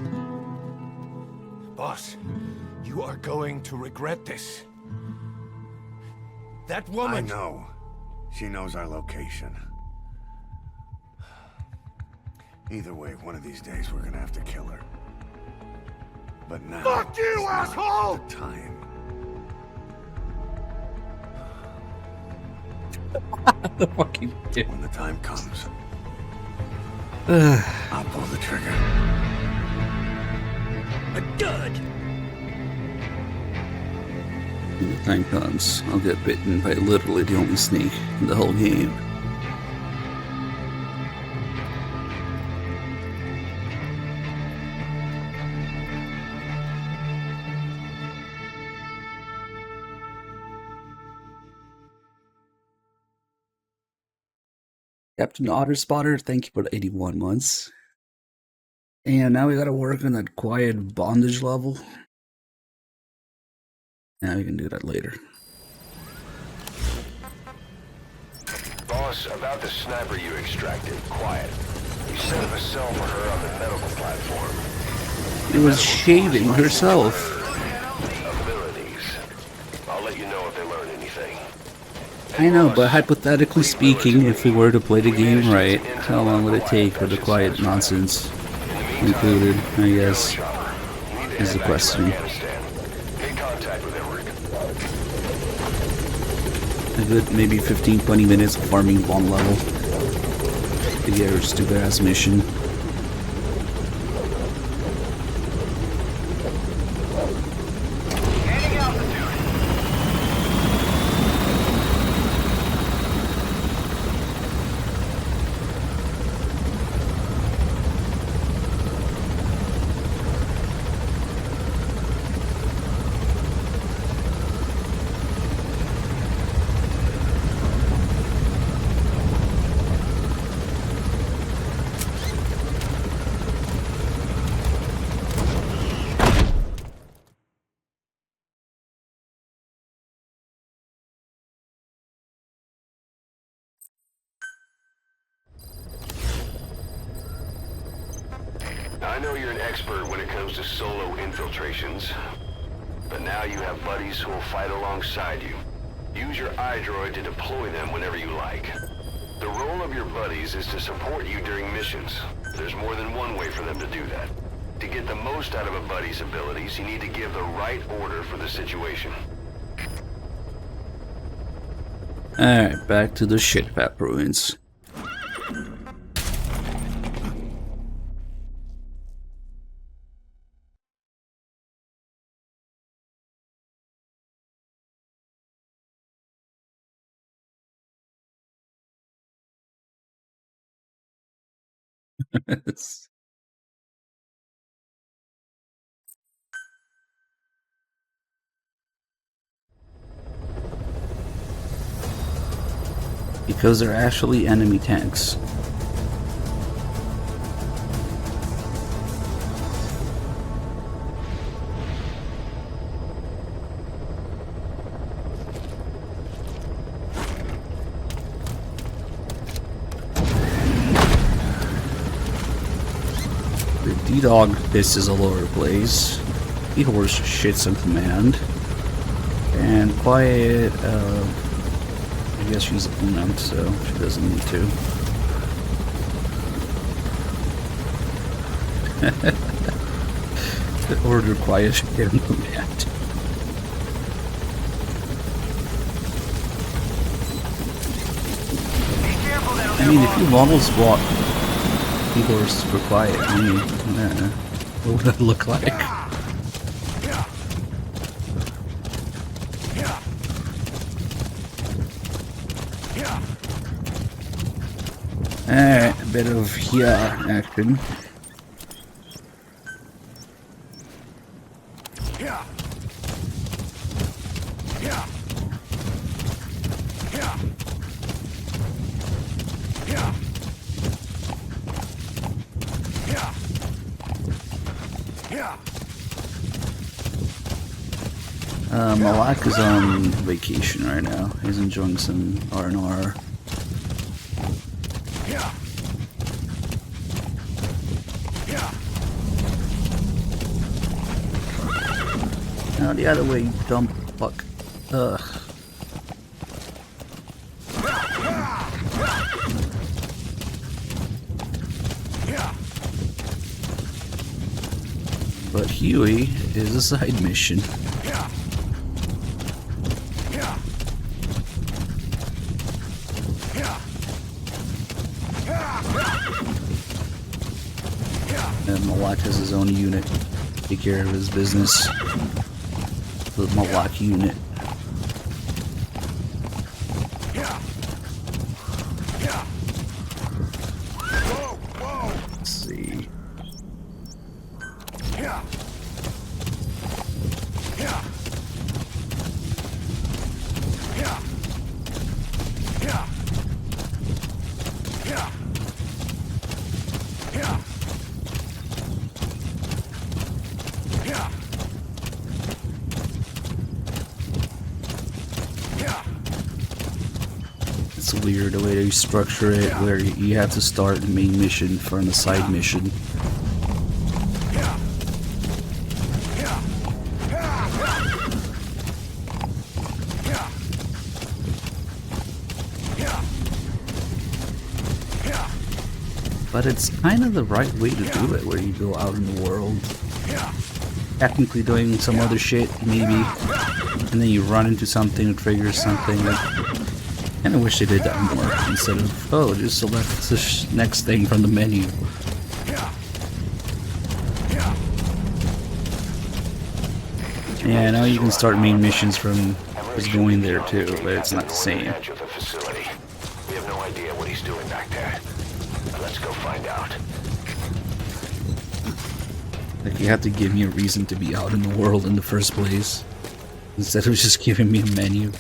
Boss, you are going to regret this. That woman...
I know. She knows our location. Either way, one of these days we're gonna have to kill her. But now...
Fuck you, asshole!
The time.
The fucking kid.
When the time comes,
Ugh.
I'll pull the trigger.
Good.
When the time comes, I'll get bitten by literally the only snake in the whole game. Captain Otterspotter, thank you for the 81 months. And now we gotta work on that quiet bondage level. Now we can do that later.
Boss, about the sniper you extracted, quiet. You set up a cell for her on the medical platform.
It was shaving herself.
Abilities. I'll let you know if they learn anything.
I know, but hypothetically speaking, if we were to play the game right, how long would it take for the quiet nonsense included, I guess, is the question.
Make contact with Everett.
A good maybe 15-20 minutes of farming one level to get her stupid ass mission.
I know you're an expert when it comes to solo infiltrations. But now you have buddies who will fight alongside you. Use your iDroid to deploy them whenever you like. The role of your buddies is to support you during missions. There's more than one way for them to do that. To get the most out of a buddy's abilities, you need to give the right order for the situation.
Alright, back to the shitpap ruins. Because they're actually enemy tanks. The D-Dog pisses all over the place. E-Horse shits on command. And Quiet, I guess she's a female, so she doesn't need to. The order Quiet should get him command. I mean, if you model swap E-Horse for Quiet, I mean, what would that look like? Alright, a bit of action. Malak is on vacation right now. He's enjoying some R&R. No, the other way, you dumb fuck. Ugh. But Huey is a side mission. And Malak has his own unit. Take care of his business. The Malak unit. Let's see. It's weird the way they structure it, where you have to start the main mission from the side mission. But it's kind of the right way to do it, where you go out in the world, technically doing some other shit, maybe, and then you run into something that triggers something. I kinda wish they did that more, instead of, oh, just select this next thing from the menu. Yeah, now you can start main missions from just going there too, but it's not the same.
We have no idea what he's doing back there. Let's go find out.
Like, you have to give me a reason to be out in the world in the first place, instead of just giving me a menu.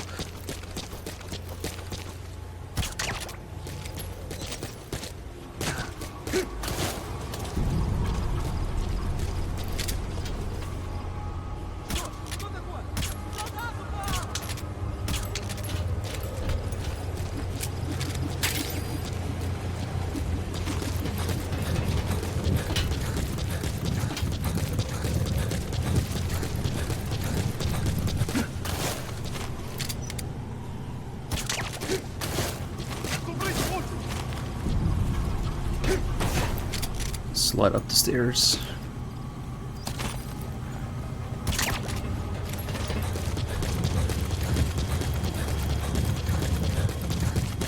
slide up the stairs.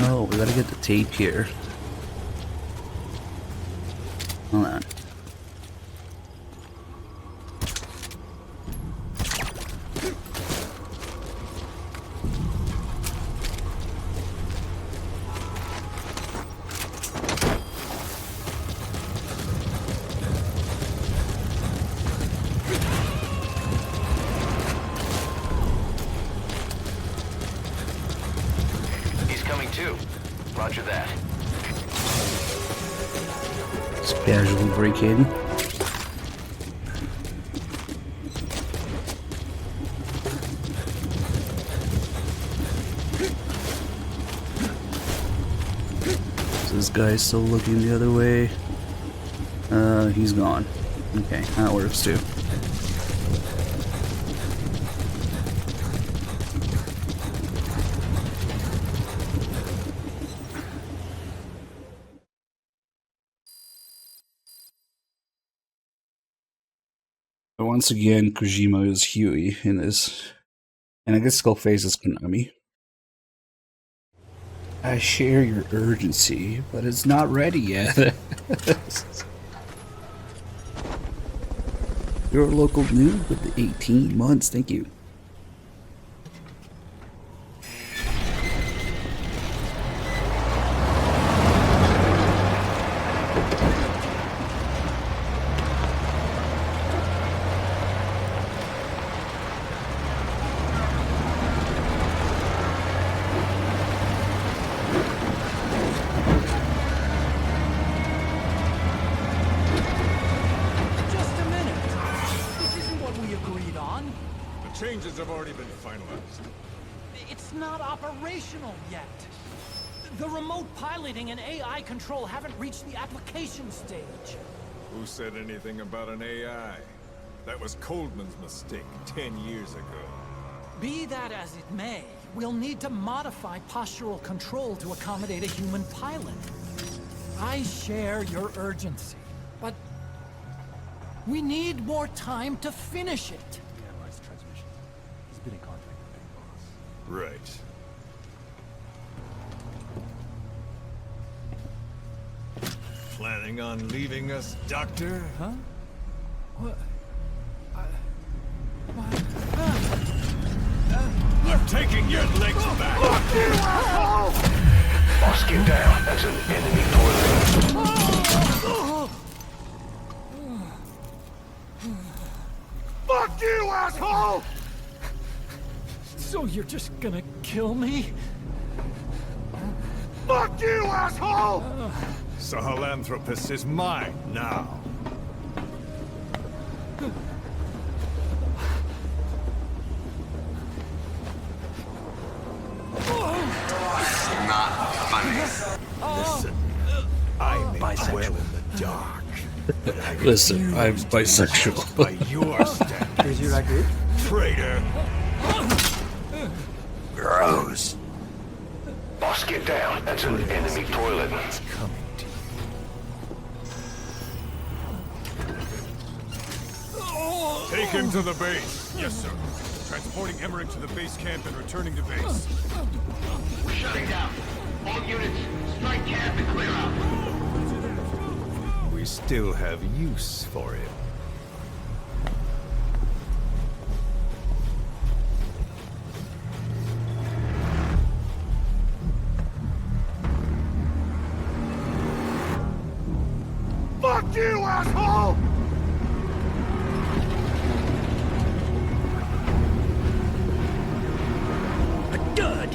Oh, we gotta get the tape here. Hold on.
He's coming too. Roger that.
Just casually break in. So this guy's still looking the other way. He's gone. Okay, that works too. But once again, Kojima is Huey in this. And I guess Skullface is Konami. I share your urgency, but it's not ready yet. Your local news with the 18 months, thank you.
Just a minute. This isn't what we agreed on.
The changes have already been finalized.
It's not operational yet. The remote piloting and AI control haven't reached the application stage.
Who said anything about an AI? That was Coldman's mistake 10 years ago.
Be that as it may, we'll need to modify postural control to accommodate a human pilot. I share your urgency, but we need more time to finish it.
We analyzed the transmission. He's been in contact with Big Boss.
Right. Planning on leaving us, Doctor?
Huh? What?
I'm taking your legs back! Fuck you, asshole!
Boss, get down. That's an enemy toilet.
Fuck you, asshole!
So you're just gonna kill me?
Fuck you, asshole! Sahelanthropus is mine now.
Not funny.
Listen, I may dwell in the dark. but I
Listen, I'm
refuse to be
bisexual.
judged by your standards.
Did you like it?
Traitor.
Gross.
Boss, get down. That's an enemy toilet.
Coming to you. Take him to the base. Yes, sir. Transporting Emmerich to the base camp and returning to base.
We're shutting down. All units, strike camp and clear out.
We still have use for him. Fuck you, asshole!
Good.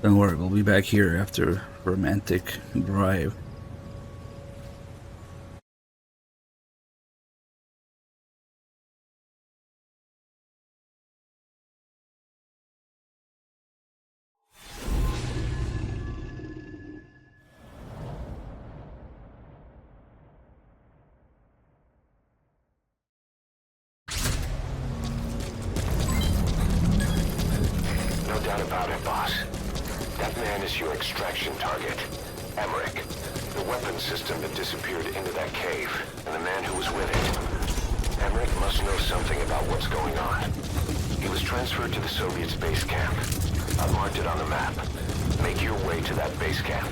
Don't worry, we'll be back here after romantic drive.
doubt about it, boss. That man is your extraction target. Emmerich. The weapons system that disappeared into that cave, and the man who was with it. Emmerich must know something about what's going on. He was transferred to the Soviets' base camp. I've marked it on the map. Make your way to that base camp.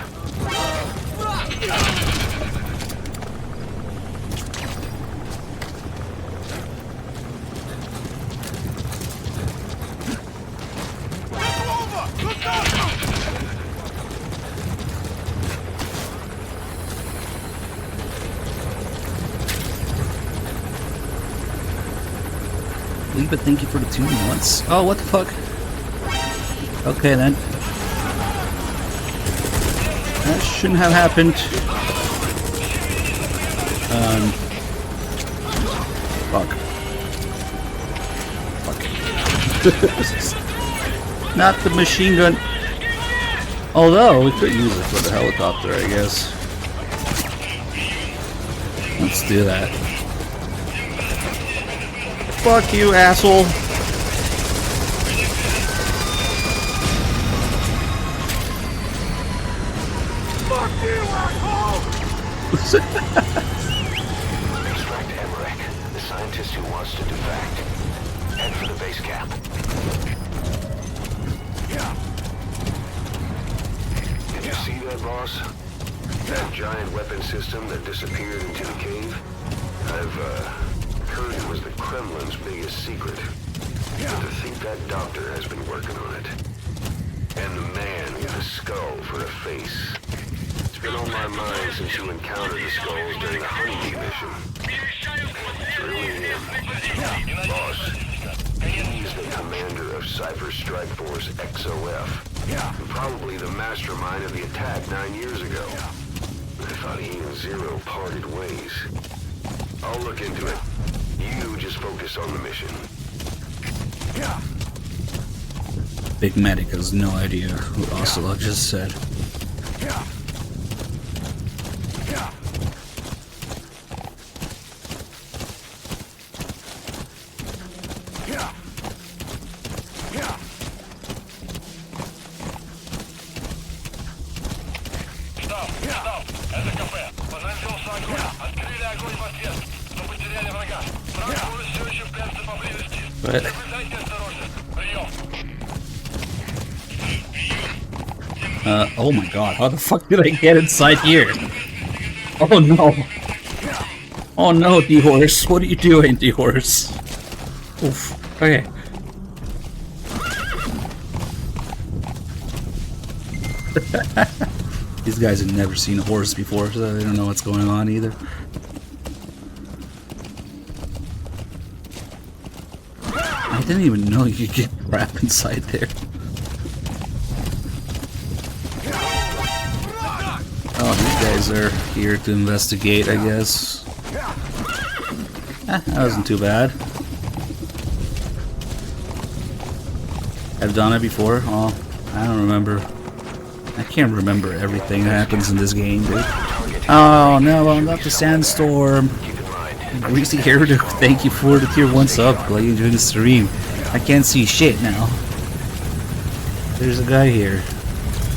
Leave it, thank you for the 2 months. Oh, what the fuck? Okay then. That shouldn't have happened. Fuck. Fuck. Not the machine gun. Although, we could use it for the helicopter, I guess. Let's do that. Fuck you, asshole.
Fuck you, asshole! Extract Emmerich, the scientist who wants to defect. Head for the base camp. Did you see that, boss? That giant weapon system that disappeared into the cave? I've heard it was the Kremlin's biggest secret. But to think that doctor has been working on it. And the man with a skull for a face. It's been on my mind since you encountered the skulls during the Honeybee mission. It's really him. Boss, he's the commander of Cypher Strike Force XOF. And probably the mastermind of the attack 9 years ago. I thought he and Zero parted ways. I'll look into it. You just focus on the mission.
Big Medic has no idea who Ocelot just said. But oh my god, how the fuck did I get inside here? Oh no. Oh no, D-Horse. What are you doing, D-Horse? Oof. Okay. These guys have never seen a horse before, so they don't know what's going on either. I didn't even know you could get crap inside there. Oh, these guys are here to investigate, I guess. That wasn't too bad. I've done it before. Oh, I don't remember. I can't remember everything that happens in this game, dude. Oh no, not the sandstorm. Greasy Hairdo, thank you for the tier 1 sub. Glad you enjoyed the stream. I can't see shit now. There's a guy here.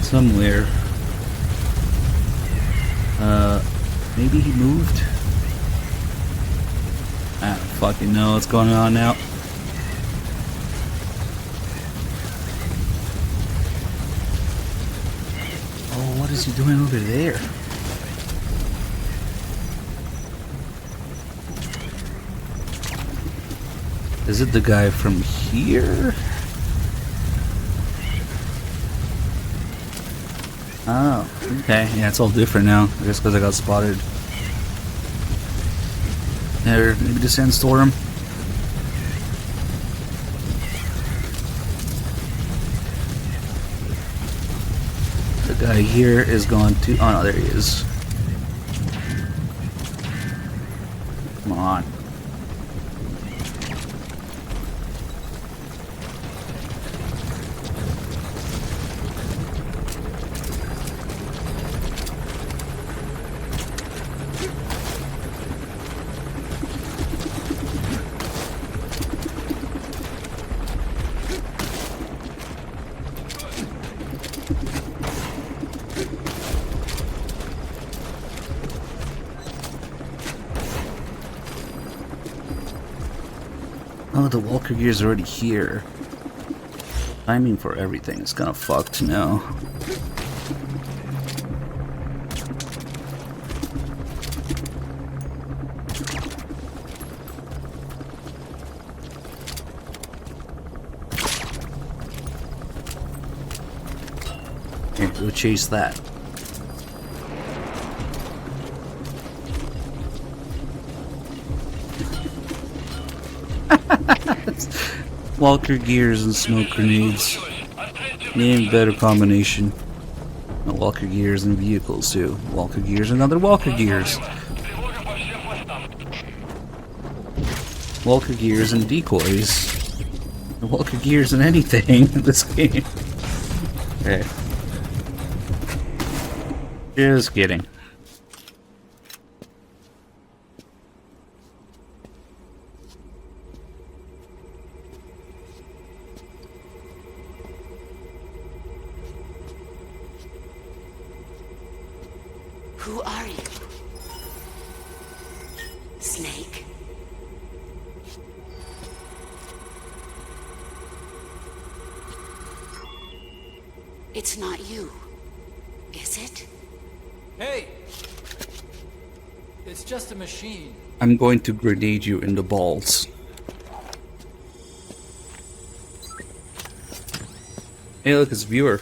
Somewhere. Maybe he moved? I don't fucking know what's going on now. Oh, what is he doing over there? Is it the guy from here? Oh, okay. Yeah, it's all different now. I guess because I got spotted. There, maybe the sandstorm. The guy here is gone too. Oh no, there he is. Come on. Oh, the Walker Gear's already here. Timing for everything is kind of fucked now. Here, go chase that. Walker Gears and smoke grenades. Name better combination. No, Walker Gears and vehicles too. Walker Gears and other Walker Gears. Walker Gears and decoys. Walker Gears and anything in this game. Okay. Just kidding.
Who are you? Snake? It's not you, is it?
Hey! It's just a machine.
I'm going to grenade you in the balls. Hey, look, it's viewer.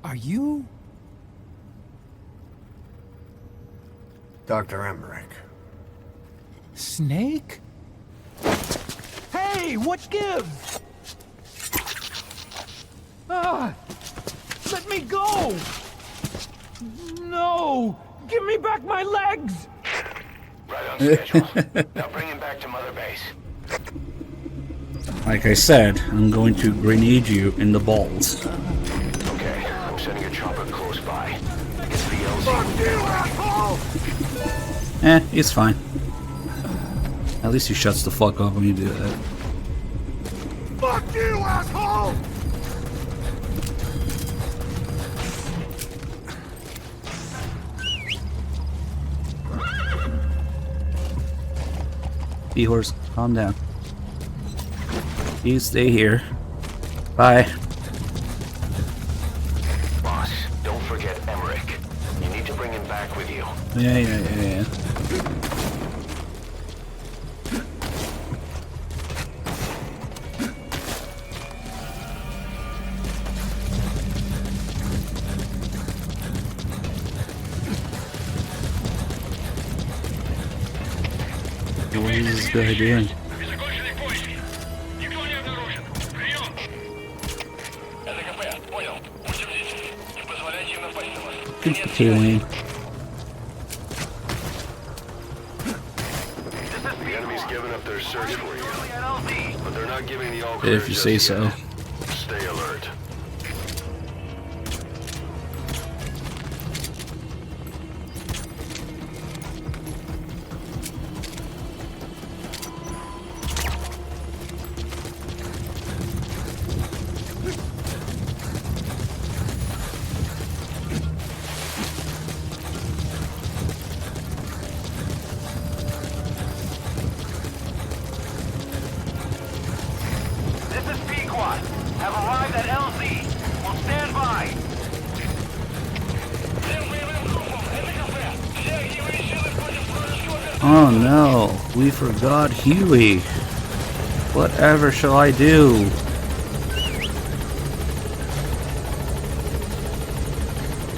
Are you?
Dr. Emmerich.
Snake? Hey, what gives? Ah! Let me go! No! Give me back my legs!
Right on schedule. Now bring him back to Mother Base.
Like I said, I'm going to grenade you in the balls.
Okay, I'm sending a chopper close by. It's the LZ.
Fuck you, asshole!
It's fine. At least he shuts the fuck up when you do that.
Fuck you, asshole!
Seahorse, calm down. You stay here. Bye.
Boss, don't forget Emmerich. You need to bring him back with you.
Yeah. What is this guy doing? Good killing.
The enemy's giving up their search for you, but they're not giving the all
Yeah, if you say so.
Stay alert.
Have arrived at LZ. Will stand by.
Oh no, we forgot Huey. Whatever shall I do?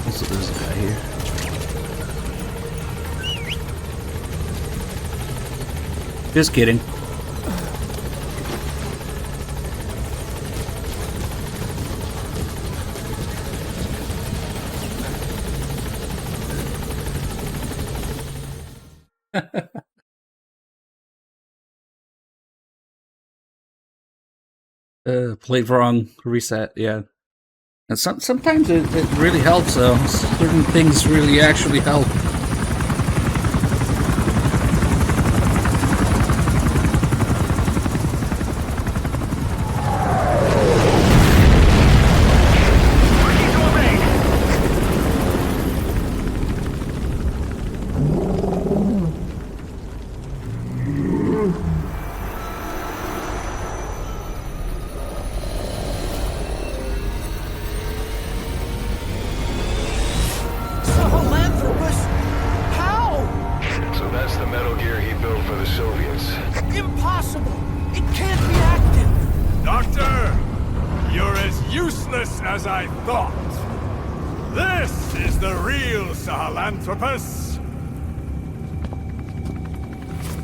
Also, there's a guy here. Just kidding. Played wrong, reset, yeah. And sometimes it really helps though. Certain things really actually help.
Sahelanthropus? How?
So that's the Metal Gear he built for the Soviets.
Impossible! It can't be active!
Doctor! You're as useless as I thought. This is the real Sahelanthropus.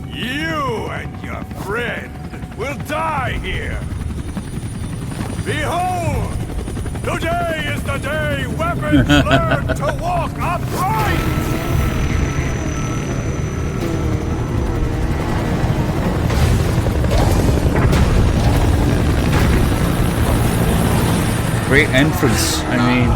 You and your friend will die here. Behold! Today is the day weapons learn to walk upright!
Great entrance, I mean.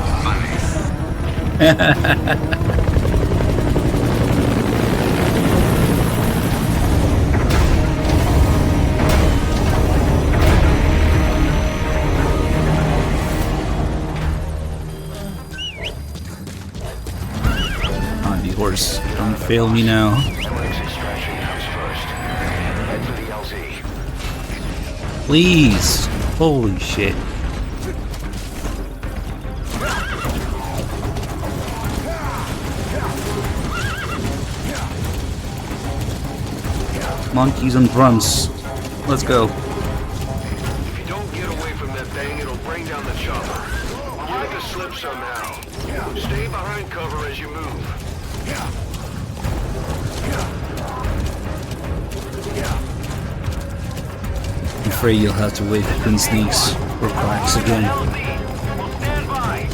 On the horse, don't fail me now.
Emily's extraction comes first. Head for the LZ.
Please. Holy shit. Monkeys and drums. Let's go.
If you don't get away from that thing, it'll bring down the chopper. Give it the slip somehow. Stay behind cover as you move.
I'm afraid you'll have to wait between sneaks or cracks again.
Stand by.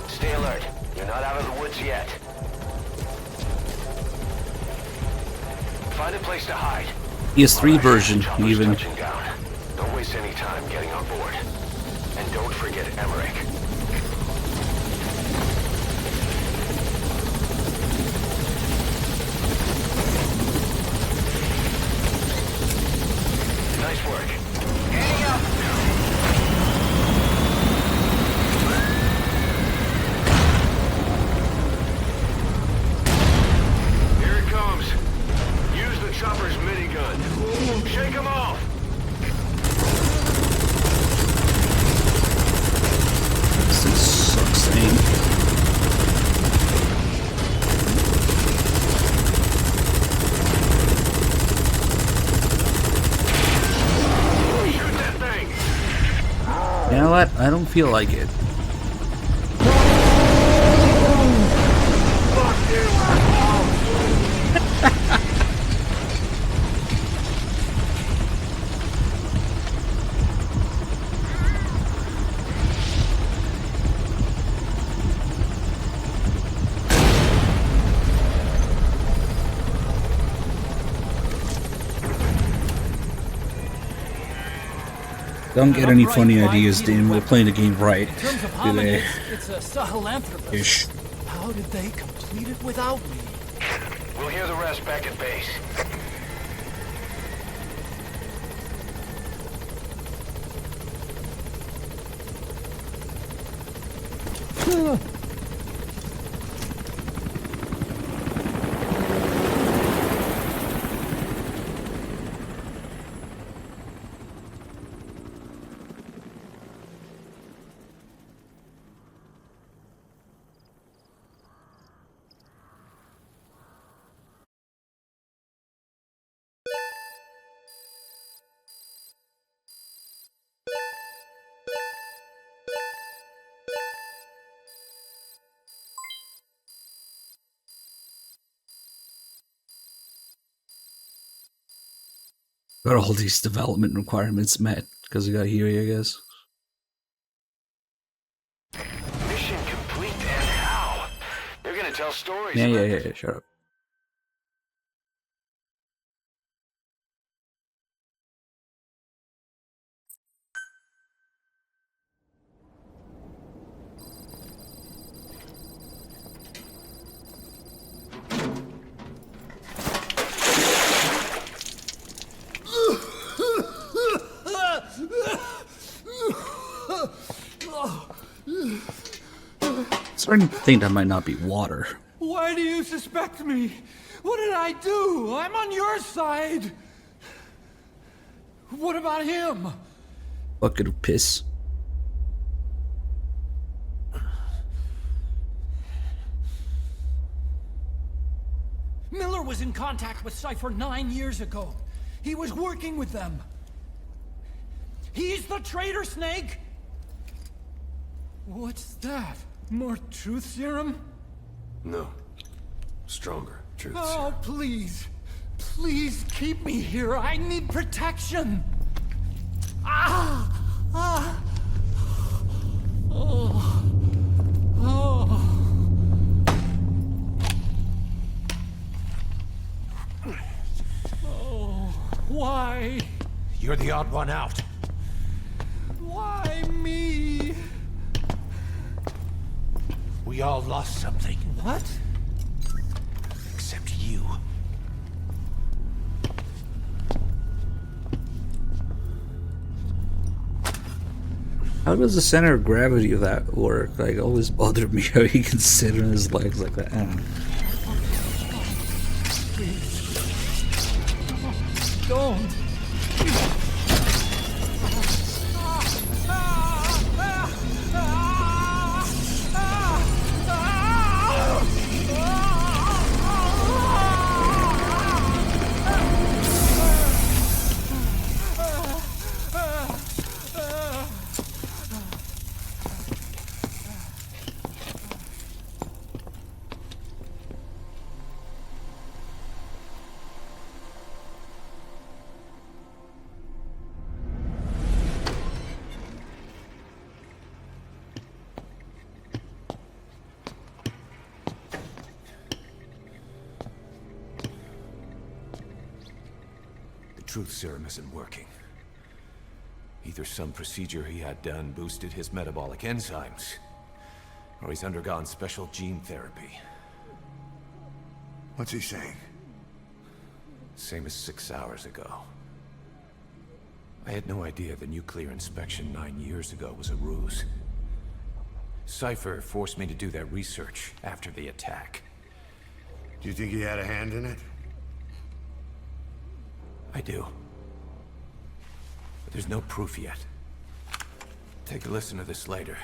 Stay alert. You're not out of the woods yet. Find a place to hide.
PS3 version, even.
Touching down. Don't waste any time getting on board. And don't forget Emmerich. Nice work.
Heading up.
Here it comes. Use the chopper's minigun. Shake him off.
This sucks, thing.
Shoot that thing.
You know what? I don't feel like it. Don't get any funny ideas, Dean. We're playing the game right.
In terms of
Do they?
hominids, it's a Sahelanthropus.
Ish.
How did they complete it without me?
We'll hear the rest back at base.
Got all these development requirements met because I got here, I guess.
Mission complete, and how? They're gonna tell stories.
Yeah, shut up. Starting to think that might not be water.
Why do you suspect me? What did I do? I'm on your side. What about him?
Bucket of piss.
Miller was in contact with Cypher 9 years ago. He was working with them. He's the traitor, Snake!
What's that? More truth serum?
No. Stronger truth
Oh,
serum.
please. Please keep me here. I need protection. Ah! Ah! Oh. Oh. Oh. Why?
You're the odd one out.
Why me?
We all lost something.
What?
Except you.
How does the center of gravity of that work? Like, it always bothered me how he can sit on his legs like that.
Please. Don't.
Truth serum isn't working. Either some procedure he had done boosted his metabolic enzymes, or he's undergone special gene therapy.
What's he saying?
Same as 6 hours ago. I had no idea the nuclear inspection 9 years ago was a ruse. Cypher forced me to do that research after the attack.
Do you think he had a hand in it?
I do. But there's no proof yet. Take a listen to this later.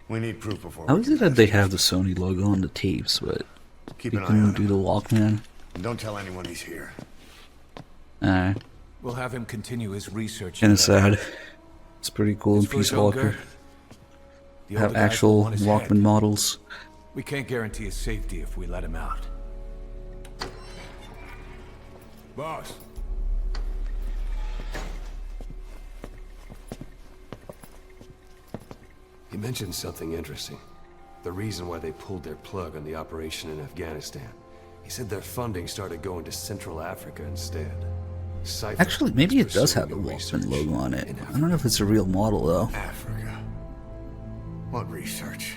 We need proof before
How is it that they have the Sony logo on the tapes, but
Keep
they
an eye
couldn't
on
do the Walkman?
And don't tell anyone he's here.
Alright.
We'll have him continue his research.
Kinda sad. It's pretty cool in
It's for his
Peace
own
Walker.
good. The
Have
older guys will
actual
want his
Walkman
head.
models.
We can't guarantee his safety if we let him out.
Boss.
He mentioned something interesting. The reason why they pulled their plug on the operation in Afghanistan. He said their funding started going to Central Africa instead. Cypher
Actually, maybe
is
it does have
pursuing
the
a
Walkman
research
logo on it.
in
I don't know if it's a real model though.
Africa. What research?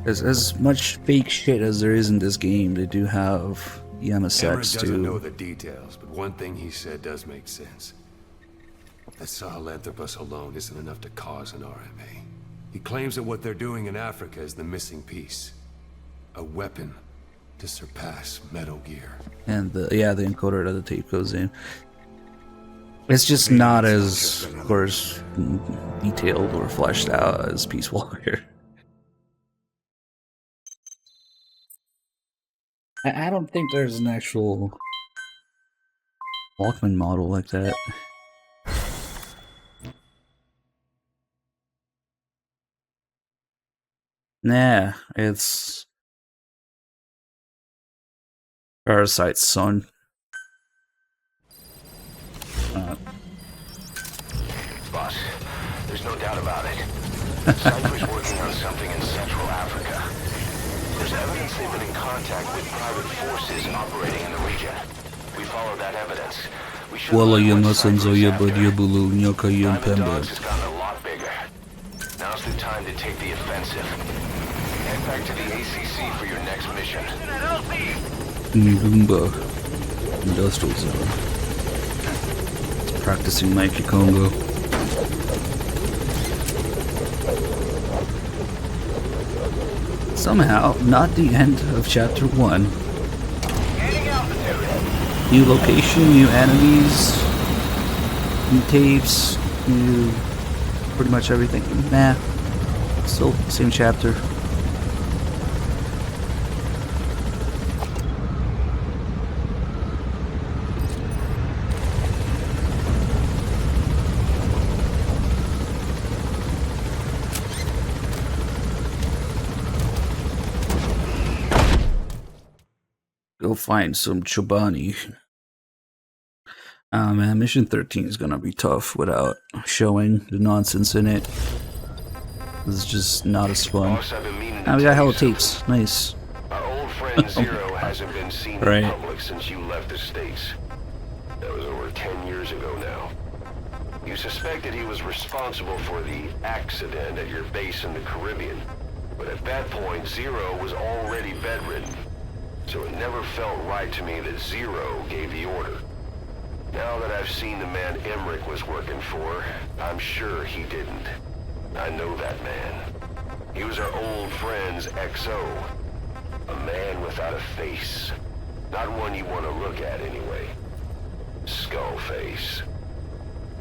As much fake shit as there is in this game, they do have
Cameron
MSX
doesn't know
too.
the details, but one thing he said does make sense. That Sahelanthropus alone isn't enough to cause an RMA. He claims that what they're doing in Africa is the missing piece. A weapon to surpass Metal Gear.
And the encoder that the tape goes in. It's just not as, of course, detailed or fleshed out as Peace Walker. I don't think there's an actual Walkman model like that. Nah, it's Parasite's son.
Boss, there's no doubt about it. Cypher's working on something in Central Africa. There's evidence they've been in contact with private forces operating in the region. We follow that evidence. We should
Wala
learn
yung
what
masanzo
Cypher's
ya
after.
badya bulu nyoka yung
Diamond
pembe.
Dogs has gotten a lot bigger. Now's the time to take the offensive. Head back to the ACC for your next mission.
Ngumba Industrial Zone. Practicing Mikey Congo. somehow not the end of chapter 1. New location, new enemies, new tapes, new pretty much everything. Nah, still same chapter. Go find some Chobani. Man, Mission 13 is gonna be tough without showing the nonsense in it. This is just not as fun.
Boss, I've been meaning to
We got
tell
hella
you something.
tapes. Nice.
Our old friend Zero hasn't been seen
Right.
in public since you left the States. That was over 10 years ago now. You suspected he was responsible for the accident at your base in the Caribbean. But at that point, Zero was already bedridden. So it never felt right to me that Zero gave the order. Now that I've seen the man Emmerich was working for, I'm sure he didn't. I know that man. He was our old friend's XO. A man without a face. Not one you want to look at anyway. Skullface.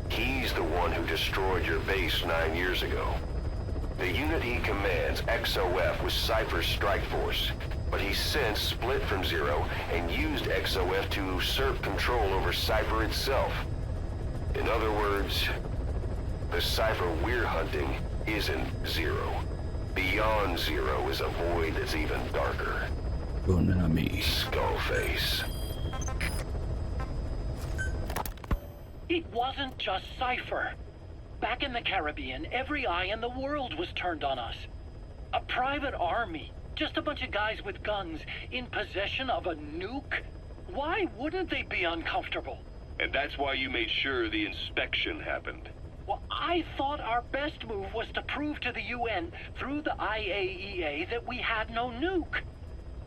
He's the one who destroyed your base 9 years ago. The unit he commands, XOF, was Cypher's strike force. But he's since split from Zero and used XOF to usurp control over Cypher itself. In other words, the Cypher we're hunting isn't Zero. Beyond Zero is a void that's even darker.
Bonami.
Skullface.
It wasn't just Cypher. Back in the Caribbean, every eye in the world was turned on us. A private army. Just a bunch of guys with guns in possession of a nuke? Why wouldn't they be uncomfortable?
And that's why you made sure the inspection happened.
Well, I thought our best move was to prove to the UN through the IAEA that we had no nuke.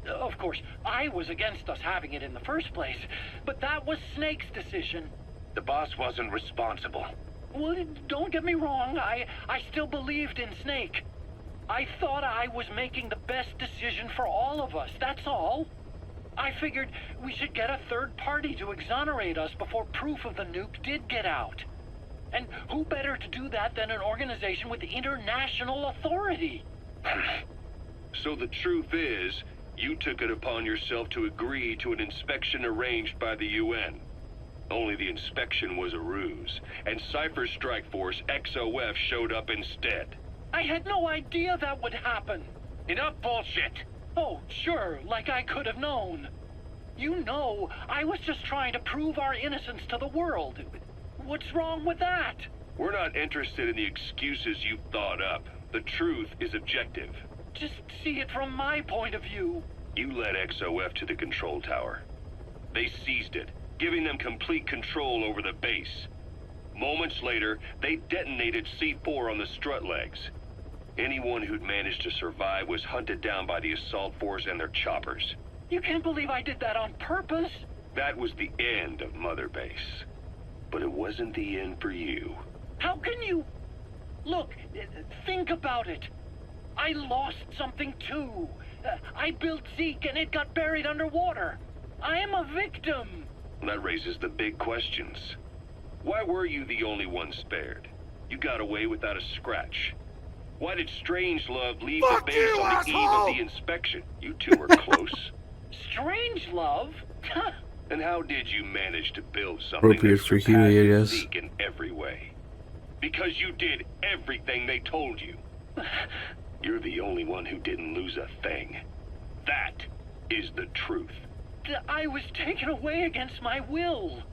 Of course, I was against us having it in the first place, but that was Snake's decision.
The boss wasn't responsible.
Well, don't get me wrong, I still believed in Snake. I thought I was making the best decision for all of us, that's all. I figured we should get a third party to exonerate us before proof of the nuke did get out. And who better to do that than an organization with international authority?
So the truth is, you took it upon yourself to agree to an inspection arranged by the UN. Only the inspection was a ruse, and Cypher's strike force, XOF, showed up instead.
I had no idea that would happen.
Enough bullshit!
Oh, sure, like I could have known. You know, I was just trying to prove our innocence to the world. What's wrong with that?
We're not interested in the excuses you thought up. The truth is objective.
Just see it from my point of view.
You led XOF to the control tower. They seized it, giving them complete control over the base. Moments later, they detonated C4 on the strut legs. Anyone who'd managed to survive was hunted down by the assault force and their choppers.
You can't believe I did that on purpose.
That was the end of Mother Base. But it wasn't the end for you.
How can you... Look, think about it. I lost something too. I built Zeke and it got buried underwater. I am a victim.
That raises the big questions. Why were you the only one spared? You got away without a scratch. Why did Strangelove leave the base on the eve of the inspection? You two were close.
Strangelove?
And how did you manage to build something
Appropriate
that
for Huey, I guess.
Zeke in every way? Because you did everything they told you. You're the only one who didn't lose a thing. That is the truth.
I was taken away against my will.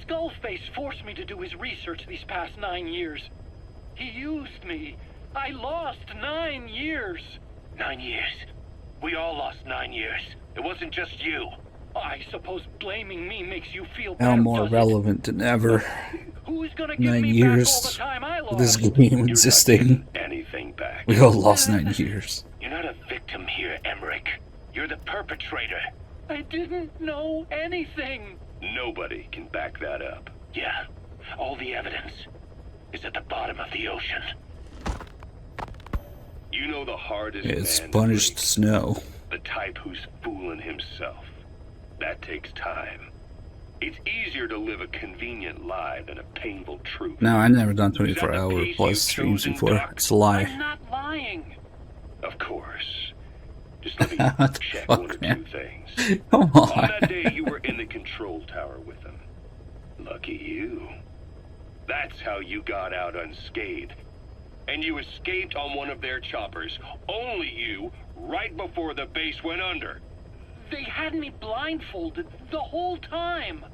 Skullface forced me to do his research these past 9 years. He used me. I lost 9 years.
9 years. We all lost 9 years. It wasn't just you.
I suppose blaming me makes you feel
Now
better,
more
does it?
relevant than ever.
Who's gonna give
9
me back all the
years
time I
of this
lost?
game existing.
Anything back.
We all lost 9 years.
You're not a victim here, Emmerich. You're the perpetrator.
I didn't know anything.
Nobody can back that up.
Yeah. All the evidence is at the bottom of the ocean.
You know the hardest
It's
man
punished snow.
the type who's fooling himself. That takes time. It's easier to live a convenient lie than a painful truth.
No, I never done 24-hour plus streams before. It's a lie.
I'm not lying.
Of course. Just let me
What the
check
fuck,
one or
man?
two things.
Come
On
on.
that day, you were in the control tower with him. Lucky you. That's how you got out unscathed. And you escaped on one of their choppers. Only you, right before the base went under.
They had me blindfolded the whole time.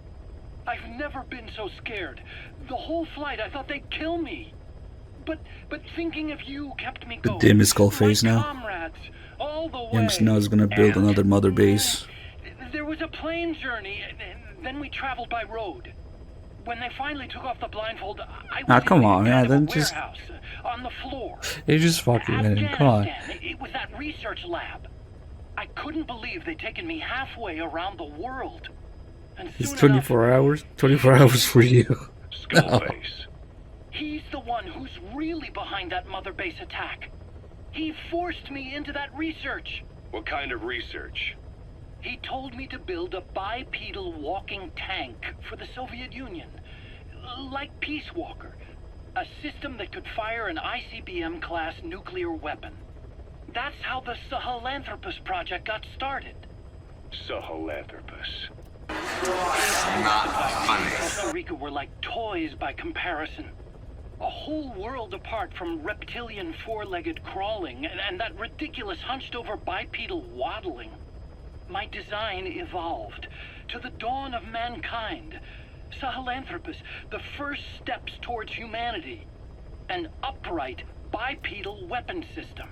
I've never been so scared. The whole flight, I thought they'd kill me. But thinking of you kept me
The
going.
dim is Skullface
My
now.
comrades, all the way.
Young Snow is gonna build another mother base.
There was a plane journey, and then we traveled by road. When they finally took off the blindfold, I was
Come
in
on,
kind
man.
of a
Then just
warehouse on the floor.
you just fucking in it. Come on.
Afghanistan. It was that research lab. I couldn't believe they'd taken me halfway around the world. And
It's
soon
24 hours. 24 hours for you.
Skullface. He's the one who's really behind that mother base attack. He forced me into that research.
What kind of research?
He told me to build a bipedal walking tank for the Soviet Union. Like Peace Walker. A system that could fire an ICBM-class nuclear weapon. That's how the Sahelanthropus project got started.
Sahelanthropus.
Not funny. Costa Rica were like toys by comparison. A whole world apart from reptilian four-legged crawling and that ridiculous hunched-over bipedal waddling. My design evolved. To the dawn of mankind. Sahelanthropus, the first steps towards humanity. An upright bipedal weapon system.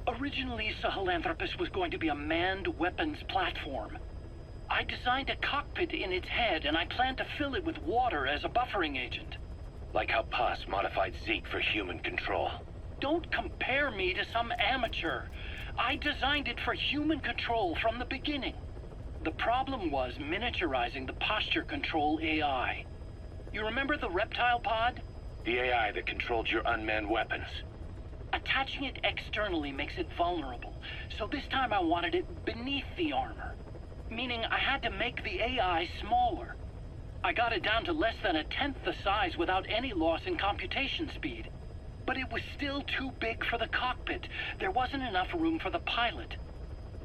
Originally, Sahelanthropus was going to be a manned weapons platform. I designed a cockpit in its head, and I planned to fill it with water as a buffering agent.
Like how Paz modified Zeke for human control.
Don't compare me to some amateur. I designed it for human control from the beginning. The problem was miniaturizing the posture control AI. You remember the reptile pod?
The AI that controlled your unmanned weapons.
Attaching it externally makes it vulnerable, so this time I wanted it beneath the armor. Meaning I had to make the AI smaller. I got it down to less than a tenth the size without any loss in computation speed. But it was still too big for the cockpit. There wasn't enough room for the pilot.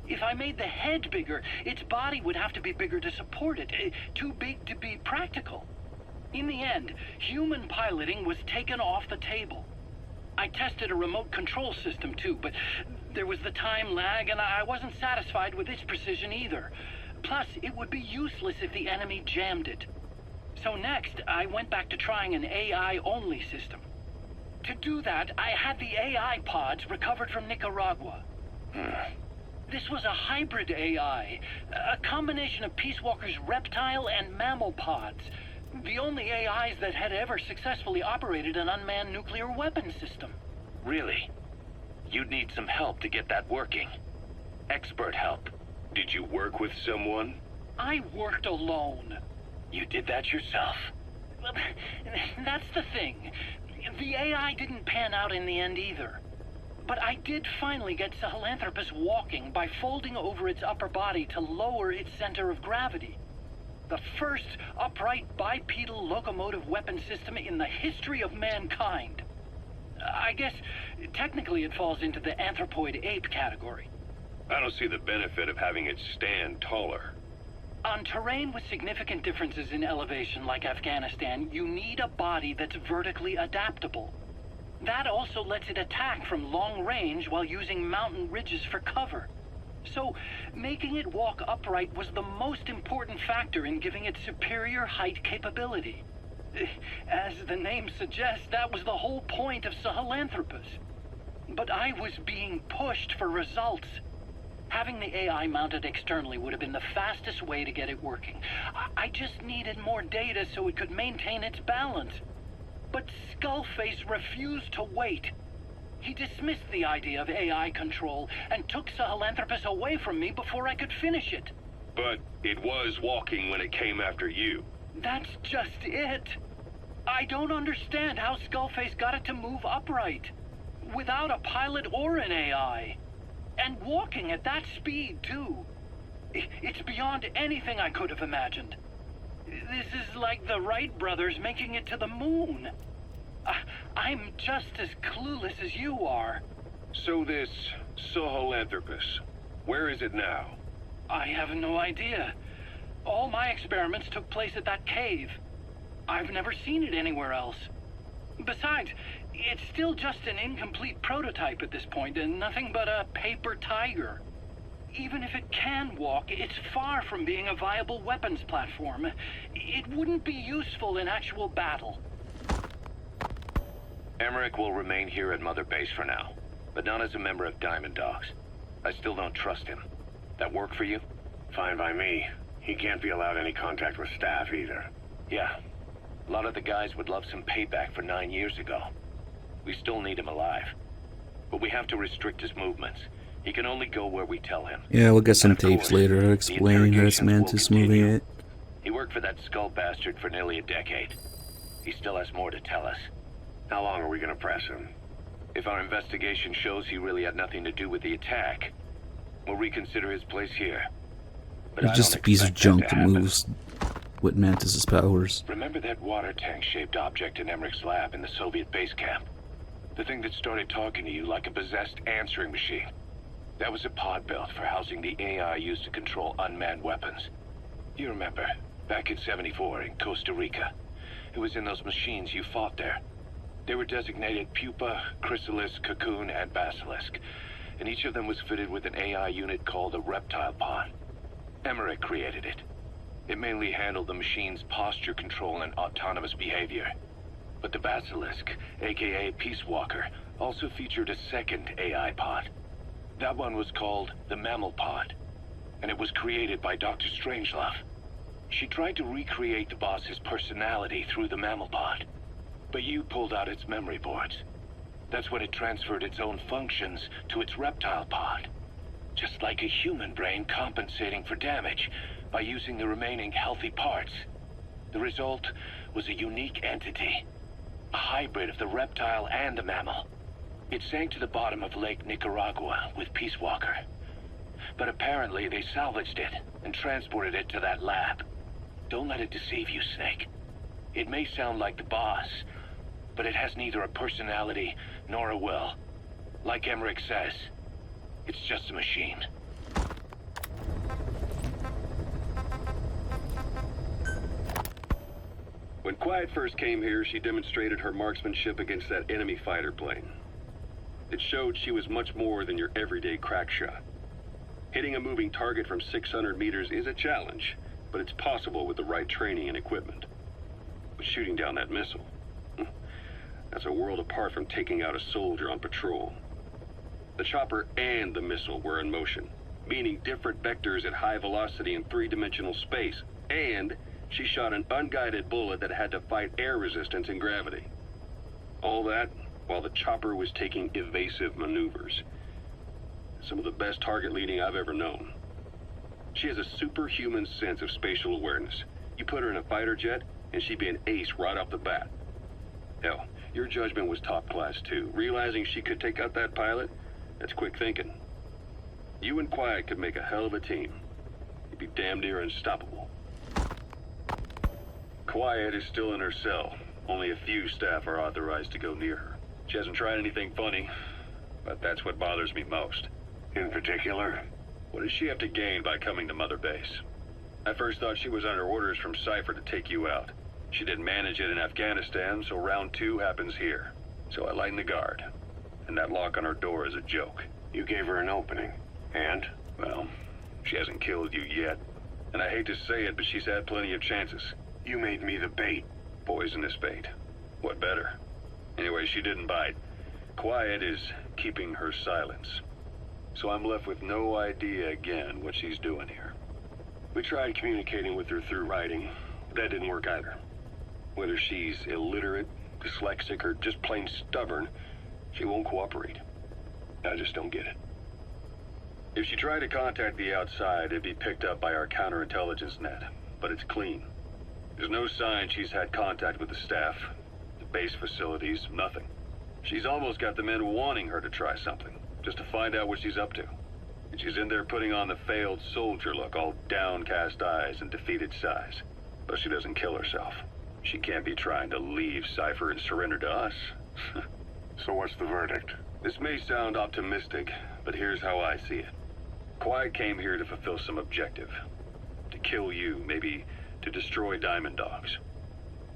If I made the head bigger, its body would have to be bigger to support it. Too big to be practical. In the end, human piloting was taken off the table. I tested a remote control system too, but there was the time lag and I wasn't satisfied with its precision either. Plus, it would be useless if the enemy jammed it. So next, I went back to trying an AI-only system. To do that, I had the AI pods recovered from Nicaragua. This was a hybrid AI, a combination of Peace Walker's reptile and mammal pods. The only AIs that had ever successfully operated an unmanned nuclear weapon system.
Really? You'd need some help to get that working. Expert help.
Did you work with someone?
I worked alone.
You did that yourself?
That's the thing. The AI didn't pan out in the end either. But I did finally get Sahelanthropus walking by folding over its upper body to lower its center of gravity. The first upright bipedal locomotive weapon system in the history of mankind. I guess, technically it falls into the anthropoid ape category.
I don't see the benefit of having it stand taller.
On terrain with significant differences in elevation like Afghanistan, you need a body that's vertically adaptable. That also lets it attack from long range while using mountain ridges for cover. So, making it walk upright was the most important factor in giving it superior height capability. As the name suggests, that was the whole point of Sahelanthropus. But I was being pushed for results. Having the AI mounted externally would have been the fastest way to get it working. I just needed more data so it could maintain its balance. But Skullface refused to wait. He dismissed the idea of AI control and took Sahelanthropus away from me before I could finish it.
But it was walking when it came after you.
That's just it. I don't understand how Skullface got it to move upright. Without a pilot or an AI. And walking at that speed, too. It's beyond anything I could have imagined. This is like the Wright brothers making it to the moon. I'm just as clueless as you are.
So this Sahelanthropus, where is it now?
I have no idea. All my experiments took place at that cave. I've never seen it anywhere else. Besides, it's still just an incomplete prototype at this point, and nothing but a paper tiger. Even if it can walk, it's far from being a viable weapons platform. It wouldn't be useful in actual battle.
Emmerich will remain here at Mother Base for now, but not as a member of Diamond Dogs. I still don't trust him. That work for you?
Fine by me. He can't be allowed any contact with staff either.
Yeah. A lot of the guys would love some payback for 9 years ago. We still need him alive. But we have to restrict his movements. He can only go where we tell him.
Yeah, we'll get some tapes later explaining how this Mantis moving it.
He worked for that skull bastard for nearly a decade. He still has more to tell us.
How long are we gonna press him?
If our investigation shows he really had nothing to do with the attack, we'll reconsider his place here. But
It's just a piece of junk that moves with Mantis's powers.
Remember that water tank-shaped object in Emmerich's lab in the Soviet base camp? The thing that started talking to you like a possessed answering machine. That was a pod built for housing the AI used to control unmanned weapons. You remember, back in '74 in Costa Rica. It was in those machines you fought there. They were designated Pupa, Chrysalis, Cocoon, and Basilisk, and each of them was fitted with an AI unit called a reptile pod. Emmerich created it. It mainly handled the machine's posture control and autonomous behavior. But the Basilisk, aka Peace Walker, also featured a second AI pod. That one was called the Mammal Pod, and it was created by Dr. Strangelove. She tried to recreate the boss's personality through the Mammal Pod, but you pulled out its memory boards. That's when it transferred its own functions to its reptile pod. Just like a human brain compensating for damage by using the remaining healthy parts. The result was a unique entity, a hybrid of the reptile and the mammal. It sank to the bottom of Lake Nicaragua with Peace Walker. But apparently they salvaged it and transported it to that lab. Don't let it deceive you, Snake. It may sound like the boss, but it has neither a personality nor a will. Like Emmerich says, it's just a machine.
When Quiet first came here, she demonstrated her marksmanship against that enemy fighter plane. It showed she was much more than your everyday crack shot. Hitting a moving target from 600 meters is a challenge, but it's possible with the right training and equipment. But shooting down that missile, that's a world apart from taking out a soldier on patrol. The chopper and the missile were in motion, meaning different vectors at high velocity in three-dimensional space, and she shot an unguided bullet that had to fight air resistance and gravity. All that while the chopper was taking evasive maneuvers. Some of the best target leading I've ever known. She has a superhuman sense of spatial awareness. You put her in a fighter jet, and she'd be an ace right off the bat. Hell, your judgment was top class too. Realizing she could take out that pilot, that's quick thinking. You and Quiet could make a hell of a team. You'd be damn near unstoppable. Quiet is still in her cell. Only a few staff are authorized to go near her. She hasn't tried anything funny, but that's what bothers me most. In particular, what does she have to gain by coming to Mother Base? I first thought she was under orders from Cypher to take you out. She didn't manage it in Afghanistan, so round 2 happens here. So I lighten the guard. And that lock on her door is a joke. You gave her an opening. And, well, she hasn't killed you yet. And I hate to say it, but she's had plenty of chances. You made me the bait. Poisonous bait. What better? Anyway, she didn't bite. Quiet is keeping her silence. So I'm left with no idea again what she's doing here. We tried communicating with her through writing. That didn't work either. Whether she's illiterate, dyslexic, or just plain stubborn, she won't cooperate. I just don't get it. If she tried to contact the outside, it'd be picked up by our counterintelligence net, but it's clean. There's no sign she's had contact with the staff, the base facilities, nothing. She's almost got the men wanting her to try something, just to find out what she's up to. And she's in there putting on the failed soldier look, all downcast eyes and defeated sighs. But she doesn't kill herself. She can't be trying to leave Cypher and surrender to us.
So what's the verdict?
This may sound optimistic, but here's how I see it. Quiet came here to fulfill some objective. To kill you, maybe to destroy Diamond Dogs.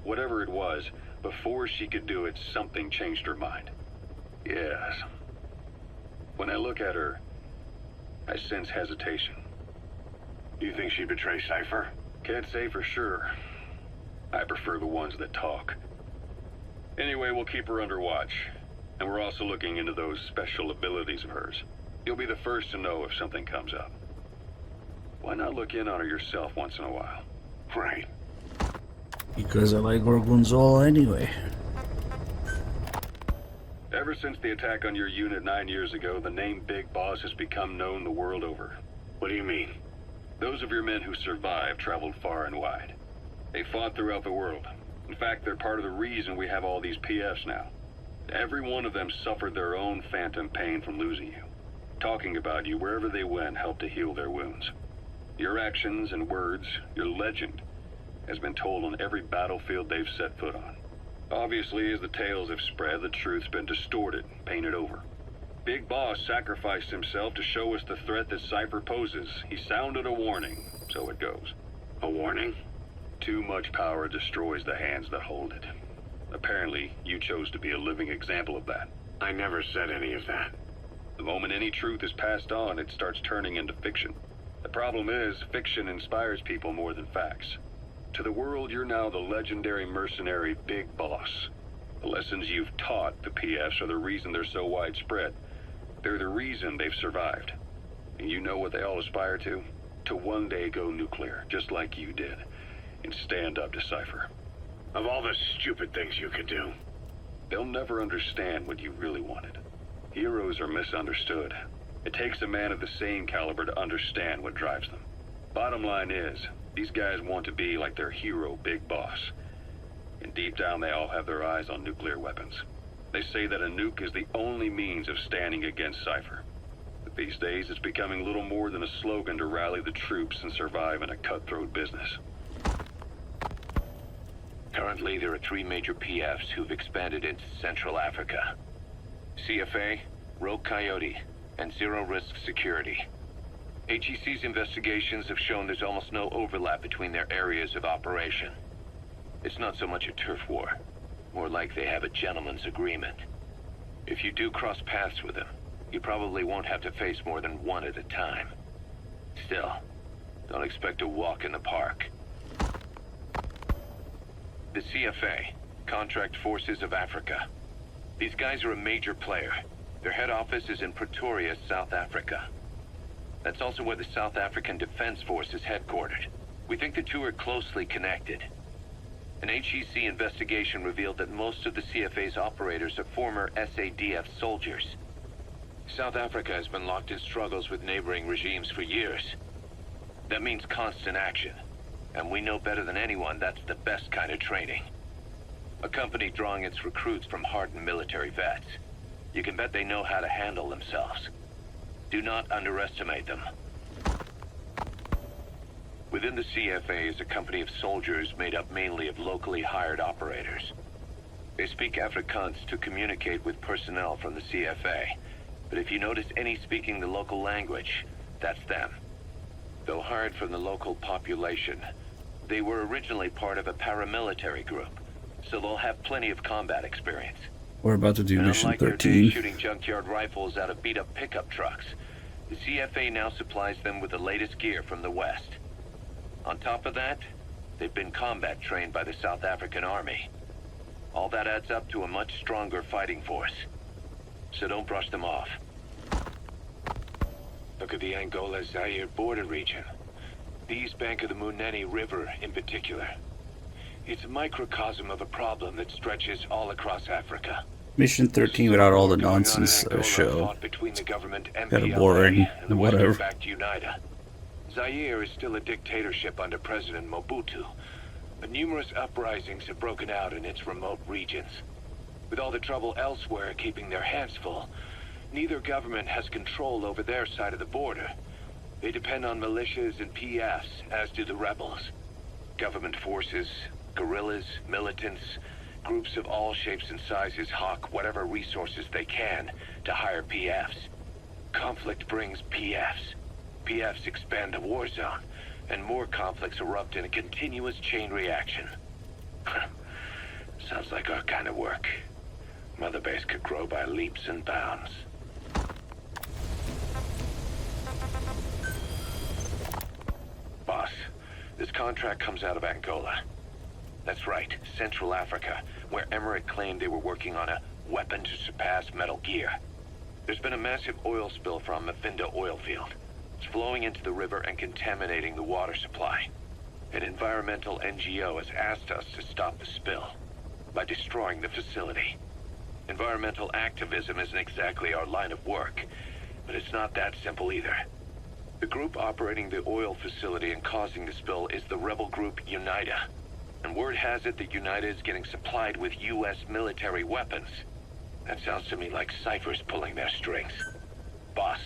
Whatever it was, before she could do it, something changed her mind. Yes. When I look at her, I sense hesitation.
You think she'd betray Cypher?
Can't say for sure. I prefer the ones that talk. Anyway, we'll keep her under watch. And we're also looking into those special abilities of hers. You'll be the first to know if something comes up. Why not look in on her yourself once in a while?
Right.
Because I like Gorgonzola anyway.
Ever since the attack on your unit 9 years ago, the name Big Boss has become known the world over.
What do you mean?
Those of your men who survived traveled far and wide. They fought throughout the world. In fact, they're part of the reason we have all these PFs now. Every one of them suffered their own phantom pain from losing you. Talking about you wherever they went helped to heal their wounds. Your actions and words, your legend, has been told on every battlefield they've set foot on. Obviously, as the tales have spread, the truth's been distorted, painted over. Big Boss sacrificed himself to show us the threat that Cypher poses. He sounded a warning, so it goes.
A warning?
Too much power destroys the hands that hold it. Apparently, you chose to be a living example of that.
I never said any of that.
The moment any truth is passed on, it starts turning into fiction. The problem is, fiction inspires people more than facts. To the world, you're now the legendary mercenary Big Boss. The lessons you've taught the PFs are the reason they're so widespread. They're the reason they've survived. And you know what they all aspire to? To one day go nuclear, just like you did, and stand up to Cypher.
Of all the stupid things you could do.
They'll never understand what you really wanted. Heroes are misunderstood. It takes a man of the same caliber to understand what drives them. Bottom line is, these guys want to be like their hero, Big Boss. And deep down, they all have their eyes on nuclear weapons. They say that a nuke is the only means of standing against Cypher. But these days, it's becoming little more than a slogan to rally the troops and survive in a cutthroat business.
Currently, there are 3 major PFs who've expanded into Central Africa. CFA, Rogue Coyote, and Zero Risk Security. HEC's investigations have shown there's almost no overlap between their areas of operation. It's not so much a turf war, more like they have a gentleman's agreement. If you do cross paths with them, you probably won't have to face more than one at a time. Still, don't expect a walk in the park. The CFA, Contract Forces of Africa. These guys are a major player. Their head office is in Pretoria, South Africa. That's also where the South African Defense Force is headquartered. We think the two are closely connected. An HEC investigation revealed that most of the CFA's operators are former SADF soldiers. South Africa has been locked in struggles with neighboring regimes for years. That means constant action. And we know better than anyone that's the best kind of training. A company drawing its recruits from hardened military vets. You can bet they know how to handle themselves. Do not underestimate them. Within the CFA is a company of soldiers made up mainly of locally hired operators. They speak Afrikaans to communicate with personnel from the CFA. But if you notice any speaking the local language, that's them. Though hired from the local population, they were originally part of a paramilitary group, so they'll have plenty of combat experience.
We're about to do
And
mission
unlike their
13.
days shooting junkyard rifles out of beat-up pickup trucks, the CFA now supplies them with the latest gear from the West. On top of that, they've been combat trained by the South African Army. All that adds up to a much stronger fighting force. So don't brush them off. Look at the Angola-Zaire border region. The east bank of the Munene River in particular. It's a microcosm of a problem that stretches all across Africa.
Mission 13 without all the nonsense show. Kind of boring and whatever.
Zaire is still a dictatorship under President Mobutu, but numerous uprisings have broken out in its remote regions. With all the trouble elsewhere keeping their hands full, neither government has control over their side of the border. They depend on militias and PFs, as do the rebels. Government forces, guerrillas, militants, groups of all shapes and sizes hawk whatever resources they can to hire PFs. Conflict brings PFs. PFs expand the war zone, and more conflicts erupt in a continuous chain reaction. Sounds like our kind of work. Mother Base could grow by leaps and bounds. Boss, this contract comes out of Angola. That's right, Central Africa, where Emmerich claimed they were working on a weapon to surpass Metal Gear. There's been a massive oil spill from Mafinda oil field. It's flowing into the river and contaminating the water supply. An environmental NGO has asked us to stop the spill by destroying the facility. Environmental activism isn't exactly our line of work, but it's not that simple either. The group operating the oil facility and causing the spill is the rebel group UNITA. And word has it that UNITA is getting supplied with U.S. military weapons. That sounds to me like Cypher's pulling their strings. Boss,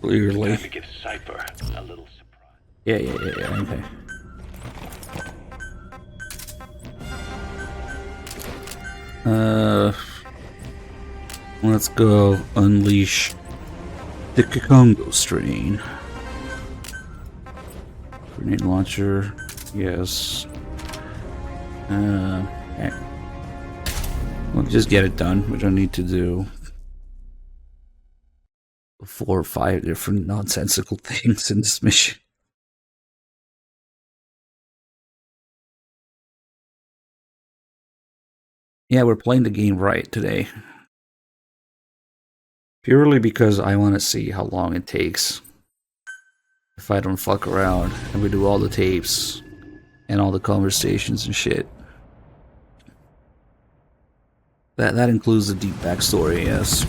Clearly.
it's time to give Cypher a little surprise.
Yeah, okay. Let's go unleash the Congo strain. Grenade launcher, yes. Okay. We'll just get it done. We don't need to do 4 or 5 different nonsensical things in this mission. Yeah, we're playing the game right today. Purely because I want to see how long it takes. If I don't fuck around and we do all the tapes and all the conversations and shit. That includes the deep backstory, yes.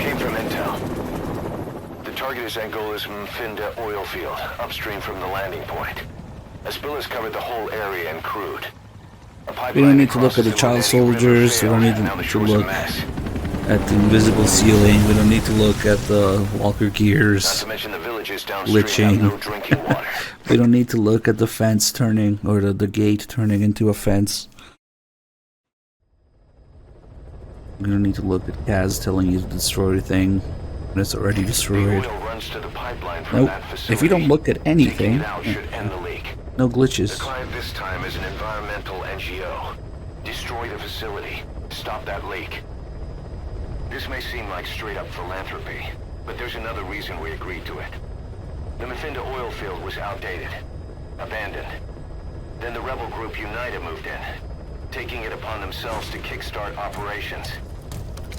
Came from intel. The target is Angola's Mfinda oil field, upstream from the landing point. A spill has covered the whole area and crude.
We don't need to look at the child soldiers, we don't need to look at the invisible ceiling, we don't need to look at the walker gears glitching. We don't need to look at the fence turning, or the gate turning into a fence. We don't need to look at Kaz telling you to destroy the thing when it's already destroyed. Nope. If you don't look at anything, no glitches.
The client this time is an environmental NGO. Destroy the facility. Stop that leak. This may seem like straight-up philanthropy, but there's another reason we agreed to it. The Mafinda oil field was outdated, abandoned. Then the rebel group UNITA moved in, taking it upon themselves to kickstart operations.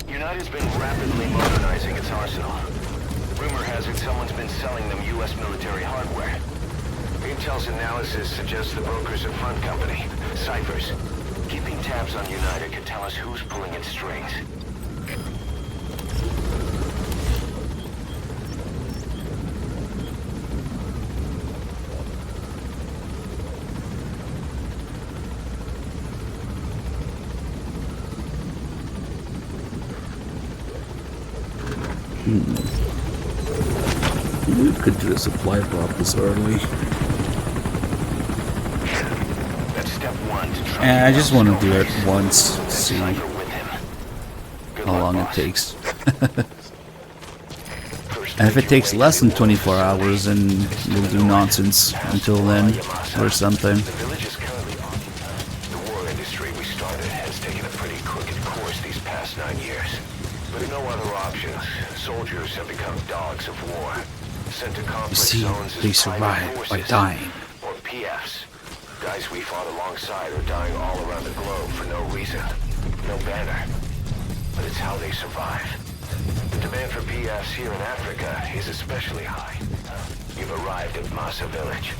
UNITA's been rapidly modernizing its arsenal. Rumor has it someone's been selling them U.S. military hardware. Intel's analysis suggests the broker's a front company, Cyphers. Keeping tabs on UNITA could tell us who's pulling its strings.
We could do a supply drop this early.
That's step 1 to try.
And I just want to do it once, see how long it takes. And if it takes less than 24 hours, then we'll do nonsense until then, or something.
The village is currently occupied. The war industry we started has taken a pretty crooked course these past 9 years. With no other options, soldiers have become dogs of war. Sent to conflict zones as
they survive by dying.
Or PFs. Guys we fought alongside are dying all around the globe for no reason. No banner. But it's how they survive. The demand for PFs here in Africa is especially high. You've arrived at Massa Village.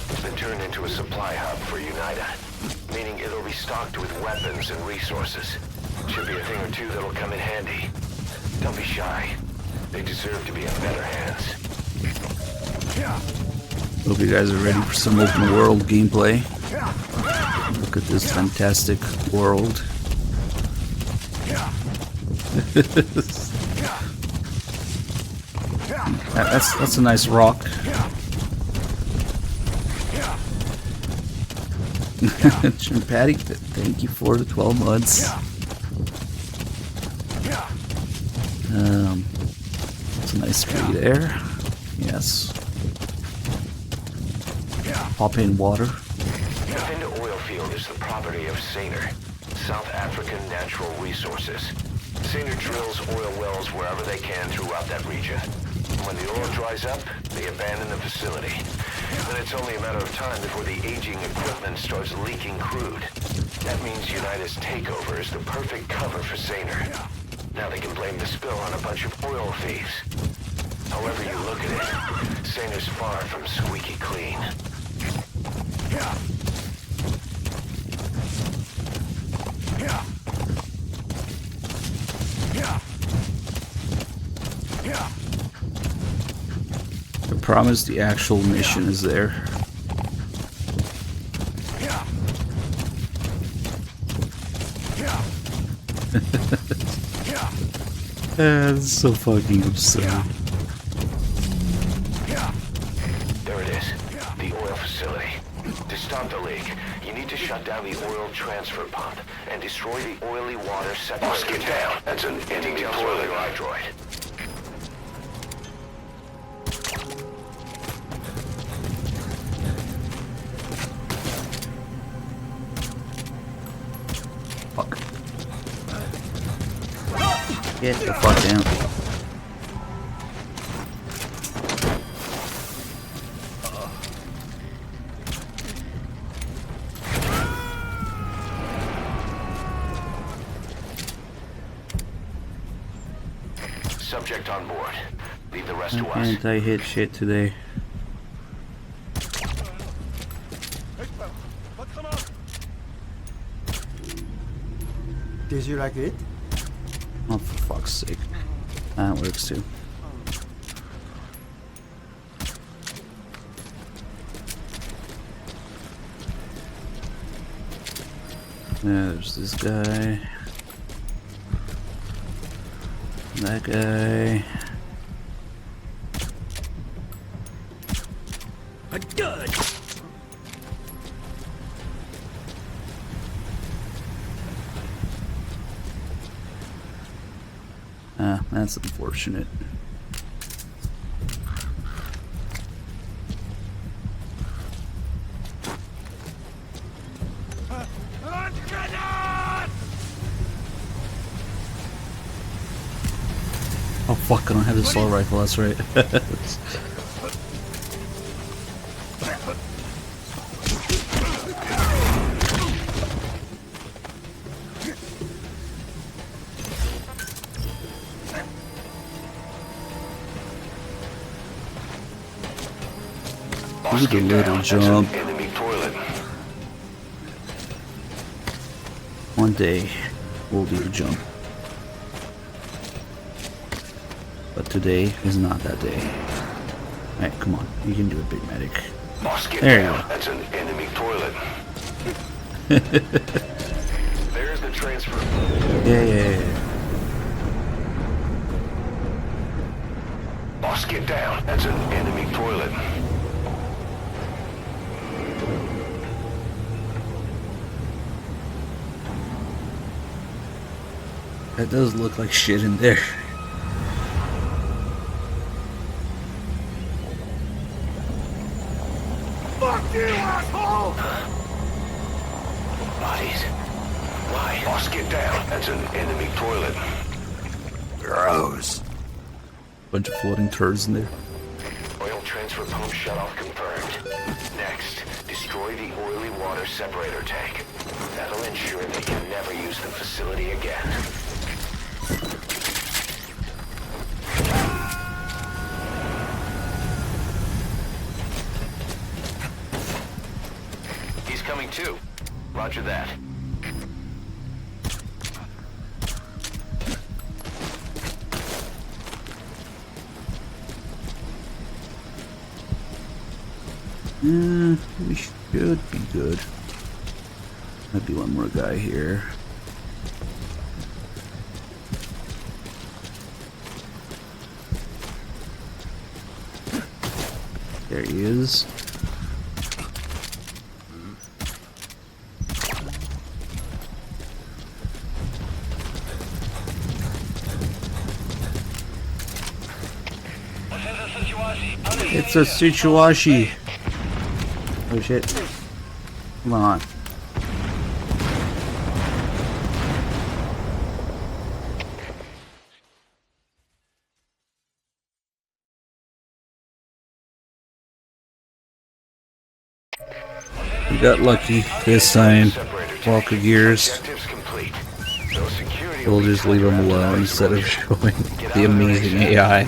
It's been turned into a supply hub for UNITA, meaning it'll be stocked with weapons and resources. Should be a thing or two that'll come in handy. Don't be shy. They deserve to be in better hands.
Hope you guys are ready for some open world gameplay. Look at this fantastic world. That's a nice rock. Patty, thank you for the 12 months. It's a nice tree there. Yes. Pop in water.
The Finda oil field is the property of Saner, South African Natural Resources. Saner drills oil wells wherever they can throughout that region. When the oil dries up, they abandon the facility. Then it's only a matter of time before the aging equipment starts leaking crude. That means United's takeover is the perfect cover for Saner. Now they can blame the spill on a bunch of oil thieves. However you look at it, Saner's far from squeaky clean.
I promise the actual mission is there. That's so fucking absurd.
There it is, the oil facility. To stop the leak, you need to shut down the oil transfer pump and destroy the oily water separator. Get down. That's an enemy toilet droid.
Fuck. Get the fuck down.
Subject on board. Leave the rest
Why
to us.
can't I hit shit today?
Did you like it?
Oh, for fuck's sake. That works too. There's this guy. That guy.
A dud!
Ah, that's unfortunate. Oh fuck, I don't have the assault rifle, that's right. Look at the little jump.
Enemy toilet.
One day will be the jump. But today is not that day. Alright, come on. You can do it, Big Medic.
Boss, get
There you
down.
go.
That's an enemy toilet. There's the transfer.
Yeah.
Boss, get down. That's an enemy toilet.
That does look like shit in there.
Fuck you, asshole!
Bodies. Why? Boss, get down. That's an enemy toilet.
Gross. Bunch of floating turds in there.
Oil transfer pump shutoff confirmed. Next, destroy the oily water separator tank. That'll ensure they can never use the facility again. He's coming too. Roger that.
We should be good. Might be one more guy here. There he is. It's a Situashi. Oh shit. Come on. We got lucky this time. Walker gears. We'll just leave them alone instead of showing the amazing AI.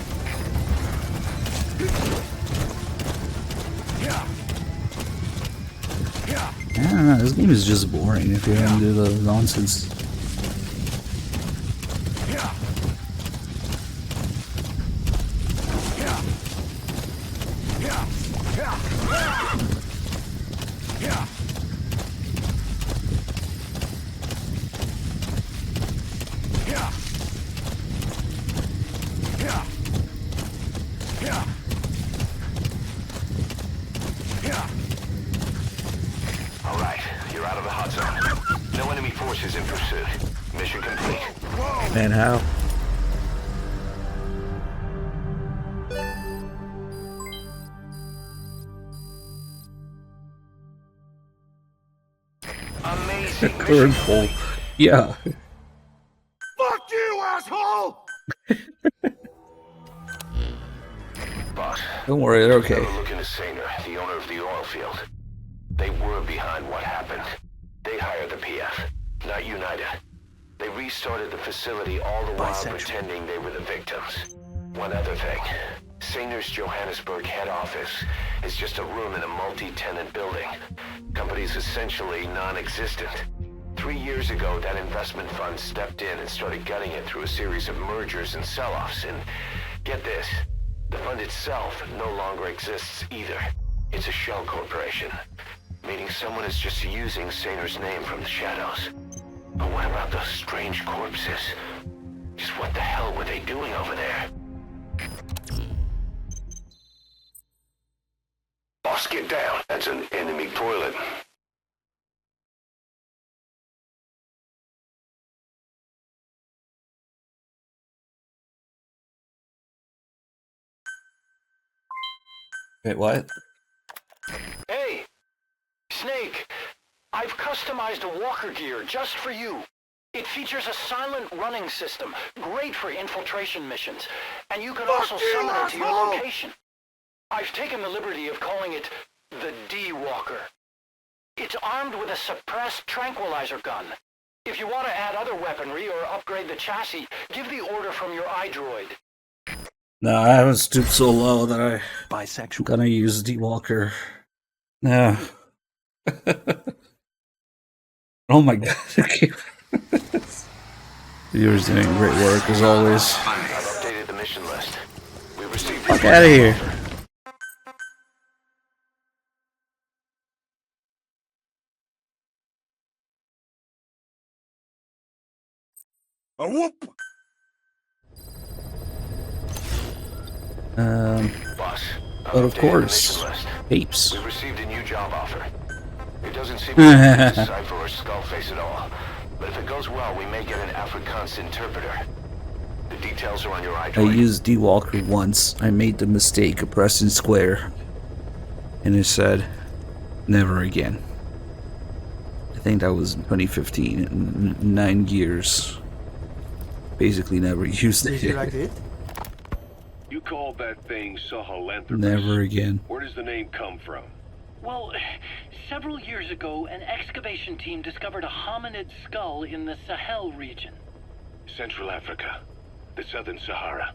I don't know, this game is just boring if you don't do the nonsense. And how?
Amazing.
Curveball. Yeah.
Fuck you, asshole!
Boss.
Don't worry, they're okay.
Look into Sainer, the owner of the oil field. They were behind what happened. They hired the PF, not United. They restarted the facility all the while pretending they were the victims. One other thing. Sainer's Johannesburg head office is just a room in a multi-tenant building. Company's essentially non-existent. 3 years ago, that investment fund stepped in and started gutting it through a series of mergers and sell-offs. And get this, the fund itself no longer exists either. It's a shell corporation, meaning someone is just using Sainer's name from the shadows. But what about those strange corpses? Just what the hell were they doing over there? Boss, get down. That's an enemy toilet.
Wait, what?
Hey! Snake! I've customized a walker gear just for you. It features a silent running system, great for infiltration missions, and you can also summon it to your location. I've taken the liberty of calling it the D-Walker. It's armed with a suppressed tranquilizer gun. If you want to add other weaponry or upgrade the chassis, give the order from your iDroid.
No, I haven't stooped so low that I'm gonna use D-Walker. No. Oh my god, okay. You're doing great work as always.
I've updated the mission list. We received
Fuck out of here.
A whoop!
Boss,
But of course, apes.
we received a new job offer. It doesn't seem like a Cypher or Skullface at all. But if it goes well, we may get an Afrikaans interpreter. The details are on your
I
iDroid.
used D-Walker once. I made the mistake of pressing square. And it said, never again. I think that was in 2015. In 9 years. Basically never used it.
You called that thing Sahelanthropus.
Never again.
Where does the name come from?
Well, several years ago, an excavation team discovered a hominid skull in the Sahel region.
Central Africa. The Southern Sahara.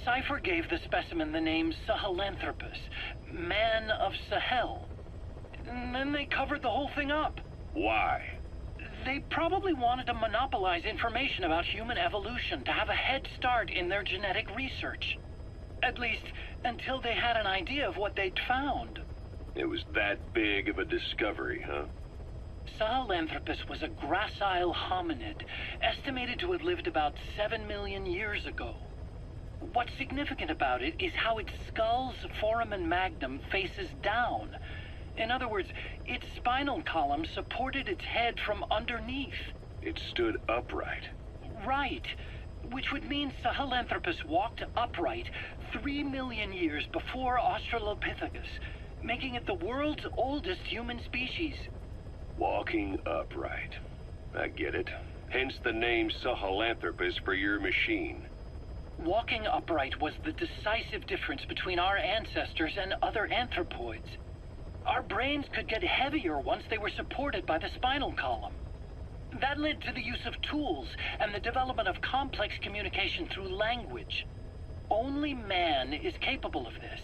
Cypher gave the specimen the name Sahelanthropus, Man of Sahel. And then they covered the whole thing up.
Why?
They probably wanted to monopolize information about human evolution to have a head start in their genetic research. At least, until they had an idea of what they'd found.
It was that big of a discovery, huh?
Sahelanthropus was a gracile hominid, estimated to have lived about 7 million years ago. What's significant about it is how its skull's foramen magnum faces down. In other words, its spinal column supported its head from underneath.
It stood upright.
Right. Which would mean Sahelanthropus walked upright 3 million years before Australopithecus, making it the world's oldest human species.
Walking upright. I get it. Hence the name Sahelanthropus for your machine.
Walking upright was the decisive difference between our ancestors and other anthropoids. Our brains could get heavier once they were supported by the spinal column. That led to the use of tools and the development of complex communication through language. Only man is capable of this.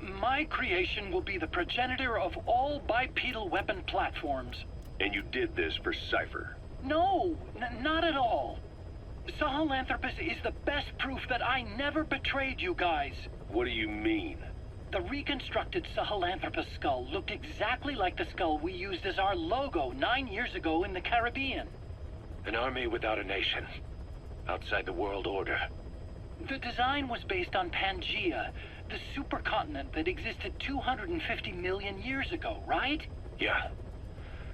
My creation will be the progenitor of all bipedal weapon platforms.
And you did this for Cypher?
No, not at all. Sahelanthropus is the best proof that I never betrayed you guys.
What do you mean?
The reconstructed Sahelanthropus skull looked exactly like the skull we used as our logo 9 years ago in the Caribbean.
An army without a nation. Outside the world order.
The design was based on Pangaea, the supercontinent that existed 250 million years ago, right?
Yeah.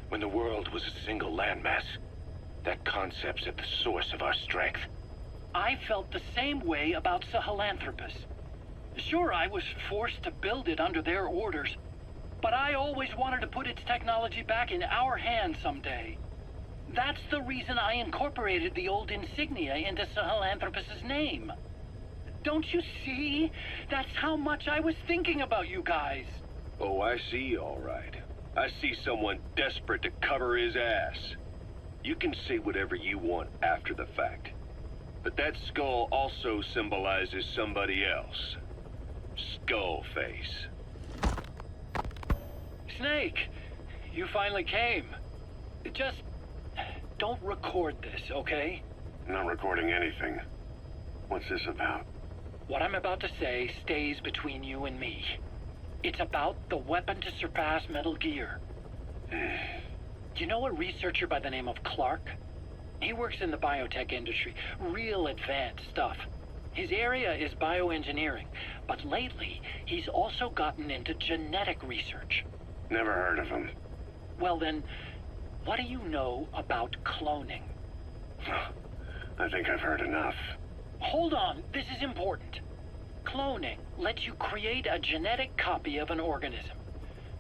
When the world was a single landmass. That concept's at the source of our strength.
I felt the same way about Sahelanthropus. Sure, I was forced to build it under their orders, but I always wanted to put its technology back in our hands someday. That's the reason I incorporated the old insignia into Sahelanthropus's name. Don't you see? That's how much I was thinking about you guys.
Oh, I see, all right. I see someone desperate to cover his ass. You can say whatever you want after the fact. But that skull also symbolizes somebody else. Skullface.
Snake, you finally came. Just don't record this, okay?
Not recording anything. What's this about?
What I'm about to say stays between you and me. It's about the weapon to surpass Metal Gear. You know a researcher by the name of Clark? He works in the biotech industry, real advanced stuff. His area is bioengineering, but lately he's also gotten into genetic research.
Never heard of him.
Well then, what do you know about cloning?
I think I've heard enough.
Hold on, this is important. Cloning lets you create a genetic copy of an organism.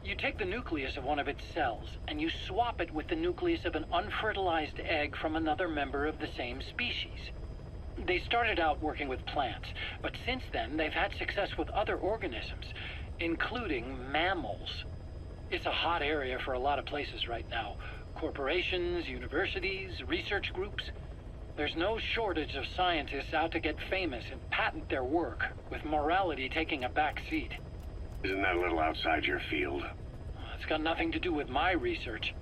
You take the nucleus of one of its cells, and you swap it with the nucleus of an unfertilized egg from another member of the same species. They started out working with plants, but since then they've had success with other organisms, including mammals. It's a hot area for a lot of places right now. Corporations, universities, research groups. There's no shortage of scientists out to get famous and patent their work, with morality taking a back seat.
Isn't that a little outside your field?
It's got nothing to do with my research.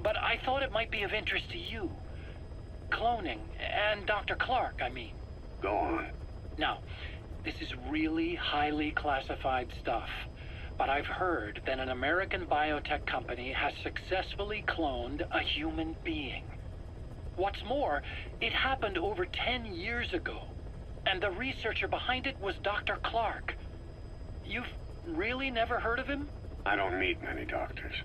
But I thought it might be of interest to you. Cloning, and Dr. Clark, I mean.
Go on.
Now, this is really highly classified stuff, but I've heard that an American biotech company has successfully cloned a human being. What's more, it happened over 10 years ago, and the researcher behind it was Dr. Clark. You've really never heard of him?
I don't meet many doctors.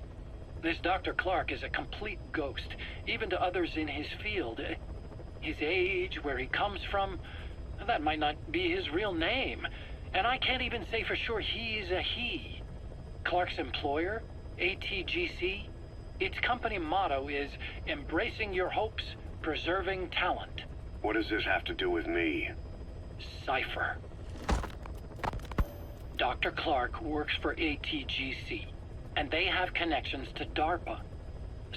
This Dr. Clark is a complete ghost, even to others in his field. His age, where he comes from, that might not be his real name. And I can't even say for sure he's a he. Clark's employer, ATGC, its company motto is embracing your hopes, preserving talent.
What does this have to do with me?
Cypher. Dr. Clark works for ATGC, and they have connections to DARPA.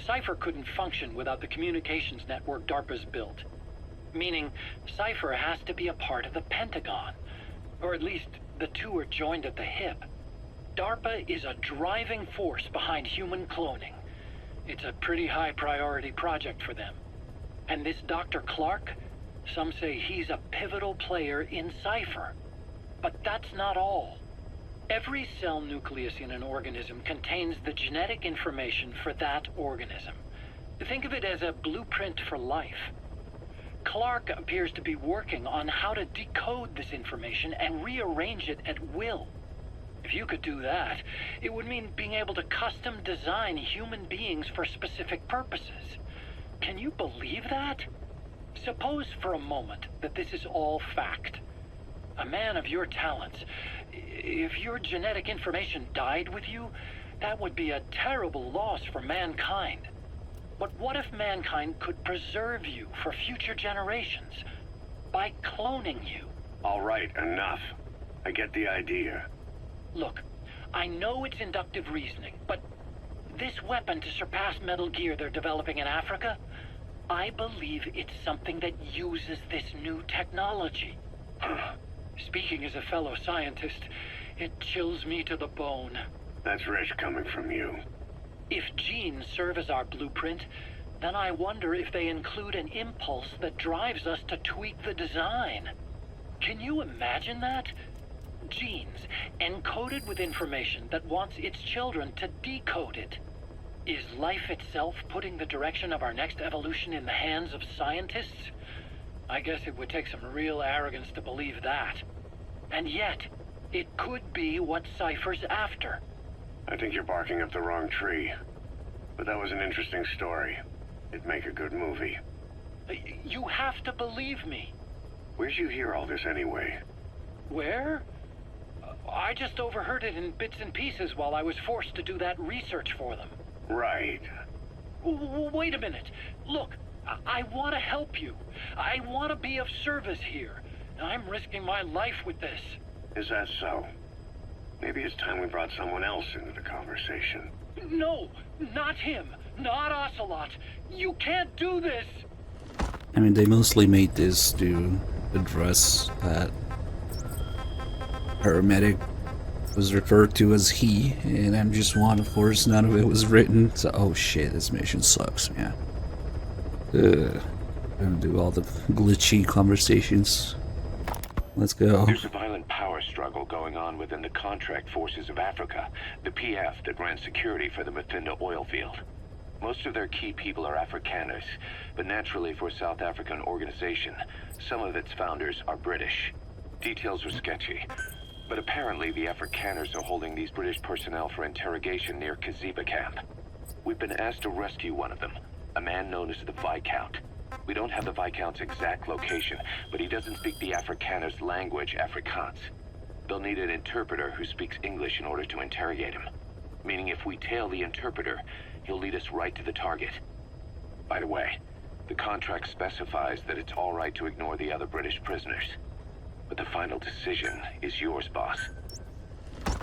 Cypher couldn't function without the communications network DARPA's built. Meaning, Cypher has to be a part of the Pentagon. Or at least, the two are joined at the hip. DARPA is a driving force behind human cloning. It's a pretty high priority project for them. And this Dr. Clark, some say he's a pivotal player in Cypher. But that's not all. Every cell nucleus in an organism contains the genetic information for that organism. Think of it as a blueprint for life. Clark appears to be working on how to decode this information and rearrange it at will. If you could do that, it would mean being able to custom design human beings for specific purposes. Can you believe that? Suppose for a moment that this is all fact. A man of your talents, if your genetic information died with you, that would be a terrible loss for mankind. But what if mankind could preserve you for future generations by cloning you?
All right, enough. I get the idea.
Look, I know it's inductive reasoning, but this weapon to surpass Metal Gear they're developing in Africa, I believe it's something that uses this new technology. Speaking as a fellow scientist, it chills me to the bone.
That's rich coming from you.
If genes serve as our blueprint, then I wonder if they include an impulse that drives us to tweak the design. Can you imagine that? Genes, encoded with information that wants its children to decode it. Is life itself putting the direction of our next evolution in the hands of scientists? I guess it would take some real arrogance to believe that. And yet, it could be what Cypher's after.
I think you're barking up the wrong tree. But that was an interesting story. It'd make a good movie.
You have to believe me.
Where'd you hear all this anyway?
Where? I just overheard it in bits and pieces while I was forced to do that research for them.
Right.
Wait a minute. Look, I want to help you. I want to be of service here. I'm risking my life with this.
Is that so? Maybe it's time we brought someone else into the conversation.
No, not him. Not Ocelot. You can't do this.
I mean, they mostly made this to address that paramedic was referred to as he, and MGS1, of course, none of it was written, so oh shit, this mission sucks, man. Gonna do all the glitchy conversations. Let's go.
There's a violent power struggle going on within the contract forces of Africa, the PF that ran security for the Muthinda oil field. Most of their key people are Afrikaners, but naturally for a South African organization, some of its founders are British. Details are sketchy, but apparently the Afrikaners are holding these British personnel for interrogation near Kaziba camp. We've been asked to rescue one of them, a man known as the Viscount. We don't have the Viscount's exact location, but he doesn't speak the Afrikaners' language, Afrikaans. They'll need an interpreter who speaks English in order to interrogate him. Meaning if we tail the interpreter, he'll lead us right to the target. By the way, the contract specifies that it's all right to ignore the other British prisoners. But the final decision is yours, boss.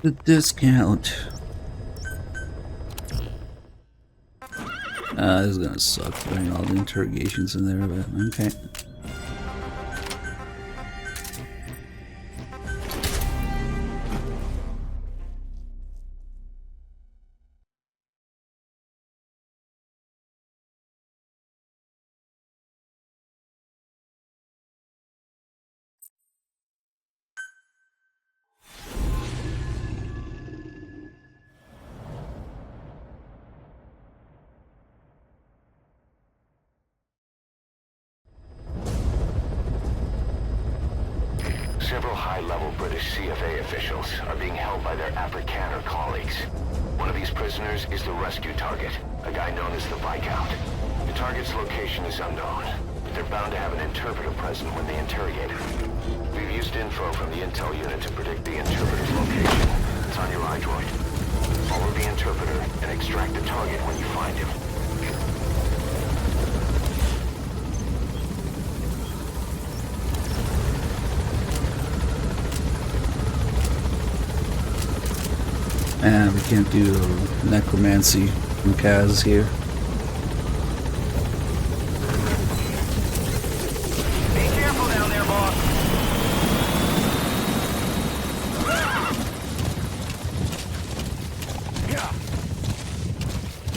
The discount. This is gonna suck putting all the interrogations in there, but okay.
Several high-level British CFA officials are being held by their Afrikaner colleagues. One of these prisoners is the rescue target, a guy known as the Viscount. The target's location is unknown, but they're bound to have an interpreter present when they interrogate him. We've used info from the intel unit to predict the interpreter's location. It's on your iDroid. Follow the interpreter and extract the target when you find him.
And we can't do necromancy from Kaz here.
Be careful down there, boss.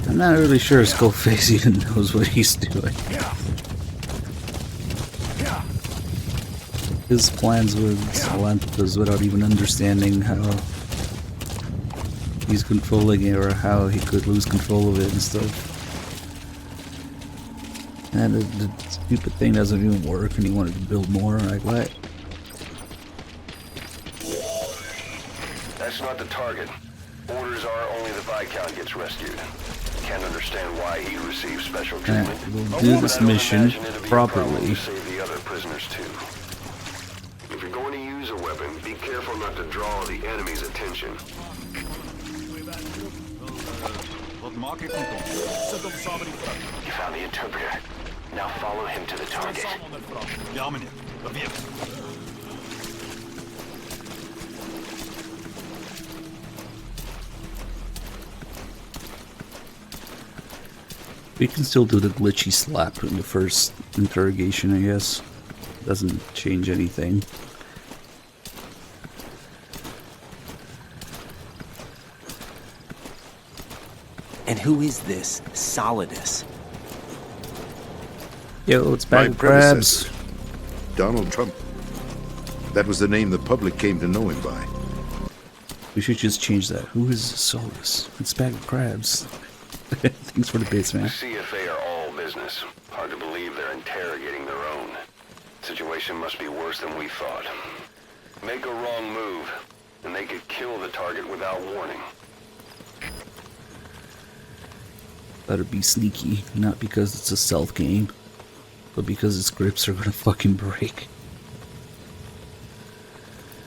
I'm not really sure Skullface even knows what he's doing. His plans with Salanthus without even understanding how he's controlling it or how he could lose control of it and stuff. And the stupid thing doesn't even work and he wanted to build more. Like, what?
That's not the target. Orders are only the Viscount gets rescued. Can't understand why he received special treatment.
We'll do this mission properly.
Save the other prisoners too. If you're going to use a weapon, be careful not to draw the enemy's attention. You found the interpreter. Now follow him to the target.
We can still do the glitchy slap in the first interrogation, I guess. Doesn't change anything.
And who is this Solidus?
Yo, it's
My
Bag of Crabs.
predecessor, Donald Trump. That was the name the public came to know him by.
We should just change that. Who is Solus? It's Bag of Crabs. Thanks for the bits, man.
The CFA are all business. Hard to believe they're interrogating their own. Situation must be worse than we thought. Make a wrong move, and they could kill the target without warning.
Better be sneaky, not because it's a stealth game, but because its grips are gonna fucking break.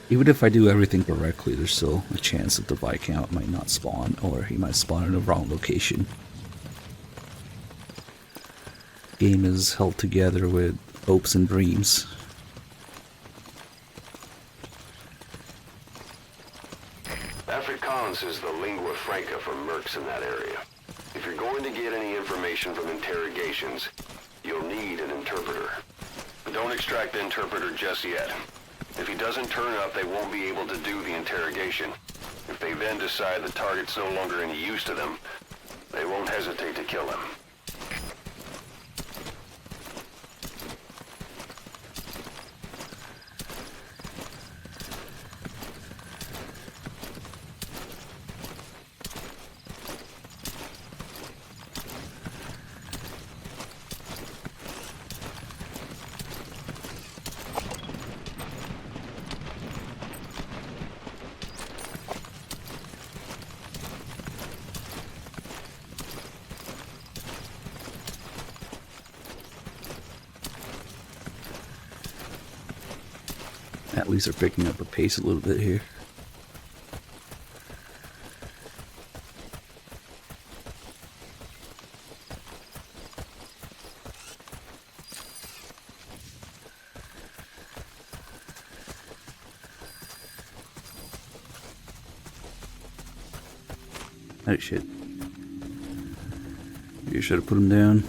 Even if I do everything correctly, there's still a chance that the Viscount might not spawn, or he might spawn in the wrong location. Game is held together with hopes and dreams.
Afrikaans is the lingua franca for mercs in that area. If you're going to get any information from interrogations, you'll need an interpreter. But don't extract the interpreter just yet. If he doesn't turn up, they won't be able to do the interrogation. If they then decide the target's no longer any use to them, they won't hesitate to kill him.
At least they're picking up the pace a little bit here. Oh shit. You should have put him down.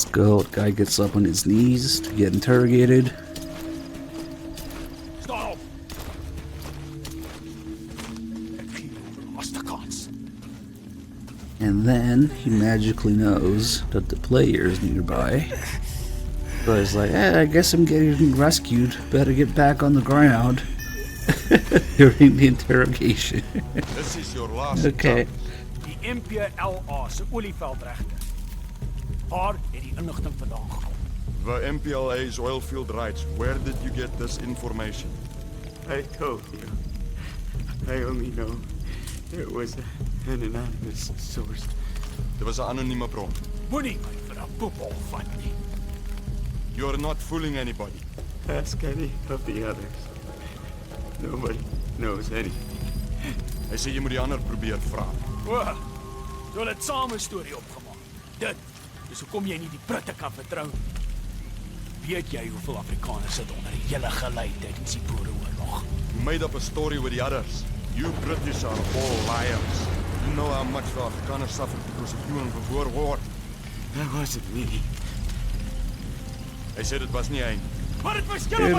Let's go. The guy gets up on his knees to get interrogated.
Stop!
And then he magically knows that the player is nearby. So he's like, I guess I'm getting rescued. Better get back on the ground. During the interrogation.
This is your last
Okay.
Die MPLA se olieveldregte. Waar het die inligting vandaan gekom?
The MPLA's oilfield rights. Where did you get this information?
I told you. I only know it was an anonymous source.
There was 'n anonieme bron.
Moenie my vir 'n poepel vat nie.
You're not fooling anybody.
Ask any of the others. Nobody knows anything.
Hy sê jy moet die ander probeer vra.
O, jy het saam 'n storie opgemaak. Dit is hoekom jy nie die Britte kan vertrou nie. Weet jy hoeveel Afrikaners sit onder julle gelei tydens die Boereoorlog?
You made up a story with the others. You British are all liars.
You know how much the Afrikaners suffered because of you in the Boer War. That wasn't me. I said it was nie hy.
It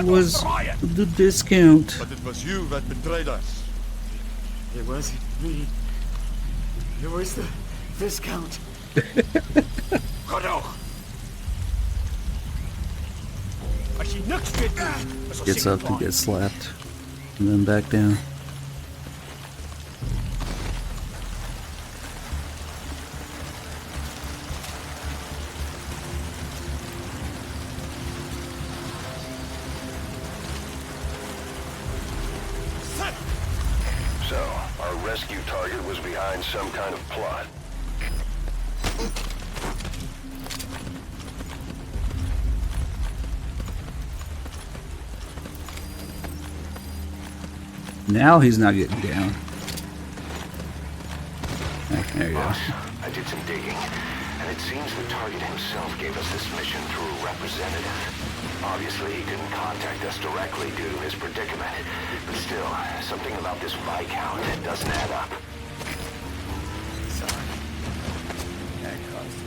was the discount.
But it was you that betrayed us.
It wasn't me. It was the discount.
Gets up to get slapped. And then back down.
So, our rescue target was behind some kind of plot.
Now he's not getting down. There you go.
I did some digging, and it seems the target himself gave us this mission through a representative. Obviously, he couldn't contact us directly due to his predicament, but still, something about this Viscount doesn't add up.
Sorry. That caused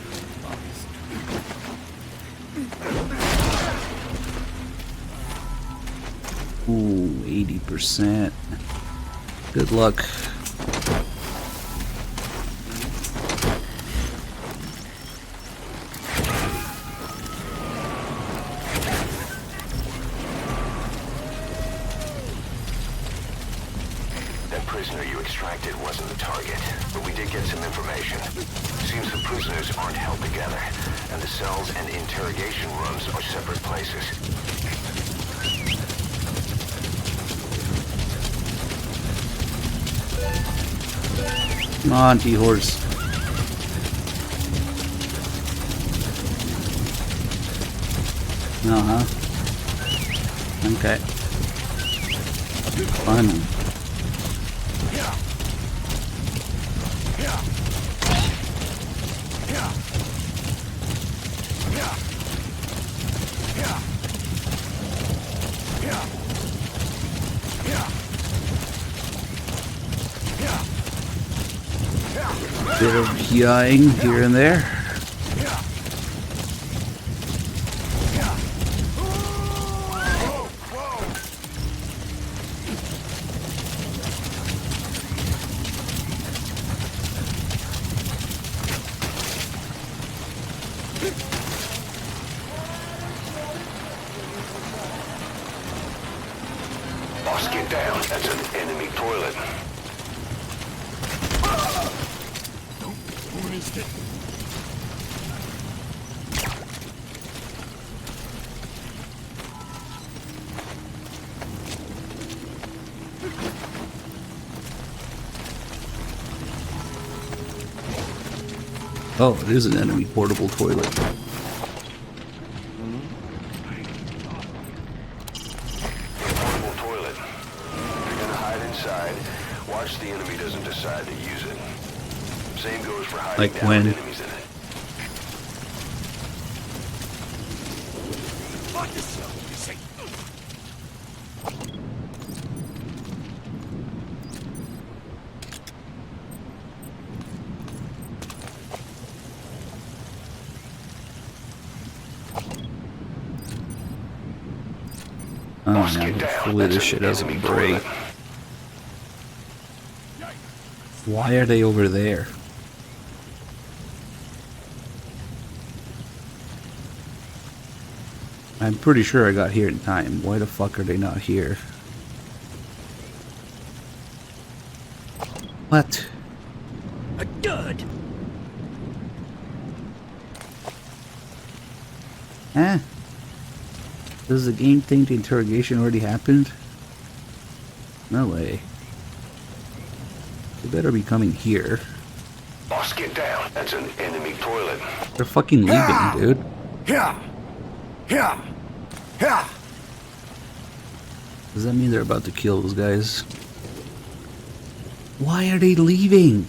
you.
Ooh, 80%. Good luck.
That prisoner you extracted wasn't the target, but we did get some information. Seems the prisoners aren't held together, and the cells and interrogation rooms are separate places.
Come on, T-Horse. Uh-huh. Okay. Fun. Bit of yawing here and there.
Boss, get down. That's an enemy toilet.
Oh, it is an enemy portable toilet.
Portable toilet. You're gonna hide inside. Watch the enemy doesn't decide to use it. Same goes for hiding
Like
down
when?
with enemies in it.
Fuck yourself, you say.
Oh, now hopefully this shit doesn't break. Why are they over there? I'm pretty sure I got here in time. Why the fuck are they not here? What?
Good.
Huh? Does the game think the interrogation already happened? No way. They better be coming here.
Boss, get down. That's an enemy toilet.
They're fucking leaving, dude.
Here. Here. Here.
Does that mean they're about to kill those guys? Why are they leaving?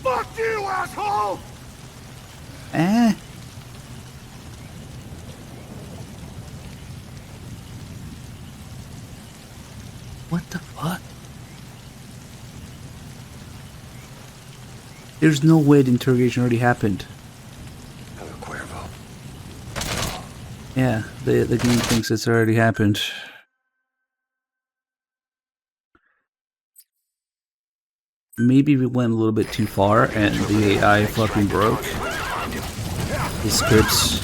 Fuck you, asshole!
Eh? What the fuck? There's no way the interrogation already happened. Yeah, the game thinks it's already happened. Maybe we went a little bit too far and the AI fucking broke. The scripts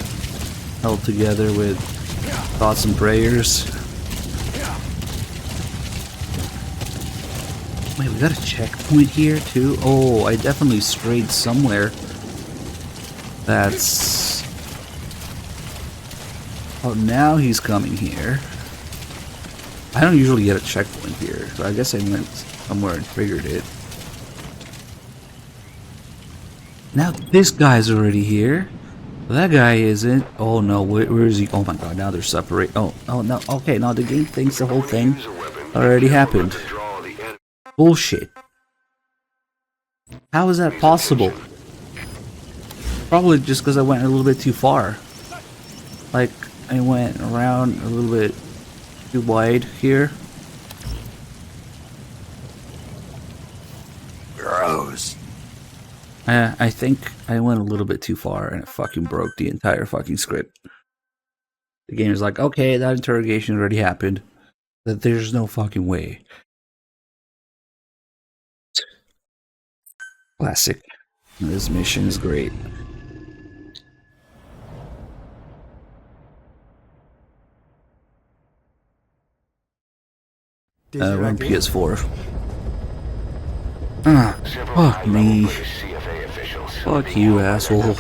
held together with thoughts and prayers. Wait, we got a checkpoint here too? Oh, I definitely strayed somewhere. That's... Oh, now he's coming here. I don't usually get a checkpoint here, so I guess I went somewhere and triggered it. Now this guy's already here. That guy isn't. Oh no, where is he? Oh my god, now they're separate. Oh no, okay, now the game thinks the whole thing already happened. Bullshit. How is that possible? Probably just because I went a little bit too far. Like, I went around a little bit too wide here. Gross. I think I went a little bit too far and it fucking broke the entire fucking script. The game is like, okay, that interrogation already happened. That there's no fucking way. Classic. This mission is great. We're on PS4. Ah, fuck me. Fuck you, asshole.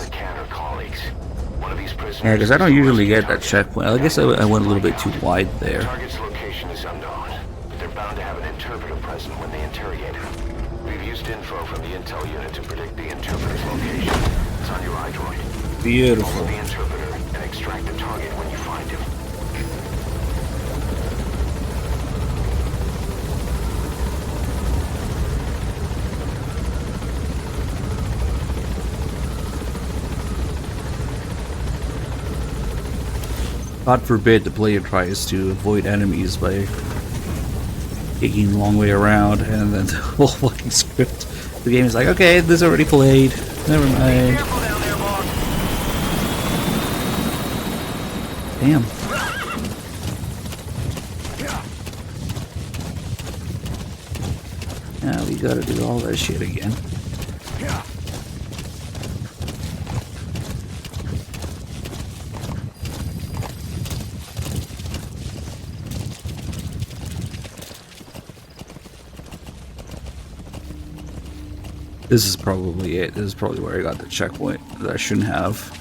Yeah, because I don't usually get that checkpoint. I guess I went a little bit too wide there.
Target's location is unknown, but they're bound to have an interpreter present when they interrogate him. We've used info from the intel unit to predict the interpreter's location. It's on your iDroid.
Beautiful.
Follow the interpreter and extract the target when you find him.
God forbid the player tries to avoid enemies by taking a long way around and then the whole fucking script. The game is like, okay, this already played. Never mind. Damn. Now we gotta do all that shit again. This is probably it. This is probably where I got the checkpoint that I shouldn't have.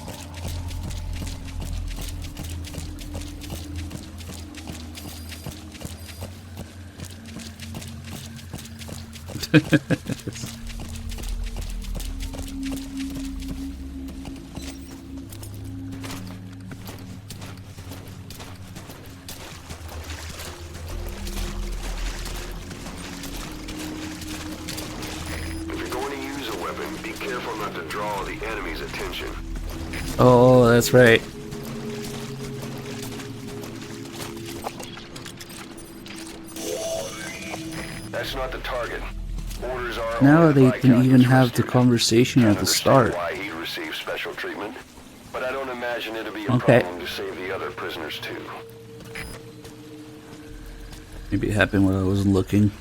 Be careful not to draw the enemy's attention.
Oh, that's right.
That's not the target. Orders are
Now they can even have the conversation at the start.
Why he received special treatment, but I don't imagine it'll be a problem to save the other prisoners too.
Maybe it happened when I wasn't looking.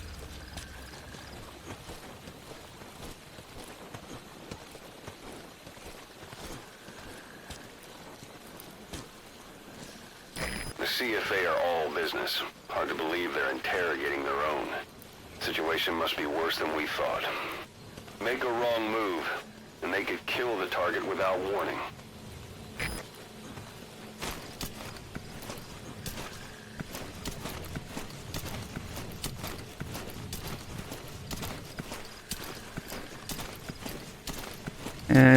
The CFA are all business. Hard to believe they're interrogating their own. Situation must be worse than we thought. Make a wrong move, and they could kill the target without warning.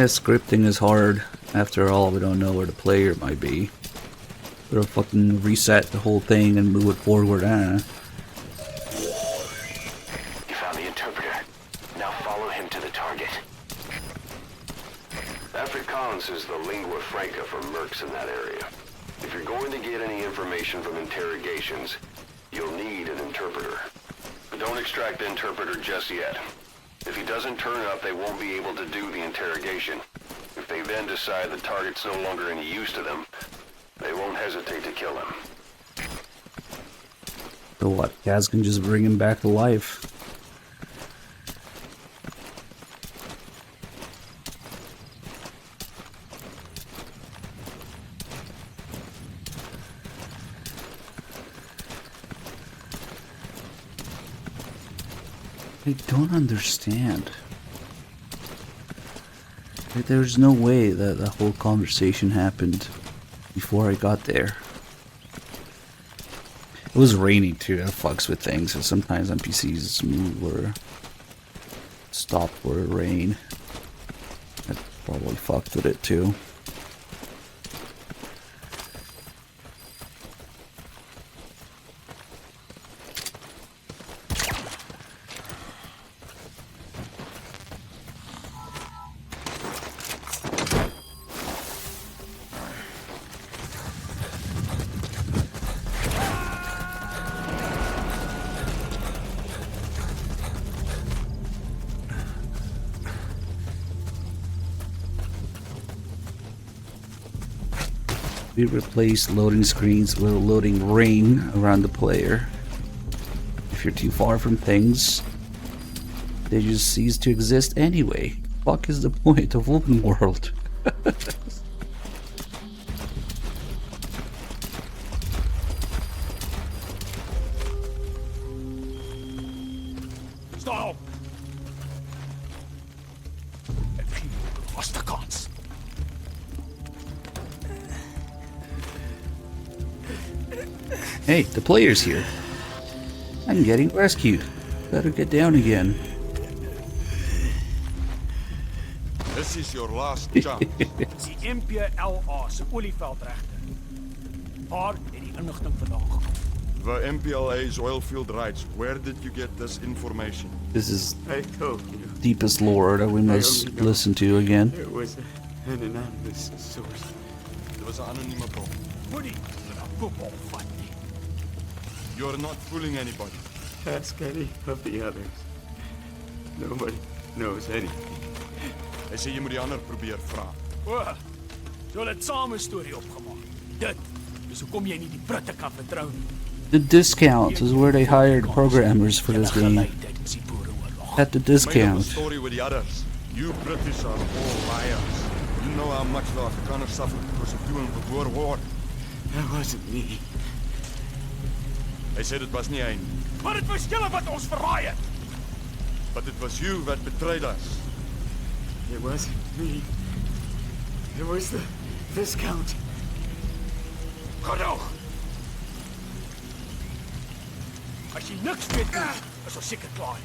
Scripting is hard. After all, we don't know where the player might be. We'll fucking reset the whole thing and move it forward.
You found the interpreter. Now follow him to the target. Afrikaans is the lingua franca for mercs in that area. If you're going to get any information from interrogations, you'll need an interpreter. But don't extract the interpreter just yet. If he doesn't turn up, they won't be able to do the interrogation. If they then decide the target's no longer any use to them, they won't hesitate to kill him.
So what? Kaz can just bring him back to life. I don't understand. There's no way that the whole conversation happened before I got there. It was raining too, that fucks with things, so sometimes NPCs move or stop for rain. That probably fucked with it too. We replace loading screens with a loading ring around the player. If you're too far from things, they just cease to exist anyway. Fuck is the point of open world?
Stop! Lost the kans.
Hey, the player's here. I'm getting rescued. Better get down again.
This is your last chance.
Die MPLA se olieveldregte. Waar het die inligting vandaan gekom?
The MPLA's oilfield rights. Where did you get this information?
This is
I told you.
deepest lore that we must listen to again.
It was an anonymous source.
It was an anonieme bron.
Moenie met 'n voetbal vat nie.
You're not fooling anybody.
Ask any of the others. Nobody knows anything.
Hy sê jy moet die ander probeer vra.
O, so hulle het saam 'n storie opgemaak. Dit is hoekom jy nie die Britte kan vertrou nie.
The discount is where they hired programmers for this game. At the
Made up a
discount.
story with the others. You British are all liars. You know how much the Afrikaners suffered because of you in the Boer War.
That wasn't me.
Hy sê dit was nie hy nie.
Maar dit was julle wat ons verraai het.
But it was you that betrayed us.
It wasn't me. It was the viscount.
Genoeg! As jy niks weet nie, is ons seker klaar.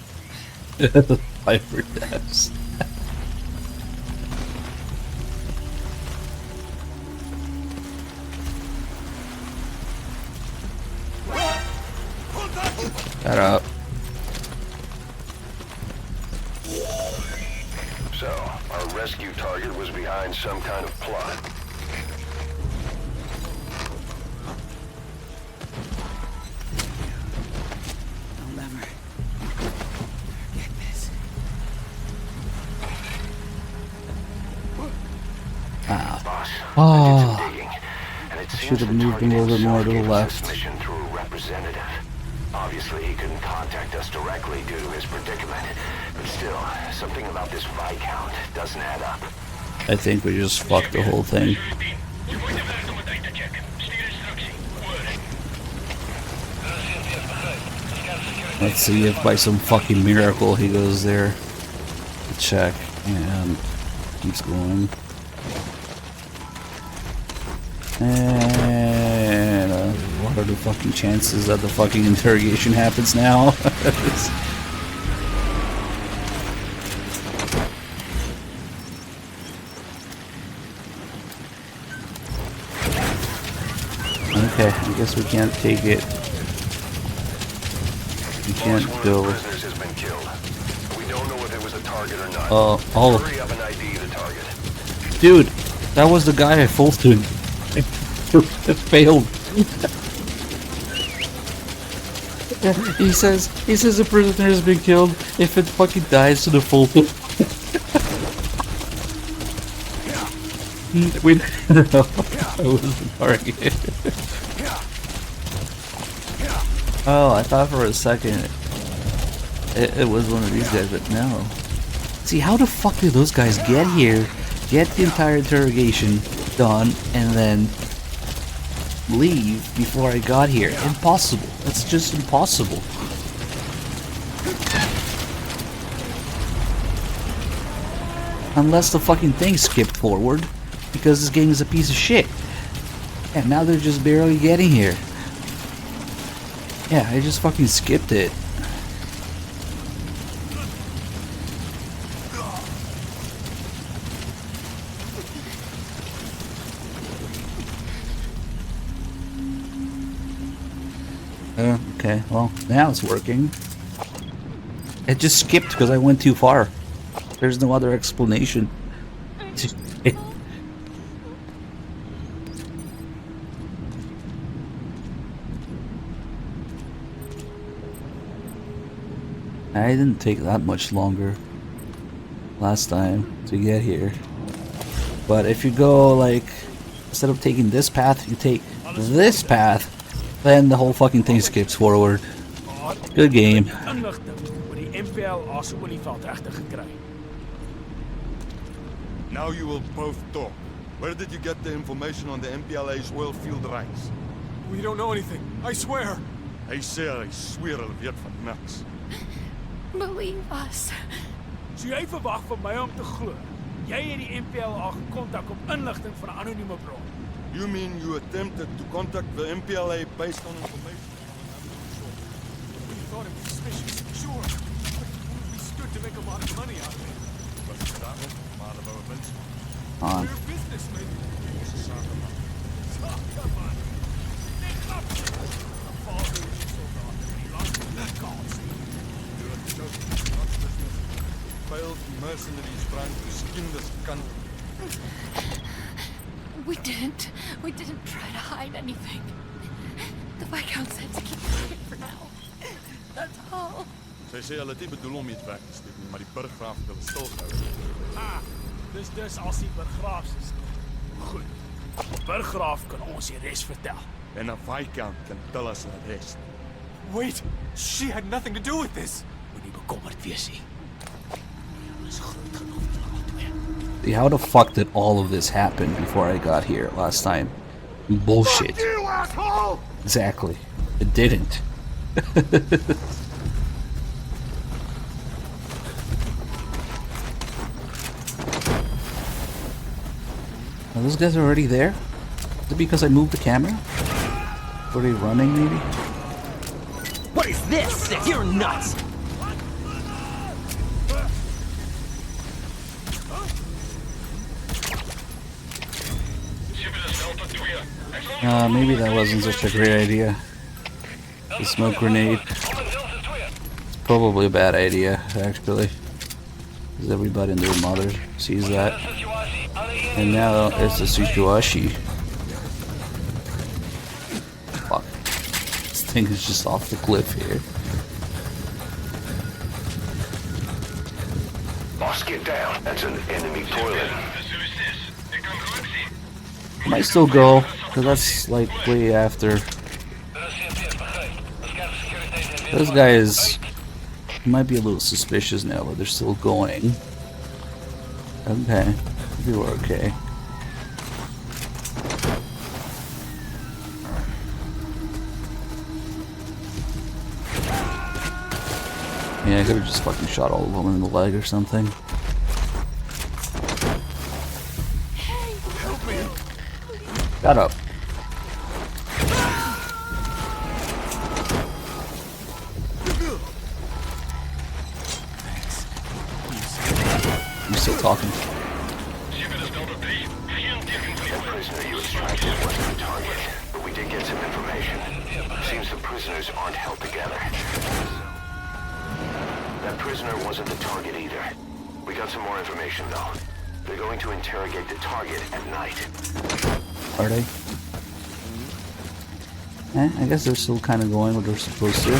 Piper deaths. Shut up.
So, our rescue target was behind some kind of plot.
I'll never forget this.
Boss,
Oh,
and it
should
seems
have
the
moved him a
target
little bit more to the
gave us
left.
this mission through a representative. Obviously, he couldn't contact us directly due to his predicament. But still, something about this Viscount doesn't add up.
I think we just fucked the whole thing. Let's see if by some fucking miracle he goes there to check and keeps going. And what are the fucking chances that the fucking interrogation happens now? Okay, I guess we can't take it. We can't go.
Prisoners has been killed. We don't know if it was a target or not.
Oh.
Hurry up and ID the target.
Dude, that was the guy I folded. It failed. Yeah, he says a prisoner has been killed if it fucking dies to the full. We don't know. I wasn't targeted. Oh, I thought for a second it was one of these guys, but no. See, how the fuck did those guys get here, get the entire interrogation done, and then leave before I got here? Impossible. That's just impossible. Unless the fucking thing skipped forward, because this game is a piece of shit. And now they're just barely getting here. Yeah, I just fucking skipped it. Okay, well, now it's working. It just skipped because I went too far. There's no other explanation. I didn't take that much longer last time to get here. But if you go, like, instead of taking this path, you take this path, then the whole fucking thing skips forward. Good game.
Now you will both talk. Where did you get the information on the MPLA's oil field rights?
We don't know anything. I swear.
Hy sê hy sweer hulle weet van niks.
Believe us.
So jy verwag van my om te glo. Jy het die MPLA gekontak op inligting van 'n anonieme bron.
You mean you attempted to contact the MPLA based on information?
We thought it was suspicious, sure. We stood to make a lot of money out of it.
Was het daarom? Maar dat wou mensen.
On.
We're businessmen.
Onze zaken man.
Zaken man. Nee, grap. Een valreusje soldaat. Die lang kans.
Failed mercenaries trying to skin this country.
We didn't try to hide anything. The Viscount said to keep quiet for now. That's all.
Sy sê hulle het nie bedoel om iets weg te steek nie, maar die burggraaf het hulle stilgehou.
Dus als die burggraaf is. Goed. Die burggraaf kan ons die res vertel.
En 'n Viscount can tell us the rest.
Wait, she had nothing to do with this.
Moenie bekommerd wees nie.
See, how the fuck did all of this happen before I got here last time? Bullshit.
Fuck you, asshole!
Exactly. It didn't. Are those guys already there? Is it because I moved the camera? Were they running, maybe?
What is this? You're nuts!
Maybe that wasn't such a great idea. The smoke grenade. It's probably a bad idea, actually. Because everybody and their mother sees that. And now it's a Tsuchiwashi. Fuck. This thing is just off the cliff here.
Boss, get down. That's an enemy toilet.
I might still go, because that's like way after. Those guys might be a little suspicious now, but they're still going. Okay, you are okay. Yeah, I could have just fucking shot all of them in the leg or something.
Help me.
Shut up. I'm still talking.
The prisoner you extracted wasn't the target, but we did get some information. Seems the prisoners aren't held together. That prisoner wasn't the target either. We got some more information though. They're going to interrogate the target at night.
Are they? I guess they're still kind of going what they're supposed to.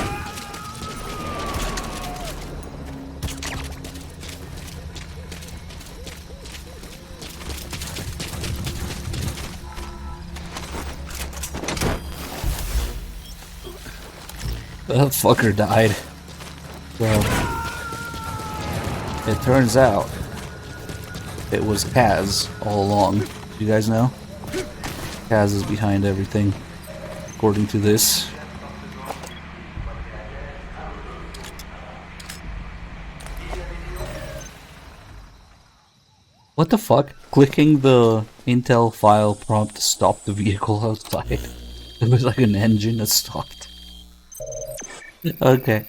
That fucker died. Well, it turns out it was Kaz all along. You guys know? Kaz is behind everything, according to this. What the fuck? Clicking the intel file prompt to stop the vehicle outside. It was like an engine that stopped. Okay.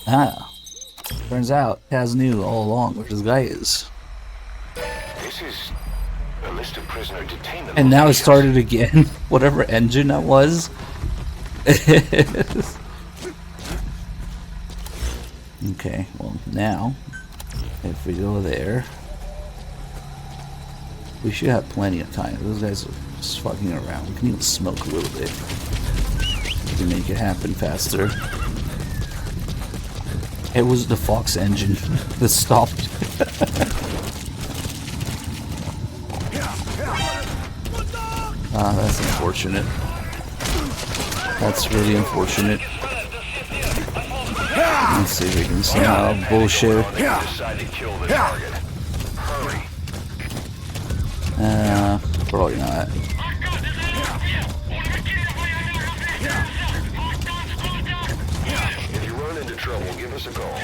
Ah. Turns out Kaz knew all along where this guy is.
This is a list of prisoner detainment.
And now it started again. Whatever engine that was. Okay, well now, if we go there, we should have plenty of time. Those guys are just fucking around. We can even smoke a little bit to make it happen faster. It was the Fox engine that stopped. Ah, that's unfortunate. That's really unfortunate. Let's see if we can somehow bullshit. Probably not.
If you run into trouble, give us a call.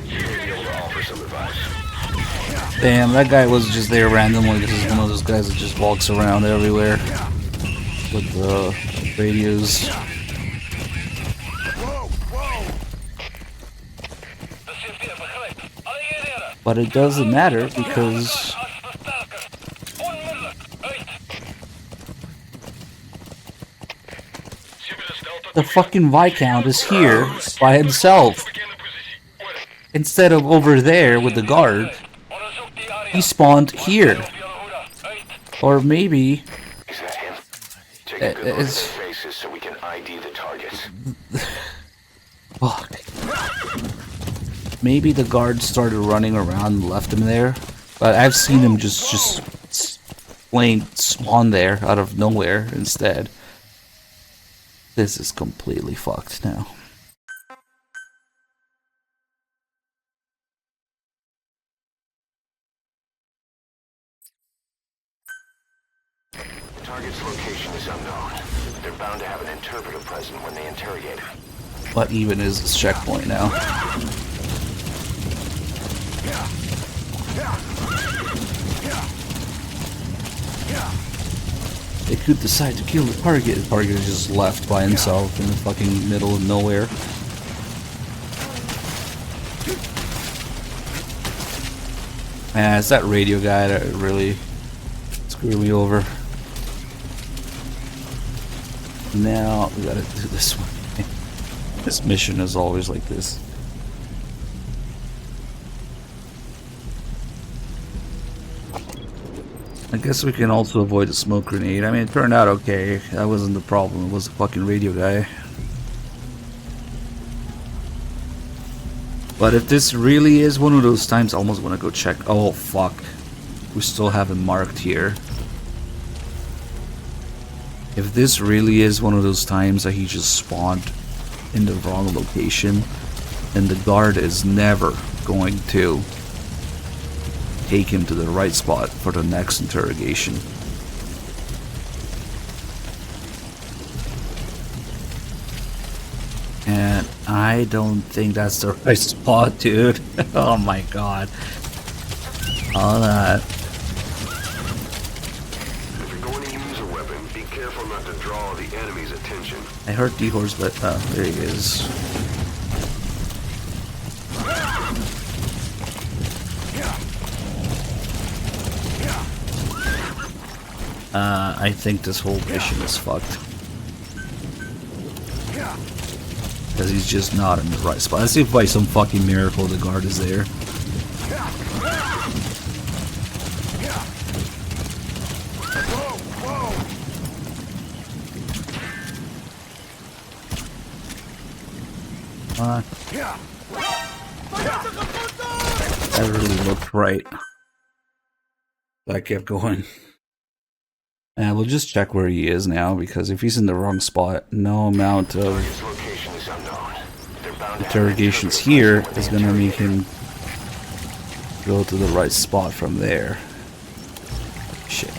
You may be able to offer some advice.
Damn, that guy was just there randomly. This is one of those guys that just walks around everywhere with the radios. But it doesn't matter because the fucking Viscount is here by himself. Instead of over there with the guard, he spawned here. Or maybe it's
so we can ID the targets.
fuck. Maybe the guard started running around and left him there, but I've seen him just plain spawn there out of nowhere instead. This is completely fucked now.
Target's location is unknown. They're bound to have an interpreter present when they interrogate him.
What even is this checkpoint now? They could decide to kill the target. The target is just left by himself in the fucking middle of nowhere. Man, it's that radio guy that really screwed me over. Now we gotta do this one. This mission is always like this. I guess we can also avoid the smoke grenade. I mean, it turned out okay. That wasn't the problem. It was the fucking radio guy. But if this really is one of those times, I almost want to go check. Oh, fuck. We still have it marked here. If this really is one of those times that he just spawned in the wrong location, then the guard is never going to take him to the right spot for the next interrogation. And I don't think that's the right spot, dude. Oh my god. All that.
If you're going to use a weapon, be careful not to draw the enemy's attention.
I heard D-Horse, but there he is. I think this whole mission is fucked. Because he's just not in the right spot. Let's see if by some fucking miracle the guard is there. That really looked right. I kept going. We'll just check where he is now, because if he's in the wrong spot, no amount of interrogations here is gonna make him go to the right spot from there. Shit.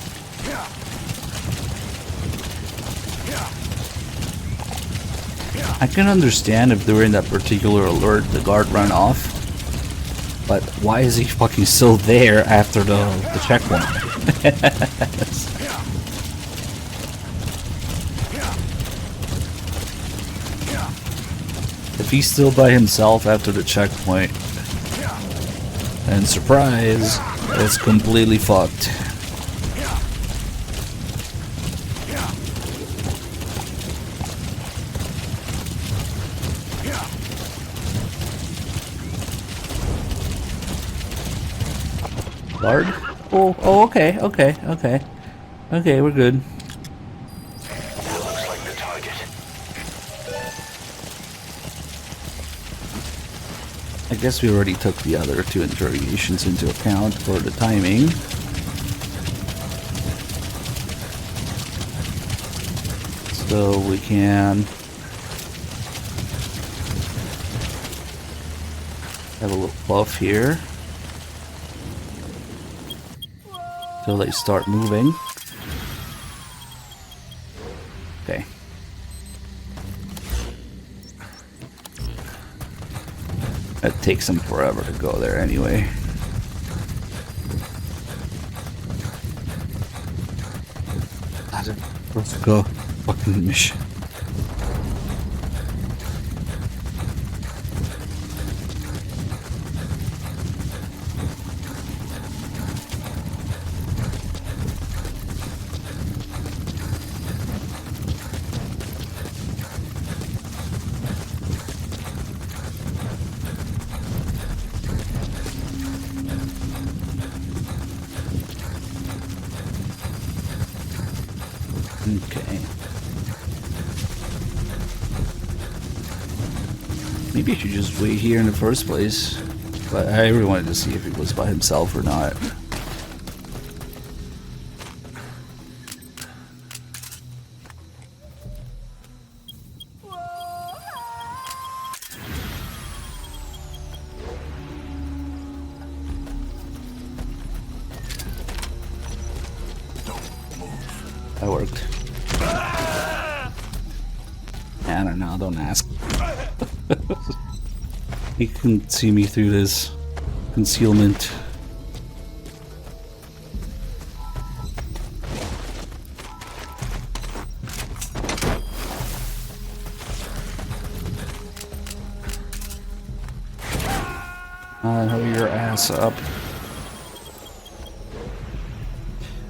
I can understand if during that particular alert the guard ran off, but why is he fucking still there after the checkpoint? If he's still by himself after the checkpoint, and surprise, it's completely fucked. Guard? Oh, okay, we're good.
That looks like the target.
I guess we already took the other two interrogations into account for the timing. So we can have a little buff here till they start moving. Okay. It takes them forever to go there anyway. Let's go. Fucking mission. Okay. Maybe I should just wait here in the first place. But I really wanted to see if he was by himself or not. That worked. I don't know, don't ask. He can see me through this concealment. Hurry your ass up.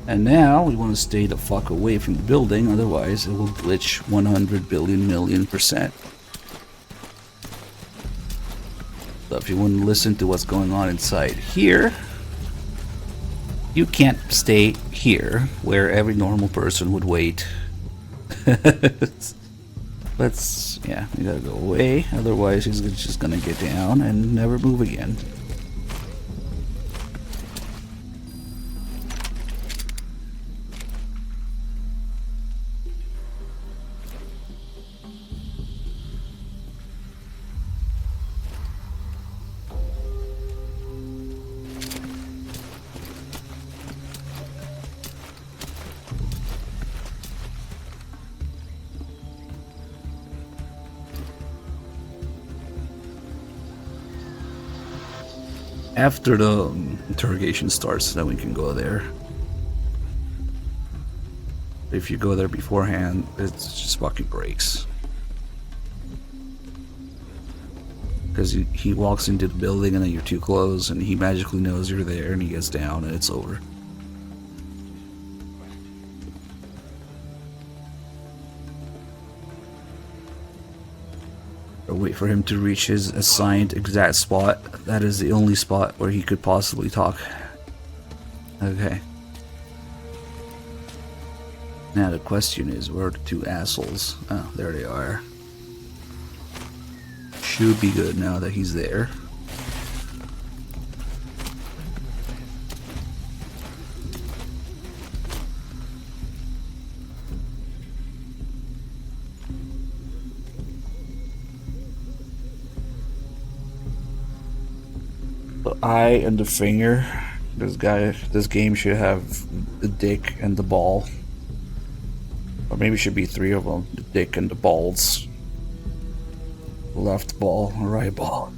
And now we want to stay the fuck away from the building, otherwise it will glitch 100 billion million %. So if you want to listen to what's going on inside here, you can't stay here where every normal person would wait. Let's, yeah, we gotta go away, otherwise he's just gonna get down and never move again. After the interrogation starts, then we can go there. If you go there beforehand, it just fucking breaks. Because he walks into the building and then you're too close and he magically knows you're there and he gets down and it's over. Or wait for him to reach his assigned exact spot. That is the only spot where he could possibly talk. Okay. Now the question is, where are the two assholes? Oh, there they are. Should be good now that he's there. eye and the finger. This game should have the dick and the ball. Or maybe it should be 3 of them. The dick and the balls. Left ball, right ball.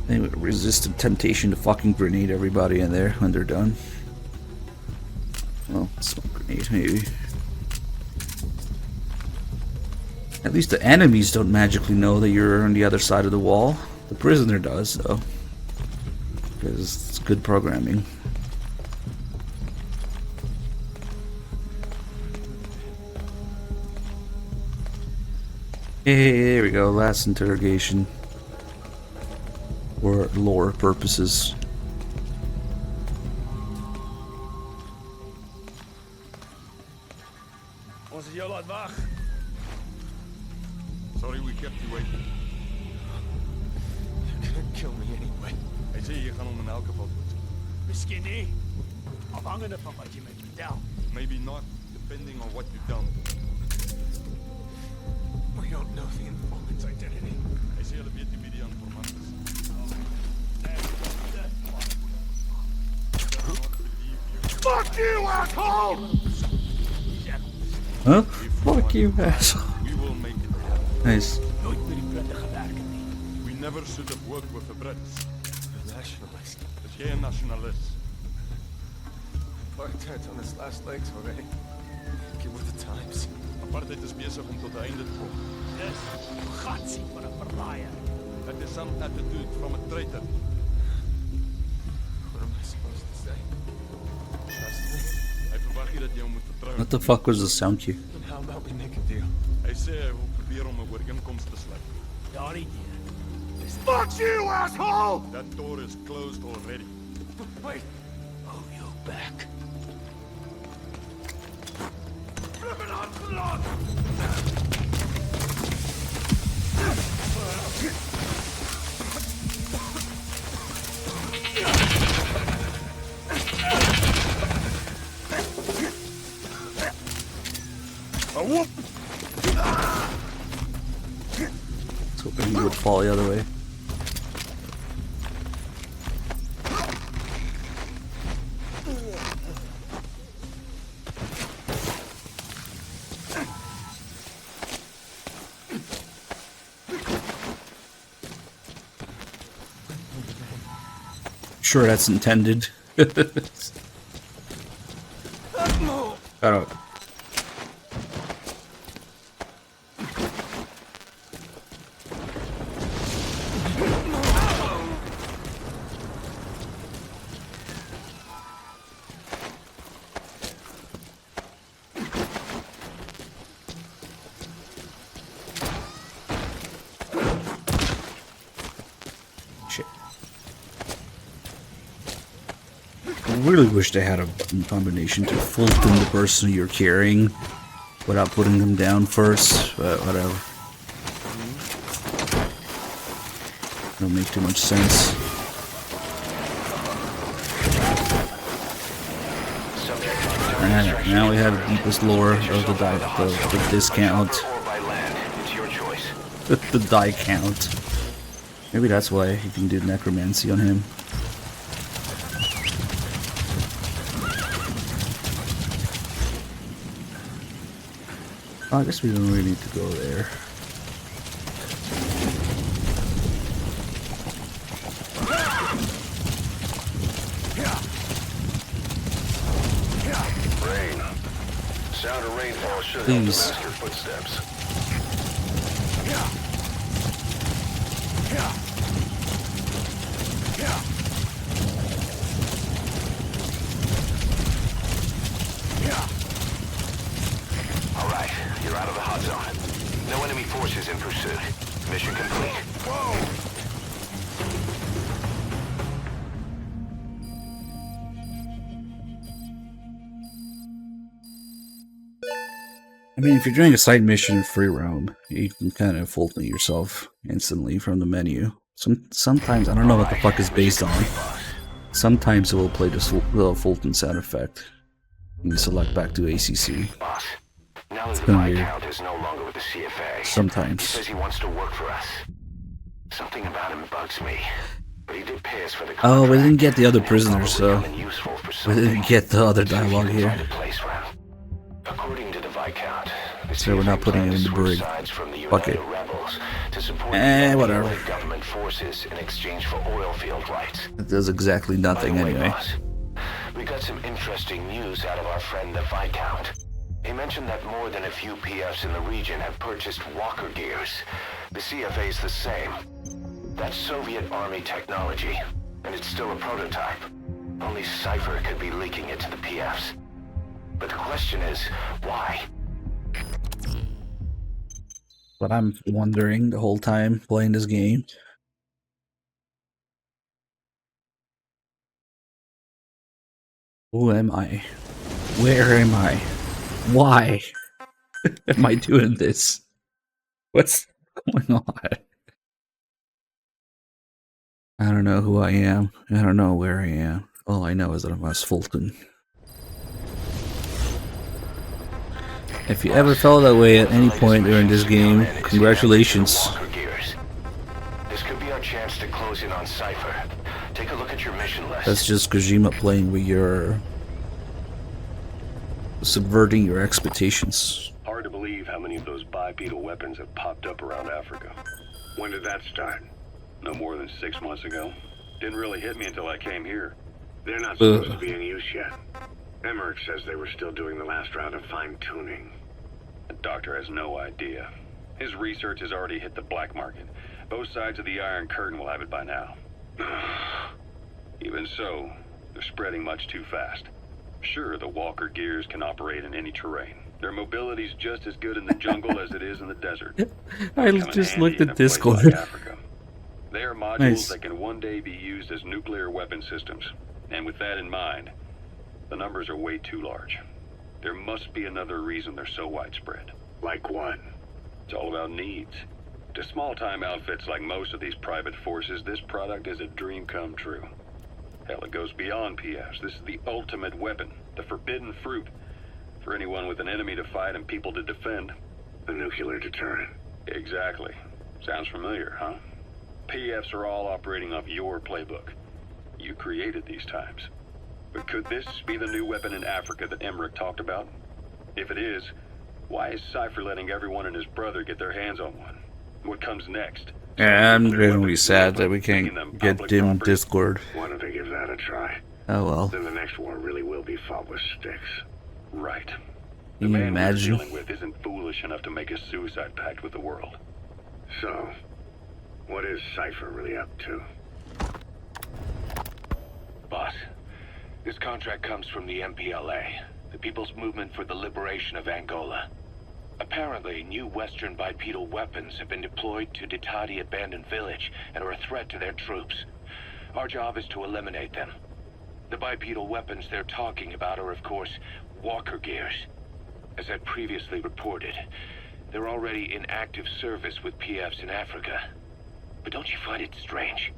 They would resist the temptation to fucking grenade everybody in there when they're done. Well, smoke grenade maybe. At least the enemies don't magically know that you're on the other side of the wall. The prisoner does, though. Because it's good programming. Hey, there we go. Last interrogation. For lore purposes.
Ons het jou laat wag.
Sorry we kept you waiting.
You're gonna kill me anyway.
Hy sê jy gaan hom in elk geval dood.
Miskien nie. Afhangende van wat jy my vertel.
Maybe not, depending on what you tell me.
We don't know the informant's identity.
Hy sê hulle weet nie wie die informant is.
Fuck you, asshole!
Huh? Fuck you, asshole.
We will make it happen.
Nice.
We never should have worked with the Brits.
Nationalist.
Is jy 'n nationalist?
Apartheid's on its last legs already. Get with the times.
Apartheid is besig om tot 'n einde te kom.
Dis gatsie van 'n verraaier.
That is some attitude from a traitor.
What am I supposed to say? Trust me.
Hy verwag nie dat jy hom moet vertrou.
What the fuck was the sound cue?
And how about we make a deal?
Hy sê hy wil probeer om 'n ooreenkoms te sluit.
Daardie deur.
Fuck you, asshole!
That door is closed already.
Wait.
Oh, you back.
Flip it on, blood!
A whoop!
So hoping he would fall the other way. Sure, that's intended. Shut up. I really wish they had a button combination to Fulton the person you're carrying without putting them down first, but whatever. Don't make too much sense. Alright, now we have the deepest lore of the discount. The die count. Maybe that's why you can do necromancy on him. I guess we don't really need to go there.
Rain. Sound of rainfall should help to
Please.
mask your footsteps. All right, you're out of the hot zone. No enemy forces in pursuit. Mission complete.
I mean, if you're doing a side mission in free roam, you can kind of Fulton yourself instantly from the menu. Sometimes I don't know what the fuck is based on. Sometimes it will play the Fulton sound effect. And you select back to ACC.
Boss, now
It's
that the
kind of weird.
Viscount is no longer with the CFA,
Sometimes.
he says he wants to work for us. Something about him bugs me. But he did pay us for the contract.
Oh, we didn't get the other prisoners, so
useful for
we
something.
didn't get the other
See if you
dialogue
can
here.
find a place for him. According to the Viscount, the
So we're not
CFA
putting
planned
it in
to
the
switch
brig.
sides from the
Fuck
United
it.
Rebels to support
Whatever.
the government forces in exchange for oil field rights.
It does exactly nothing
By the way,
anyway.
boss, we got some interesting news out of our friend the Viscount. He mentioned that more than a few PFs in the region have purchased walker gears. The CFA's the same. That's Soviet Army technology, and it's still a prototype. Only Cypher could be leaking it to the PFs. But the question is, why?
But I'm wondering the whole time playing this game. Who am I? Where am I? Why am I doing this? What's going on? I don't know who I am. I don't know where I am. All I know is that I'm West Fulton. If you ever felt that way at any point during this game, congratulations.
This could be our chance to close in on Cypher. Take a look at your mission list.
That's just Kojima playing with your... subverting your expectations.
Hard to believe how many of those bipedal weapons have popped up around Africa. When did that start? No more than 6 months ago. Didn't really hit me until I came here. They're not supposed to be in use yet. Emmerich says they were still doing the last round of fine-tuning. The doctor has no idea. His research has already hit the black market. Both sides of the Iron Curtain will have it by now. Even so, they're spreading much too fast. Sure, the walker gears can operate in any terrain. Their mobility's just as good in the jungle as it is in the desert.
I just looked at Discord.
They are modules
Nice.
that can one day be used as nuclear weapon systems. And with that in mind, the numbers are way too large. There must be another reason they're so widespread. Like what? It's all about needs. To small-time outfits like most of these private forces, this product is a dream come true. Hell, it goes beyond PFs. This is the ultimate weapon, the forbidden fruit. For anyone with an enemy to fight and people to defend. The nuclear deterrent. Exactly. Sounds familiar, huh? PFs are all operating off your playbook. You created these times. But could this be the new weapon in Africa that Emmerich talked about? If it is, why is Cypher letting everyone and his brother get their hands on one? What comes next?
Yeah, I'm really sad that we can't get dim Discord.
Why don't they give that a try?
Oh well.
Then the next war really will be fought with sticks. Right. The
Can you
man we're
imagine?
dealing with isn't foolish enough to make a suicide pact with the world. So, what is Cypher really up to?
Boss, this contract comes from the MPLA, the People's Movement for the Liberation of Angola. Apparently, new Western bipedal weapons have been deployed to Ditadi Abandoned Village and are a threat to their troops. Our job is to eliminate them. The bipedal weapons they're talking about are, of course, walker gears. As I previously reported, they're already in active service with PFs in Africa. But don't you find it strange?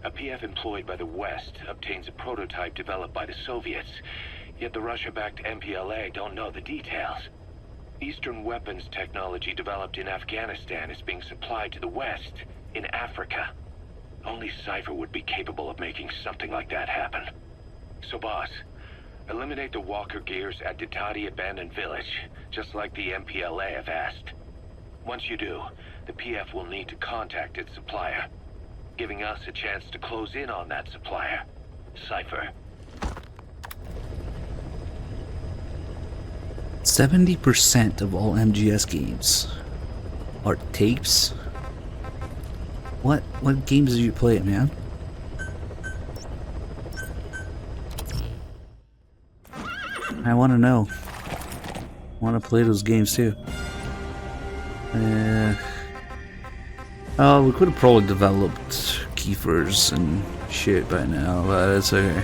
A PF employed by the West obtains a prototype developed by the Soviets, yet the Russia-backed MPLA don't know the details. Eastern weapons technology developed in Afghanistan is being supplied to the West in Africa. Only Cypher would be capable of making something like that happen. So, boss, eliminate the walker gears at Ditadi Abandoned Village, just like the MPLA have asked. Once you do, the PF will need to contact its supplier, giving us a chance to close in on that supplier, Cypher.
70% of all MGS games are tapes. What games do you play, man? I want to know. I want to play those games too. Oh, we could have probably developed Kiefers and shit by now, but it's okay.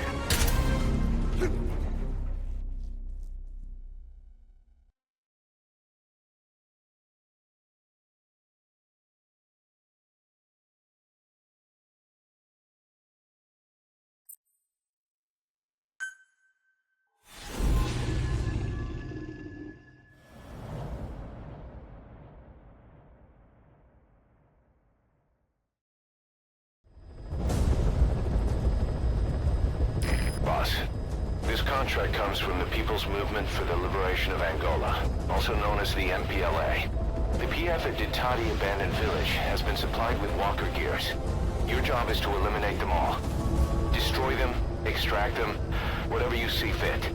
comes from the People's Movement for the Liberation of Angola, also known as the MPLA. The PF at Ditati Abandoned Village has been supplied with walker gears. Your job is to eliminate them all. Destroy them, extract them, whatever you see fit.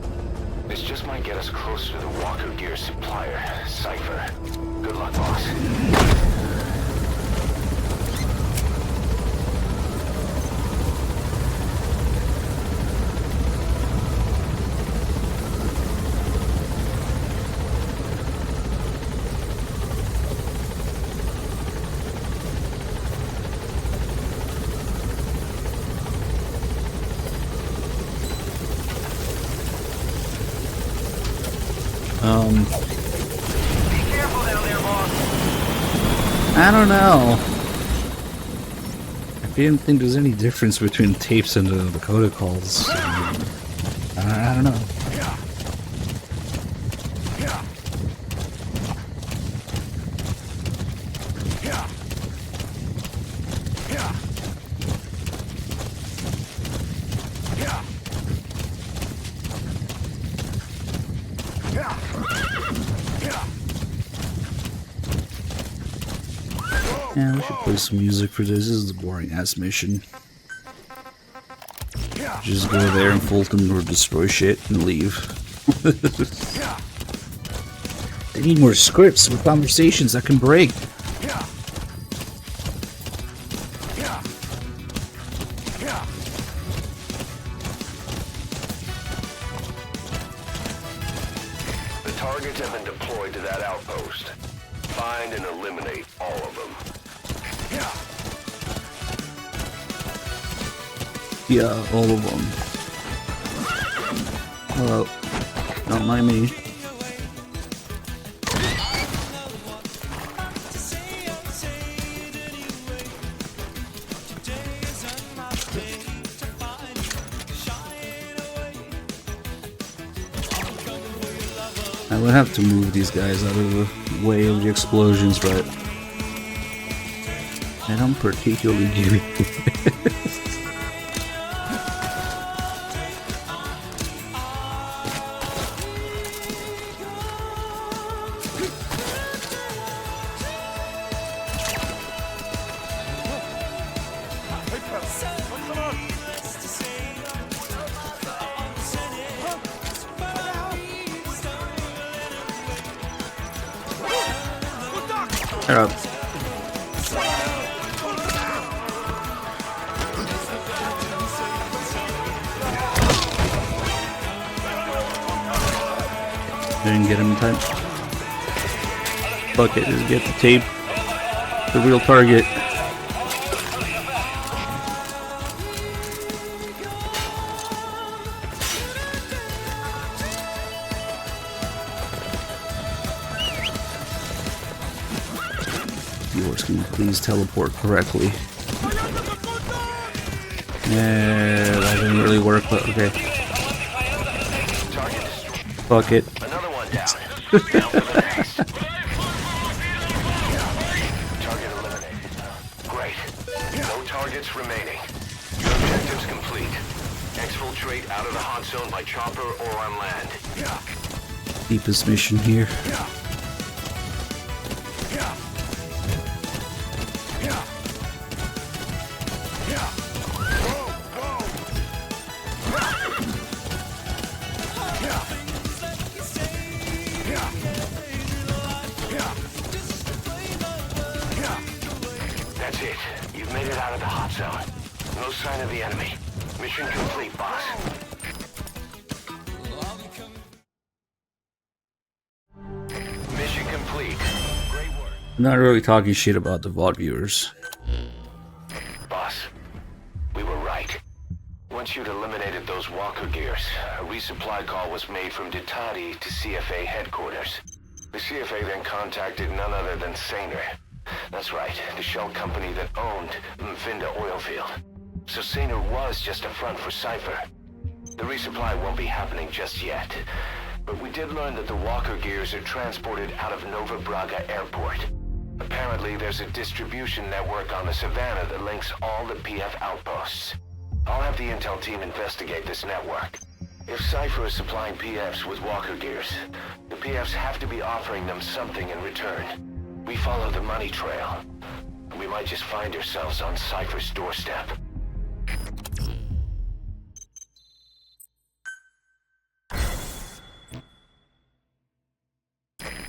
This just might get us closer to the walker gear supplier, Cypher. Good luck, boss.
I don't know. I didn't think there's any difference between tapes and the Dakota calls. I don't know. Yeah, we should play some music for this. This is a boring ass mission. Just go there and Fulton or destroy shit and leave. They need more scripts with conversations that can break.
The targets have been deployed to that outpost. Find and eliminate all of them.
Yeah, all of them. Well, not mind me. I would have to move these guys out of the way of the explosions, but I don't particularly give it. Shut up. Didn't get him in time. Fuck it, just get the tape. The real target. Yours, can you please teleport correctly? Yeah, that didn't really work, but okay. Fuck it.
Another one down. Now for the next. Target eliminated. Great. No targets remaining. Your objective's complete. Exfiltrate out of the hot zone by chopper or on land.
Deepest mission here.
That's it. You've made it out of the hot zone. No sign of the enemy. Mission complete, boss. Mission complete. Great work.
I'm not really talking shit about the VOD viewers.
Boss, we were right. Once you'd eliminated those walker gears, a resupply call was made from Ditati to CFA headquarters. The CFA then contacted none other than Saner. That's right, the shell company that owned Mvinda Oilfield. So Saner was just a front for Cypher. The resupply won't be happening just yet. But we did learn that the walker gears are transported out of Nova Braga Airport. Apparently, there's a distribution network on the Savannah that links all the PF outposts. I'll have the intel team investigate this network. If Cypher is supplying PFs with walker gears, the PFs have to be offering them something in return. We follow the money trail. We might just find ourselves on Cypher's doorstep.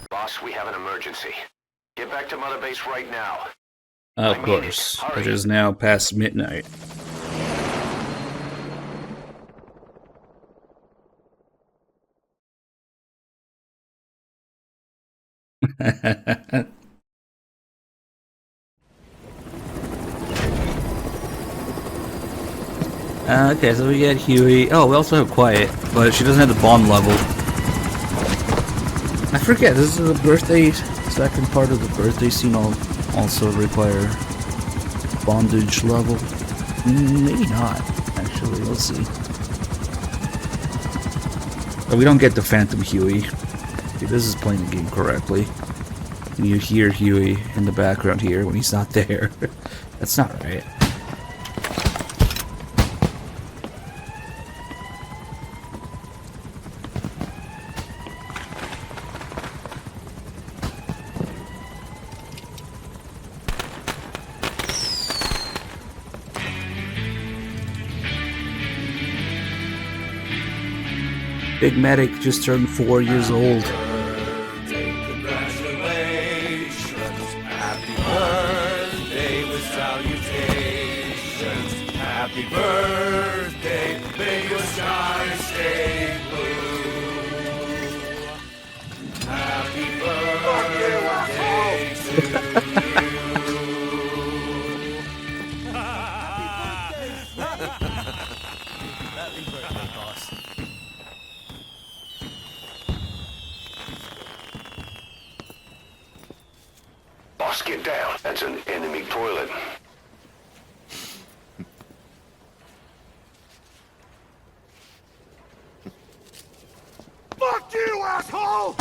Boss, we have an emergency. Get back to Mother Base right now.
Of course. It is now past midnight. Okay, so we get Huey. Oh, we also have Quiet, but she doesn't have the bond level. I forget, this is the birthday, second part of the birthday scene also require bondage level. Maybe not, actually, let's see. But we don't get the Phantom Huey. Okay, this is playing the game correctly. And you hear Huey in the background here when he's not there. That's not right. Big Medic just turned 4 years old.
Congratulations, happy birthday with salutations. Happy birthday, may your skies stay blue. Happy birthday to you.
Happy birthday, boss.
Boss, get down. That's an enemy toilet.
Fuck you, asshole!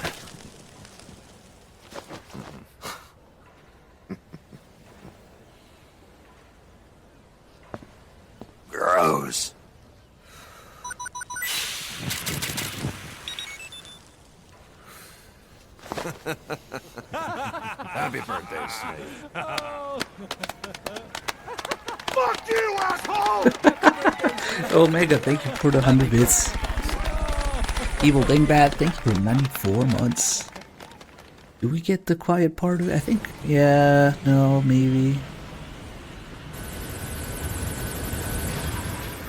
Gross. Happy birthday, Snake.
Fuck you, asshole!
Omega, thank you for the 100 bits. Evil Dingbat, thank you for 94 months. Do we get the quiet part of it? I think. Yeah, no, maybe.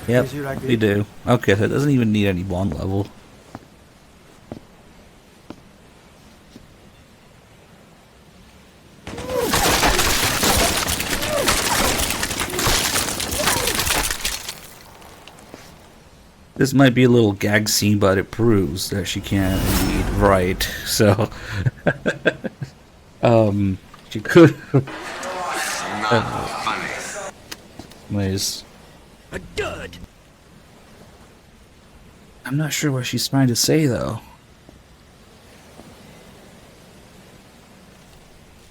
Yep, we do. Okay, so it doesn't even need any bond level. This might be a little gag scene, but it proves that she can't read right. So, she could. Anyways,
A dud.
I'm not sure what she's trying to say though.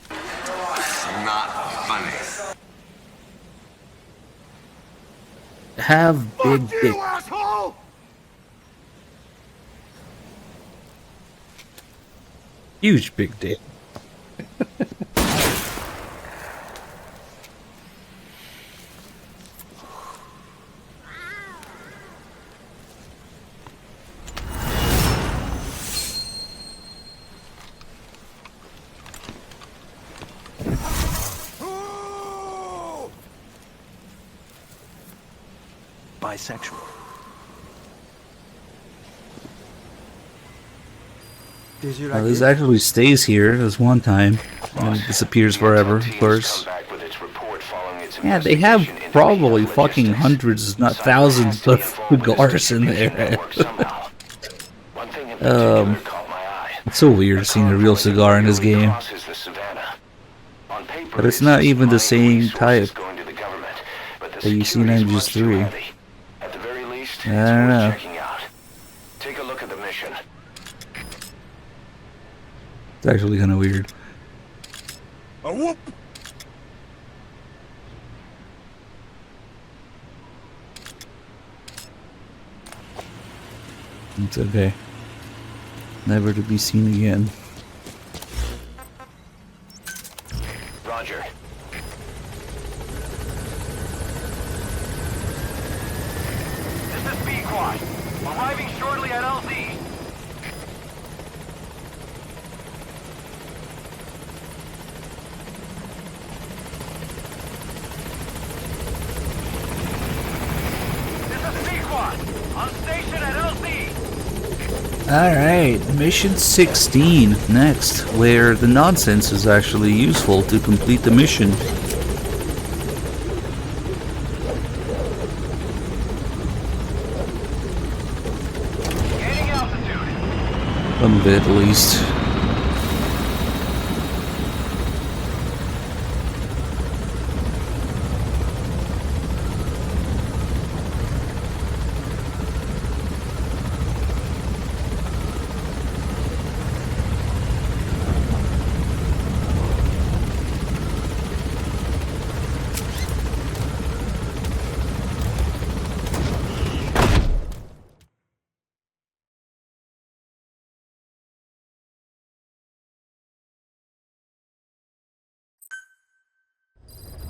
Not funny.
Have big dick.
Asshole!
Huge big dick.
Bisexual.
Well, this actually stays here this one time and it disappears forever, of course. Yeah, they have probably fucking hundreds, not thousands, of cigars in there. It's so weird seeing a real cigar in this game. But it's not even the same type that you see in MGS3. I don't know.
Take a look at the mission.
It's actually kind of weird.
A whoop!
It's okay. Never to be seen again.
Roger.
This is B-Quad. Arriving shortly at LZ. This is B-Quad. On station at LZ.
Alright, mission 16 next, where the nonsense is actually useful to complete the mission.
Gaining altitude.
Some of it, at least.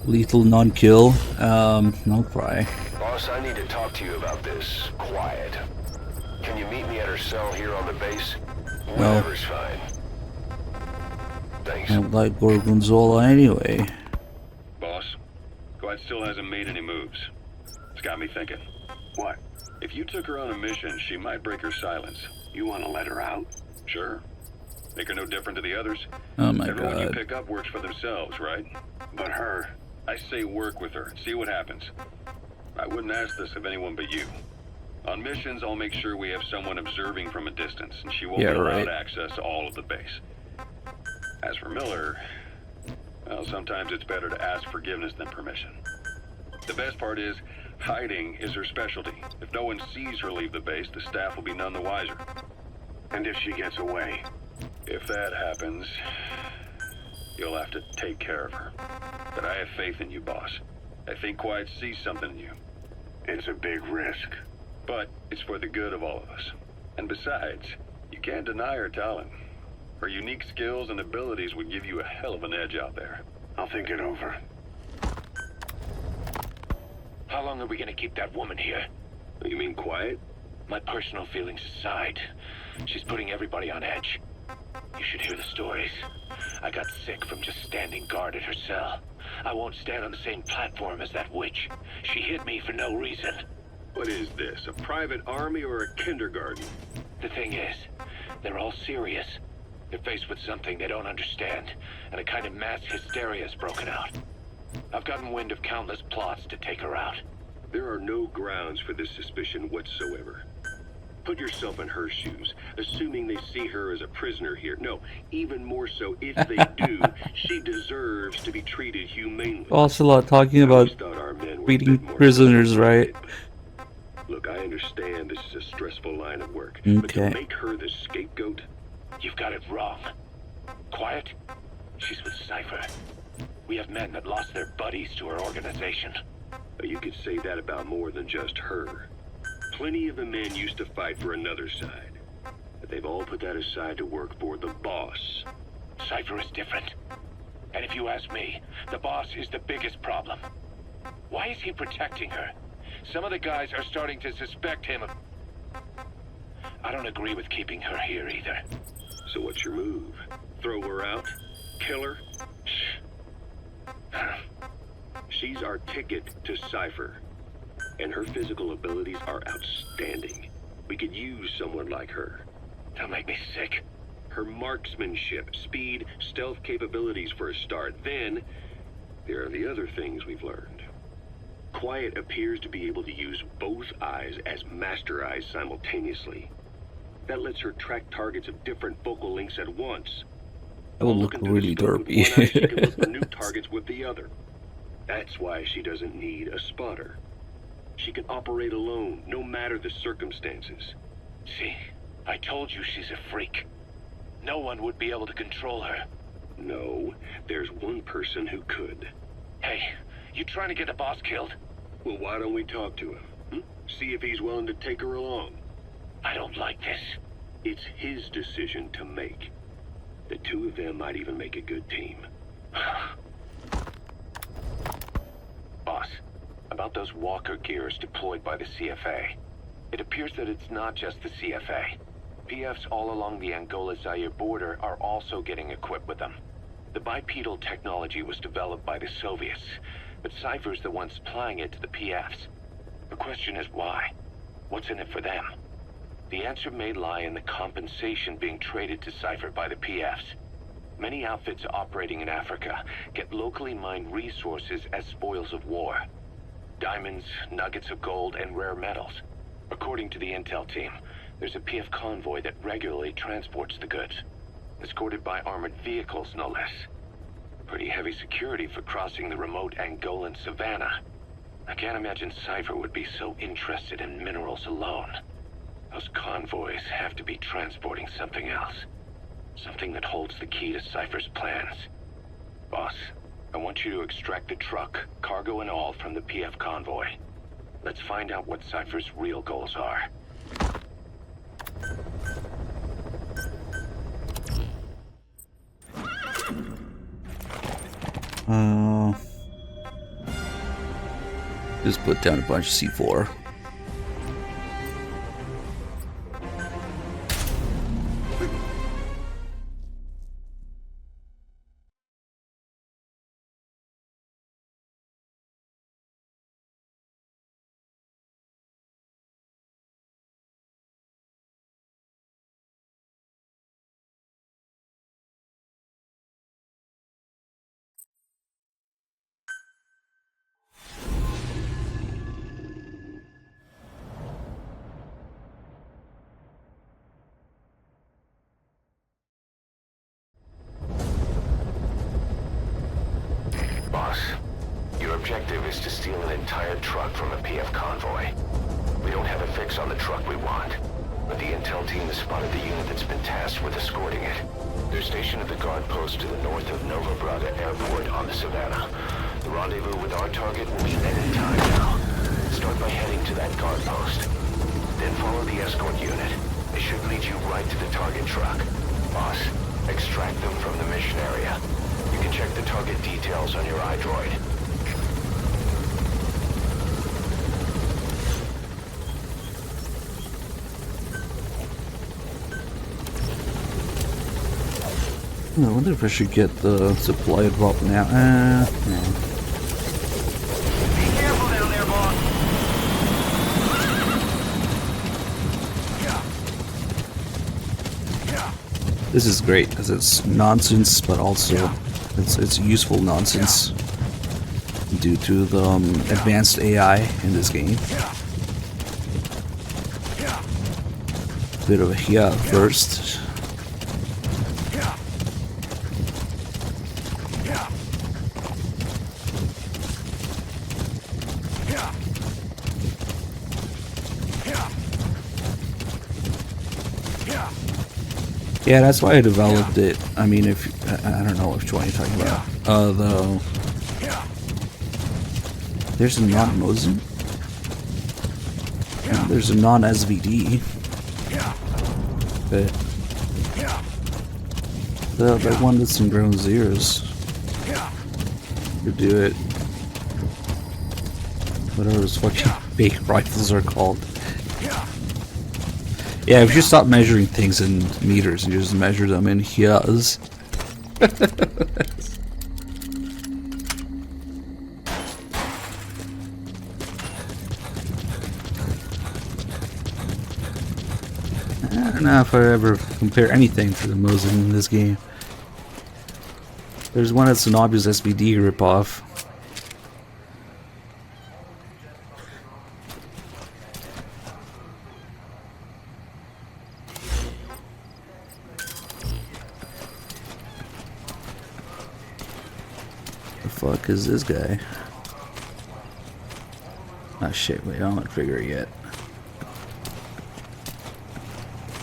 Lethal non-kill. No cry.
Boss, I need to talk to you about this. Quiet. Can you meet me at her cell here on the base?
No.
Whatever's fine. Thanks.
I don't like Gorgonzola anyway.
Boss, Quiet still hasn't made any moves. It's got me thinking. What? If you took her on a mission, she might break her silence. You want to let her out? Sure. Make her no different to the others.
Oh my
Everyone
god.
you pick up works for themselves, right? But her, I say work with her and see what happens. I wouldn't ask this of anyone but you. On missions, I'll make sure we have someone observing from a distance, and she won't be allowed access to all of the base. As for Miller, well, sometimes it's better to ask forgiveness than permission. The best part is, hiding is her specialty. If no one sees her leave the base, the staff will be none the wiser. And if she gets away? If that happens, you'll have to take care of her. But I have faith in you, boss. I think Quiet sees something in you. It's a big risk. But it's for the good of all of us. And besides, you can't deny her talent. Her unique skills and abilities would give you a hell of an edge out there. I'll think it over.
How long are we gonna keep that woman here?
You mean Quiet?
My personal feelings aside, she's putting everybody on edge. You should hear the stories. I got sick from just standing guard at her cell. I won't stand on the same platform as that witch. She hit me for no reason.
What is this, a private army or a kindergarten?
The thing is, they're all serious. They're faced with something they don't understand, and a kind of mass hysteria has broken out. I've gotten wind of countless plots to take her out.
There are no grounds for this suspicion whatsoever. Put yourself in her shoes, assuming they see her as a prisoner here. No, even more so, if they do, she deserves to be treated humanely.
Ocelot talking about treating prisoners, right?
Look, I understand this is a stressful line of work,
Okay.
but to make her the scapegoat?
You've got it wrong. Quiet? She's with Cypher. We have men that lost their buddies to her organization.
You could say that about more than just her. Plenty of the men used to fight for another side, but they've all put that aside to work for the boss.
Cypher is different. And if you ask me, the boss is the biggest problem. Why is he protecting her? Some of the guys are starting to suspect him of... I don't agree with keeping her here either.
So what's your move? Throw her out? Kill her? She's our ticket to Cypher, and her physical abilities are outstanding. We could use someone like her.
Don't make me sick.
Her marksmanship, speed, stealth capabilities for a start. Then, there are the other things we've learned. Quiet appears to be able to use both eyes as master eyes simultaneously. That lets her track targets of different focal lengths at once.
That would look really derpy.
She can look for new targets with the other. That's why she doesn't need a spotter. She can operate alone, no matter the circumstances.
See, I told you she's a freak. No one would be able to control her.
No, there's one person who could.
Hey, you trying to get the boss killed?
Well, why don't we talk to him? See if he's willing to take her along.
I don't like this.
It's his decision to make. The two of them might even make a good team.
Boss, about those walker gears deployed by the CFA. It appears that it's not just the CFA. PFs all along the Angola-Zaire border are also getting equipped with them. The bipedal technology was developed by the Soviets, but Cypher's the one supplying it to the PFs. The question is why? What's in it for them? The answer may lie in the compensation being traded to Cypher by the PFs. Many outfits operating in Africa get locally mined resources as spoils of war. Diamonds, nuggets of gold, and rare metals. According to the intel team, there's a PF convoy that regularly transports the goods, escorted by armored vehicles, no less. Pretty heavy security for crossing the remote Angolan savannah. I can't imagine Cypher would be so interested in minerals alone. Those convoys have to be transporting something else. Something that holds the key to Cypher's plans. Boss, I want you to extract the truck, cargo and all, from the PF convoy. Let's find out what Cypher's real goals are.
Just put down a bunch of C4.
Boss, your objective is to steal an entire truck from a PF convoy. We don't have a fix on the truck we want, but the intel team has spotted the unit that's been tasked with escorting it. They're stationed at the guard post to the north of Nova Braga Airport on the Savannah. The rendezvous with our target will be any time now. Start by heading to that guard post. Then follow the escort unit. It should lead you right to the target truck. Boss, extract them from the mission area. You can check the target details on your iDroid.
I wonder if I should get the supply drop now. No.
Be careful down there, boss.
This is great because it's nonsense, but also it's useful nonsense due to the advanced AI in this game. Bit of a yeah first. Yeah, that's why I developed it. I mean, if I don't know which one you're talking about. There's a non-Mosin. There's a non-SVD. But the one that's in ground zeros could do it. Whatever those fucking big rifles are called. Yeah, if you stop measuring things in meters and you just measure them in years. I don't know if I ever compare anything to the Mosin in this game. There's one that's an obvious SBD ripoff. Fuck is this guy? Oh shit, wait, I don't figure it yet.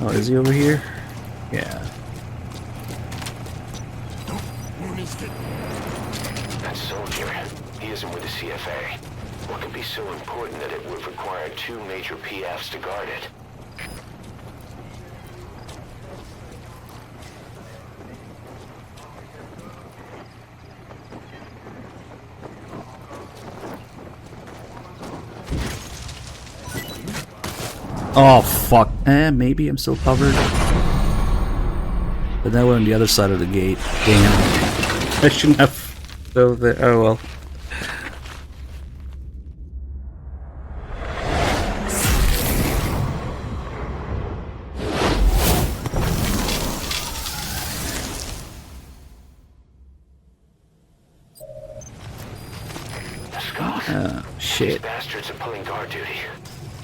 Oh, is he over here? Yeah.
That soldier, he isn't with the CFA. What could be so important that it would require two major PFs to guard it?
Oh, fuck. Maybe I'm still covered. But now we're on the other side of the gate. Damn. I shouldn't have... Oh, well. Shit.
These bastards are pulling guard duty.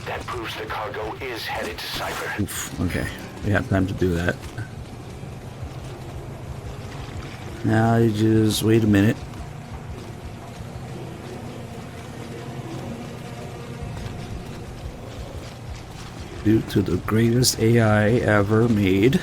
That proves the cargo is headed to Cypher.
Oof, okay. We have time to do that. Now you just wait a minute. Due to the greatest AI ever made.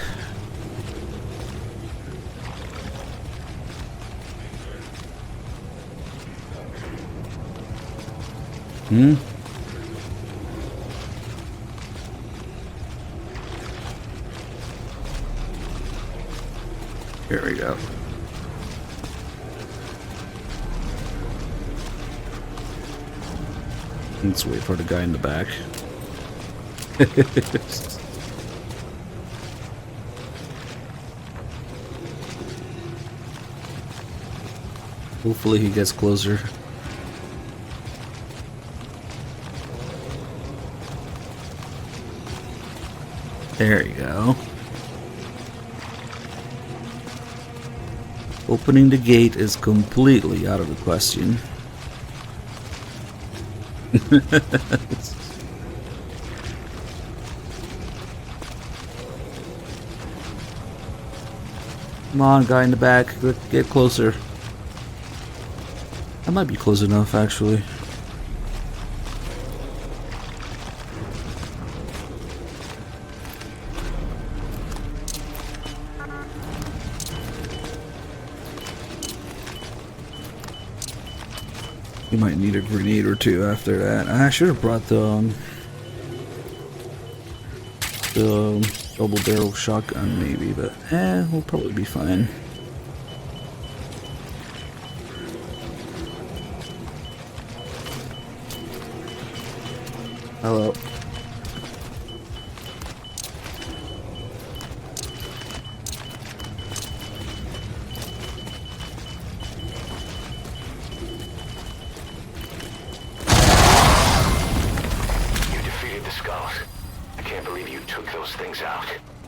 Here we go. Let's wait for the guy in the back. Hopefully he gets closer. There you go. Opening the gate is completely out of the question. Come on, guy in the back, get closer. That might be close enough, actually. You might need a grenade or two after that. I should have brought the double barrel shotgun maybe, but we'll probably be fine. Hello.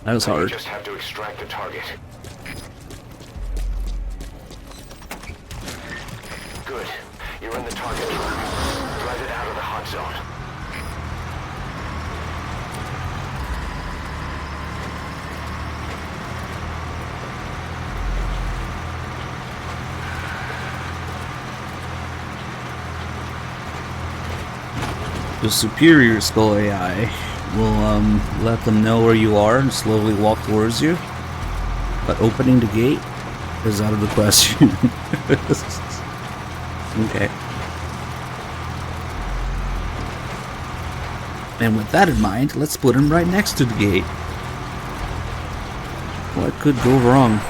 That was hard.
You just have to extract the target. Good. You're in the target truck. Drive it out of the hot zone.
The superior skull AI will let them know where you are and slowly walk towards you. But opening the gate is out of the question. Okay. And with that in mind, let's put him right next to the gate. What could go wrong?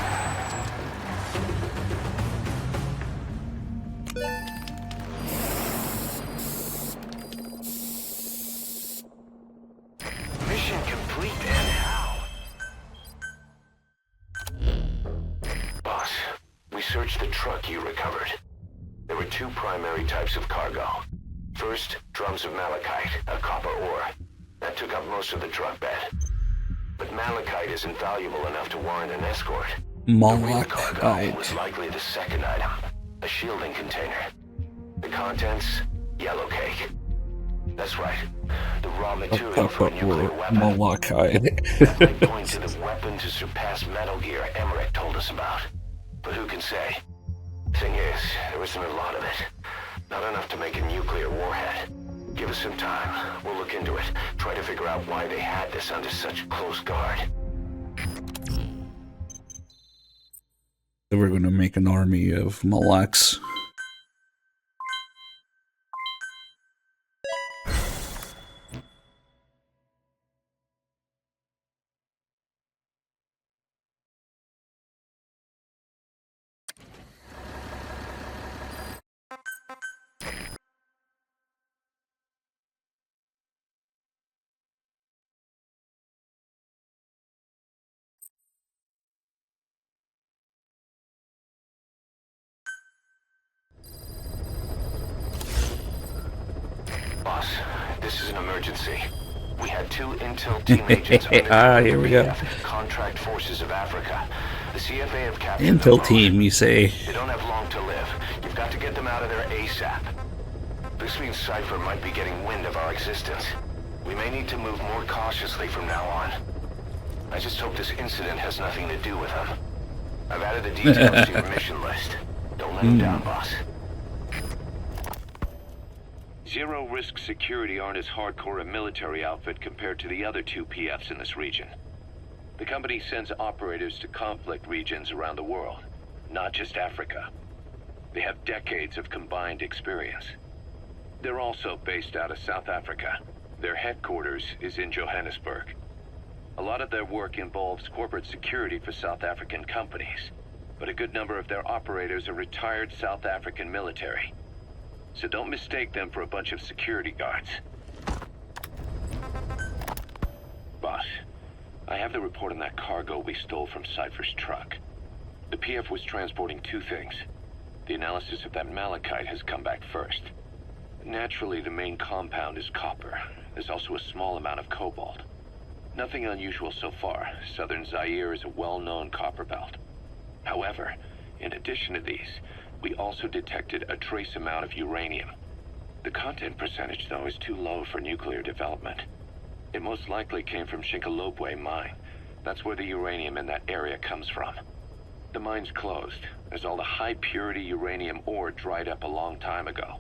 Malachite was likely the second item, a shielding container. The contents, yellow cake. That's right, the raw material for a nuclear weapon.
Malachite.
That might point to the weapon to surpass Metal Gear Emmerich told us about. But who can say? Thing is, there isn't a lot of it. Not enough to make a nuclear warhead. Give us some time. We'll look into it. Try to figure out why they had this under such close guard.
We're gonna make an army of Malaks.
this is an emergency. We had 2 intel team agents under
here we go.
Contract Forces of Africa. The CFA have captured
Intel
them
team, you say?
They don't have long to live. You've got to get them out of there ASAP. This means Cypher might be getting wind of our existence. We may need to move more cautiously from now on. I just hope this incident has nothing to do with them. I've added the details to your mission list. Don't let them down, boss.
Zero Risk Security aren't as hardcore a military outfit compared to the other 2 PFs in this region. The company sends operators to conflict regions around the world, not just Africa. They have decades of combined experience. They're also based out of South Africa. Their headquarters is in Johannesburg. A lot of their work involves corporate security for South African companies, but a good number of their operators are retired South African military. So don't mistake them for a bunch of security guards. Boss, I have the report on that cargo we stole from Cypher's truck. The PF was transporting 2 things. The analysis of that malachite has come back first. Naturally, the main compound is copper. There's also a small amount of cobalt. Nothing unusual so far. Southern Zaire is a well-known copper belt. However, in addition to these, we also detected a trace amount of uranium. The content percentage, though, is too low for nuclear development. It most likely came from Shinkalobwe mine. That's where the uranium in that area comes from. The mine's closed, as all the high-purity uranium ore dried up a long time ago,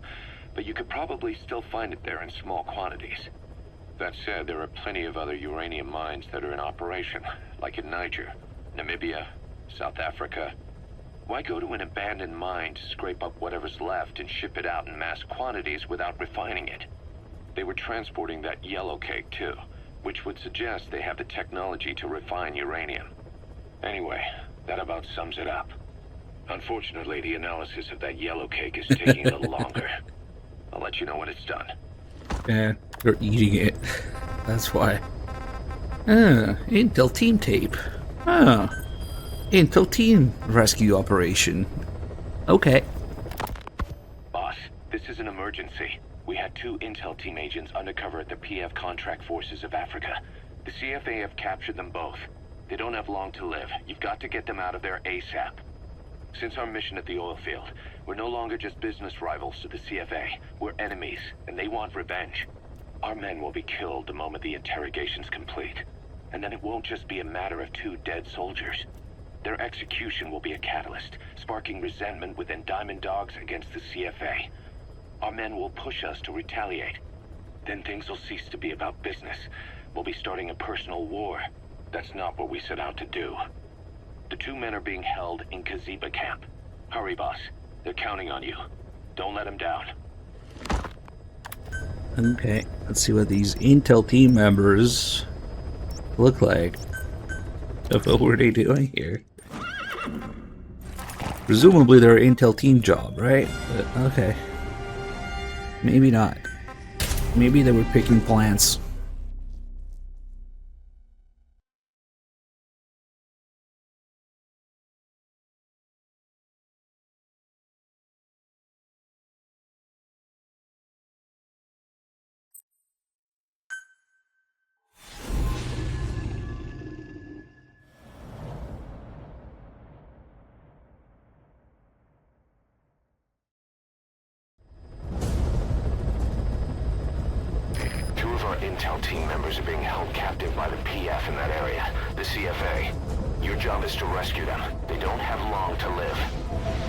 but you could probably still find it there in small quantities. That said, there are plenty of other uranium mines that are in operation, like in Niger, Namibia, South Africa. Why go to an abandoned mine to scrape up whatever's left and ship it out in mass quantities without refining it? They were transporting that yellow cake too, which would suggest they have the technology to refine uranium. Anyway, that about sums it up. Unfortunately, the analysis of that yellow cake is taking a little longer. I'll let you know when it's done.
Yeah, they're eating it. That's why. Intel team tape. Intel team rescue operation. Okay.
Boss, this is an emergency. We had 2 intel team agents undercover at the PF Contract Forces of Africa. The CFA have captured them both. They don't have long to live. You've got to get them out of there ASAP. Since our mission at the oil field, we're no longer just business rivals to the CFA. We're enemies, and they want revenge. Our men will be killed the moment the interrogation's complete. And then it won't just be a matter of 2 dead soldiers. Their execution will be a catalyst, sparking resentment within Diamond Dogs against the CFA. Our men will push us to retaliate. Then things will cease to be about business. We'll be starting a personal war. That's not what we set out to do. The 2 men are being held in Kaziba camp. Hurry, boss. They're counting on you. Don't let them down.
Okay, let's see what these Intel team members look like. What were they doing here? Presumably they're an Intel team job, right? But, okay. Maybe not. Maybe they were picking plants.
Intel team members are being held captive by the PF in that area, the CFA. Your job is to rescue them. They don't have long to live.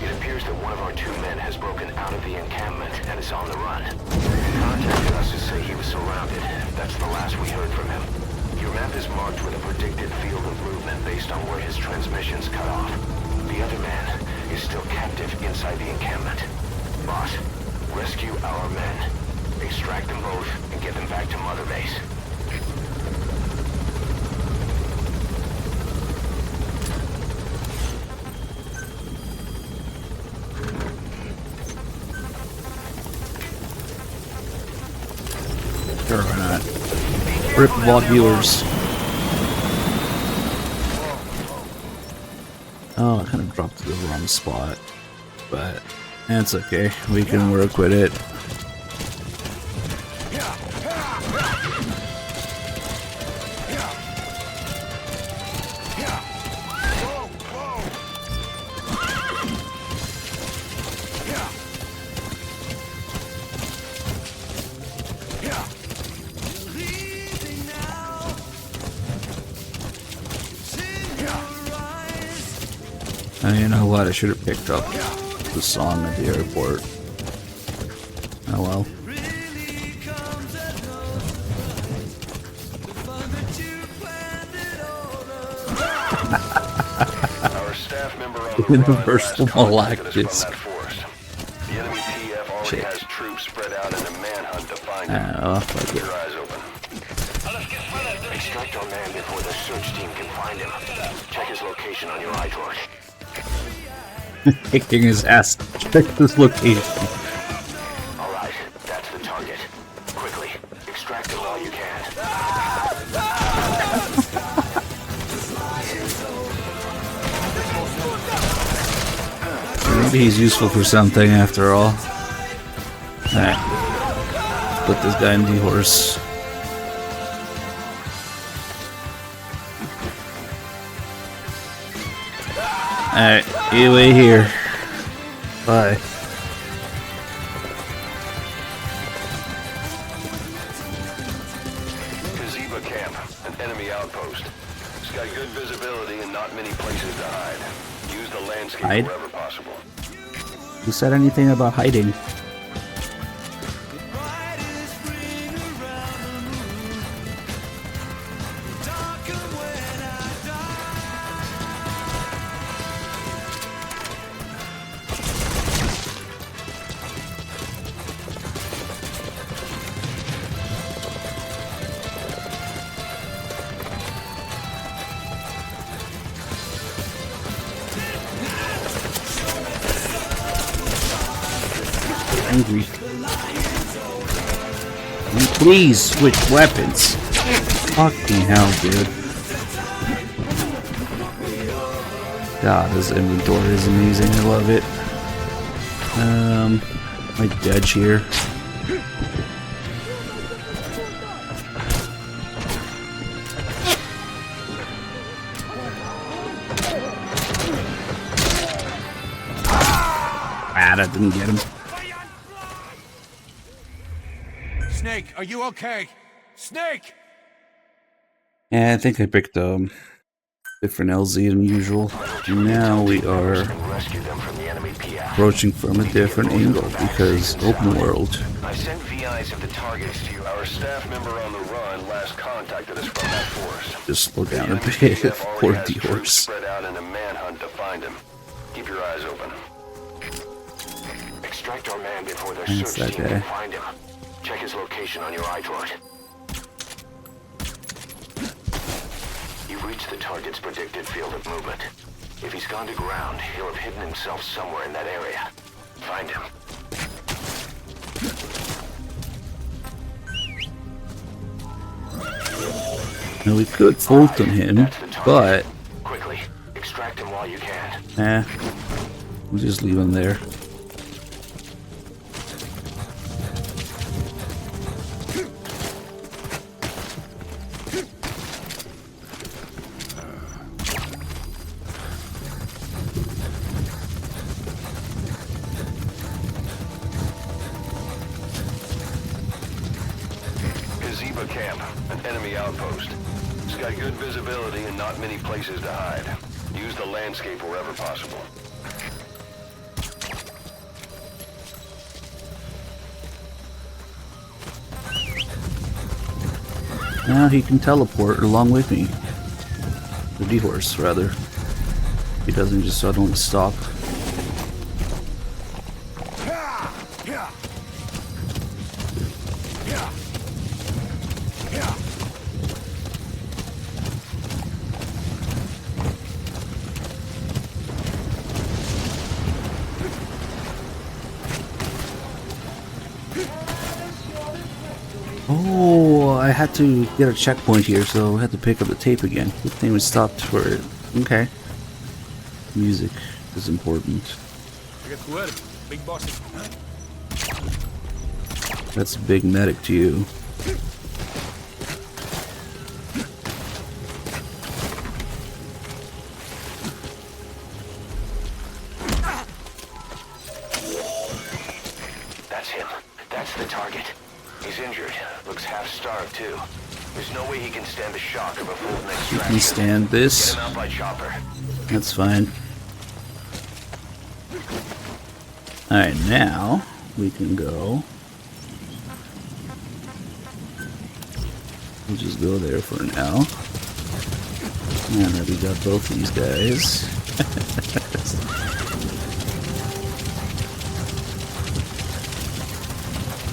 It appears that one of our 2 men has broken out of the encampment and is on the run. He contacted us to say he was surrounded. That's the last we heard from him. Your map is marked with a predicted field of movement based on where his transmissions cut off. The other man is still captive inside the encampment. Boss, rescue our men. Extract them both and get them back to Mother Base.
Sure, why not? Rip vlog viewers. Oh, I kind of dropped to the wrong spot. But that's okay. We can work with it. You know what? I should have picked up the song at the airport. Oh well.
Our staff member on the
Universal Malak disc.
The enemy TF already has troops spread out in a manhunt to find him.
Oh,
Keep your eyes open. Extract our man before the search team can find him. Check his location on your iTorch.
Kicking his ass. Check this location.
Alright, that's the target. Quickly, extract him while you can.
Maybe he's useful for something after all. Alright. Put this guy in the horse. Alright, you wait here. Bye.
Kaziba camp, an enemy outpost. It's got good visibility and not many places to hide. Use the landscape
Hide?
wherever possible.
Who said anything about hiding? Angry. Can you please switch weapons? Fucking hell, dude. God, this inventory is amazing. I love it. My judge here. Ah, that didn't get him.
Snake, are you okay? Snake!
Yeah, I think I picked different LZ than usual. Now we are approaching from a different angle because open world.
I sent VIs of the targets to you. Our staff member on the run last contacted us from that force.
Just slow down a bit for the horse.
Spread out in a manhunt to find him. Keep your eyes open. Extract our man before their
That's
search
that
team
guy.
can find him. Check his location on your iDroid. You've reached the target's predicted field of movement. If he's gone to ground, he'll have hidden himself somewhere in that area. Find him.
Now we could Fulton him, but
Quickly, extract him while you can.
we'll just leave him there.
Kaziba camp, an enemy outpost. It's got good visibility and not many places to hide. Use the landscape wherever possible.
Now he can teleport along with me. The D-horse, rather. He doesn't just suddenly stop. Oh, I had to get a checkpoint here, so I had to pick up the tape again. Good thing we stopped for it. Okay. Music is important.
Big boss.
That's big medic to you.
That's him. That's the target. He's injured. Looks half-starved, too. There's no way he can stand the shock of a full
You
extraction.
can stand this.
Get him out by chopper.
That's fine. Alright, now we can go. We'll just go there for now. And then we got both these guys.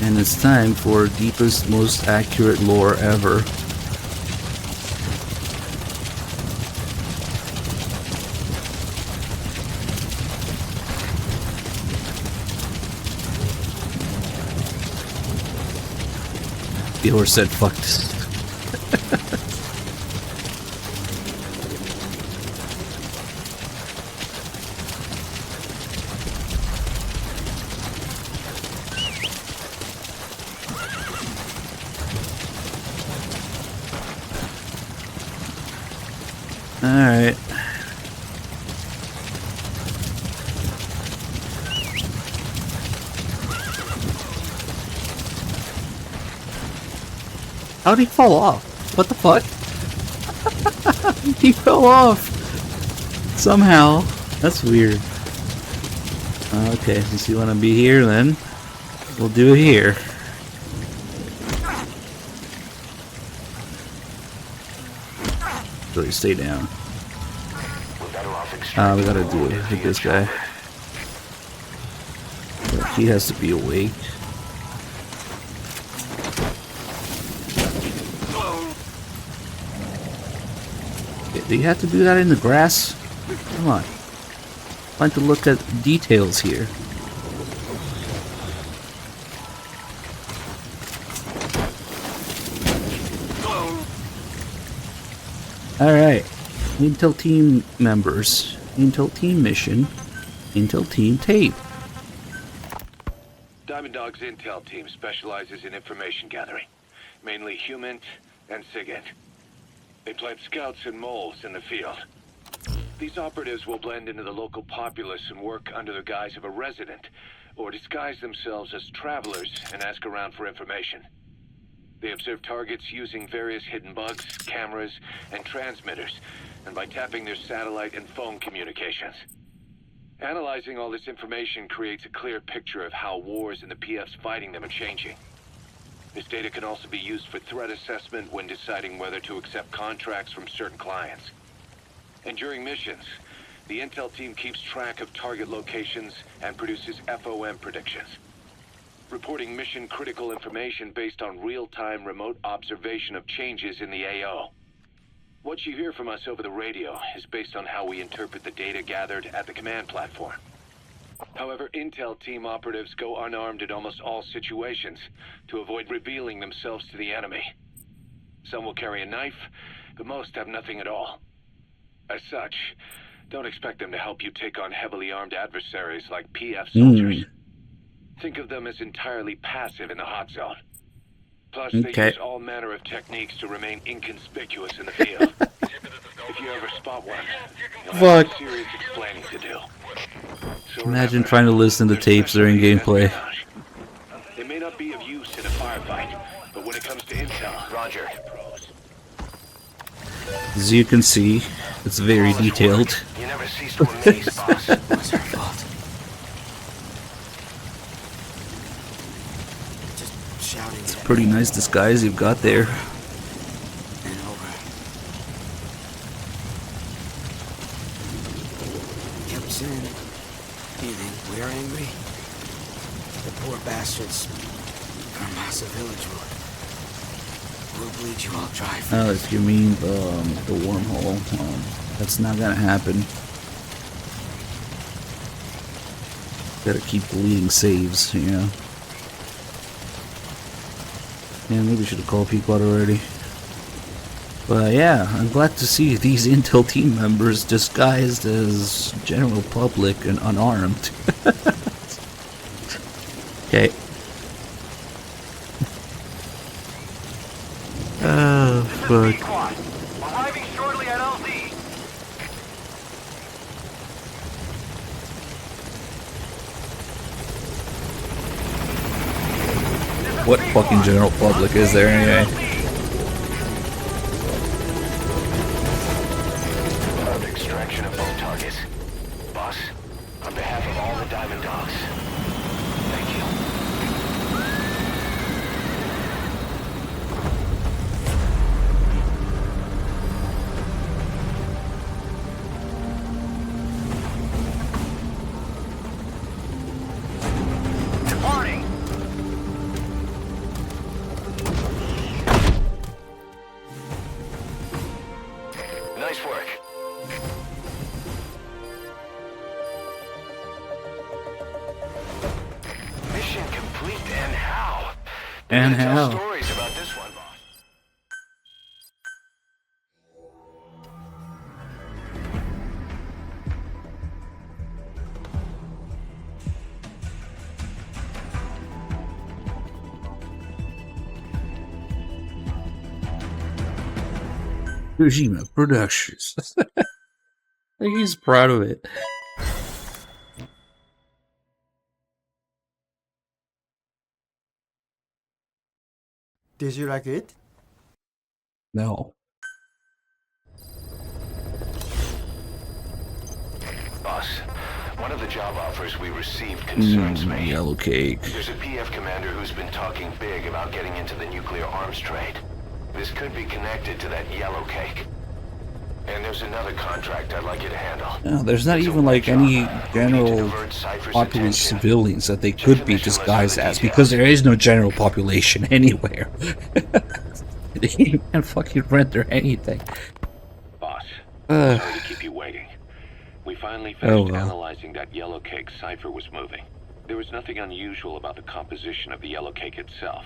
And it's time for deepest, most accurate lore ever. The horse said, fuck this. Alright. How'd he fall off? What the fuck? He fell off! Somehow. That's weird. Okay, since you wanna be here then, we'll do it here. So you stay down. We gotta do it with this guy. But he has to be awake. Do you have to do that in the grass? Come on. I'm trying to look at details here. Alright. Intel team members. Intel team mission. Intel team tape.
Diamond Dog's intel team specializes in information gathering, mainly HUMINT and SIGINT. They plant scouts and moles in the field. These operatives will blend into the local populace and work under the guise of a resident, or disguise themselves as travelers and ask around for information. They observe targets using various hidden bugs, cameras, and transmitters, and by tapping their satellite and phone communications. Analyzing all this information creates a clear picture of how wars and the PFs fighting them are changing. This data can also be used for threat assessment when deciding whether to accept contracts from certain clients. And during missions, the intel team keeps track of target locations and produces FOM predictions, reporting mission-critical information based on real-time remote observation of changes in the AO. What you hear from us over the radio is based on how we interpret the data gathered at the command platform. However, intel team operatives go unarmed in almost all situations to avoid revealing themselves to the enemy. Some will carry a knife, but most have nothing at all. As such, don't expect them to help you take on heavily armed adversaries like PF soldiers. Think of them as entirely passive in the hot zone. Plus, they use all manner of techniques to remain inconspicuous in the field. If you ever spot one, you'll have serious explaining to do. So
imagine trying to listen to tapes during gameplay.
They may not be of use in a firefight, but when it comes to intel,
Roger.
As you can see, it's very detailed.
You never cease to amaze, boss.
What's her fault? Just shouting.
It's a pretty nice disguise you've got there.
And over. Kept saying, you think we're angry? The poor bastards. Our massive village will. We'll bleed you all dry.
Oh, if you mean the wormhole, that's not gonna happen. Gotta keep deleting saves, you know. Yeah, maybe we should have called people out already. But yeah, I'm glad to see these Intel team members disguised as general public and unarmed. Okay. Oh, fuck.
Arriving shortly at LZ.
What fucking general public is there anyway?
Extraction of both targets. Boss, on behalf of all the Diamond Dogs,
And
Tell
how?
stories about this one, boss.
Kojima Productions. He's proud of it.
Did you like it?
No.
Boss, one of the job offers we received concerns me.
Yellow cake.
There's a PF commander who's been talking big about getting into the nuclear arms trade. This could be connected to that yellow cake. And there's another contract I'd like you to handle.
No, there's not even like any general population civilians that they could be disguised as, because there is no general population anywhere. They can't fucking render anything.
Boss, sorry to keep you waiting. We finally finished
well.
analyzing that yellow cake cipher was moving. There was nothing unusual about the composition of the yellow cake itself.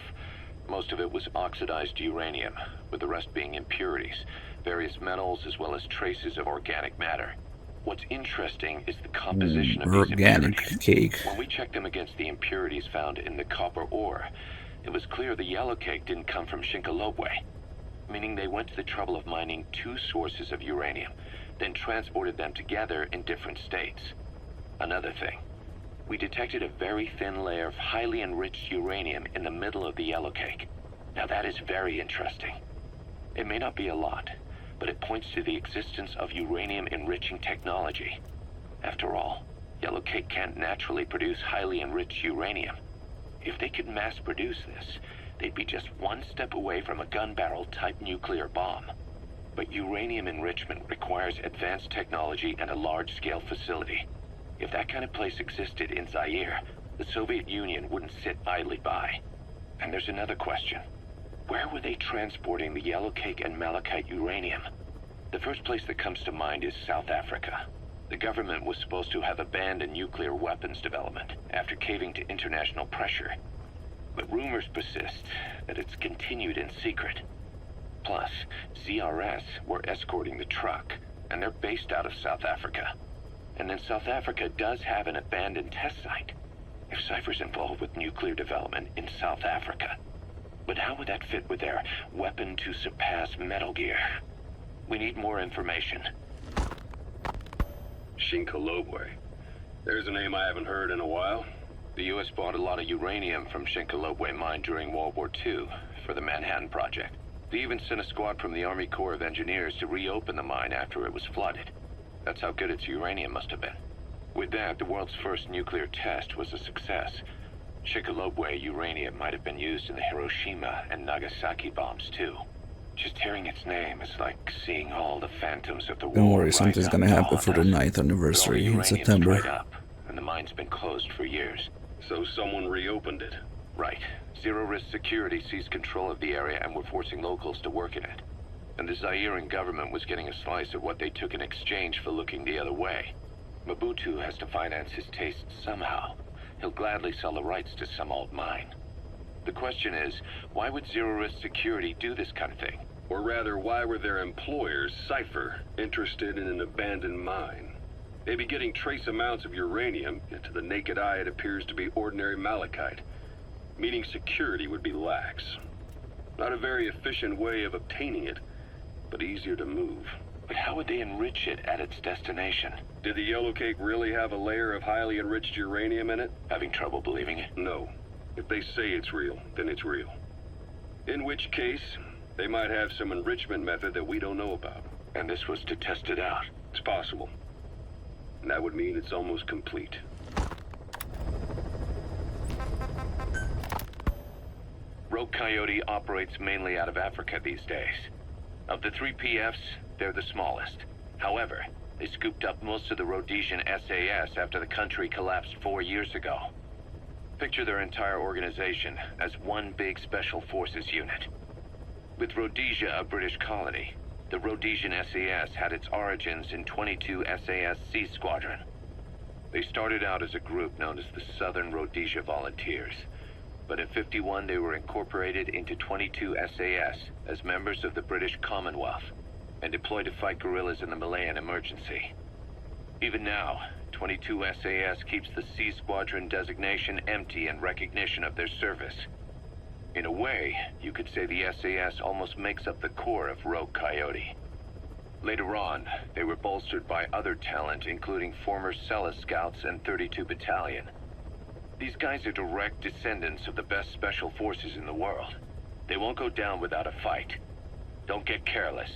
Most of it was oxidized uranium, with the rest being impurities, various metals, as well as traces of organic matter. What's interesting is the composition of these
organic
impurities.
cake.
When we checked them against the impurities found in the copper ore, it was clear the yellow cake didn't come from Shinkolobwe, meaning they went to the trouble of mining two sources of uranium, then transported them together in different states. Another thing, we detected a very thin layer of highly enriched uranium in the middle of the yellow cake. Now that is very interesting. It may not be a lot, but it points to the existence of uranium-enriching technology. After all, yellow cake can't naturally produce highly enriched uranium. If they could mass-produce this, they'd be just one step away from a gun barrel-type nuclear bomb. But uranium enrichment requires advanced technology and a large-scale facility. If that kind of place existed in Zaire, the Soviet Union wouldn't sit idly by. And there's another question. Where were they transporting the yellow cake and malachite uranium? The first place that comes to mind is South Africa. The government was supposed to have abandoned nuclear weapons development after caving to international pressure. But rumors persist that it's continued in secret. Plus, CRS were escorting the truck, and they're based out of South Africa. And then South Africa does have an abandoned test site. If Cypher's involved with nuclear development in South Africa. But how would that fit with their weapon to surpass Metal Gear? We need more information.
Shinkolobwe. There's a name I haven't heard in a while.
The U.S. bought a lot of uranium from Shinkolobwe mine during World War II for the Manhattan Project. They even sent a squad from the Army Corps of Engineers to reopen the mine after it was flooded. That's how good its uranium must have been. With that, the world's first nuclear test was a success. Shinkolobwe uranium might have been used in the Hiroshima and Nagasaki bombs too. Just hearing its name is like seeing all the phantoms of the war.
Don't worry, something's gonna happen for the 9th anniversary in September.
Up, and the mine's been closed for years.
So someone reopened it.
Right. Zero Risk Security seized control of the area and were forcing locals to work in it. And the Zairean government was getting a slice of what they took in exchange for looking the other way. Mobutu has to finance his tastes somehow. He'll gladly sell the rights to some old mine. The question is, why would Zero Risk Security do this kind of thing?
Or rather, why were their employers, Cypher, interested in an abandoned mine? They'd be getting trace amounts of uranium, yet to the naked eye it appears to be ordinary malachite, meaning security would be lax. Not a very efficient way of obtaining it, but easier to move.
But how would they enrich it at its destination?
Did the yellow cake really have a layer of highly enriched uranium in it?
Having trouble believing it?
No. If they say it's real, then it's real. In which case, they might have some enrichment method that we don't know about.
And this was to test it out?
It's possible. And that would mean it's almost complete.
Rogue Coyote operates mainly out of Africa these days. Of the 3 PFs, they're the smallest. However, they scooped up most of the Rhodesian SAS after the country collapsed 4 years ago. Picture their entire organization as one big Special Forces unit. With Rhodesia a British colony, the Rhodesian SAS had its origins in 22 SAS Sea Squadron. They started out as a group known as the Southern Rhodesia Volunteers. but in 51 they were incorporated into 22 SAS as members of the British Commonwealth and deployed to fight guerrillas in the Malayan emergency. Even now, 22 SAS keeps the C Squadron designation empty in recognition of their service. In a way, you could say the SAS almost makes up the core of Rogue Coyote. Later on, they were bolstered by other talent, including former Cella Scouts and 32 Battalion. These guys are direct descendants of the best special forces in the world. They won't go down without a fight. Don't get careless.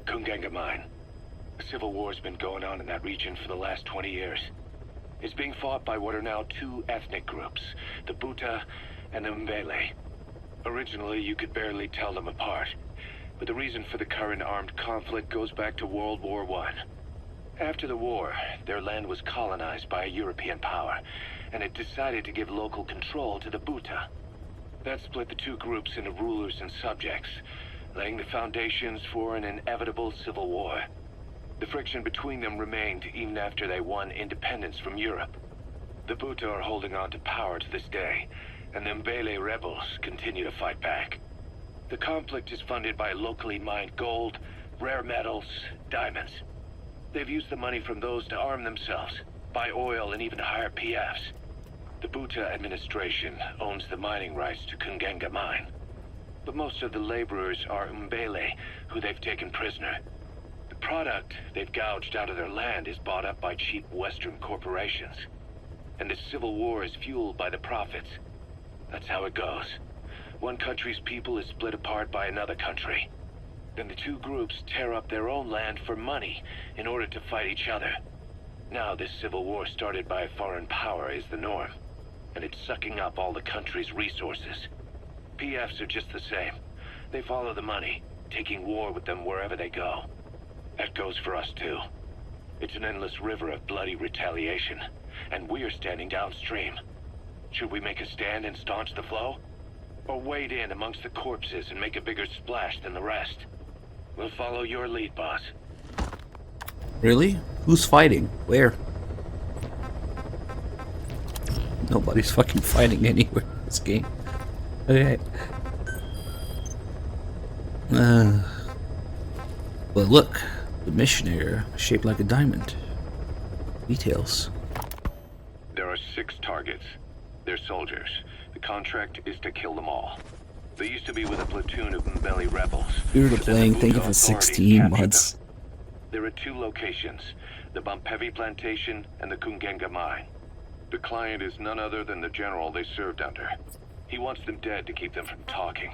Kungenga Mine. A civil war's been going on in that region for the last 20 years. It's being fought by what are now two ethnic groups, the Buta and the Mbele. Originally, you could barely tell them apart, but the reason for the current armed conflict goes back to World War I. After the war, their land was colonized by a European power, and it decided to give local control to the Buta. That split the two groups into rulers and subjects, laying the foundations for an inevitable civil war. The friction between them remained even after they won independence from Europe. The Buta are holding on to power to this day, and the Mbele rebels continue to fight back. The conflict is funded by locally mined gold, rare metals, diamonds. They've used the money from those to arm themselves, buy oil, and even hire PFs. The Buta administration owns the mining rights to Kungenga Mine. But most of the laborers are Mbele, who they've taken prisoner. The product they've gouged out of their land is bought up by cheap Western corporations. And the civil war is fueled by the profits. That's how it goes. One country's people is split apart by another country. Then the two groups tear up their own land for money in order to fight each other. Now this civil war started by a foreign power is the norm, and it's sucking up all the country's resources. PFs are just the same. They follow the money, taking war with them wherever they go. That goes for us too. It's an endless river of bloody retaliation, and we're standing downstream. Should we make a stand and staunch the flow? Or wade in amongst the corpses and make a bigger splash than the rest? We'll follow your lead, boss.
Really? Who's fighting? Where? Nobody's fucking fighting anywhere in this game. Okay. But look, the mission area shaped like a diamond. Details.
There are 6 targets. They're soldiers. The contract is to kill them all. They used to be with a platoon of Mbele rebels.
You're playing, thank you for 16 months.
There are 2 locations, the Bumpevi Plantation and the Kungenga Mine. The client is none other than the general they served under. He wants them dead to keep them from talking.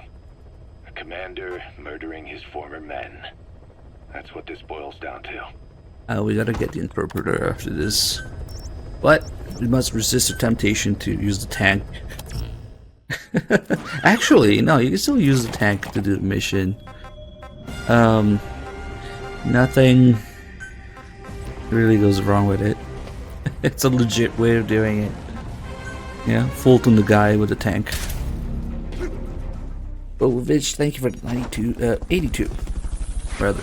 A commander murdering his former men. That's what this boils down to.
We gotta get the interpreter after this. But we must resist the temptation to use the tank. Actually, no, you can still use the tank to do the mission. Nothing really goes wrong with it. It's a legit way of doing it. Yeah, Fulton the guy with the tank. Bovich, thank you for the 82, rather.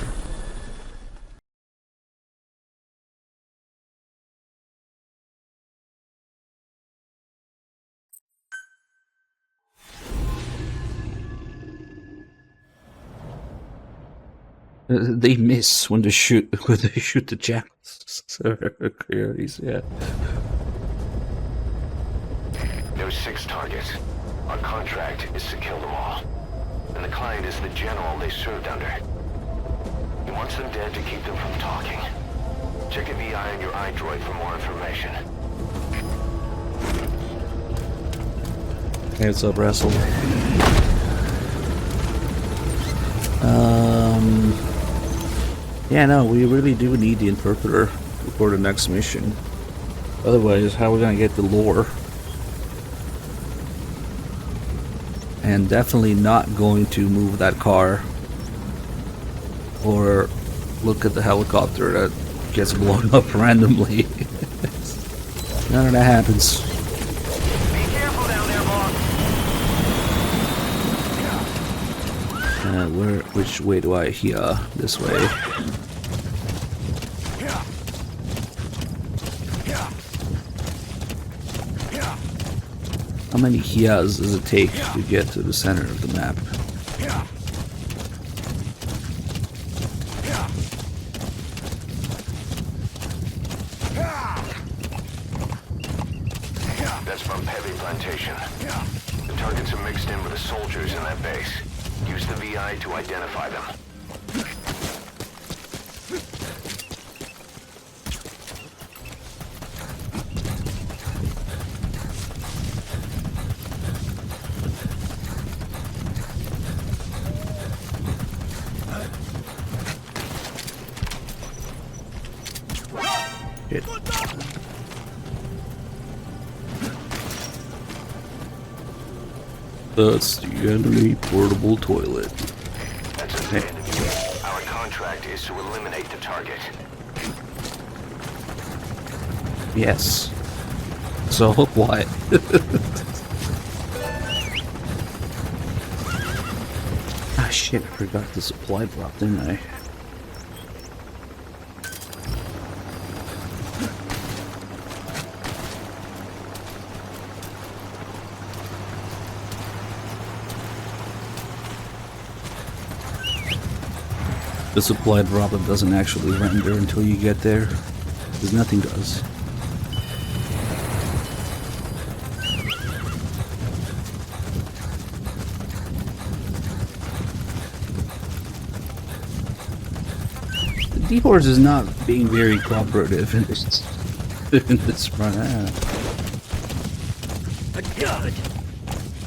They miss when they shoot the jackals. Yeah.
There's 6 targets. Our contract is to kill them all. And the client is the general they served under. He wants them dead to keep them from talking. Check a VI on your iDroid for more information.
Hey, what's up, Russell? Yeah, no, we really do need the interpreter for the next mission. Otherwise, how are we gonna get the lore? And definitely not going to move that car or look at the helicopter that gets blown up randomly. None of that happens.
Be careful down there, boss.
Which way do I hear? This way. How many Hias does it take to get to the center of the map?
That's from Heavy Plantation. The targets are mixed in with the soldiers in that base. Use the VI to identify them.
Shit. That's the enemy portable toilet.
That's understandable. Our contract is to eliminate the target.
Yes. So what? Ah shit, I forgot the supply drop, didn't I? The supply drop that doesn't actually render until you get there, because nothing does. The D-Horse is not being very cooperative in this run.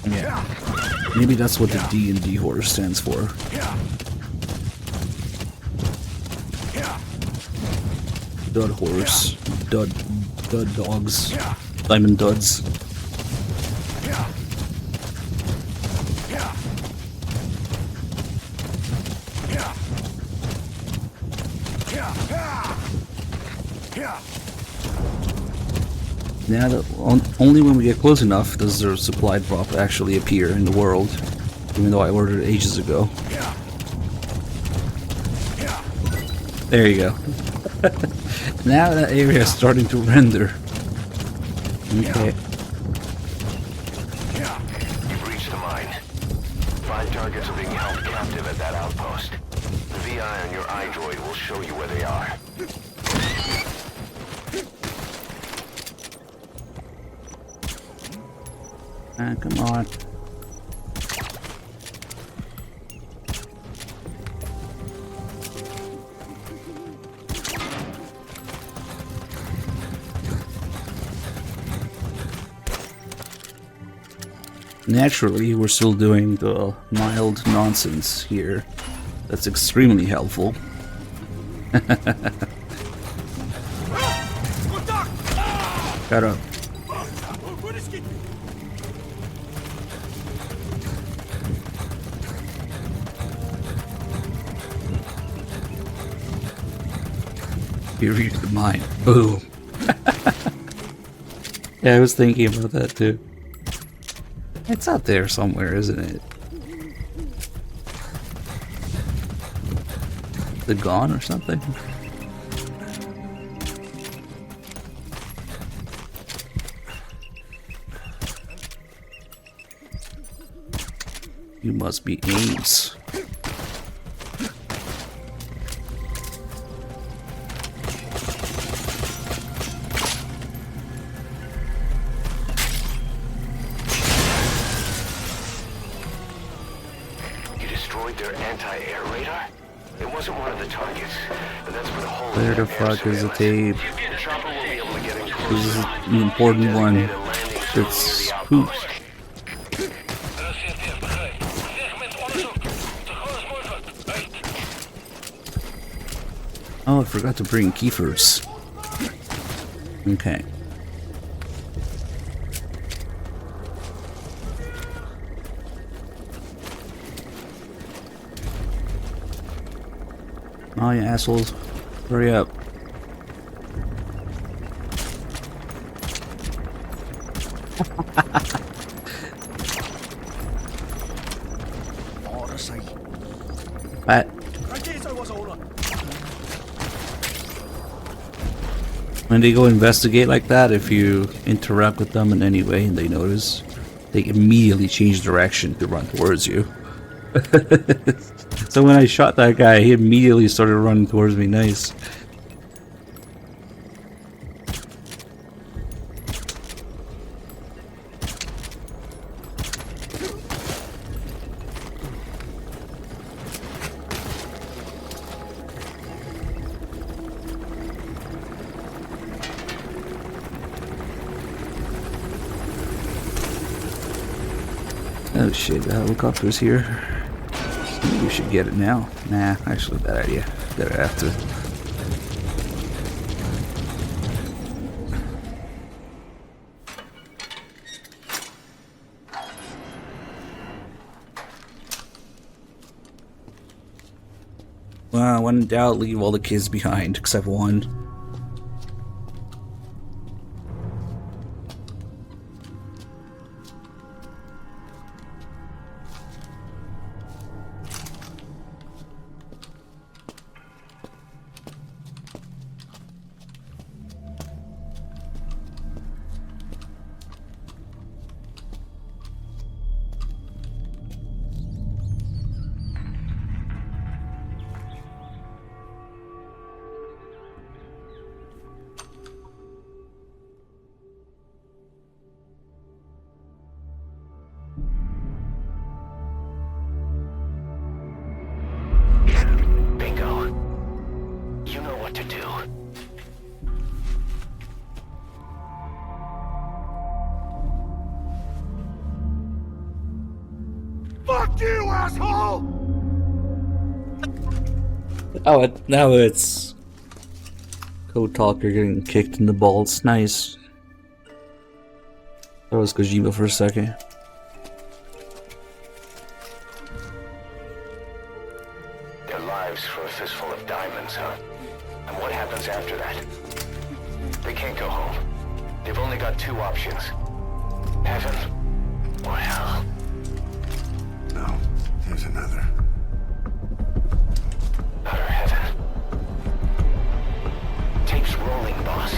Yeah. Maybe that's what the D in D-Horse stands for. Dud horse, dud dogs, diamond duds. Now, only when we get close enough does the supply drop actually appear in the world, even though I ordered it ages ago. There you go. Now that area is starting to render. Okay.
You've reached the mine. 5 targets are being held captive at that outpost. The VI on your iDroid will show you where they are.
Ah, come on. Naturally, we're still doing the mild nonsense here. That's extremely helpful. Shut up. You reached the mine. Boom. Yeah, I was thinking about that too. It's out there somewhere, isn't it? Is it gone or something? You must be Ames. Where the fuck is the tape? This is an important one. It's who? Oh, I forgot to bring Kiefer's. Okay. Oh, you assholes. Hurry up. What? When they go investigate like that, if you interact with them in any way and they notice, they immediately change direction to run towards you. So when I shot that guy, he immediately started running towards me. Nice. Oh shit, the helicopter's here. Maybe we should get it now. Nah, actually bad idea. Better after. Well, when in doubt, leave all the kids behind, except one.
Bingo. You know what to do.
Fuck you, asshole!
Oh, now it's Code Talker getting kicked in the balls. Nice. That was Kojima for a second.
Their lives for a fistful of diamonds, huh? And what happens after that? They can't go home. They've only got two options. Heaven or hell.
No, here's another.
Utter heaven. Tape's rolling, boss.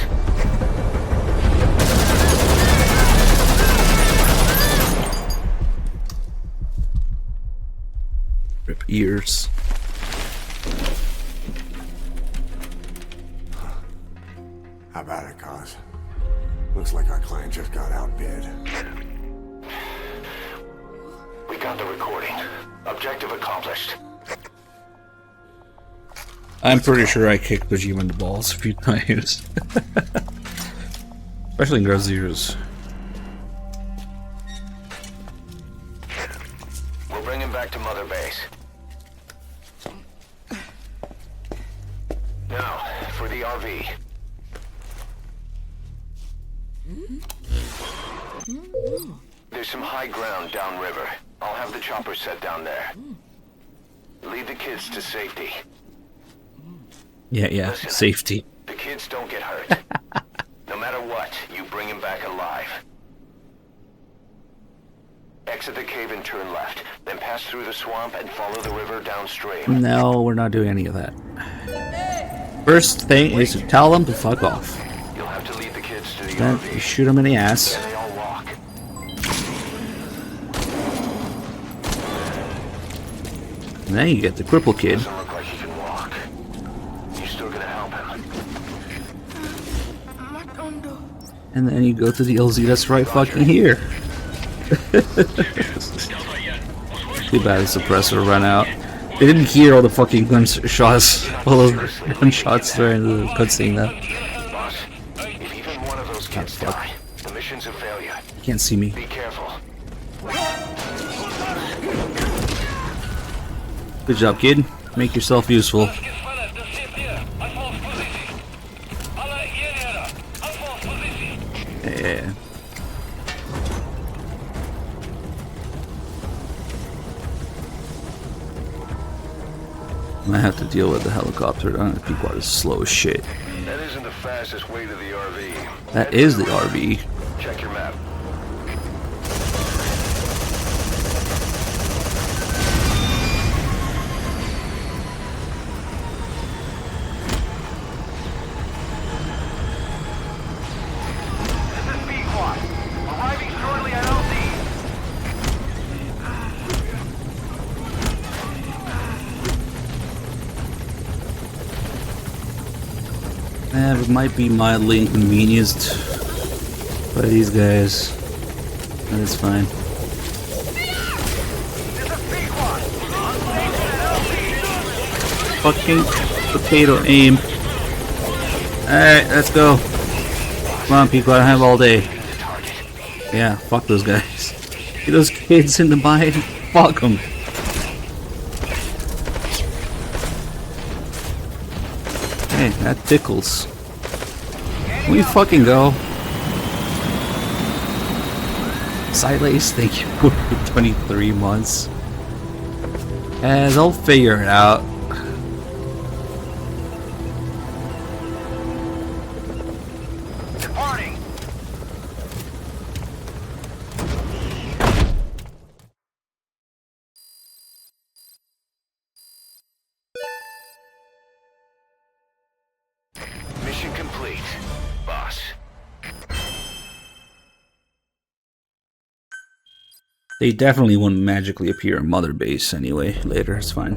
Rip ears.
How about it, Cos? Looks like our client just got outbid.
We got the recording. Objective accomplished.
I'm pretty sure I kicked Kojima in the balls a few times. Especially in Ground Zeroes.
We'll bring him back to Mother Base. Now, for the RV. There's some high ground downriver. I'll have the chopper set down there. Lead the kids to safety.
Yeah,
Listen,
safety.
The kids don't get hurt. No matter what, you bring him back alive. Exit the cave and turn left, then pass through the swamp and follow the river downstream.
No, we're not doing any of that. First thing is to tell them to fuck off.
You'll have to lead the kids to the
Then
RV.
you shoot them in the ass.
Then they all walk.
And then you get the cripple kid.
Doesn't look like he can walk. You still gonna help him?
And then you go to the LZ that's right fucking here. Too bad the suppressor ran out. They didn't hear all the fucking gunshots, all those gunshots during the cutscene though.
Boss, if even one of those kids die, the mission's a failure.
Can't see me.
Be careful.
Good job, kid. Make yourself useful. Yeah. I have to deal with the helicopter. People are slow as shit.
That isn't the fastest way to the RV.
That is the RV.
Check your map.
This is B-Quad. Arriving shortly at LZ.
it might be mildly inconvenienced by these guys. But it's fine. Fucking potato aim. Alright, let's go. Come on, people, I don't have all day. Yeah, fuck those guys. Get those kids in the mine. Fuck them. Hey, that tickles. Can we fucking go? Silace, thank you for 23 months. And they'll figure it out.
Mission complete, boss.
They definitely won't magically appear in Mother Base anyway, later, it's fine.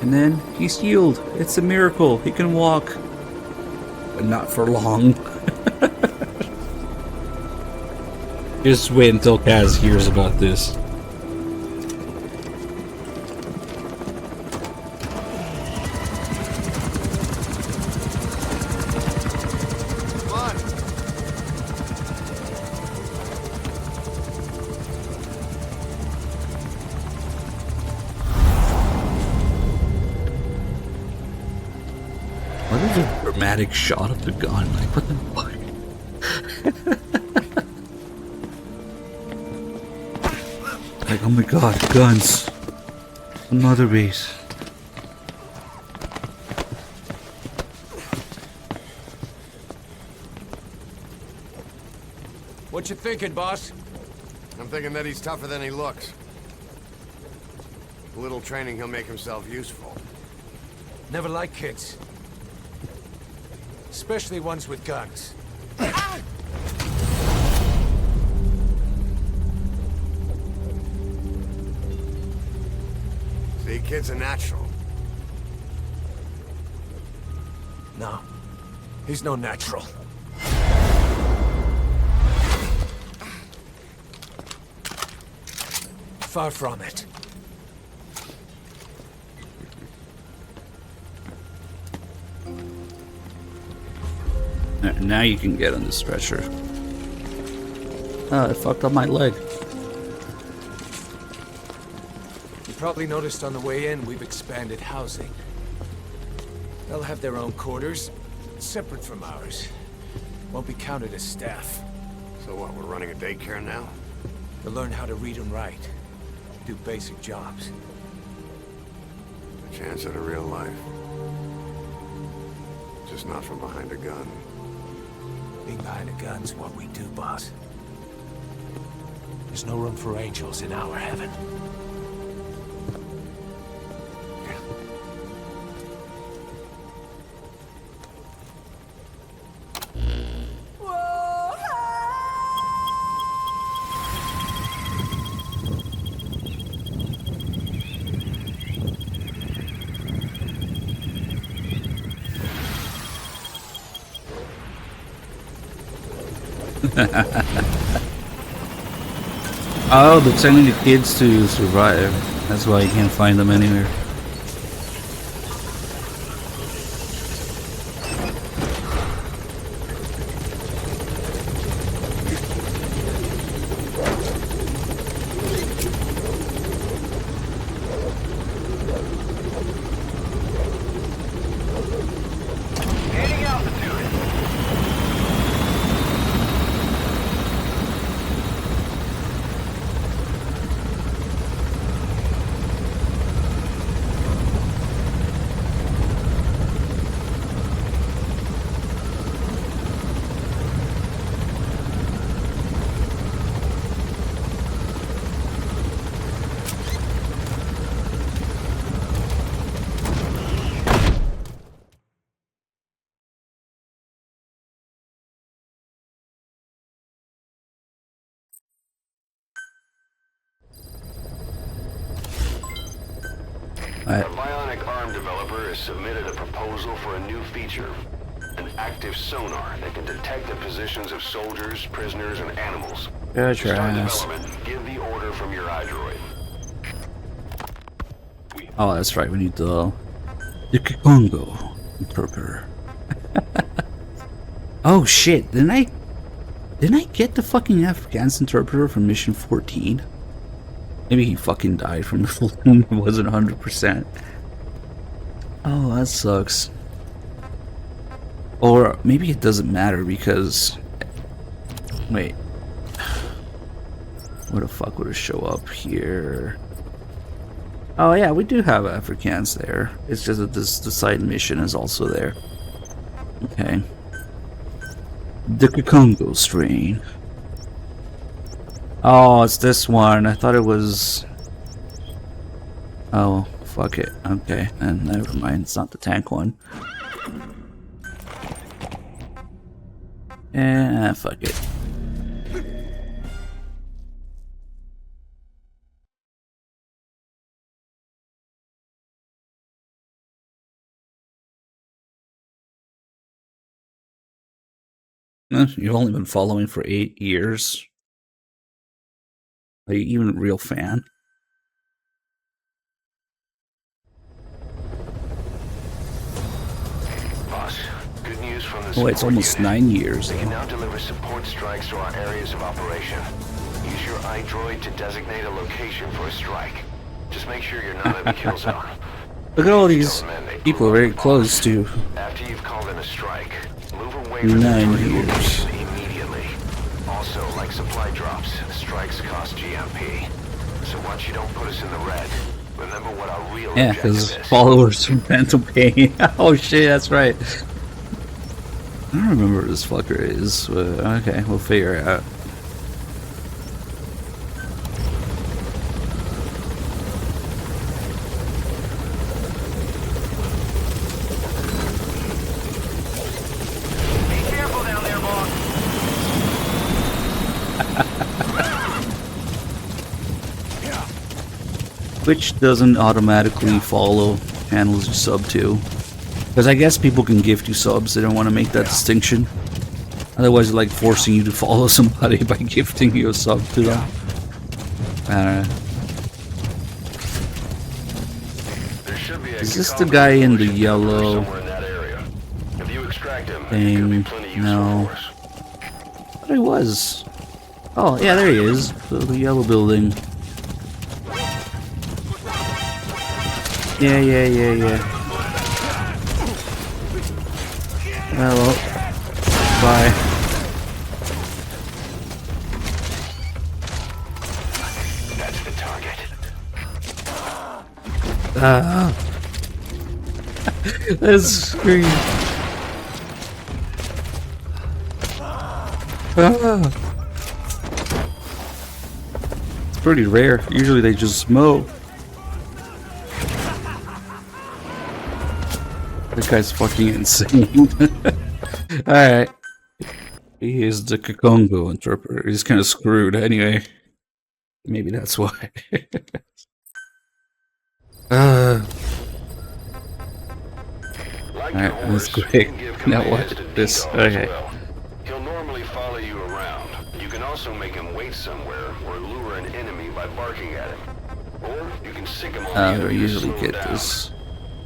And then he's healed. It's a miracle. He can walk. But not for long. Just wait until Kaz hears about this. What is a dramatic shot of the gun? Like, what the fuck? Like, oh my god, guns. Another base.
What you thinking, boss?
I'm thinking that he's tougher than he looks. A little training, he'll make himself useful.
Never like kids. Especially ones with guns.
See, kid's a natural.
No. He's no natural. Far from it.
Now you can get on the stretcher. Oh, I fucked up my leg.
You probably noticed on the way in, we've expanded housing. They'll have their own quarters, separate from ours. Won't be counted as staff.
So what, we're running a daycare now?
They'll learn how to read and write. Do basic jobs.
A chance at a real life. Just not from behind a gun.
Being behind a gun's what we do, boss. There's no room for angels in our heaven.
Oh, they're sending the kids to survive. That's why you can't find them anywhere.
A bionic arm developer has submitted a proposal for a new feature. An active sonar that can detect the positions of soldiers, prisoners, and animals.
Good
To start
ass.
development, give the order from your iDroid.
Oh, that's right. We need the Congo interpreter. Oh shit! Didn't I get the fucking Afrikaans interpreter from Mission 14? Maybe he fucking died from the flu. It wasn't 100%. Oh, that sucks. Or maybe it doesn't matter because... Wait. Where the fuck would it show up here? Oh yeah, we do have Afrikaans there. It's just that the side mission is also there. Okay. The Congo strain. Oh, it's this one. I thought it was... Oh, fuck it. Okay, and never mind. It's not the tank one. Yeah, fuck it. You've only been following for 8 years. Are you even a real fan?
Boss, good news from the
Oh,
support
it's almost
unit.
9 years.
They can now deliver support strikes to our areas of operation. Use your iDroid to designate a location for a strike. Just make sure you're not in the kill zone.
Look at all these people very close to
After you've called in a strike, move away from the
9
target
years.
location immediately. Also, like supply drops, strikes cost GMP. So once you don't put us in the red, remember what our real
Yeah,
objective
because
is.
followers from Phantom Pain. Oh shit, that's right. I don't remember where this fucker is. Okay, we'll figure it out. Which doesn't automatically follow channels you sub to. Because I guess people can gift you subs, they don't want to make that distinction. Otherwise, they're like forcing you to follow somebody by gifting you a sub to them. I don't know. Is this the guy in the yellow thing? No. I thought he was. Oh, yeah, there he is. The yellow building. Yeah. Hello. Bye.
That's the target.
That's scream. It's pretty rare. Usually they just smoke. That guy's fucking insane. Alright. He is the Congo interpreter. He's kind of screwed anyway. Maybe that's why. Alright, that's quick. Now what? This. Okay.
He'll normally follow you around. You can also make him wait somewhere or lure an enemy by barking at him. Or you can sick him on the
I
enemy to
usually
slow
get
down.
this.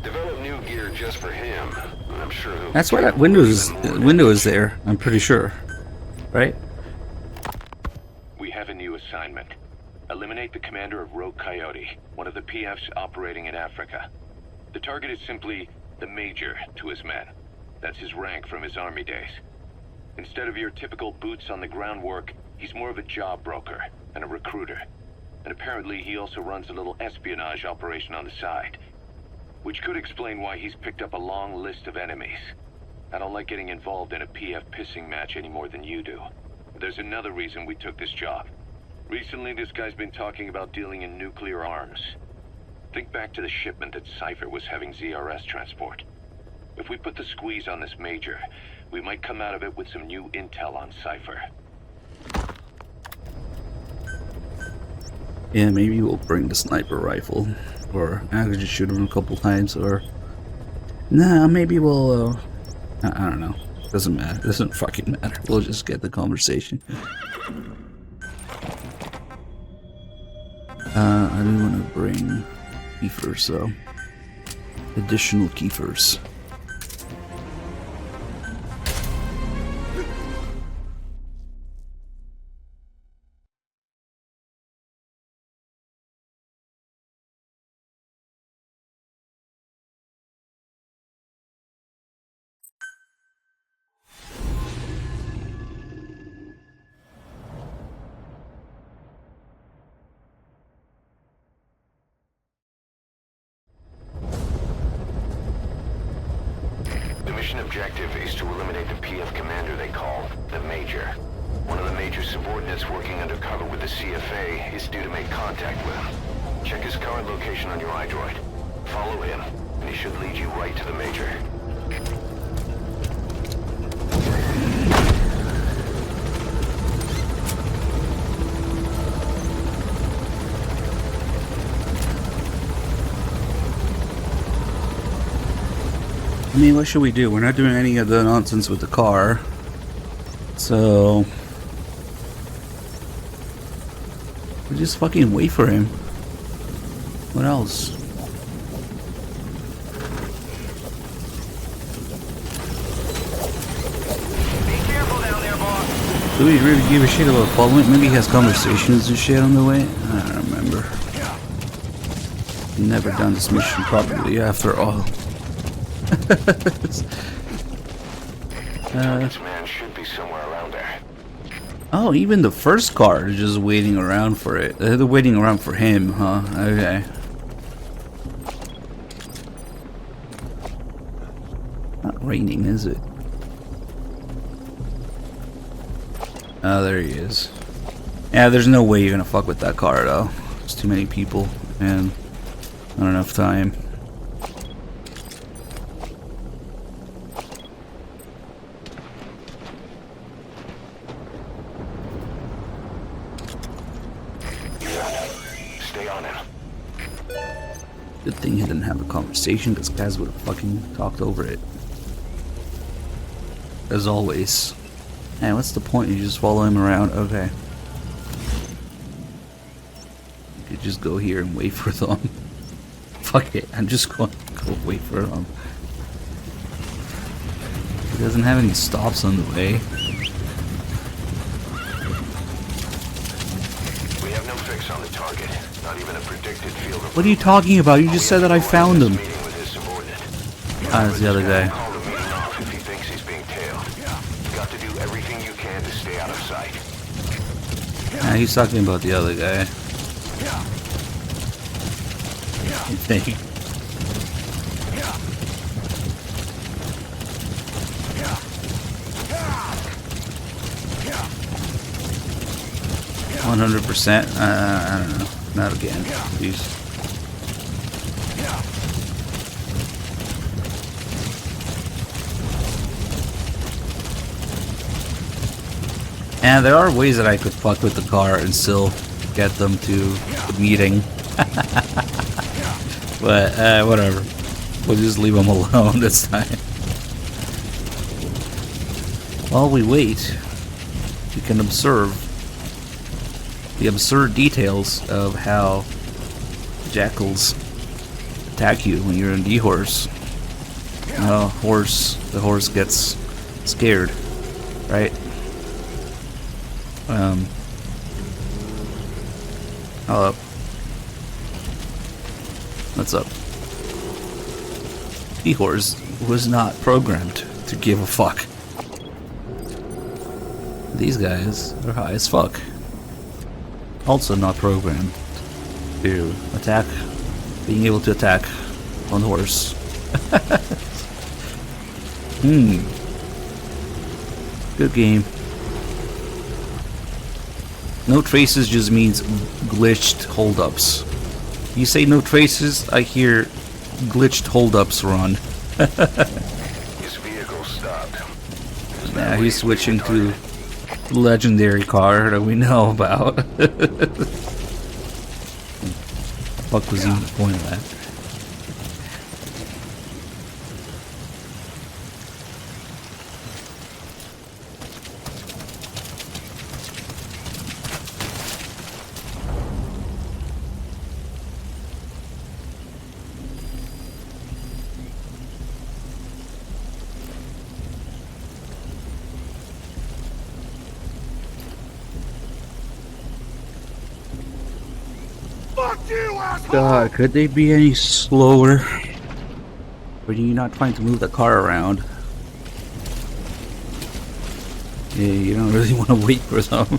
Develop new gear just for him. I'm sure he'll
That's why that window is there, I'm pretty sure. Right?
We have a new assignment. Eliminate the commander of Rogue Coyote, one of the PFs operating in Africa. The target is simply the Major to his men. That's his rank from his army days. Instead of your typical boots on the ground work, he's more of a job broker and a recruiter. And apparently he also runs a little espionage operation on the side. Which could explain why he's picked up a long list of enemies. I don't like getting involved in a PF pissing match any more than you do. There's another reason we took this job. Recently, this guy's been talking about dealing in nuclear arms. Think back to the shipment that Cypher was having ZRS transport. If we put the squeeze on this Major, we might come out of it with some new intel on Cypher.
Yeah, maybe we'll bring the sniper rifle. or I could just shoot him a couple times, or nah, maybe we'll. I don't know. Doesn't matter. Doesn't fucking matter. We'll just get the conversation. I do want to bring Kiefers, so additional Kiefers.
The mission objective is to eliminate the PF commander they call the Major. One of the Major's subordinates working undercover with the CFA is due to make contact with him. Check his current location on your iDroid. Follow him, and he should lead you right to the Major.
I mean, what should we do? We're not doing any of the nonsense with the car. So we just fucking wait for him. What else? Do we really give a shit about following? Maybe he has conversations and shit on the way? I don't remember. Never done this mission properly after all.
Target's man should be somewhere around there.
Oh, even the first car is just waiting around for it. They're waiting around for him, huh? Okay. Not raining, is it? Oh, there he is. Yeah, there's no way you're gonna fuck with that car, though. There's too many people, and not enough time. Good thing he didn't have a conversation, because Kaz would have fucking talked over it. As always. Hey, what's the point? You just follow him around? Okay. You could just go here and wait for them. Fuck it, I'm just going to go wait for them. He doesn't have any stops on the way.
We have no fix on the target. Not even a predicted field of...
What are you talking about? You just said that I found him. Ah, that's the other guy.
Call the meeting off if he thinks he's being tailed. You got to do everything you can to stay out of sight.
Yeah, he's talking about the other guy. I think. 100%. I don't know. Not again, please. And there are ways that I could fuck with the car and still get them to the meeting. But whatever. We'll just leave them alone this time. While we wait, we can observe the absurd details of how jackals attack you when you're in D-Horse. The horse gets scared, right? Hello. What's up? D-Horse was not programmed to give a fuck. These guys are high as fuck. Also not programmed to attack, being able to attack on horse. Good game. No traces just means glitched holdups. You say no traces, I hear glitched holdups run.
His vehicle stopped.
Now he's switching to the legendary car that we know about. fuck was even the point of that?
Fuck you, asshole!
God, could they be any slower? Or are you not trying to move the car around? Yeah, you don't really want to wait for them.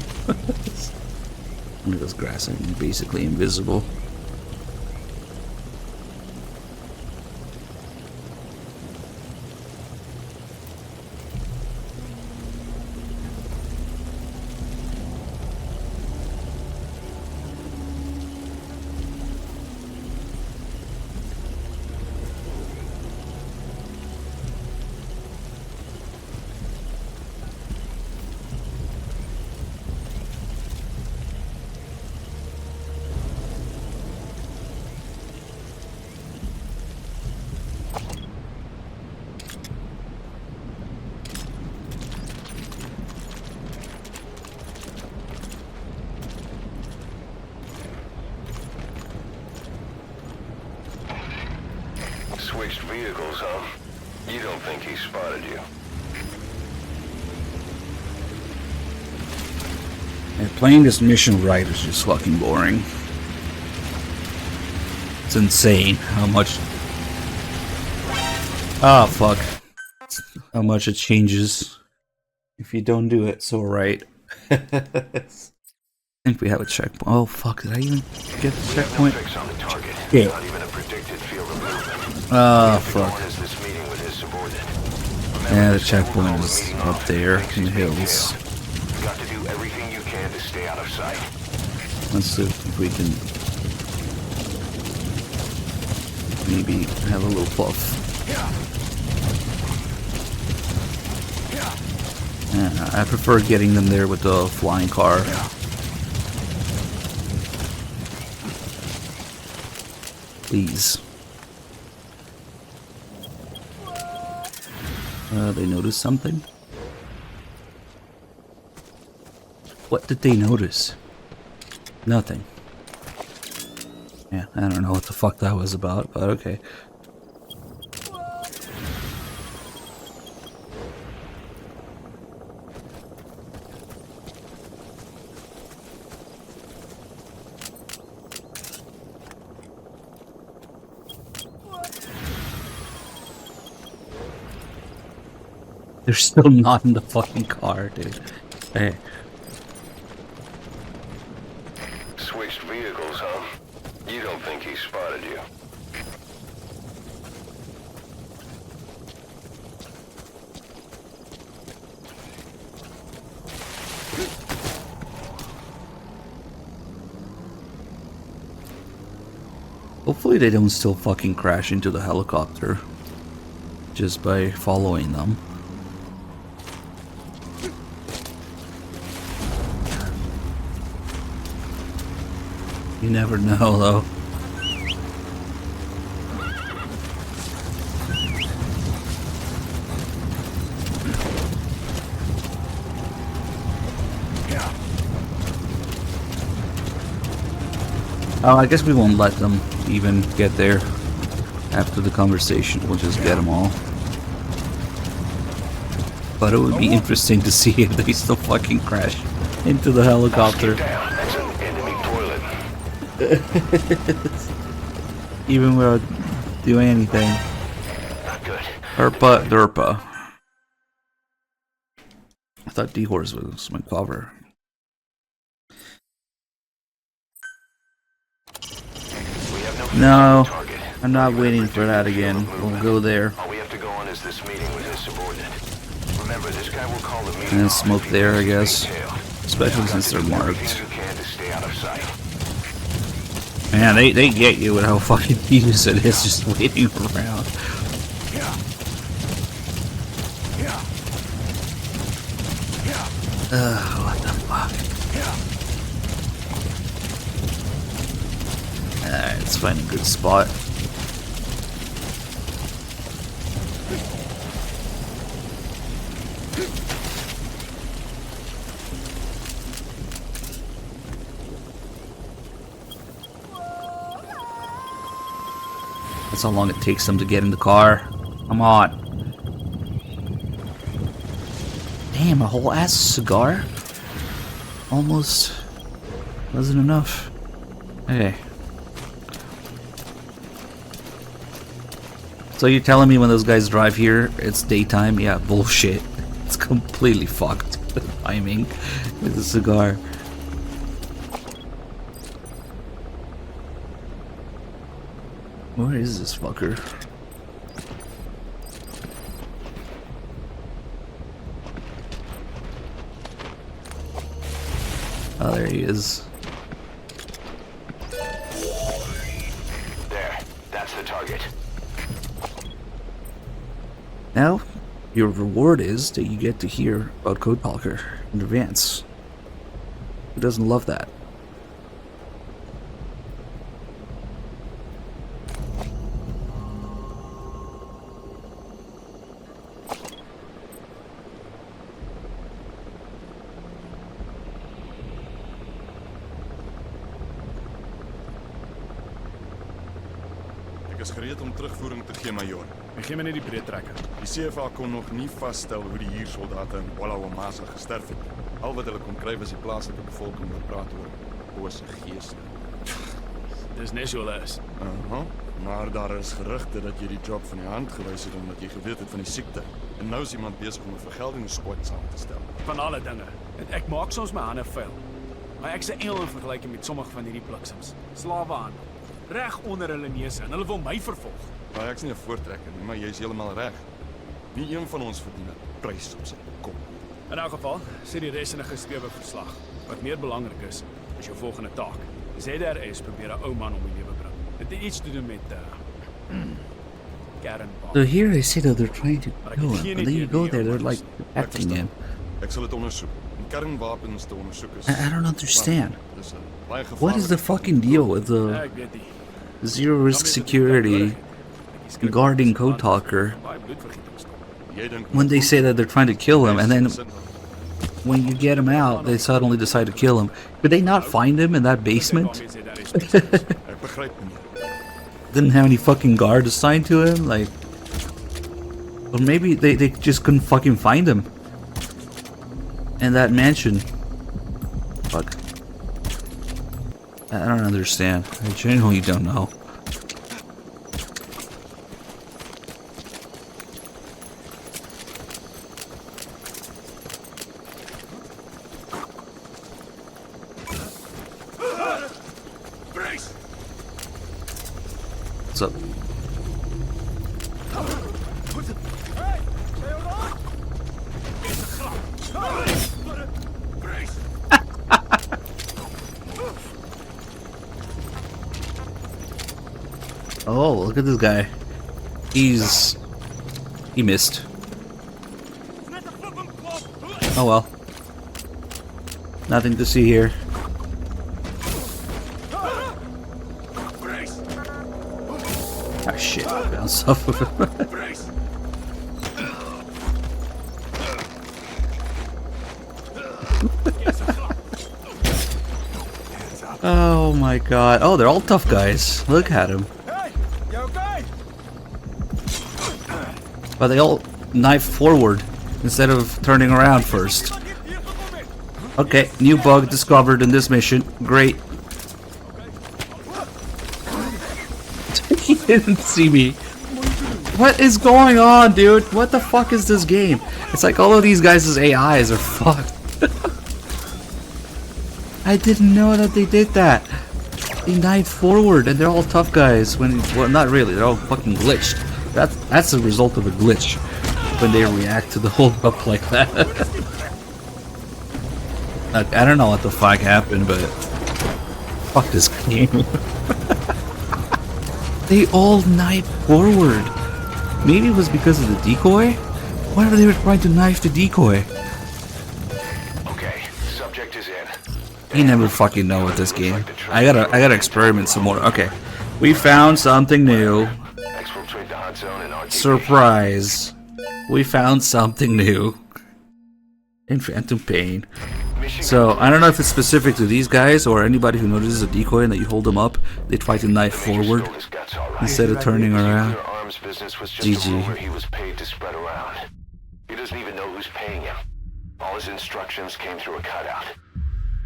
Look at this grass, I'm basically invisible.
Switched vehicles, huh? You don't think he spotted you?
And playing this mission right is just fucking boring. It's insane how much... Ah, fuck. How much it changes if you don't do it so right. I think we have a checkpoint. Oh, fuck. Did I even get the checkpoint? Yeah. Ah, fuck. Yeah, the checkpoint is up there in the hills.
Got to do everything you can to stay out of sight.
Let's see if we can maybe have a little puff. Yeah, I prefer getting them there with the flying car. Please. They noticed something? What did they notice? Nothing. Yeah, I don't know what the fuck that was about, but okay. They're still not in the fucking car, dude. Hey.
Switched vehicles, huh? You don't think he spotted you?
Hopefully they don't still fucking crash into the helicopter just by following them. You never know, though. Oh, I guess we won't let them even get there after the conversation. We'll just get them all. But it would be interesting to see if they still fucking crash into the helicopter.
That's an enemy toilet.
Even without doing anything.
Not good.
Derpa, derpa. I thought D-Horse was my cover. No, I'm not waiting for that again. We'll go there.
All we have to go on is this meeting with his subordinate. Remember, this guy will call the meeting.
And then smoke there, I guess. Especially since they're marked. Man, they get you with how fucking tedious it is just waiting around. What the fuck? Alright, Let's find a good spot. That's how long it takes them to get in the car. Come on. Damn, a whole ass cigar? Almost wasn't enough. Okay. So you're telling me when those guys drive here, it's daytime? Yeah, bullshit. It's completely fucked. The timing with the cigar. Where is this fucker? Oh, there he is.
There. That's the target.
Now, your reward is that you get to hear about Code Talker in advance. Who doesn't love that?
Ek is gereed om terugvoering te gee, majoor.
En gee my net die breedtrekker.
Die CFA kon nog nie vasstel hoe die huursoldate in Wallawamasa gesterf het. Al wat hulle kon kry was die plaaslike bevolking wat praat oor bose geeste.
Dis net so is.
Aha, maar daar is gerugte dat jy die job van die hand gewys het omdat jy geweet het van die siekte. En nou is iemand besig om 'n vergeldingssquad saam te stel.
Van alle dinge. Ek maak soms my hande vuil. Maar ek's 'n engel in vergelyking met sommige van hierdie bliksems. Slawe aan. Reg onder hulle neuse en hulle wil my vervolg.
Maar ek's nie 'n voortrekker nie, maar jy's heeltemal reg. Nie een van ons verdien 'n prys op sy kop.
In elk geval, sê die res in 'n geskrewe verslag. Wat meer belangrik is jou volgende taak. ZRS probeer 'n ou man om die lewe bring. Dit het iets te doen met kernbom.
So here they say that they're trying to kill him, and then you go there, they're like protecting him.
Ek sal dit ondersoek. Kernwapens te ondersoek is.
I don't understand.
Dis 'n baie
What is the fucking deal with the zero risk security guarding Code Talker when they say that they're trying to kill him, and then when you get him out, they suddenly decide to kill him? Could they not find him in that basement? Didn't have any fucking guard assigned to him, like, or maybe they just couldn't fucking find him in that mansion. Fuck. I don't understand. I genuinely don't know. What's up? Oh, look at this guy. He missed. Oh well. Nothing to see here. Ah shit, bounce off of him. Oh my god. Oh, they're all tough guys. Look at him. But they all knife forward instead of turning around first. Okay, new bug discovered in this mission. Great. He didn't see me. What is going on, dude? What the fuck is this game? It's like all of these guys' AIs are fucked. I didn't know that they did that. They knife forward and they're all tough guys when, well, not really, they're all fucking glitched. That's the result of a glitch when they react to the hold up like that. I don't know what the fuck happened, but fuck this game. They all knife forward. Maybe it was because of the decoy? Why were they trying to knife the decoy?
Okay, subject is in.
You never fucking know with this game. I gotta experiment some more. Okay, We found something new.
Exfiltrate the hot zone and RTB.
Surprise. We found something new. In Phantom Pain. So, I don't know if it's specific to these guys or anybody who notices a decoy and that you hold them up, they'd fight the knife forward instead of turning around. GG.
He was paid to spread around. He doesn't even know who's paying him. All his instructions came through a cutout.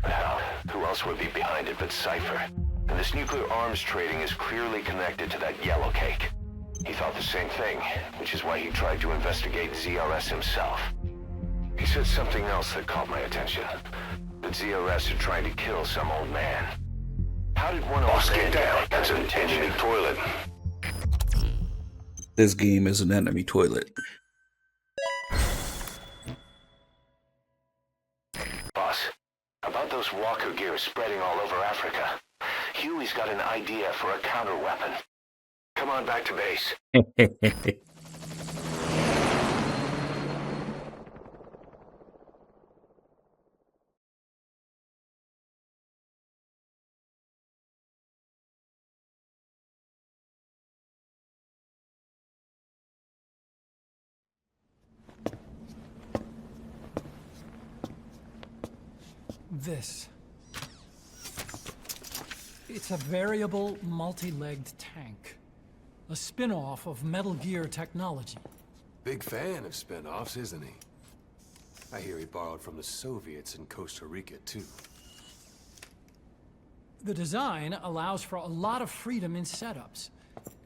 Well, who else would be behind it but Cypher? And this nuclear arms trading is clearly connected to that yellow cake. He thought the same thing, which is why he tried to investigate ZRS himself. He said something else that caught my attention. That ZRS are trying to kill some old man. How did one old man down? That's an enemy toilet.
This game is an enemy toilet.
Boss, about those walker gears spreading all over Africa, Huey's got an idea for a counter weapon. Come on back to base.
This. It's a variable, multi-legged tank. A spin-off of Metal Gear technology.
Big fan of spin-offs, isn't he? I hear he borrowed from the Soviets in Costa Rica, too.
The design allows for a lot of freedom in setups.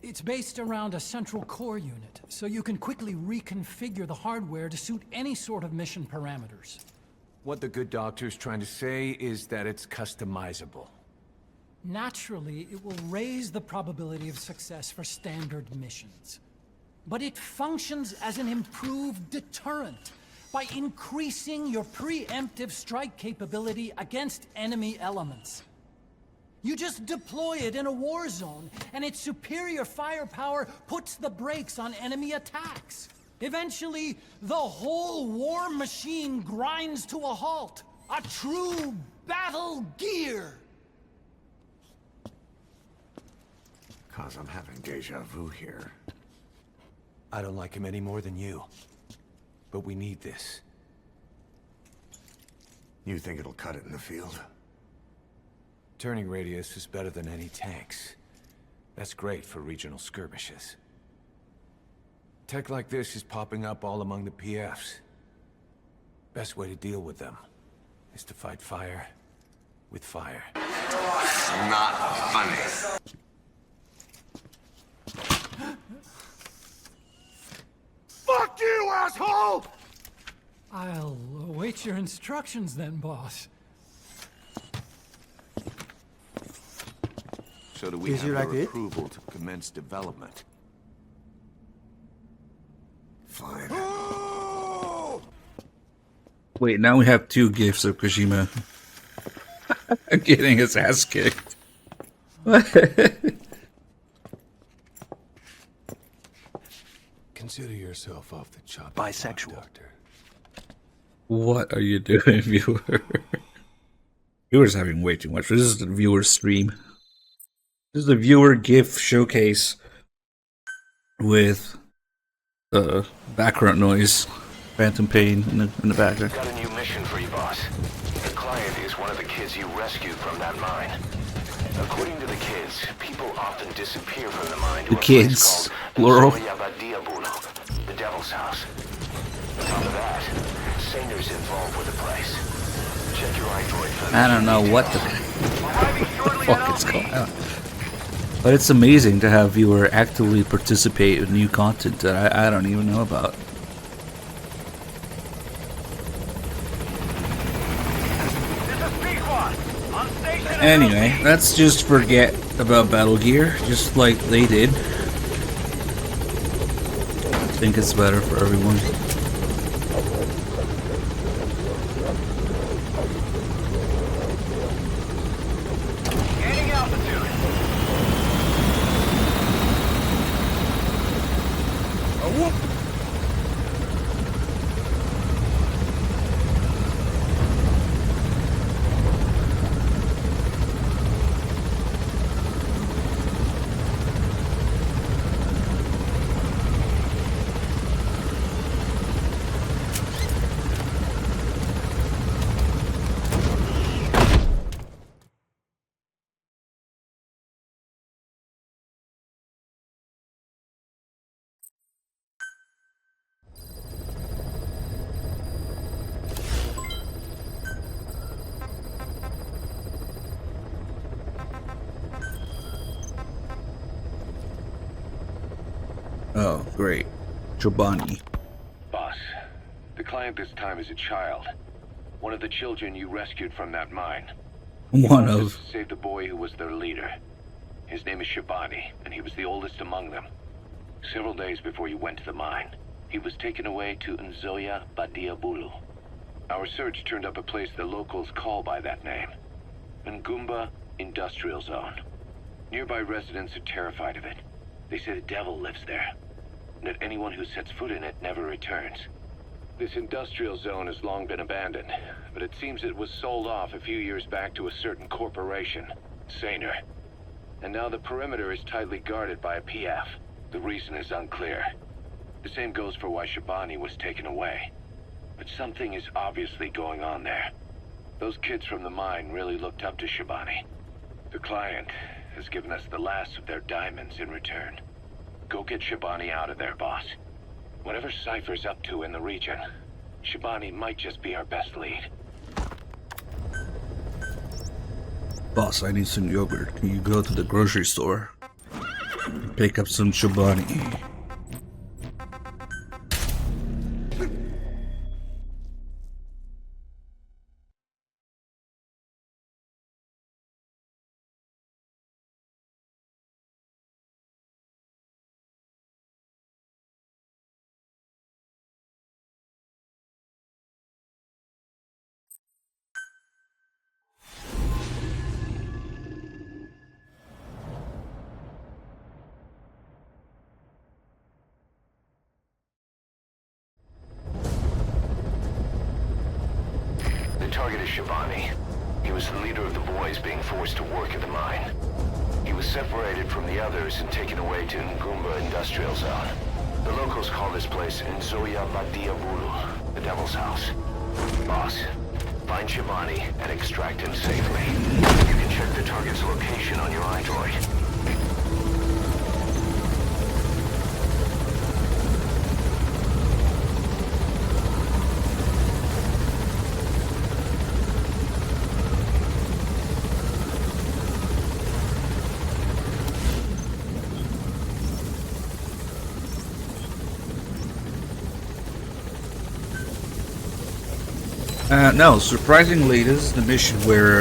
It's based around a central core unit, so you can quickly reconfigure the hardware to suit any sort of mission parameters.
What the good doctor's trying to say is that it's customizable.
Naturally, it will raise the probability of success for standard missions. But it functions as an improved deterrent by increasing your preemptive strike capability against enemy elements. You just deploy it in a war zone, and its superior firepower puts the brakes on enemy attacks. Eventually, the whole war machine grinds to a halt. A true battle gear!
Cause I'm having deja vu here.
I don't like him any more than you. But we need this.
You think it'll cut it in the field?
Turning radius is better than any tanks. That's great for regional skirmishes. Tech like this is popping up all among the PFs. Best way to deal with them is to fight fire with fire.
Not funny.
Fuck you, asshole!
I'll await your instructions then, boss.
So do we have your approval to commence development?
Fine.
Wait, now we have two gifts of Kojima getting his ass kicked.
Consider yourself off the chop.
Bisexual.
Doctor.
What are you doing, viewer? Viewer's having way too much. This is the viewer stream. This is the viewer GIF showcase with background noise, Phantom Pain in the background.
Got a new mission for you, boss. The client is one of the kids you rescued from that mine. According to the kids, people often disappear from the mine to
The
a
kids,
place called
plural.
the Devil's House. On top of that, Sanger's involved with the place. Check your iDroid for
I don't know what the fuck it's called. But it's amazing to have viewer actively participate in new content that I don't even know about. Anyway, let's just forget about Battle Gear, just like they did. I think it's better for everyone.
Gaining altitude.
Whoop!
Oh, great. Chobani.
Boss, the client this time is a child. One of the children you rescued from that mine.
One of.
Saved the boy who was their leader. His name is Shabani, and he was the oldest among them. Several days before you went to the mine, he was taken away to Nzoia Badia Bulu. Our search turned up a place the locals call by that name. Ngumba Industrial Zone. Nearby residents are terrified of it. They say the devil lives there, and that anyone who sets foot in it never returns. This industrial zone has long been abandoned, but it seems it was sold off a few years back to a certain corporation, Saner. And now the perimeter is tightly guarded by a PF. The reason is unclear. The same goes for why Shabani was taken away. But something is obviously going on there. Those kids from the mine really looked up to Shabani. The client has given us the last of their diamonds in return. Go get Shabani out of there, boss. Whatever Cypher's up to in the region, Shabani might just be our best lead.
Boss, I need some yogurt. Can you go to the grocery store? Pick up some Shabani.
The target is Shabani. He was the leader of the boys being forced to work at the mine. He was separated from the others and taken away to Ngumba Industrial Zone. The locals call this place Nzoia Badia Bulu, the Devil's House. Boss, find Shabani and extract him safely. You can check the target's location on your iDroid.
No, surprisingly, this is the mission where,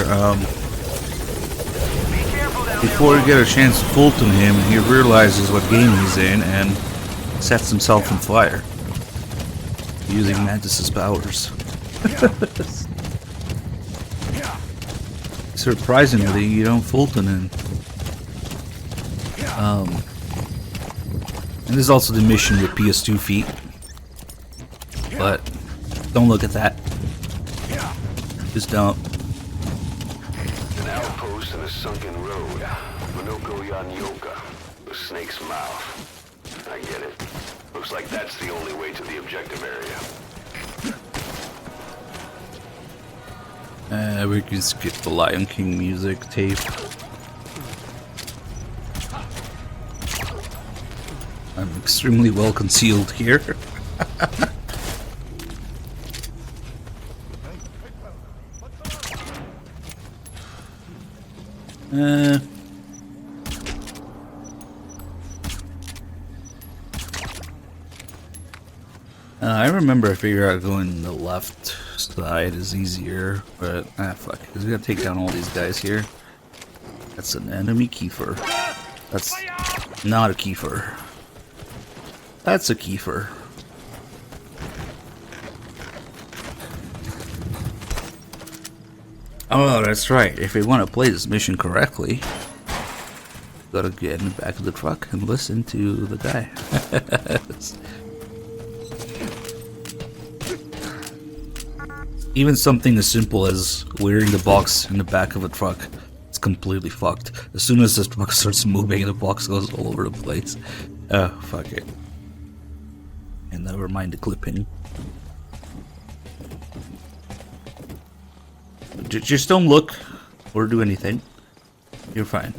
before you get a chance to Fulton him, he realizes what game he's in and sets himself on fire. Using Mantis's powers. Surprisingly, you don't Fulton him. And this is also the mission with PS2 feet. But, don't look at that. Just don't.
An outpost in a sunken road. Monoko Yanyoka. The snake's mouth. I get it. Looks like that's the only way to the objective area.
We can skip the Lion King music tape. I'm extremely well concealed here. I remember I figured out going the left side is easier, but fuck it, because we gotta take down all these guys here. That's an enemy Kiefer. That's not a Kiefer. That's a Kiefer. Oh, that's right. If we want to play this mission correctly, gotta get in the back of the truck and listen to the guy. Even something as simple as wearing the box in the back of a truck, it's completely fucked. As soon as this truck starts moving, the box goes all over the place. Oh, fuck it. And never mind the clipping. Just don't look or do anything. You're fine.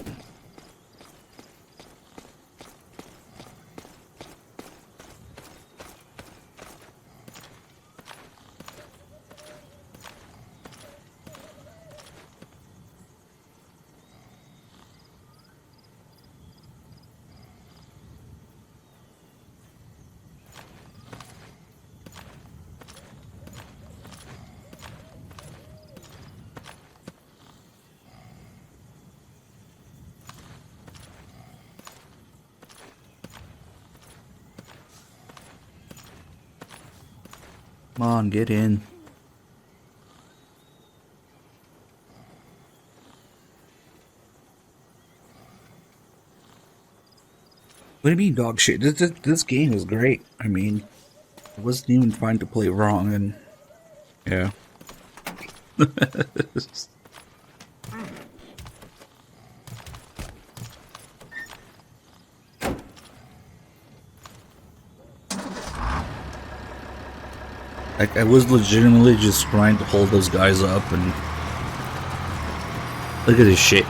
Come on, get in. What do you mean, dog shit? This game is great. I mean, I wasn't even trying to play wrong, and yeah. Like, I was legitimately just trying to hold those guys up, and look at this shit.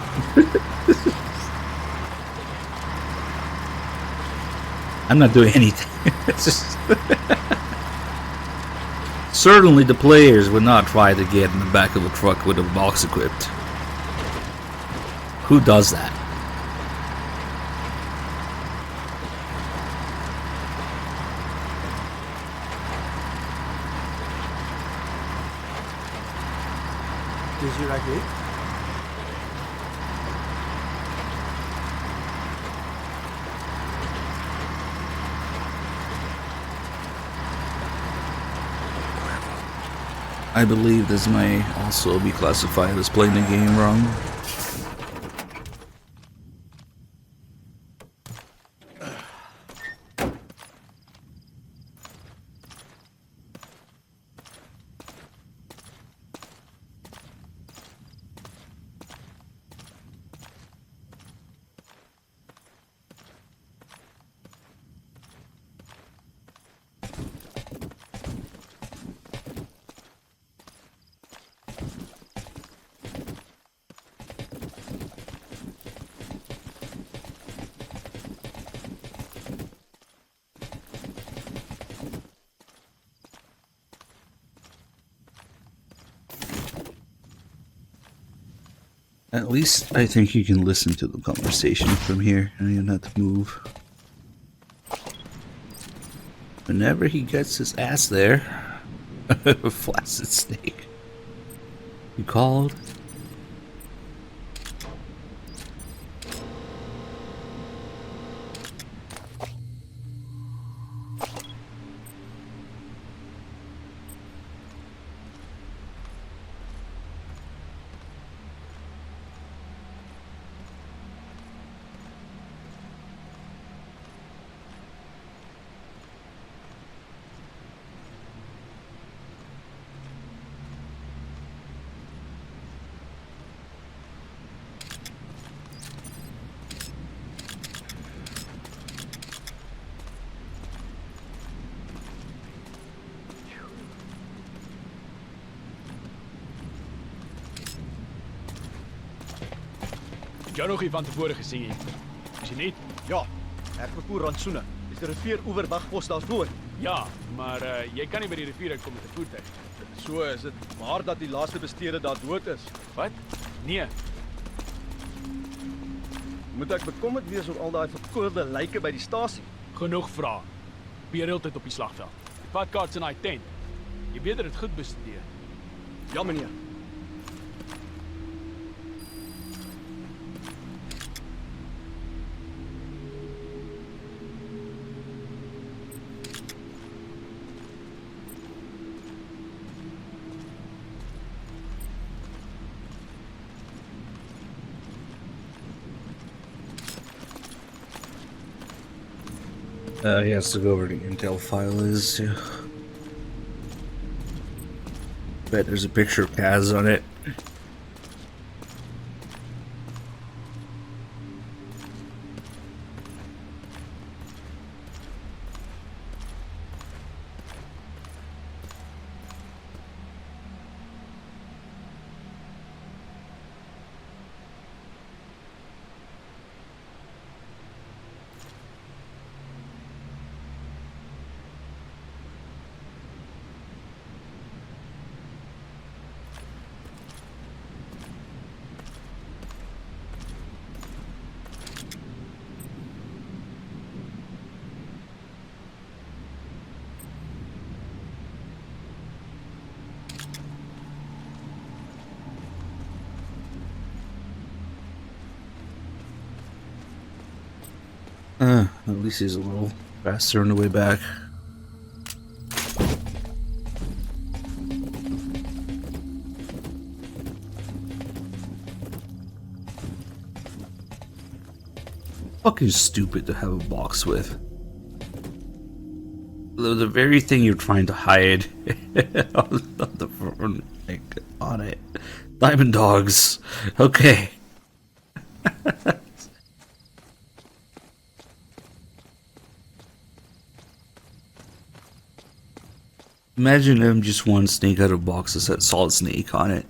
I'm not doing anything. It's just certainly the players would not try to get in the back of a truck with a box equipped. Who does that?
Is you like it?
I believe this may also be classified as playing the game wrong. At least I think you can listen to the conversation from here, and you don't have to move. Whenever he gets his ass there, flaccid snake. You called?
Jou nog nie van tevore gesien nie. Is jy nie?
Ja, ek vervoer rantsoene. Is die rivier oorwegpos daarvoor?
Ja, maar jy kan nie by die rivier uitkom met 'n voertuig.
So is dit waar dat die laaste besteerder daar dood is.
Wat? Nee.
Moet ek bekommerd wees oor al daai verkoorde lyke by die stasie?
Genoeg vrae. Beer heeltyd op die slagveld. Die padkaarts in daai tent. Jy beter dit goed bestudeer.
Ja, meneer.
He has to go where the intel file is. Yeah. Bet there's a picture of Kaz on it. At least he's a little faster on the way back. fucking stupid to have a box with. The very thing you're trying to hide on the front, like, on it. Diamond dogs. Okay. Imagine MGS1 snake out of box that said Solid Snake on it.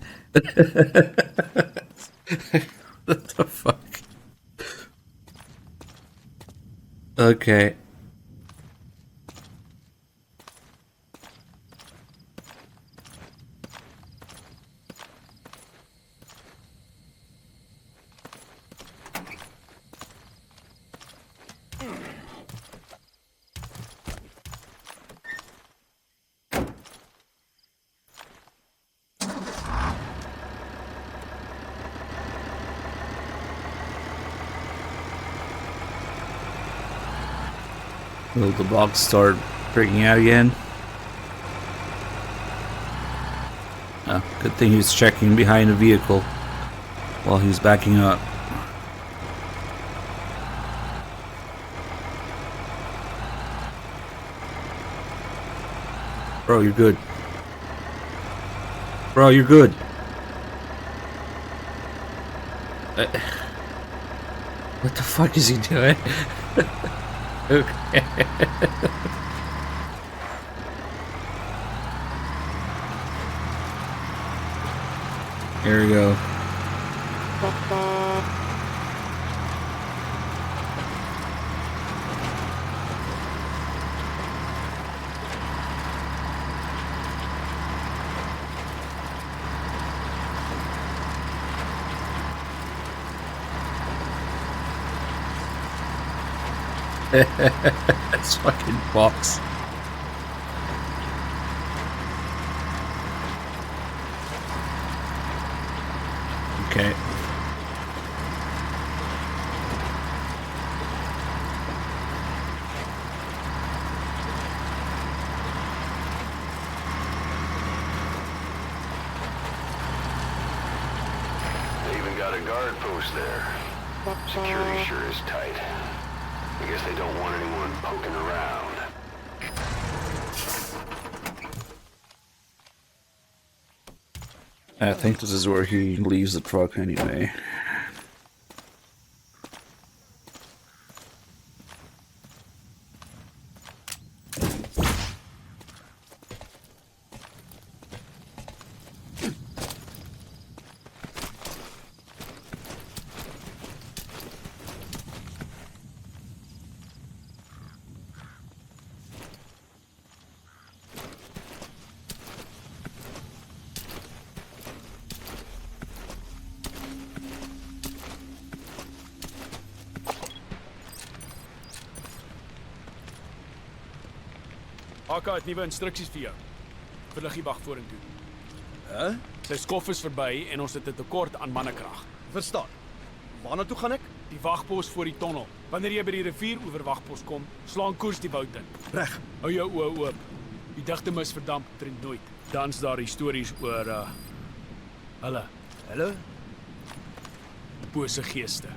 What the fuck? Okay. Will the box start freaking out again? Oh, good thing he was checking behind the vehicle while he was backing up. Bro, you're good. Bro, you're good. What the fuck is he doing? Okay. Here we go. That's fucking box. Okay.
They even got a guard post there. Security sure is tight. I guess they don't want anyone poking around.
I think this is where he leaves the truck anyway.
AK het nuwe instruksies vir jou. Verlig die wag vorentoe.
Hæ?
Sy skof is verby en ons het 'n tekort aan mannekrag.
Verstaan. Waarna toe gaan ek?
Die wagpos voor die tunnel. Wanneer jy by die rivieroeverwagpos kom, slaan koers die woud in.
Reg.
Hou jou oë oop. Die digte mis verdamp trend nooit. Dan's daar stories oor hulle bose geeste.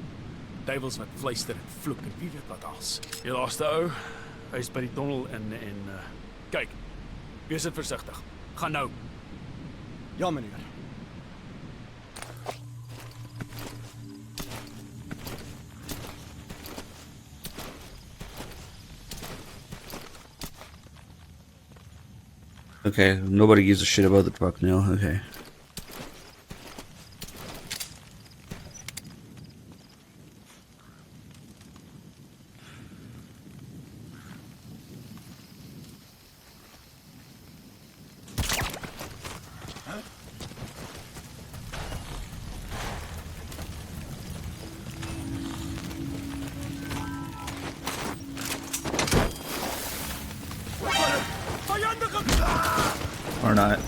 Duiwels wat fluister en vloek en wie weet wat als. Die laaste ou, hy is by die tunnel en kyk. Wees versigtig. Gaan nou.
Ja, meneer.
Okay, nobody gives a shit about the truck now. Okay. Or not.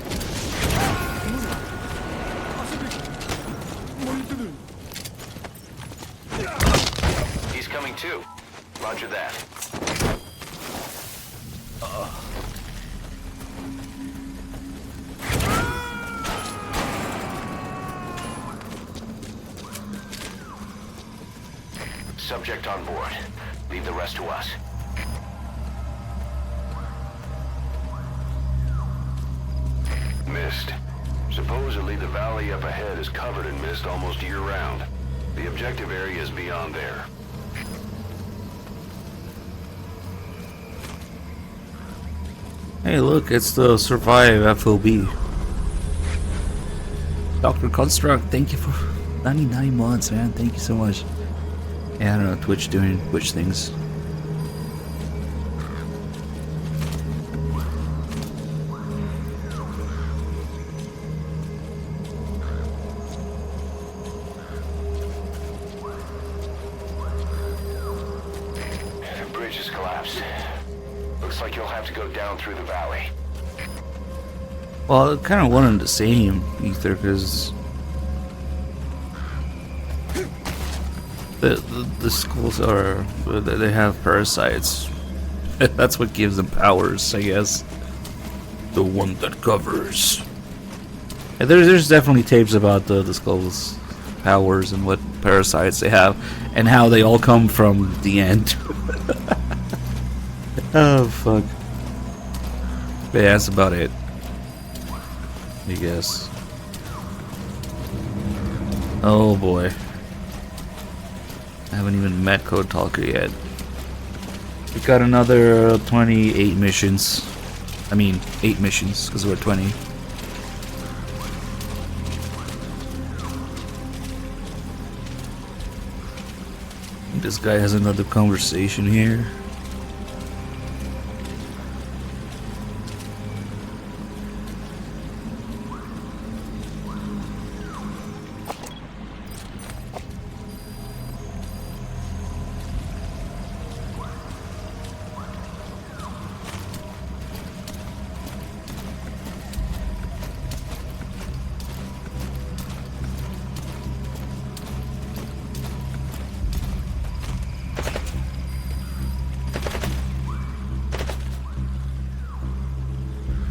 He's coming too. Roger that. subject on board. Leave the rest to us. Mist. Supposedly the valley up ahead is covered in mist almost year-round. The objective area is beyond there.
Hey, look, it's the Survive FOB. Dr. Construct, thank you for 99 months, man. Thank you so much. Yeah, I don't know, Twitch doing Twitch things.
The bridge has collapsed. Looks like you'll have to go down through the valley.
Well, I kind of wanted to same Ether because the skulls are they have parasites. That's what gives them powers, I guess. The one that covers. And there's definitely tapes about the skulls' powers and what parasites they have, and how they all come from the end. Oh fuck. But yeah, that's about it, I guess. Oh boy. I haven't even met Code Talker yet. We got another 28 missions. I mean, 8 missions, because we're 20. This guy has another conversation here.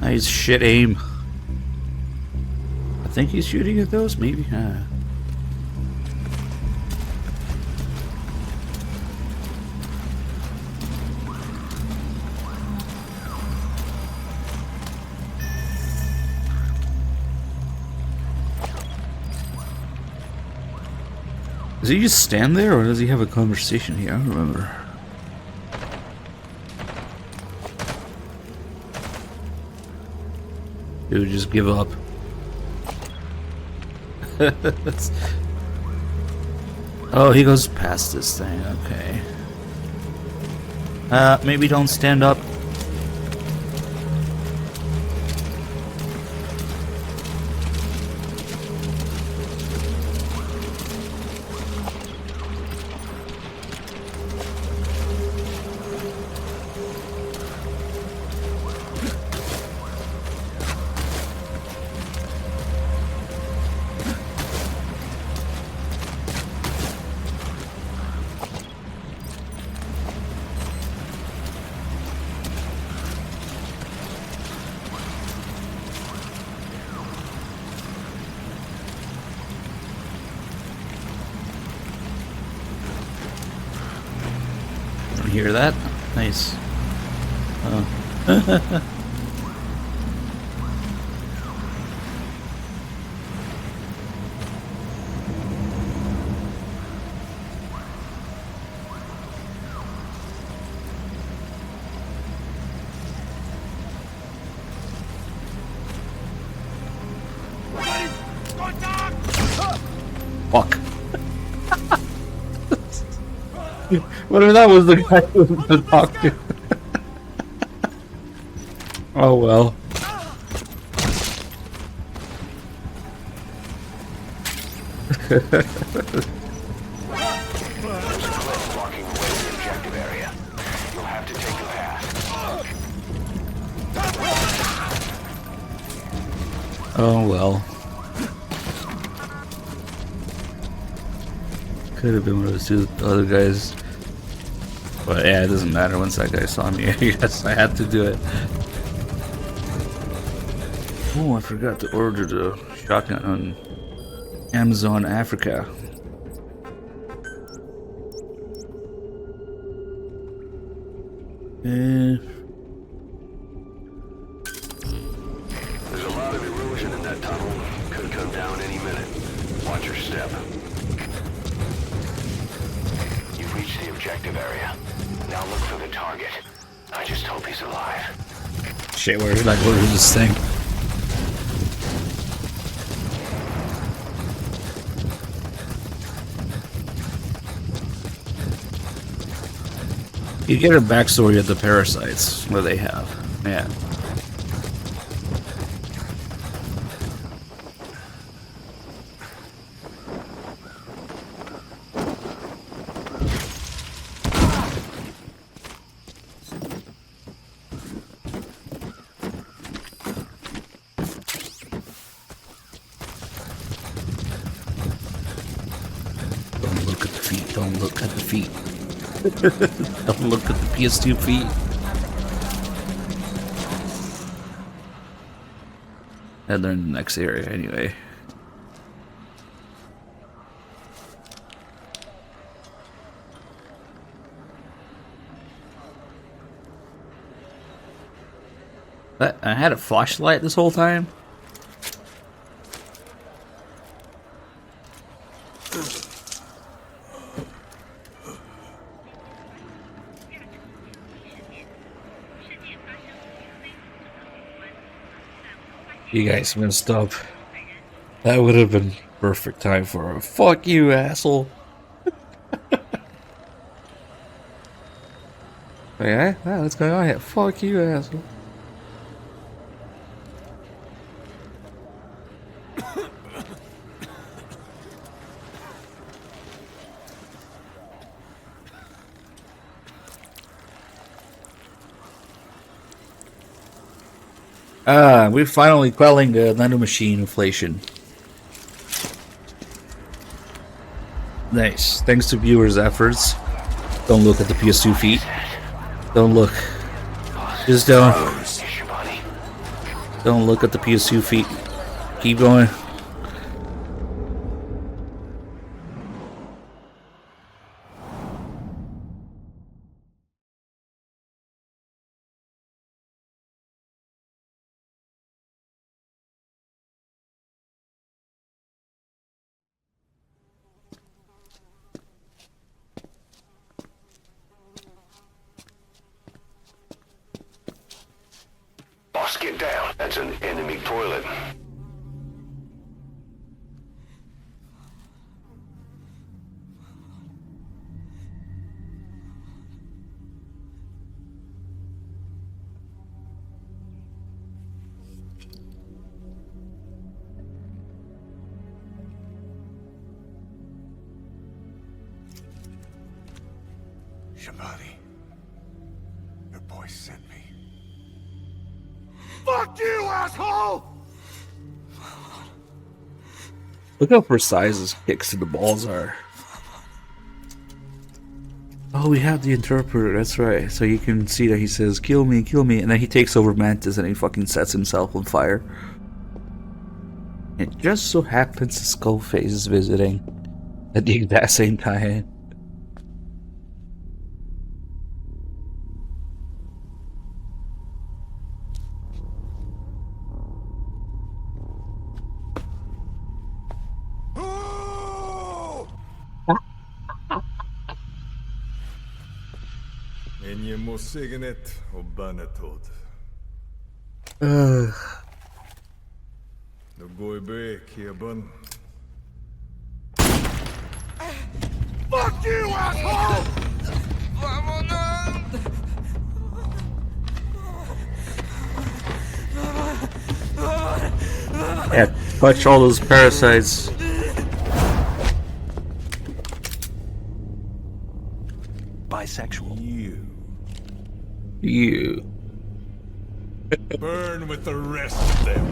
Nice shit aim. I think he's shooting at those, maybe? Does he just stand there, or does he have a conversation here? I don't remember. Dude, just give up. Oh, he goes past this thing, okay. Maybe don't stand up. Hear that? Nice. Oh. Fuck. What if that was the guy who was gonna talk to? Oh well.
Blocking the way to the objective area. You'll have to take the path.
Oh well. Could have been one of those two other guys. But yeah, it doesn't matter once that guy saw me. I guess I had to do it. Oh, I forgot to order the shotgun on Amazon Africa. Eh.
There's a lot of erosion in that tunnel. Could come down any minute. Watch your step. You've reached the objective area. Now look for the target. I just hope he's alive.
Shit, where is this thing? You get a backstory of the parasites, what they have. Yeah. Don't look at the feet, don't look at the feet. Don't look at the PS2 feet. And they're in the next area anyway. I had a flashlight this whole time? You guys messed up. That would have been perfect time for a fuck you, asshole. Okay, what's going on here? Fuck you, asshole. We're finally quelling the nanomachine inflation. Nice. Thanks to viewers' efforts. Don't look at the PS2 feet. Don't look. Just don't. Don't look at the PS2 feet. Keep going.
Boss, get down. That's an enemy toilet.
Shabani, your boy sent me.
Fuck you, asshole!
Look how precise his kicks to the balls are. Oh, we have the interpreter, that's right. So you can see that he says, kill me, and then he takes over Mantis and he fucking sets himself on fire. It just so happens Skullface is visiting at the exact same time.
Enje må signet og banetod. Nå går i bek i bunn.
Fuck you, asshole!
Yeah, touch all those parasites.
Bisexual.
You.
Burn with the rest of them.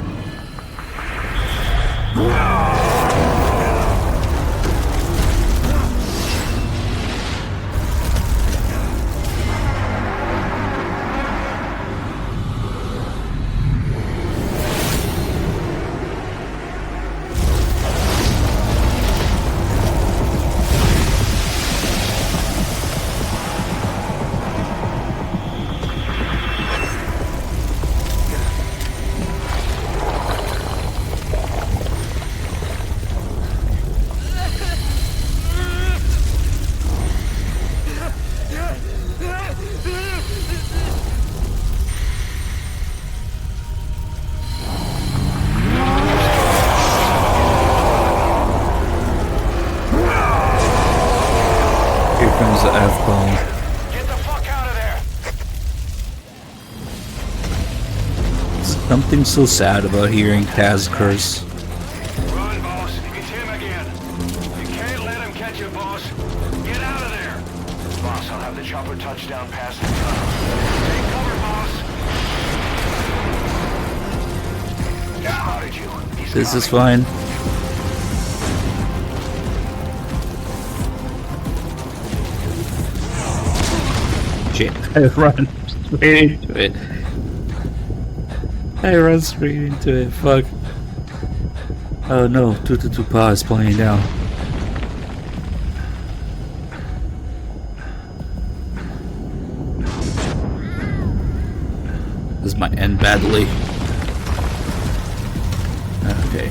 Something so sad about hearing Taz curse.
Run, boss. It's him again. You can't let him catch you, boss. Get out of there. Boss, I'll have the chopper touch down past the tunnel. Take cover, boss. Spotted you. He's
This is
coming.
fine. Shit, I run straight into it. I run straight into it, fuck. Oh no, 222 Pa is playing down. This might end badly. Okay.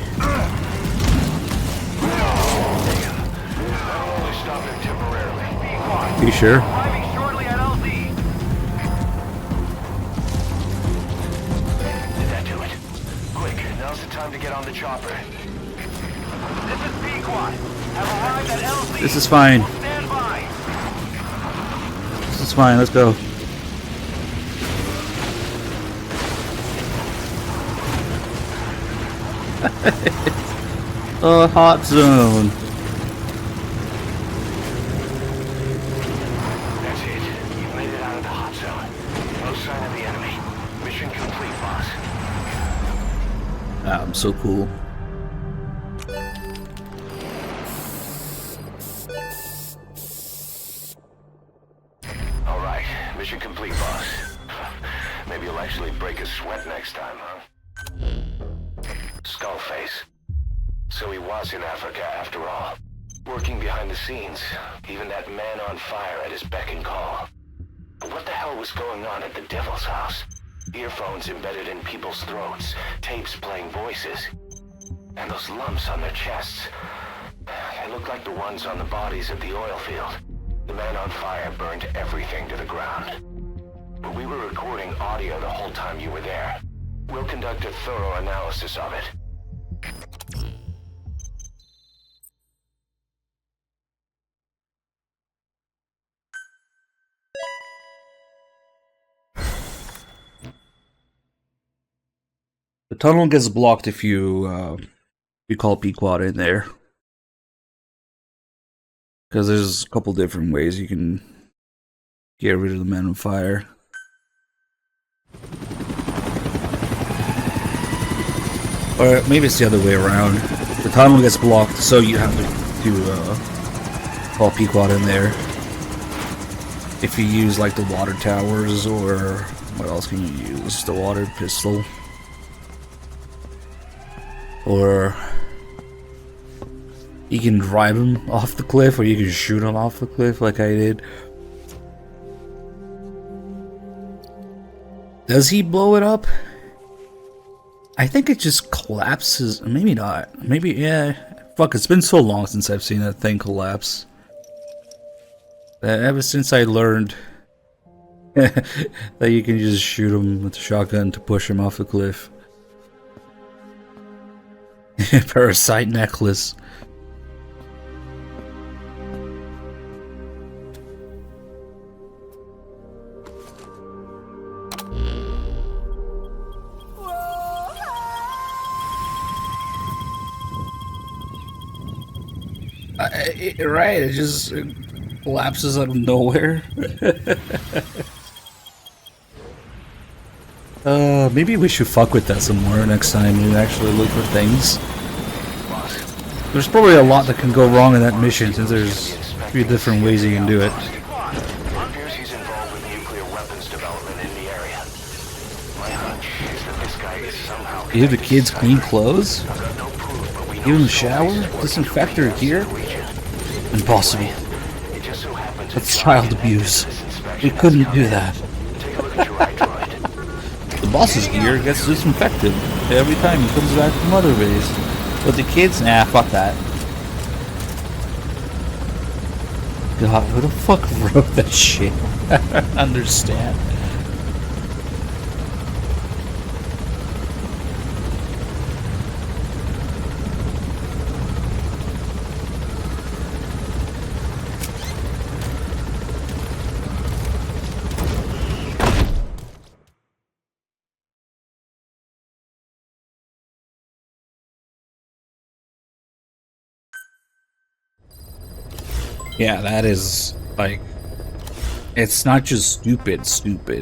Stop him temporarily. Be quiet.
You sure?
Arriving shortly at LZ. Did that do it? Quick, now's the time to get on the chopper. This is Pequot. Have arrived at LZ.
This is fine.
Stand by.
This is fine, let's go. Oh, hot zone.
That's it. You've made it out of the hot zone. No sign of the enemy. Mission complete, boss.
Ah, I'm so cool.
All right, mission complete, boss. Maybe you'll actually break a sweat next time, huh? Skullface. So he was in Africa after all. Working behind the scenes. Even that man on fire at his beck and call. But what the hell was going on at the Devil's house? Earphones embedded in people's throats. Tapes playing voices. And those lumps on their chests. They looked like the ones on the bodies at the oil field. The man on fire burned everything to the ground. But we were recording audio the whole time you were there. We'll conduct a thorough analysis of it.
The tunnel gets blocked if you call Pequot in there. Because there's a couple different ways you can get rid of the man on fire. Or maybe it's the other way around. The tunnel gets blocked, so you have to call Pequot in there. If you use like the water towers, or what else can you use? The water pistol. Or you can drive him off the cliff, or you can shoot him off the cliff like I did. Does he blow it up? I think it just collapses. Maybe not. Maybe, yeah. Fuck, it's been so long since I've seen that thing collapse. Ever since I learned that you can just shoot him with a shotgun to push him off the cliff. Parasite necklace. Right, it just collapses out of nowhere. Maybe we should fuck with that some more next time and actually look for things. There's probably a lot that can go wrong in that mission, since there's a few different ways you can do it.
Appears he's involved with nuclear weapons development in the area. My hunch is that this guy is somehow...
Give the kids clean clothes? Give them a shower? Disinfect their gear? Impossible. That's child abuse. We couldn't do that. The boss's gear gets disinfected every time he comes back from Mother Base. But the kids, nah, fuck that. God, who the fuck wrote that shit? I don't understand. Yeah, that is like, it's not just stupid,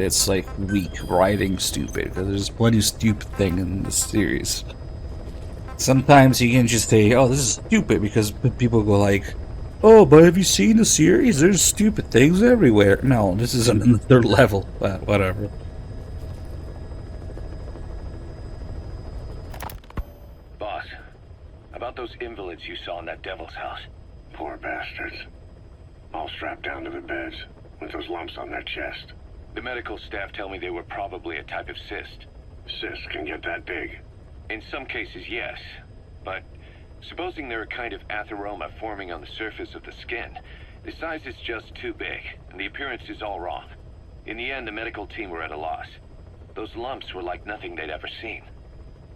it's like weak writing stupid, because there's plenty of stupid thing in this series. Sometimes you can just say, oh, this is stupid, because people go like, oh, but have you seen the series? There's stupid things everywhere. No, this is another level, but whatever.
Boss, about those invalids you saw in that devil's house.
Poor bastards. All strapped down to the beds, with those lumps on their chest.
The medical staff tell me they were probably a type of cyst.
Cysts can get that big.
In some cases, yes. But supposing they're a kind of atheroma forming on the surface of the skin, the size is just too big, and the appearance is all wrong. In the end, the medical team were at a loss. Those lumps were like nothing they'd ever seen.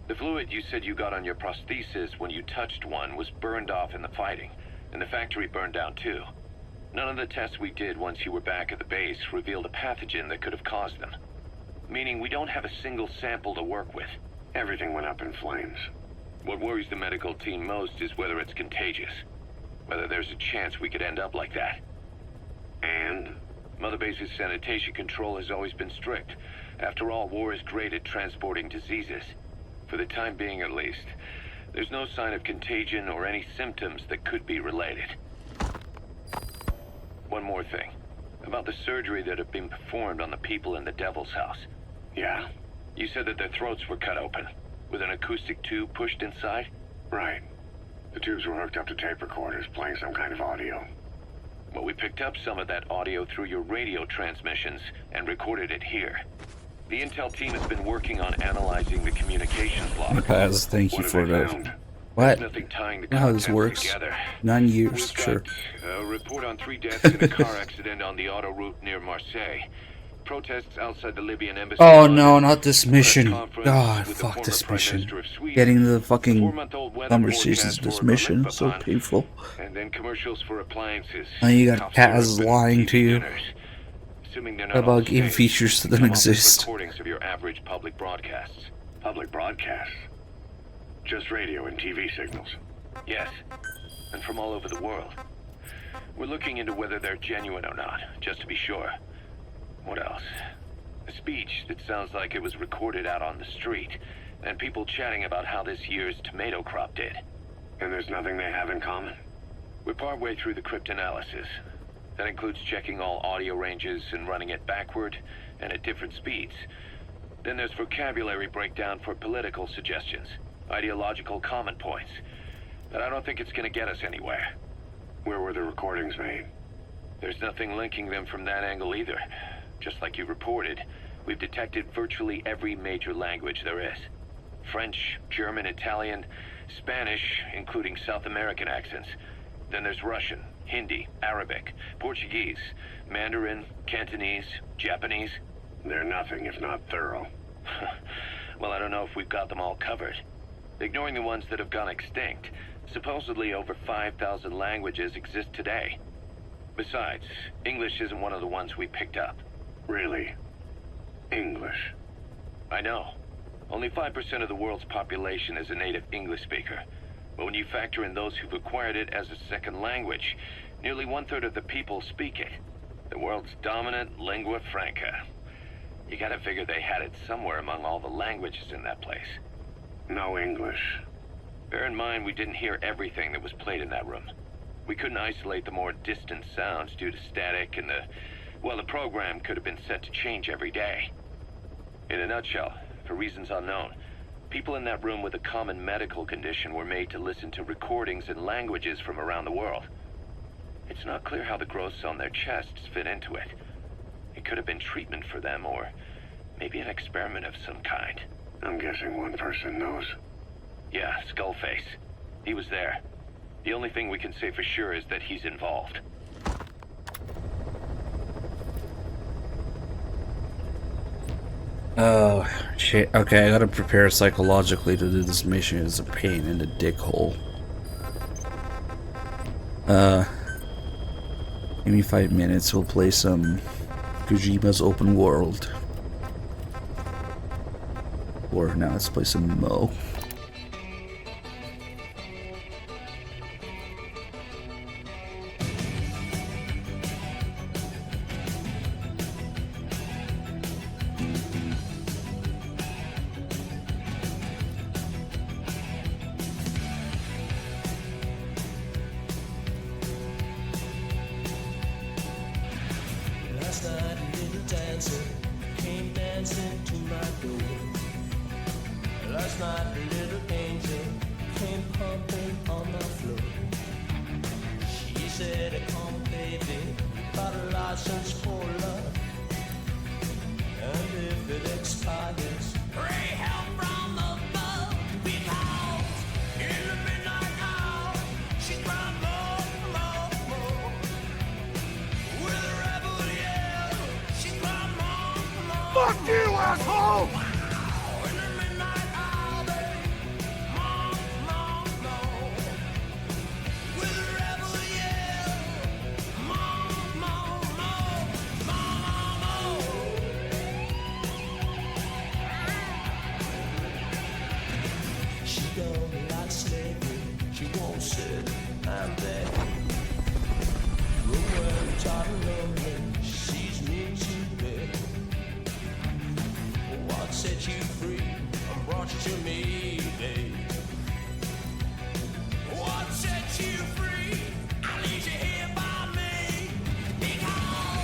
The fluid you said you got on your prosthesis when you touched one was burned off in the fighting, and the factory burned down too. None of the tests we did once you were back at the base revealed a pathogen that could have caused them. Meaning we don't have a single sample to work with.
Everything went up in flames.
What worries the medical team most is whether it's contagious. Whether there's a chance we could end up like that.
And?
Mother Base's sanitation control has always been strict. After all, war is great at transporting diseases. For the time being, at least. There's no sign of contagion or any symptoms that could be related. One more thing. About the surgery that had been performed on the people in the Devil's House.
Yeah?
You said that their throats were cut open, with an acoustic tube pushed inside?
Right. The tubes were hooked up to tape recorders, playing some kind of audio.
Well, we picked up some of that audio through your radio transmissions and recorded it here. The intel team has been working on analyzing the communications log.
Guys, thank you for that. What?
Nothing tying the
How this works?
together.
9 years, sure.
A report on 3 deaths in a car accident on the auto route near Marseille. Protests outside the Libyan embassy.
Oh no, not this mission. God, fuck this mission. Getting the fucking conversations of this mission, so painful.
And then commercials for appliances.
Now you got Kaz lying to you about game features that don't exist.
Recordings of your average public broadcasts.
Public broadcasts? Just radio and TV signals?
Yes, and from all over the world. We're looking into whether they're genuine or not, just to be sure. What else? A speech that sounds like it was recorded out on the street, and people chatting about how this year's tomato crop did.
And there's nothing they have in common?
We're partway through the cryptanalysis. That includes checking all audio ranges and running it backward and at different speeds. Then there's vocabulary breakdown for political suggestions, ideological comment points. But I don't think it's going to get us anywhere.
Where were the recordings made?
There's nothing linking them from that angle either. Just like you reported, we've detected virtually every major language there is. French, German, Italian, Spanish, including South American accents. Then there's Russian, Hindi, Arabic, Portuguese, Mandarin, Cantonese, Japanese.
They're nothing if not thorough.
Well, I don't know if we've got them all covered. Ignoring the ones that have gone extinct, supposedly over 5,000 languages exist today. Besides, English isn't one of the ones we picked up.
Really? English?
I know. Only 5% of the world's population is a native English speaker. But when you factor in those who've acquired it as a second language, nearly 1/3 of the people speak it. The world's dominant lingua franca. You gotta figure they had it somewhere among all the languages in that place.
No English.
Bear in mind, we didn't hear everything that was played in that room. We couldn't isolate the more distant sounds due to static, and the program could have been set to change every day. In a nutshell, for reasons unknown, people in that room with a common medical condition were made to listen to recordings in languages from around the world. It's not clear how the growths on their chests fit into it. It could have been treatment for them, or maybe an experiment of some kind.
I'm guessing one person knows.
Yeah, Skullface. He was there. The only thing we can say for sure is that he's involved.
Oh, shit. Okay, I gotta prepare psychologically to do this mission. It's a pain in the dick hole. Give me 5 minutes, we'll play some Kojima's Open World. Or now let's play some Mo.
Last night, the little angel came pumping on the floor. She said, come baby, got a license for love. And if it expires, pray help from above. Because in the midnight hour, she cried more, more, more. With a rebel yell, she cried more, more. Fuck you, asshole! In the midnight hour, babe, more, more, more. With a rebel yell, more, more, more, more, more. She don't like slavery, she won't sit and beg. When tired and lonely, she sees me too big. What set you free and brought you to me, babe? What set you free? I need you here by me. Because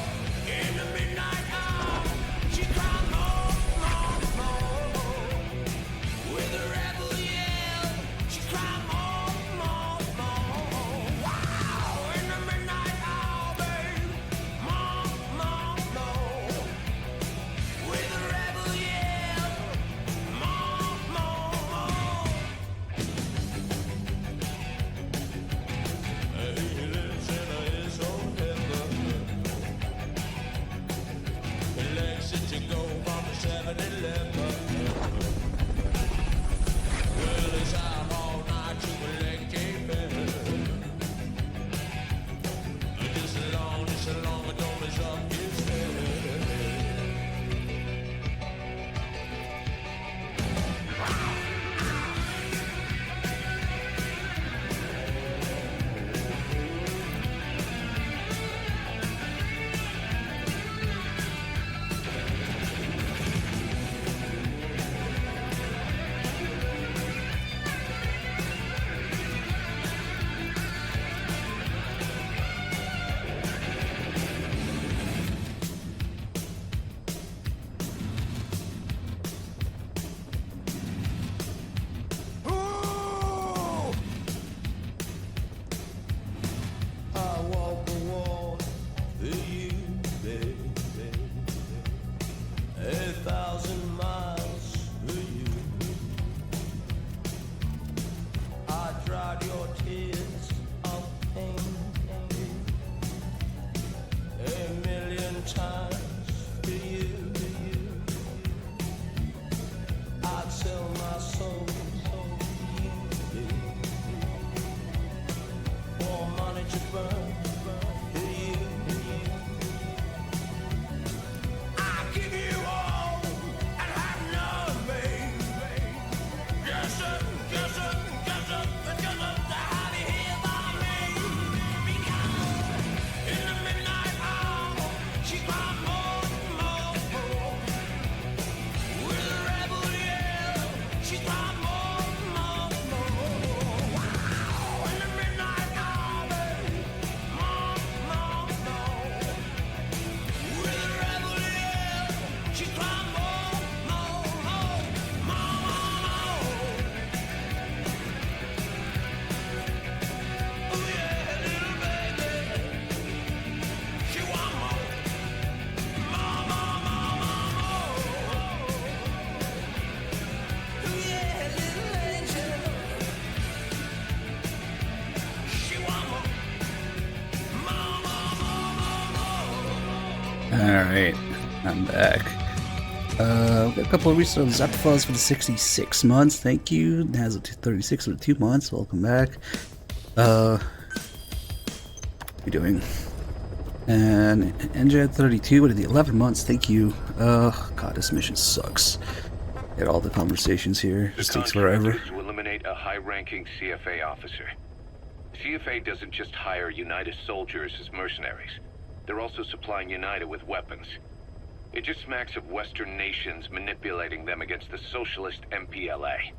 in the midnight hour, she cried more, more, more. With a rebel yell, she cried more, more, more. Wow, in the midnight hour, babe, more, more, more. With a rebel yell, more, more, more. He lives in his own heaven. He likes it to go from 7-Eleven. Well, he's out all night to collect a bill. Just as long as don't mess up his head. I walk the wall for you, baby. 1,000 miles for you. I dried your tears of pain 1,000,000 times for you. I'd sell my soul for you, baby. More money to burn for you. I give you all and have none, baby. Yes, sir, yes, sir, yes, sir, yes, sir, to have you here by me. Because in the midnight hour, she cried more, more, more. With a rebel yell, she cried more, more, more. Wow, in the midnight hour, baby, more, more, more. With a rebel yell, she cried more, more, more, more, more. Oh yeah, little baby, she want more, more, more, more, more. Oh yeah, little angel, she want more, more, more, more, more.
Alright, I'm back. We've got a couple of recent Zapfuzz for the 66 months. Thank you. Nazla 36 for the 2 months. Welcome back. What are you doing? And NJ 32 for the 11 months. Thank you. God, this mission sucks. Get all the conversations here. Just takes forever.
To eliminate a high-ranking CFA officer. CFA doesn't just hire United soldiers as mercenaries. They're also supplying United with weapons. It just smacks of Western nations manipulating them against the socialist MPLA.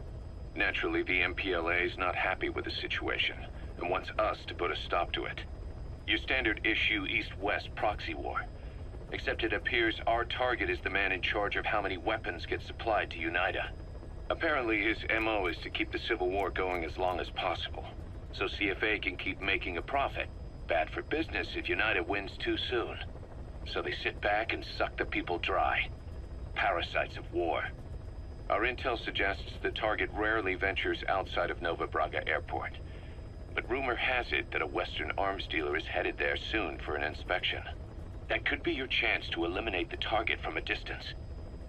Naturally, the MPLA is not happy with the situation and wants us to put a stop to it. Your standard issue East-West proxy war. Except it appears our target is the man in charge of how many weapons get supplied to UNITA. Apparently his MO is to keep the Civil War going as long as possible, so CFA can keep making a profit. Bad for business if United wins too soon. So they sit back and suck the people dry. Parasites of war. Our intel suggests the target rarely ventures outside of Nova Braga Airport. But rumor has it that a Western arms dealer is headed there soon for an inspection. That could be your chance to eliminate the target from a distance.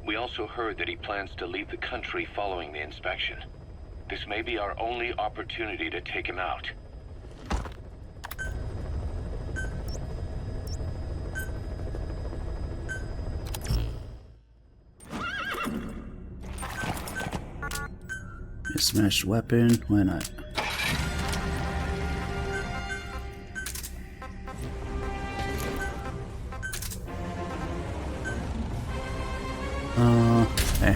We also heard that he plans to leave the country following the inspection. This may be our only opportunity to take him out.
Smashed weapon, why not? Hey.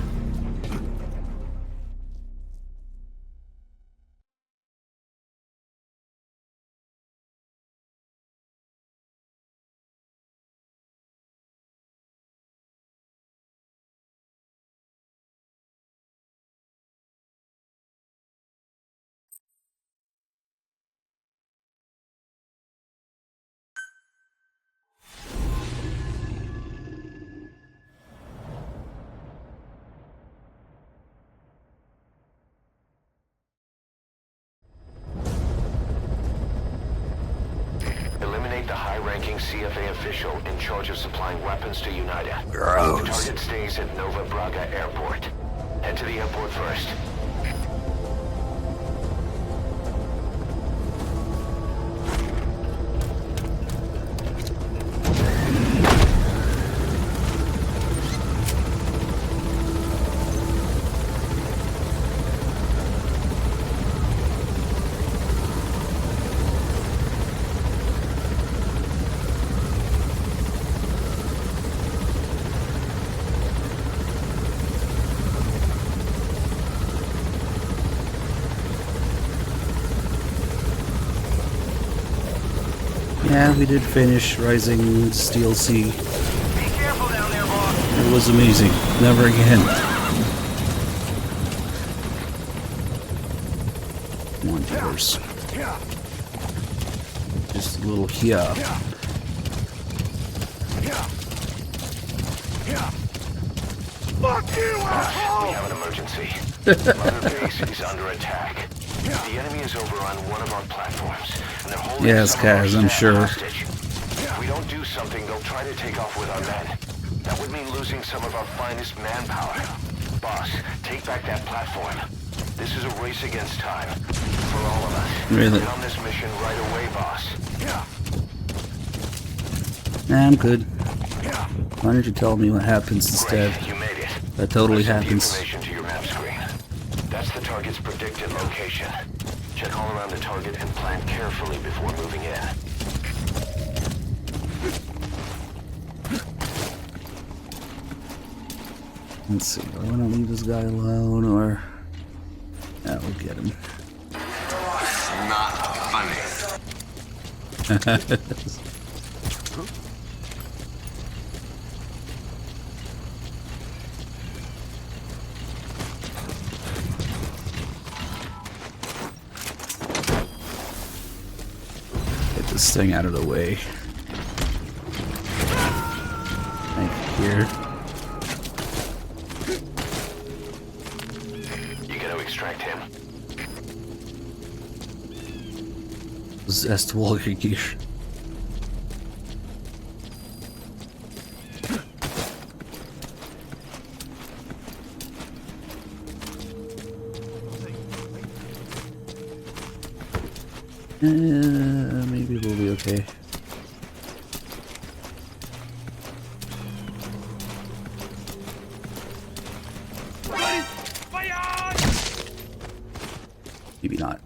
Eliminate the high-ranking CFA official in charge of supplying weapons to United.
Gross.
The target stays at Nova Braga Airport. Head to the airport first.
Yeah, we did finish Rising Steel Sea.
Be careful down there, boss.
It was amazing. Never again. Come on, viewers. Just a little here.
Fuck you, asshole!
We have an emergency. Mother Base is under attack. The enemy is over on one of our platforms, and they're holding
Yes,
some of our
guys, I'm
staff
sure.
hostage. If we don't do something, they'll try to take off with our men. That would mean losing some of our finest manpower. Boss, take back that platform. This is a race against time. For all of us.
Really?
Get on this mission right away, boss.
Nah, I'm good. Why don't you tell me what happens instead?
You made it.
That totally
Send the
happens.
information to your map screen. That's the target's predicted location. Check all around the target and plan carefully before moving in.
Let's see. Do I want to leave this guy alone or... Yeah, we'll get him.
Not funny.
Get this thing out of the way. Thank you, here.
You gonna extract him?
Zest Walker gear. Maybe we'll be okay. Maybe not.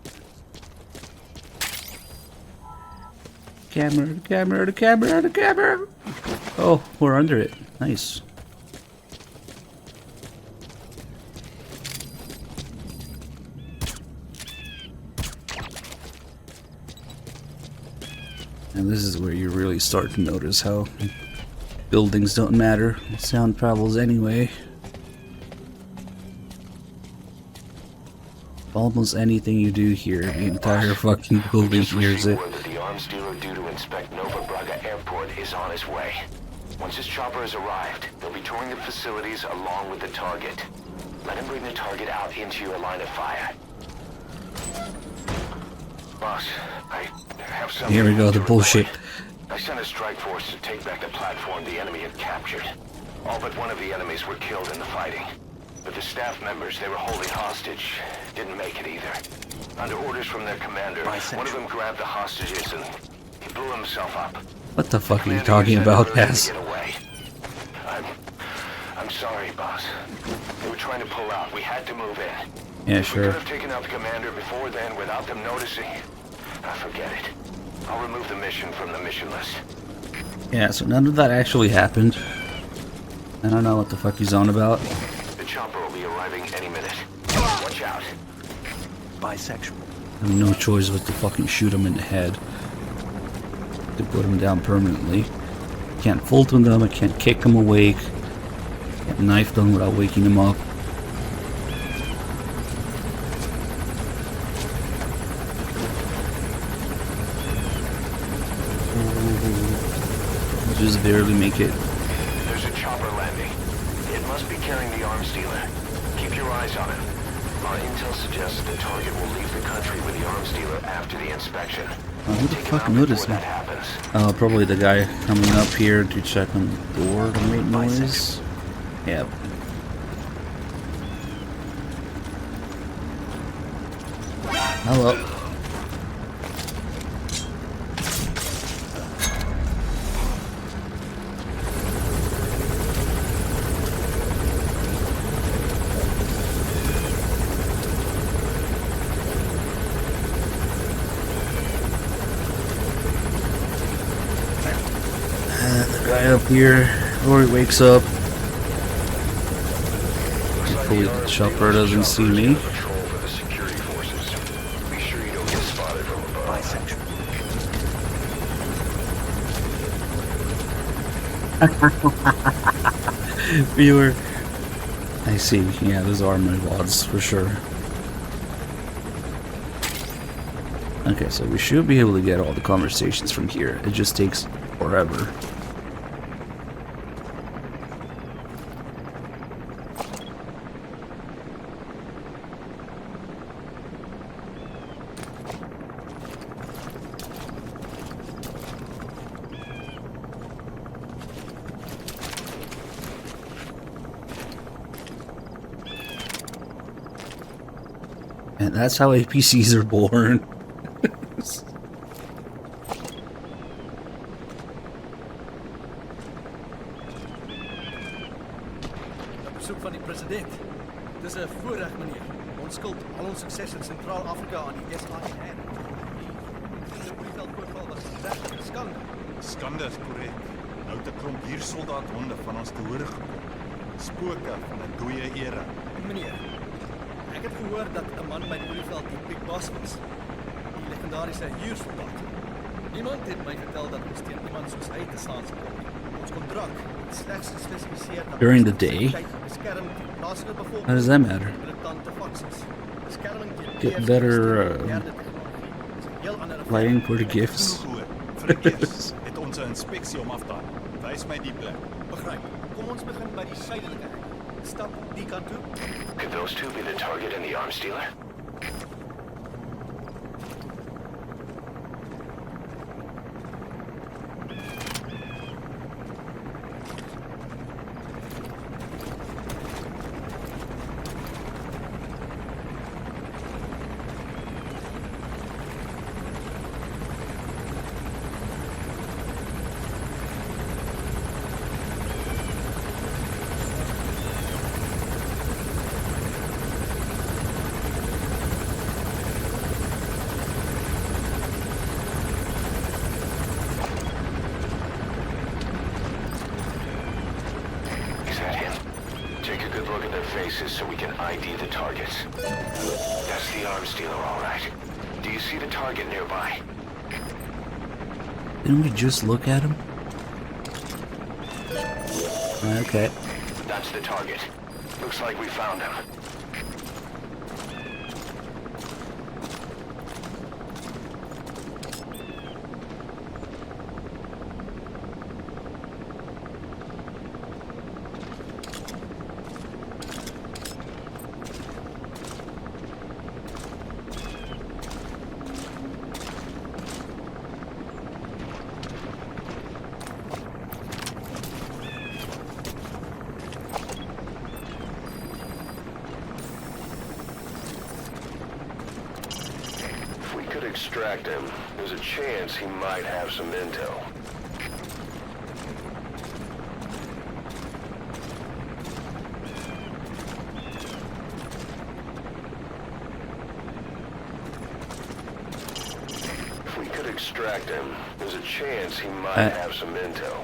Camera, the camera, the camera, the camera! Oh, we're under it. Nice. And this is where you really start to notice how buildings don't matter. Sound travels anyway. almost anything you do here, the entire fucking building hears it.
Word that the arms dealer due to inspect Nova Braga Airport is on his way. Once his chopper has arrived, they'll be touring the facilities along with the target. Let him bring the target out into your line of fire. Boss, I have something.
Here we go, the bullshit.
I sent a strike force to take back the platform the enemy had captured. All but one of the enemies were killed in the fighting. But the staff members they were holding hostage didn't make it either. Under orders from their commander, one of them grabbed the hostages and he blew himself up.
What the fuck are you talking about, Cass?
I'm sorry, boss. They were trying to pull out. We had to move in.
Yeah,
If we
sure.
could have taken out the commander before then without them noticing, I forget it. I'll remove the mission from the mission list.
Yeah, so none of that actually happened. I don't know what the fuck he's on about.
The chopper will be arriving any minute. Watch out.
Bisexual.
I have no choice but to fucking shoot him in the head. To put him down permanently. Can't Fulton them, I can't kick him awake. Can't knife them without waking him up. Just barely make it.
There's a chopper landing. It must be carrying the arms dealer. Keep your eyes on him. Our intel suggests the target will leave the country with the arms dealer after the inspection.
Who the fuck noticed me? Probably the guy coming up here to check on the door to make noise. Yep. Hello. Up here, Rory wakes up. Hopefully the chopper doesn't see me. Viewer. I see, yeah, those are my VODs for sure. Okay, so we should be able to get all the conversations from here. It just takes forever. And that's how APCs are born.
Op bezoek van die president. Dis 'n voorreg, meneer. Ons skuld al ons sukses in Sentraal-Afrika aan die SAR. Die Olieveld-voorval was regtig 'n skande.
Skande is korrek. Nou het 'n klomp huursoldaat-honde van ons te hore gekom. Spooke van 'n dooie era.
Meneer, ek het gehoor dat 'n man by die Olieveld die Big Boss was. Die legendariese huursoldaat. Iemand het my vertel dat ons teen iemand soos hy te staan sal kom. Ons kontrak slegs gespesifiseer dat
During the day?
beskerm die plaaslike bevolking.
How does that matter?
Militante faksies. Beskerming teen
Get better lighting for the gifts.
Vir die gifts het ons 'n inspeksie om af te haal. Wys my die plek.
Begryp. Kom ons begin by die suidelike hek. Stap die kant toe.
Could those two be the target and the arms dealer? So we can ID the targets. That's the arms dealer, all right. Do you see the target nearby?
Didn't we just look at him? Okay.
That's the target. Looks like we found him.
extract him, there's a chance he might have some intel. If we could extract him, there's a chance he might have some intel.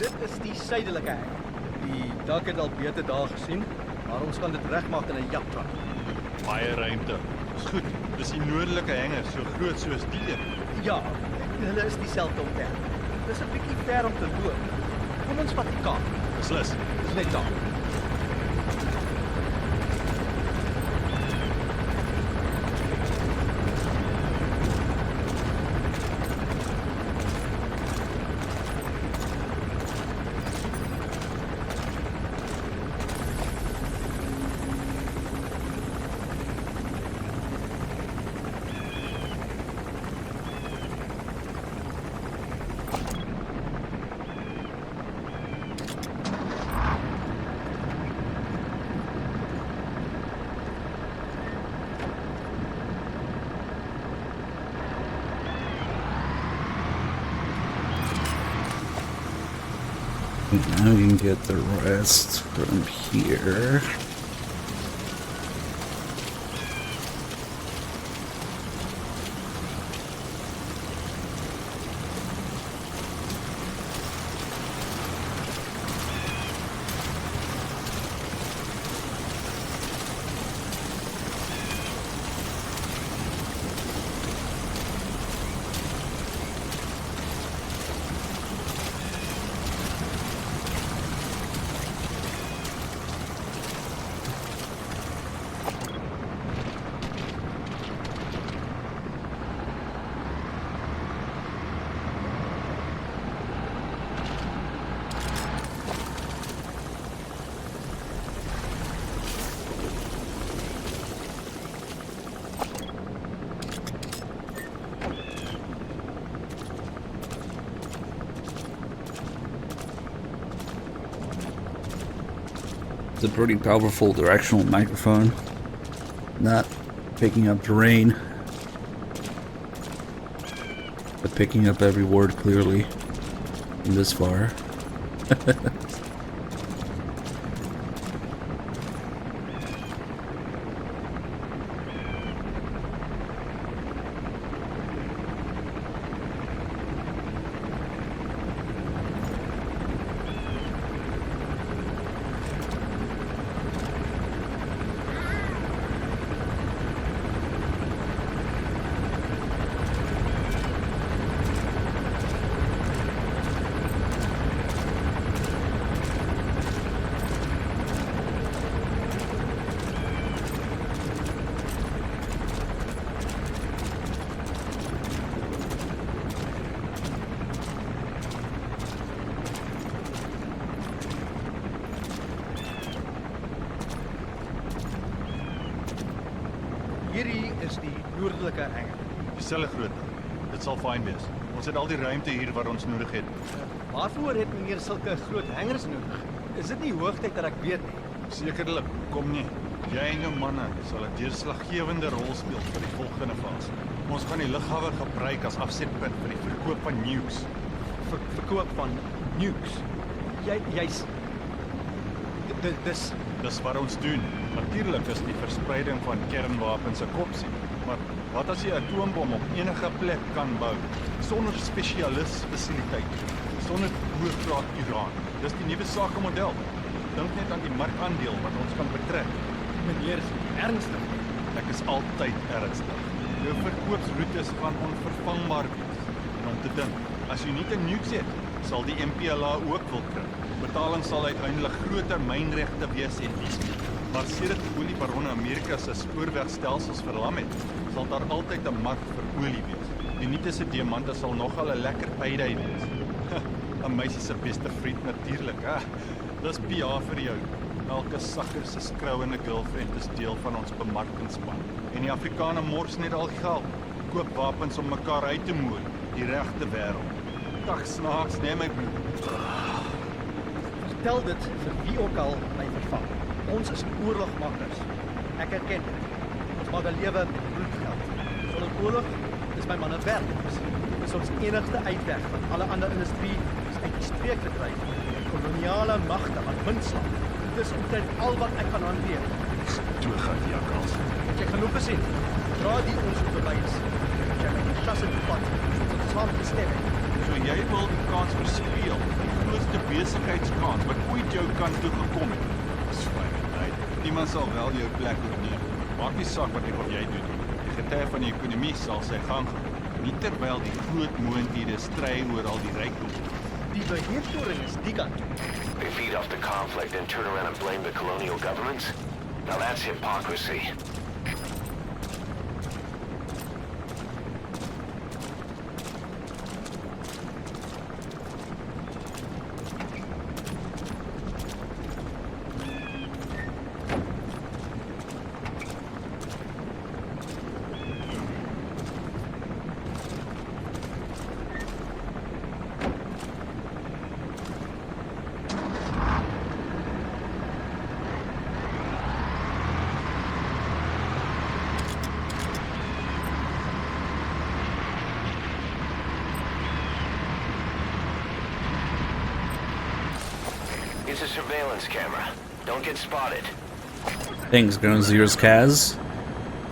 Dit is die suidelike hek. Die dak het al beter daar gesien, maar ons kan dit regmaak in 'n japtrap.
Baie ruimte. Dis goed. Dis die noordelike hengel, so groot soos die een.
Ja, hulle is dieselfde omtrent. Dis 'n bietjie ver om te loop. Kom ons vat die kar.
Beslis.
Dis net daar.
Now we can get the rest from here. It's a pretty powerful directional microphone, not picking up terrain, but picking up every word clearly from this far.
Hierdie is die noordelike hengel.
Dieselfde grootte. Dit sal fyn wees. Ons het al die ruimte hier wat ons nodig het.
Waarvoor het meneer sulke groot hengers nodig? Is dit nie hoogtyd dat ek weet nie?
Sekerlik, kom nie. Jy en jou manne sal 'n deurslaggewende rol speel vir die volgende fase. Ons gaan die lughawe gebruik as afsetpunt vir die verkoop van nukes.
Verkoop van nukes? Jy's...
Dis wat ons doen. Natuurlik is die verspreiding van kernwapens 'n kopsie. Maar wat as jy 'n atoombom op enige plek kan bou sonder spesialistfasiliteite, sonder hoëgraad uraan? Dis die nuwe sakemodel. Dink net aan die markandeel wat ons kan betrek.
Meneer is ernstig.
Ek is altyd ernstig. Jou verkoopsroetes gaan onvervangbaar wees. En om te dink, as jy nie 'n nukes het, sal die MPLA ook wil kry. Betaling sal uiteindelik groter mynregte wees en dies nie. Maar sedert die oliebaronne Amerika se spoorwegstelsels verlam het, sal daar altyd 'n mark vir olie wees. Die Nietes se diamante sal nogal 'n lekker payday wees. 'n Meisie se beste vriend natuurlik, hè. Dis PA vir jou. Elke sakker se skrouende girlfriend is deel van ons bemarkingspan. En die Afrikaner mors net al geld. Koop wapens om mekaar uit te mooi. Die regte wêreld. Dag snaaks, nee my broer.
Vertel dit vir wie ook al my vervang. Ons is oorlogmakers. Ek erken dit. Ons maak 'n lewe bloedgeld. Sonder oorlog is my manne werkloos. Dit is ons enigste uitweg van alle ander industrie is uit die streek te kry. Koloniale magte wat winslaan. Dit is omtrent al wat ek kan hanteer.
Toe gaan die jakkals.
Het jy genoeg gesien? Dra die ons verby is. As jy my die klasse bevat, soos ons saam gestem het.
So jy wil die kans verspeel, die grootste besigheidskans wat ooit jou kant toe gekom het. Swygerheid. Niemand sal wel jou plek opneem. Maak nie saak wat ek of jy doen. Die getuie van die ekonomie sal sy gang gaan. Nie terwyl die groot moonthede stry oor al die rykdom.
Die beheertoring is die kant.
They feed off the conflict and turn around and blame the colonial governments? Now that's hypocrisy. It's a surveillance camera. Don't get spotted.
Thanks, Ground Zero's Kaz.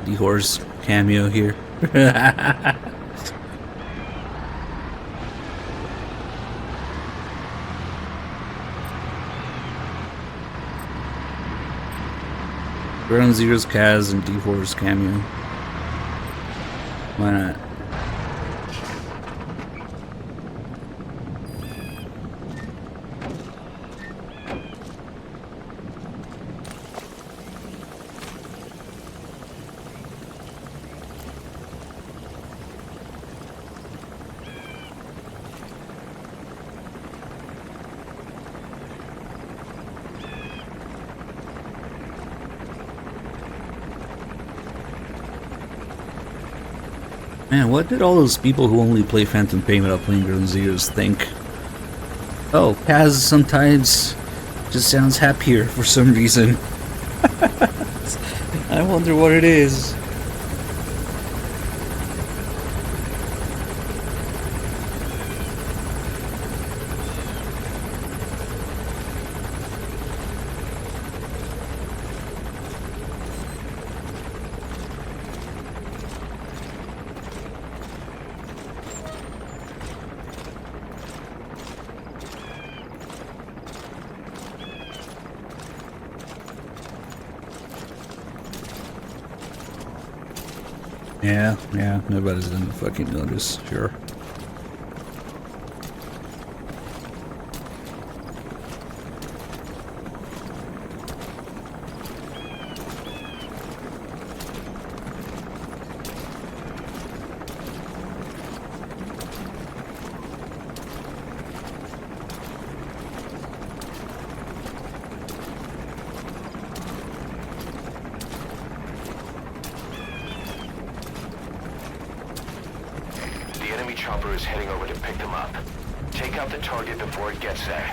The horse cameo here. Ground Zero's Kaz and D-Horse cameo. Why not? Man, what did all those people who only play Phantom Pain without playing Ground Zeroes think? Oh, Kaz sometimes just sounds happier for some reason. I wonder what it is. Yeah, nobody's gonna fucking notice, sure.
Chopper is heading over to pick them up. Take out the target before it gets there.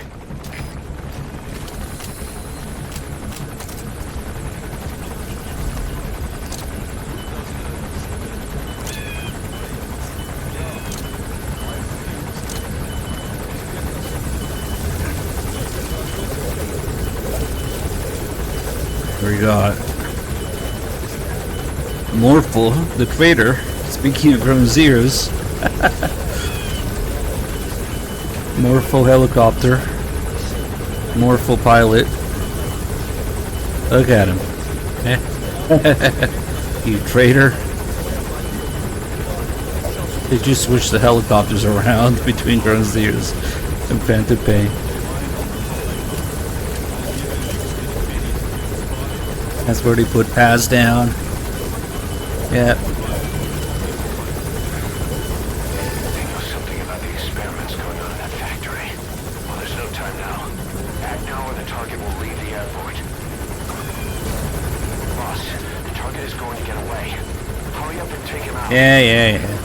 We got Morphle, the traitor. Speaking of Ground Zeroes. Morphle helicopter. Morphle pilot. Look at him. You traitor. They just switched the helicopters around between Ground Zeroes and Phantom Pain. That's where they put Paz down. Yep.
get away. Hurry up and take him out.
Yeah.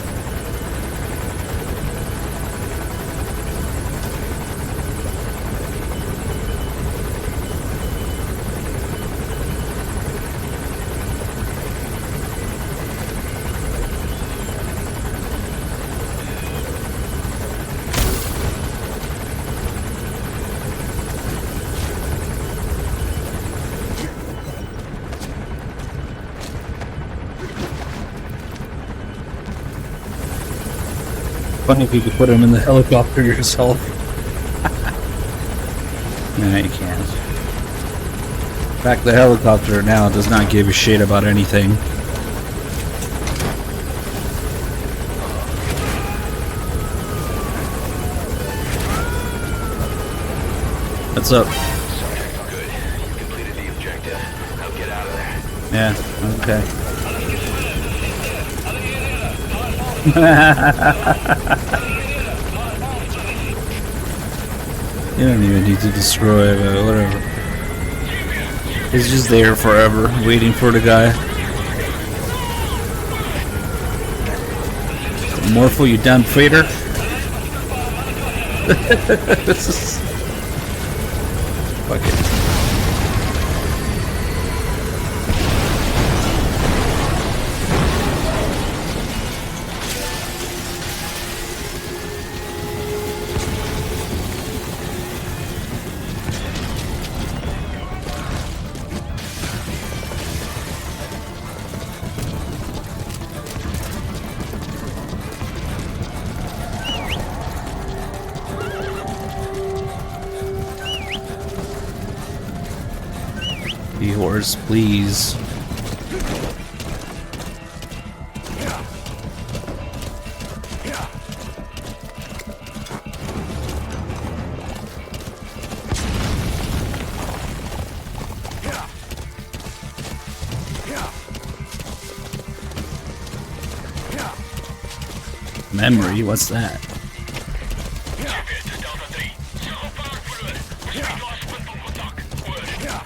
Funny if you could put him in the helicopter yourself. No, you can't. In fact, the helicopter now does not give a shit about anything. What's up?
Good. You completed the objective. Now get out of there.
Yeah, okay. You don't even need to destroy it, but whatever. It's just there forever, waiting for the guy. Morpho, you dumb traitor. Fuck it. Horse, please. Memory, what's that?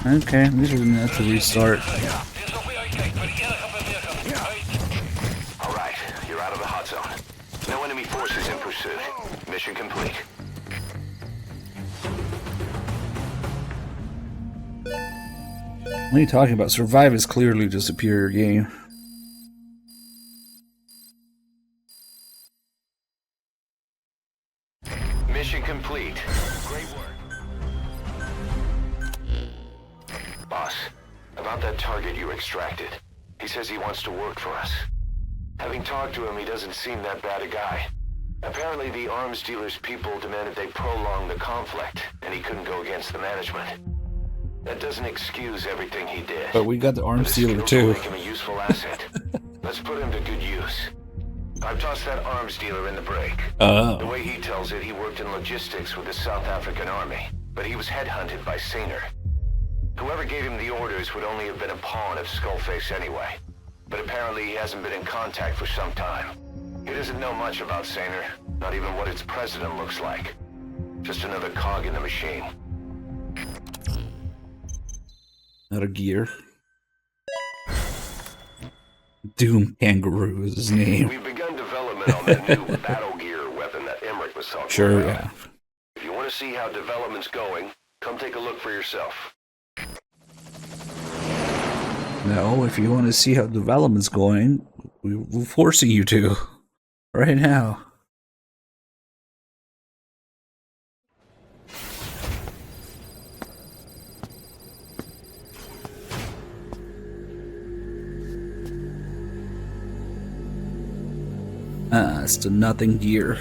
Okay, we just gonna have to restart.
Alright, you're out of the hot zone. No enemy forces in pursuit. Mission complete.
What are you talking about? Survive is clearly the superior game.
Mission complete. Great work. Boss, about that target you extracted. He says he wants to work for us. Having talked to him, he doesn't seem that bad a guy. Apparently the arms dealer's people demanded they prolong the conflict, and he couldn't go against the management. That doesn't excuse everything he did.
But we got the arms
His
dealer
skills
too.
will make him a useful asset. Let's put him to good use. I've tossed that arms dealer in the break.
Oh.
The way he tells it, he worked in logistics with the South African army, but he was headhunted by Sainer. Whoever gave him the orders would only have been a pawn of Skullface anyway. But apparently he hasn't been in contact for some time. He doesn't know much about Sainer, not even what its president looks like. Just another cog in the machine.
Not a gear. Doom Kangaroo is his name.
We've begun development on that new battle gear weapon that Emmerich was talking
Sure,
about.
yeah.
If you want to see how development's going, come take a look for yourself.
No, if you want to see how development's going, we're forcing you to. Right now. It's the nothing gear.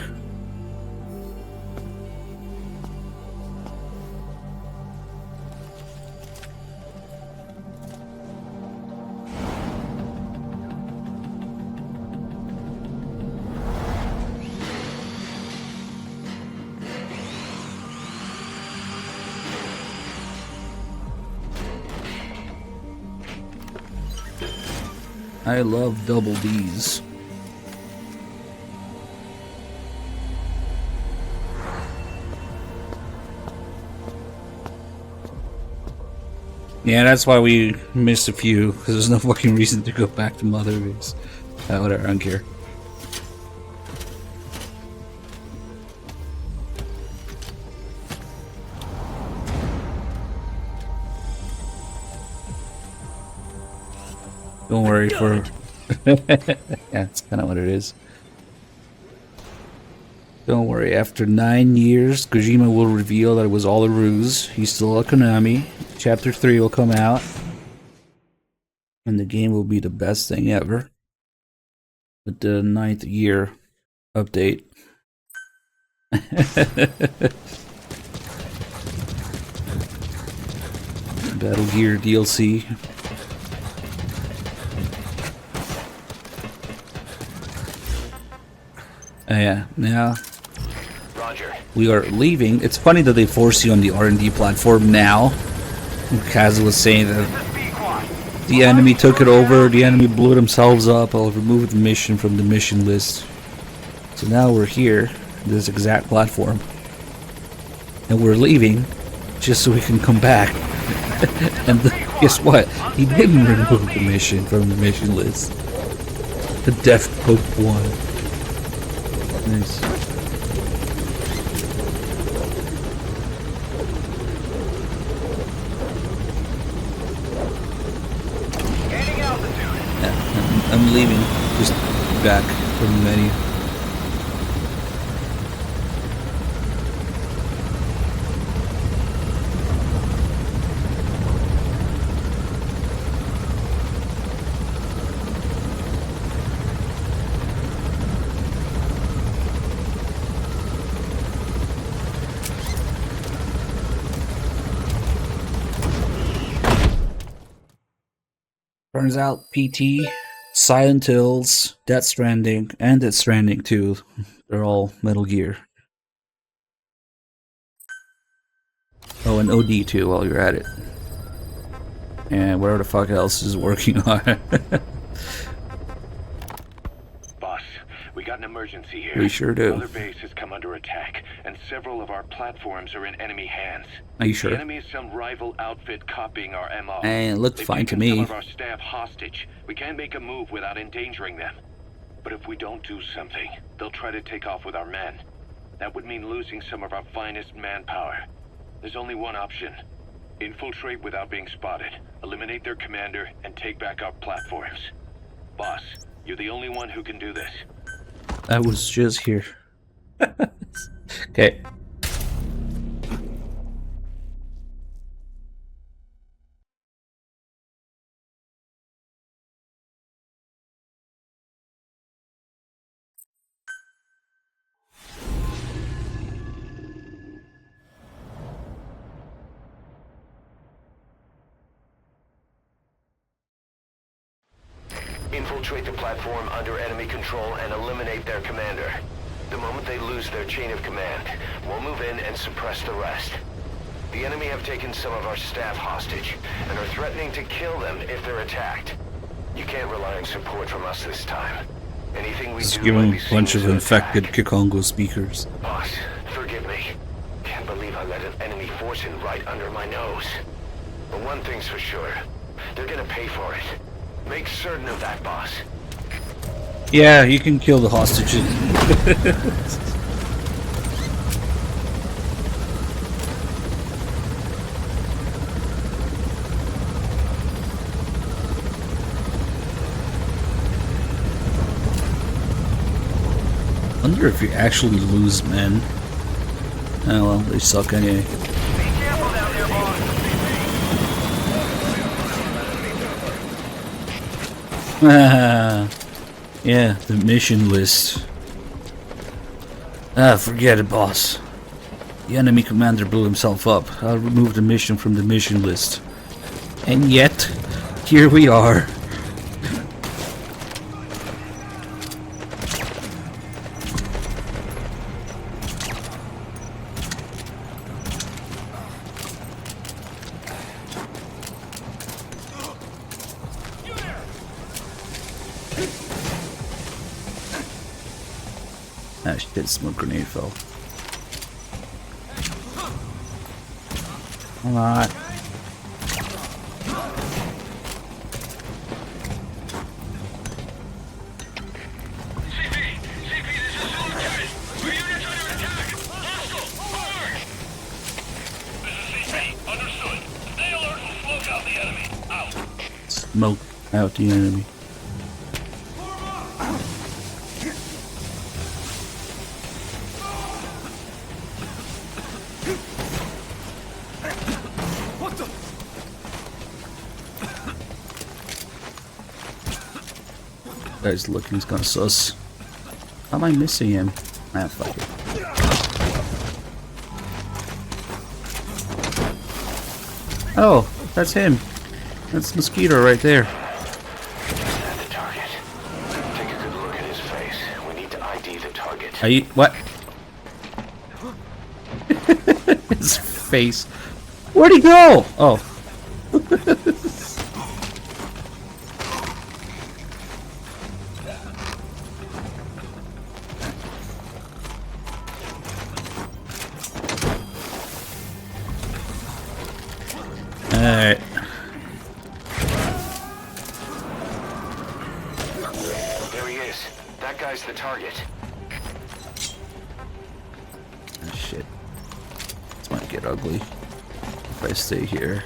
I love double D's. Yeah, that's why we missed a few, because there's no fucking reason to go back to Mother Base. Whatever, I don't care. Don't worry for... yeah, that's kind of what it is. Don't worry, after 9 years, Kojima will reveal that it was all a ruse. He's still at Konami. Chapter 3 will come out. And the game will be the best thing ever. With the 9th year update. Battle Gear DLC. Yeah, now we are leaving. It's funny that they force you on the R&D platform now. Kaz was saying that the enemy took it over, the enemy blew themselves up. I'll remove the mission from the mission list. So now we're here, this exact platform. And we're leaving just so we can come back. And guess what? He didn't remove the mission from the mission list. The Death Pope 1. Nice. Yeah, I'm leaving. Just back from the menu. Turns out PT, Silent Hills, Death Stranding, and Death Stranding 2, they're all Metal Gear. Oh, and OD too while you're at it. And whatever the fuck else is working on.
Boss, we got an emergency here.
We sure do.
Mother Base has come under attack, and several of our platforms are in enemy hands.
Are you sure?
The enemy is some rival outfit copying our MO.
And it looked fine to
They've
me.
taken some of our staff hostage. We can't make a move without endangering them. But if we don't do something, they'll try to take off with our men. That would mean losing some of our finest manpower. There's only one option. Infiltrate without being spotted, eliminate their commander, and take back our platforms. Boss, you're the only one who can do this.
I was just here. Okay.
Infiltrate the platform under enemy control and eliminate their commander. The moment they lose their chain of command, we'll move in and suppress the rest. The enemy have taken some of our staff hostage and are threatening to kill them if they're attacked. You can't rely on support from us this time. Anything we
Just
do
give
might
him
be
a
seen
bunch
as
of
an
infected
attack.
Kikongo speakers.
Boss, forgive me. Can't believe I let an enemy force in right under my nose. But one thing's for sure. They're gonna pay for it. Make certain of that, boss.
Yeah, you can kill the hostages. Wonder if you actually lose men. Oh well, they suck anyway. Yeah, the mission list. Forget it, boss. The enemy commander blew himself up. I'll remove the mission from the mission list. And yet, here we are. Ah shit, smoke grenade fell. Come on. smoke out the enemy.
What the?
Guy's looking kind of sus. How am I missing him? Ah, fuck it. Oh, that's him. That's Mosquito right there.
The target. Take a good look at his face. We need to ID the target.
Are you what? His face. Where'd he go? Oh. Alright.
There he is. That guy's the target.
Oh, shit. This might get ugly if I stay here.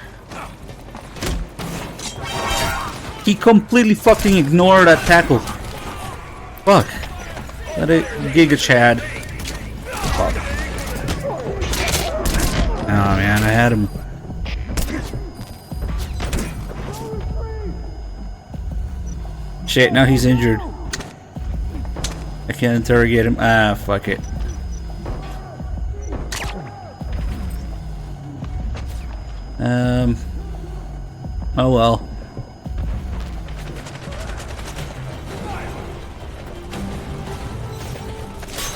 He completely fucking ignored that tackle. Fuck. That it Giga Chad. Fuck. Oh man, I had him. Shit, now he's injured. I can't interrogate him. Ah, fuck it. Oh well.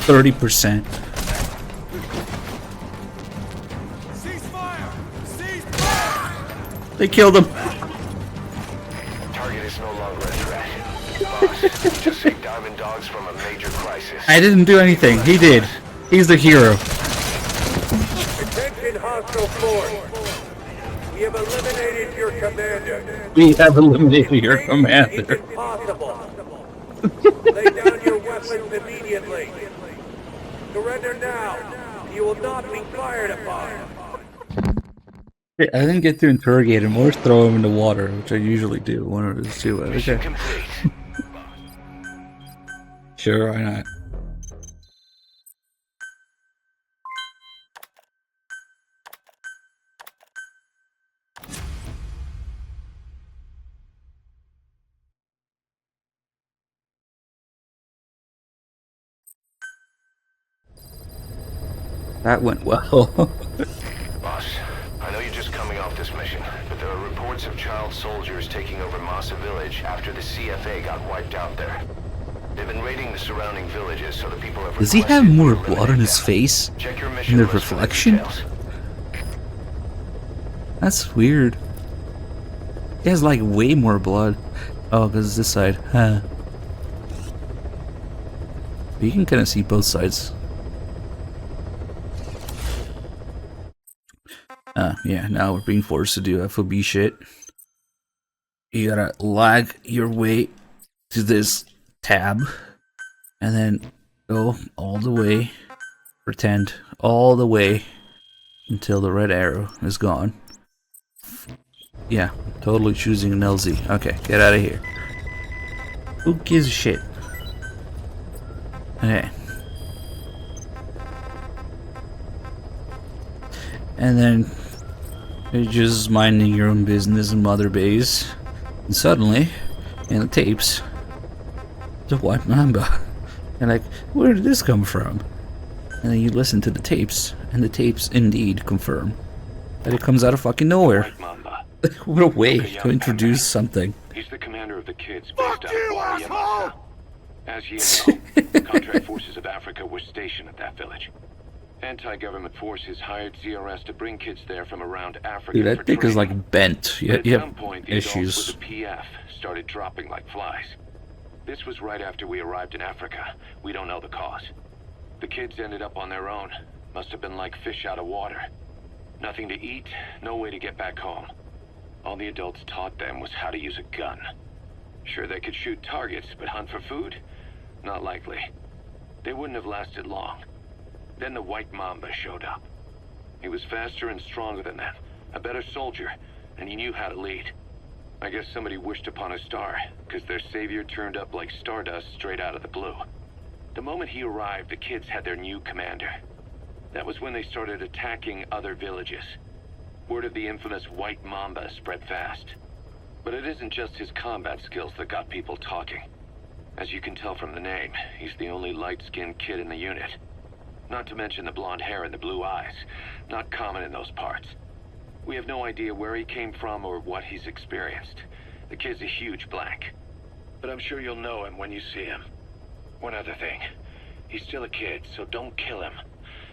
%. They killed him.
Target is no longer a threat. Boss, just saved Diamond Dogs from a major crisis.
I didn't do anything. He did. He's the hero.
Attention hostile force. We have eliminated your commander.
We have eliminated your commander.
Impossible. Lay down your weapons immediately. Surrender now. You will not be fired upon.
I didn't get to interrogate him or throw him in the water, which I usually do. One of those two. Okay. Sure, why not? That went well.
Boss, I know you're just coming off this mission, but there are reports of child soldiers taking over Massa Village after the CFA got wiped out there. They've been raiding the surrounding villages, so the people have
Does he have more blood on his face in the reflection? That's weird. He has like way more blood. Oh, because it's this side. Huh. But you can kind of see both sides. Yeah, now we're being forced to do FOB shit. You gotta lag your way to this tab and then go all the way, pretend all the way until the red arrow is gone. Yeah, totally choosing an LZ. Okay, get out of here. Who gives a shit? Okay. And then you're just minding your own business in Mother Base, and suddenly, in the tapes, the White Mamba. And like, where did this come from? And then you listen to the tapes, and the tapes indeed confirm that it comes out of fucking nowhere. What a way to introduce something.
He's the commander of the kids based out of Guatemala. As you know, contract forces of Africa were stationed at that village. Anti-government forces hired ZRS to bring kids there from around Africa.
Dude, that dick is like bent. You
At some
have
point, the
issues.
adults with the PF started dropping like flies. This was right after we arrived in Africa. We don't know the cause. The kids ended up on their own. Must have been like fish out of water. Nothing to eat, no way to get back home. All the adults taught them was how to use a gun. Sure, they could shoot targets, but hunt for food? Not likely. They wouldn't have lasted long. Then the White Mamba showed up. He was faster and stronger than them, a better soldier, and he knew how to lead. I guess somebody wished upon a star, because their savior turned up like stardust straight out of the blue. The moment he arrived, the kids had their new commander. That was when they started attacking other villages. Word of the infamous White Mamba spread fast. But it isn't just his combat skills that got people talking. As you can tell from the name, he's the only light-skinned kid in the unit. Not to mention the blonde hair and the blue eyes. Not common in those parts. We have no idea where he came from or what he's experienced. The kid's a huge blank. But I'm sure you'll know him when you see him. One other thing. He's still a kid, so don't kill him.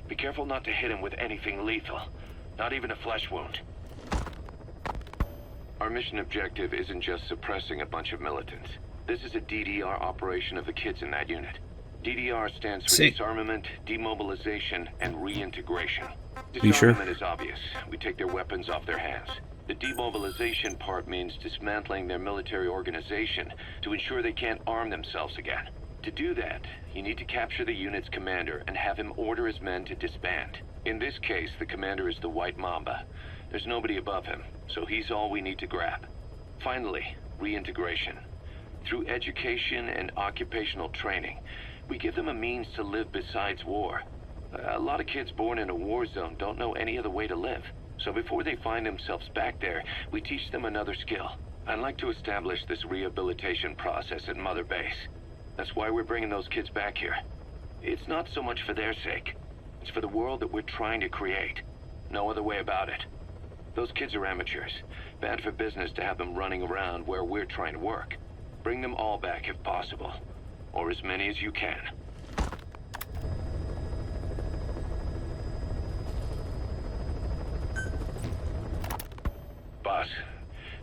Be careful not to hit him with anything lethal. Not even a flesh wound. Our mission objective isn't just suppressing a bunch of militants. This is a DDR operation of the kids in that unit. DDR stands for disarmament, demobilization, and reintegration. Disarmament is obvious. We take their weapons off their hands. The demobilization part means dismantling their military organization to ensure they can't arm themselves again. To do that, you need to capture the unit's commander and have him order his men to disband. In this case, the commander is the White Mamba. There's nobody above him, so he's all we need to grab. Finally, reintegration. Through education and occupational training, we give them a means to live besides war. A lot of kids born in a war zone don't know any other way to live. So before they find themselves back there, we teach them another skill. I'd like to establish this rehabilitation process at Mother Base. That's why we're bringing those kids back here. It's not so much for their sake. It's for the world that we're trying to create. No other way about it. Those kids are amateurs. Bad for business to have them running around where we're trying to work. Bring them all back if possible. Or as many as you can. Boss,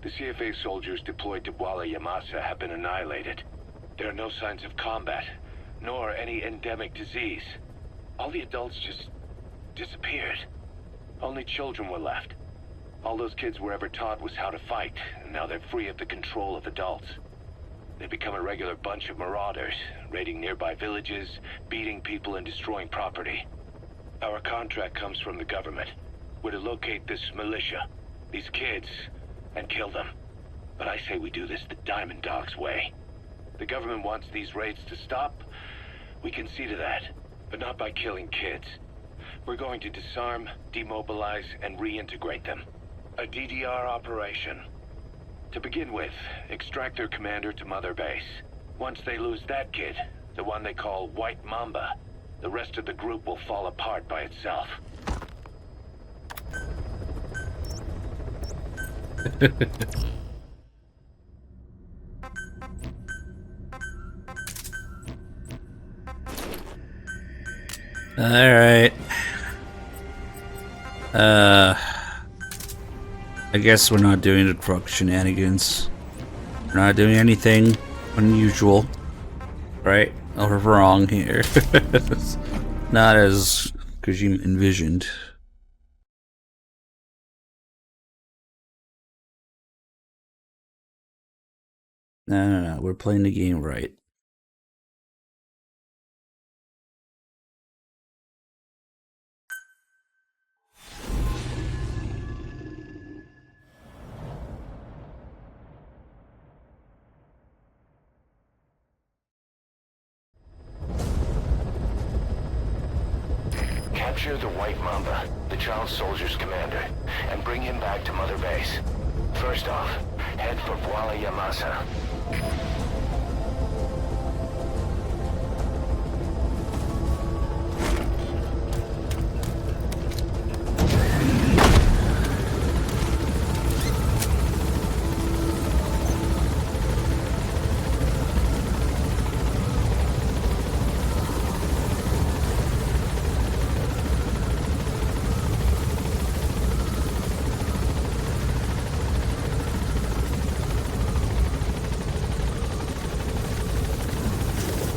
the CFA soldiers deployed to Walla Yamasa have been annihilated. There are no signs of combat, nor any endemic disease. All the adults just disappeared. Only children were left. All those kids were ever taught was how to fight, and now they're free of the control of adults. They've become a regular bunch of marauders, raiding nearby villages, beating people and destroying property. Our contract comes from the government. We're to locate this militia, these kids, and kill them. But I say we do this the Diamond Dogs way. The government wants these raids to stop. We can see to that, but not by killing kids. We're going to disarm, demobilize, and reintegrate them. A DDR operation. To begin with, extract their commander to Mother Base. Once they lose that kid, the one they call White Mamba, the rest of the group will fall apart by itself.
Alright. I guess we're not doing the truck shenanigans. We're not doing anything unusual, right? Or wrong here. Not as Kojima envisioned. No, we're playing the game right.
Capture the White Mamba, the child soldier's commander, and bring him back to Mother Base. First off, head for Walla Yamasa.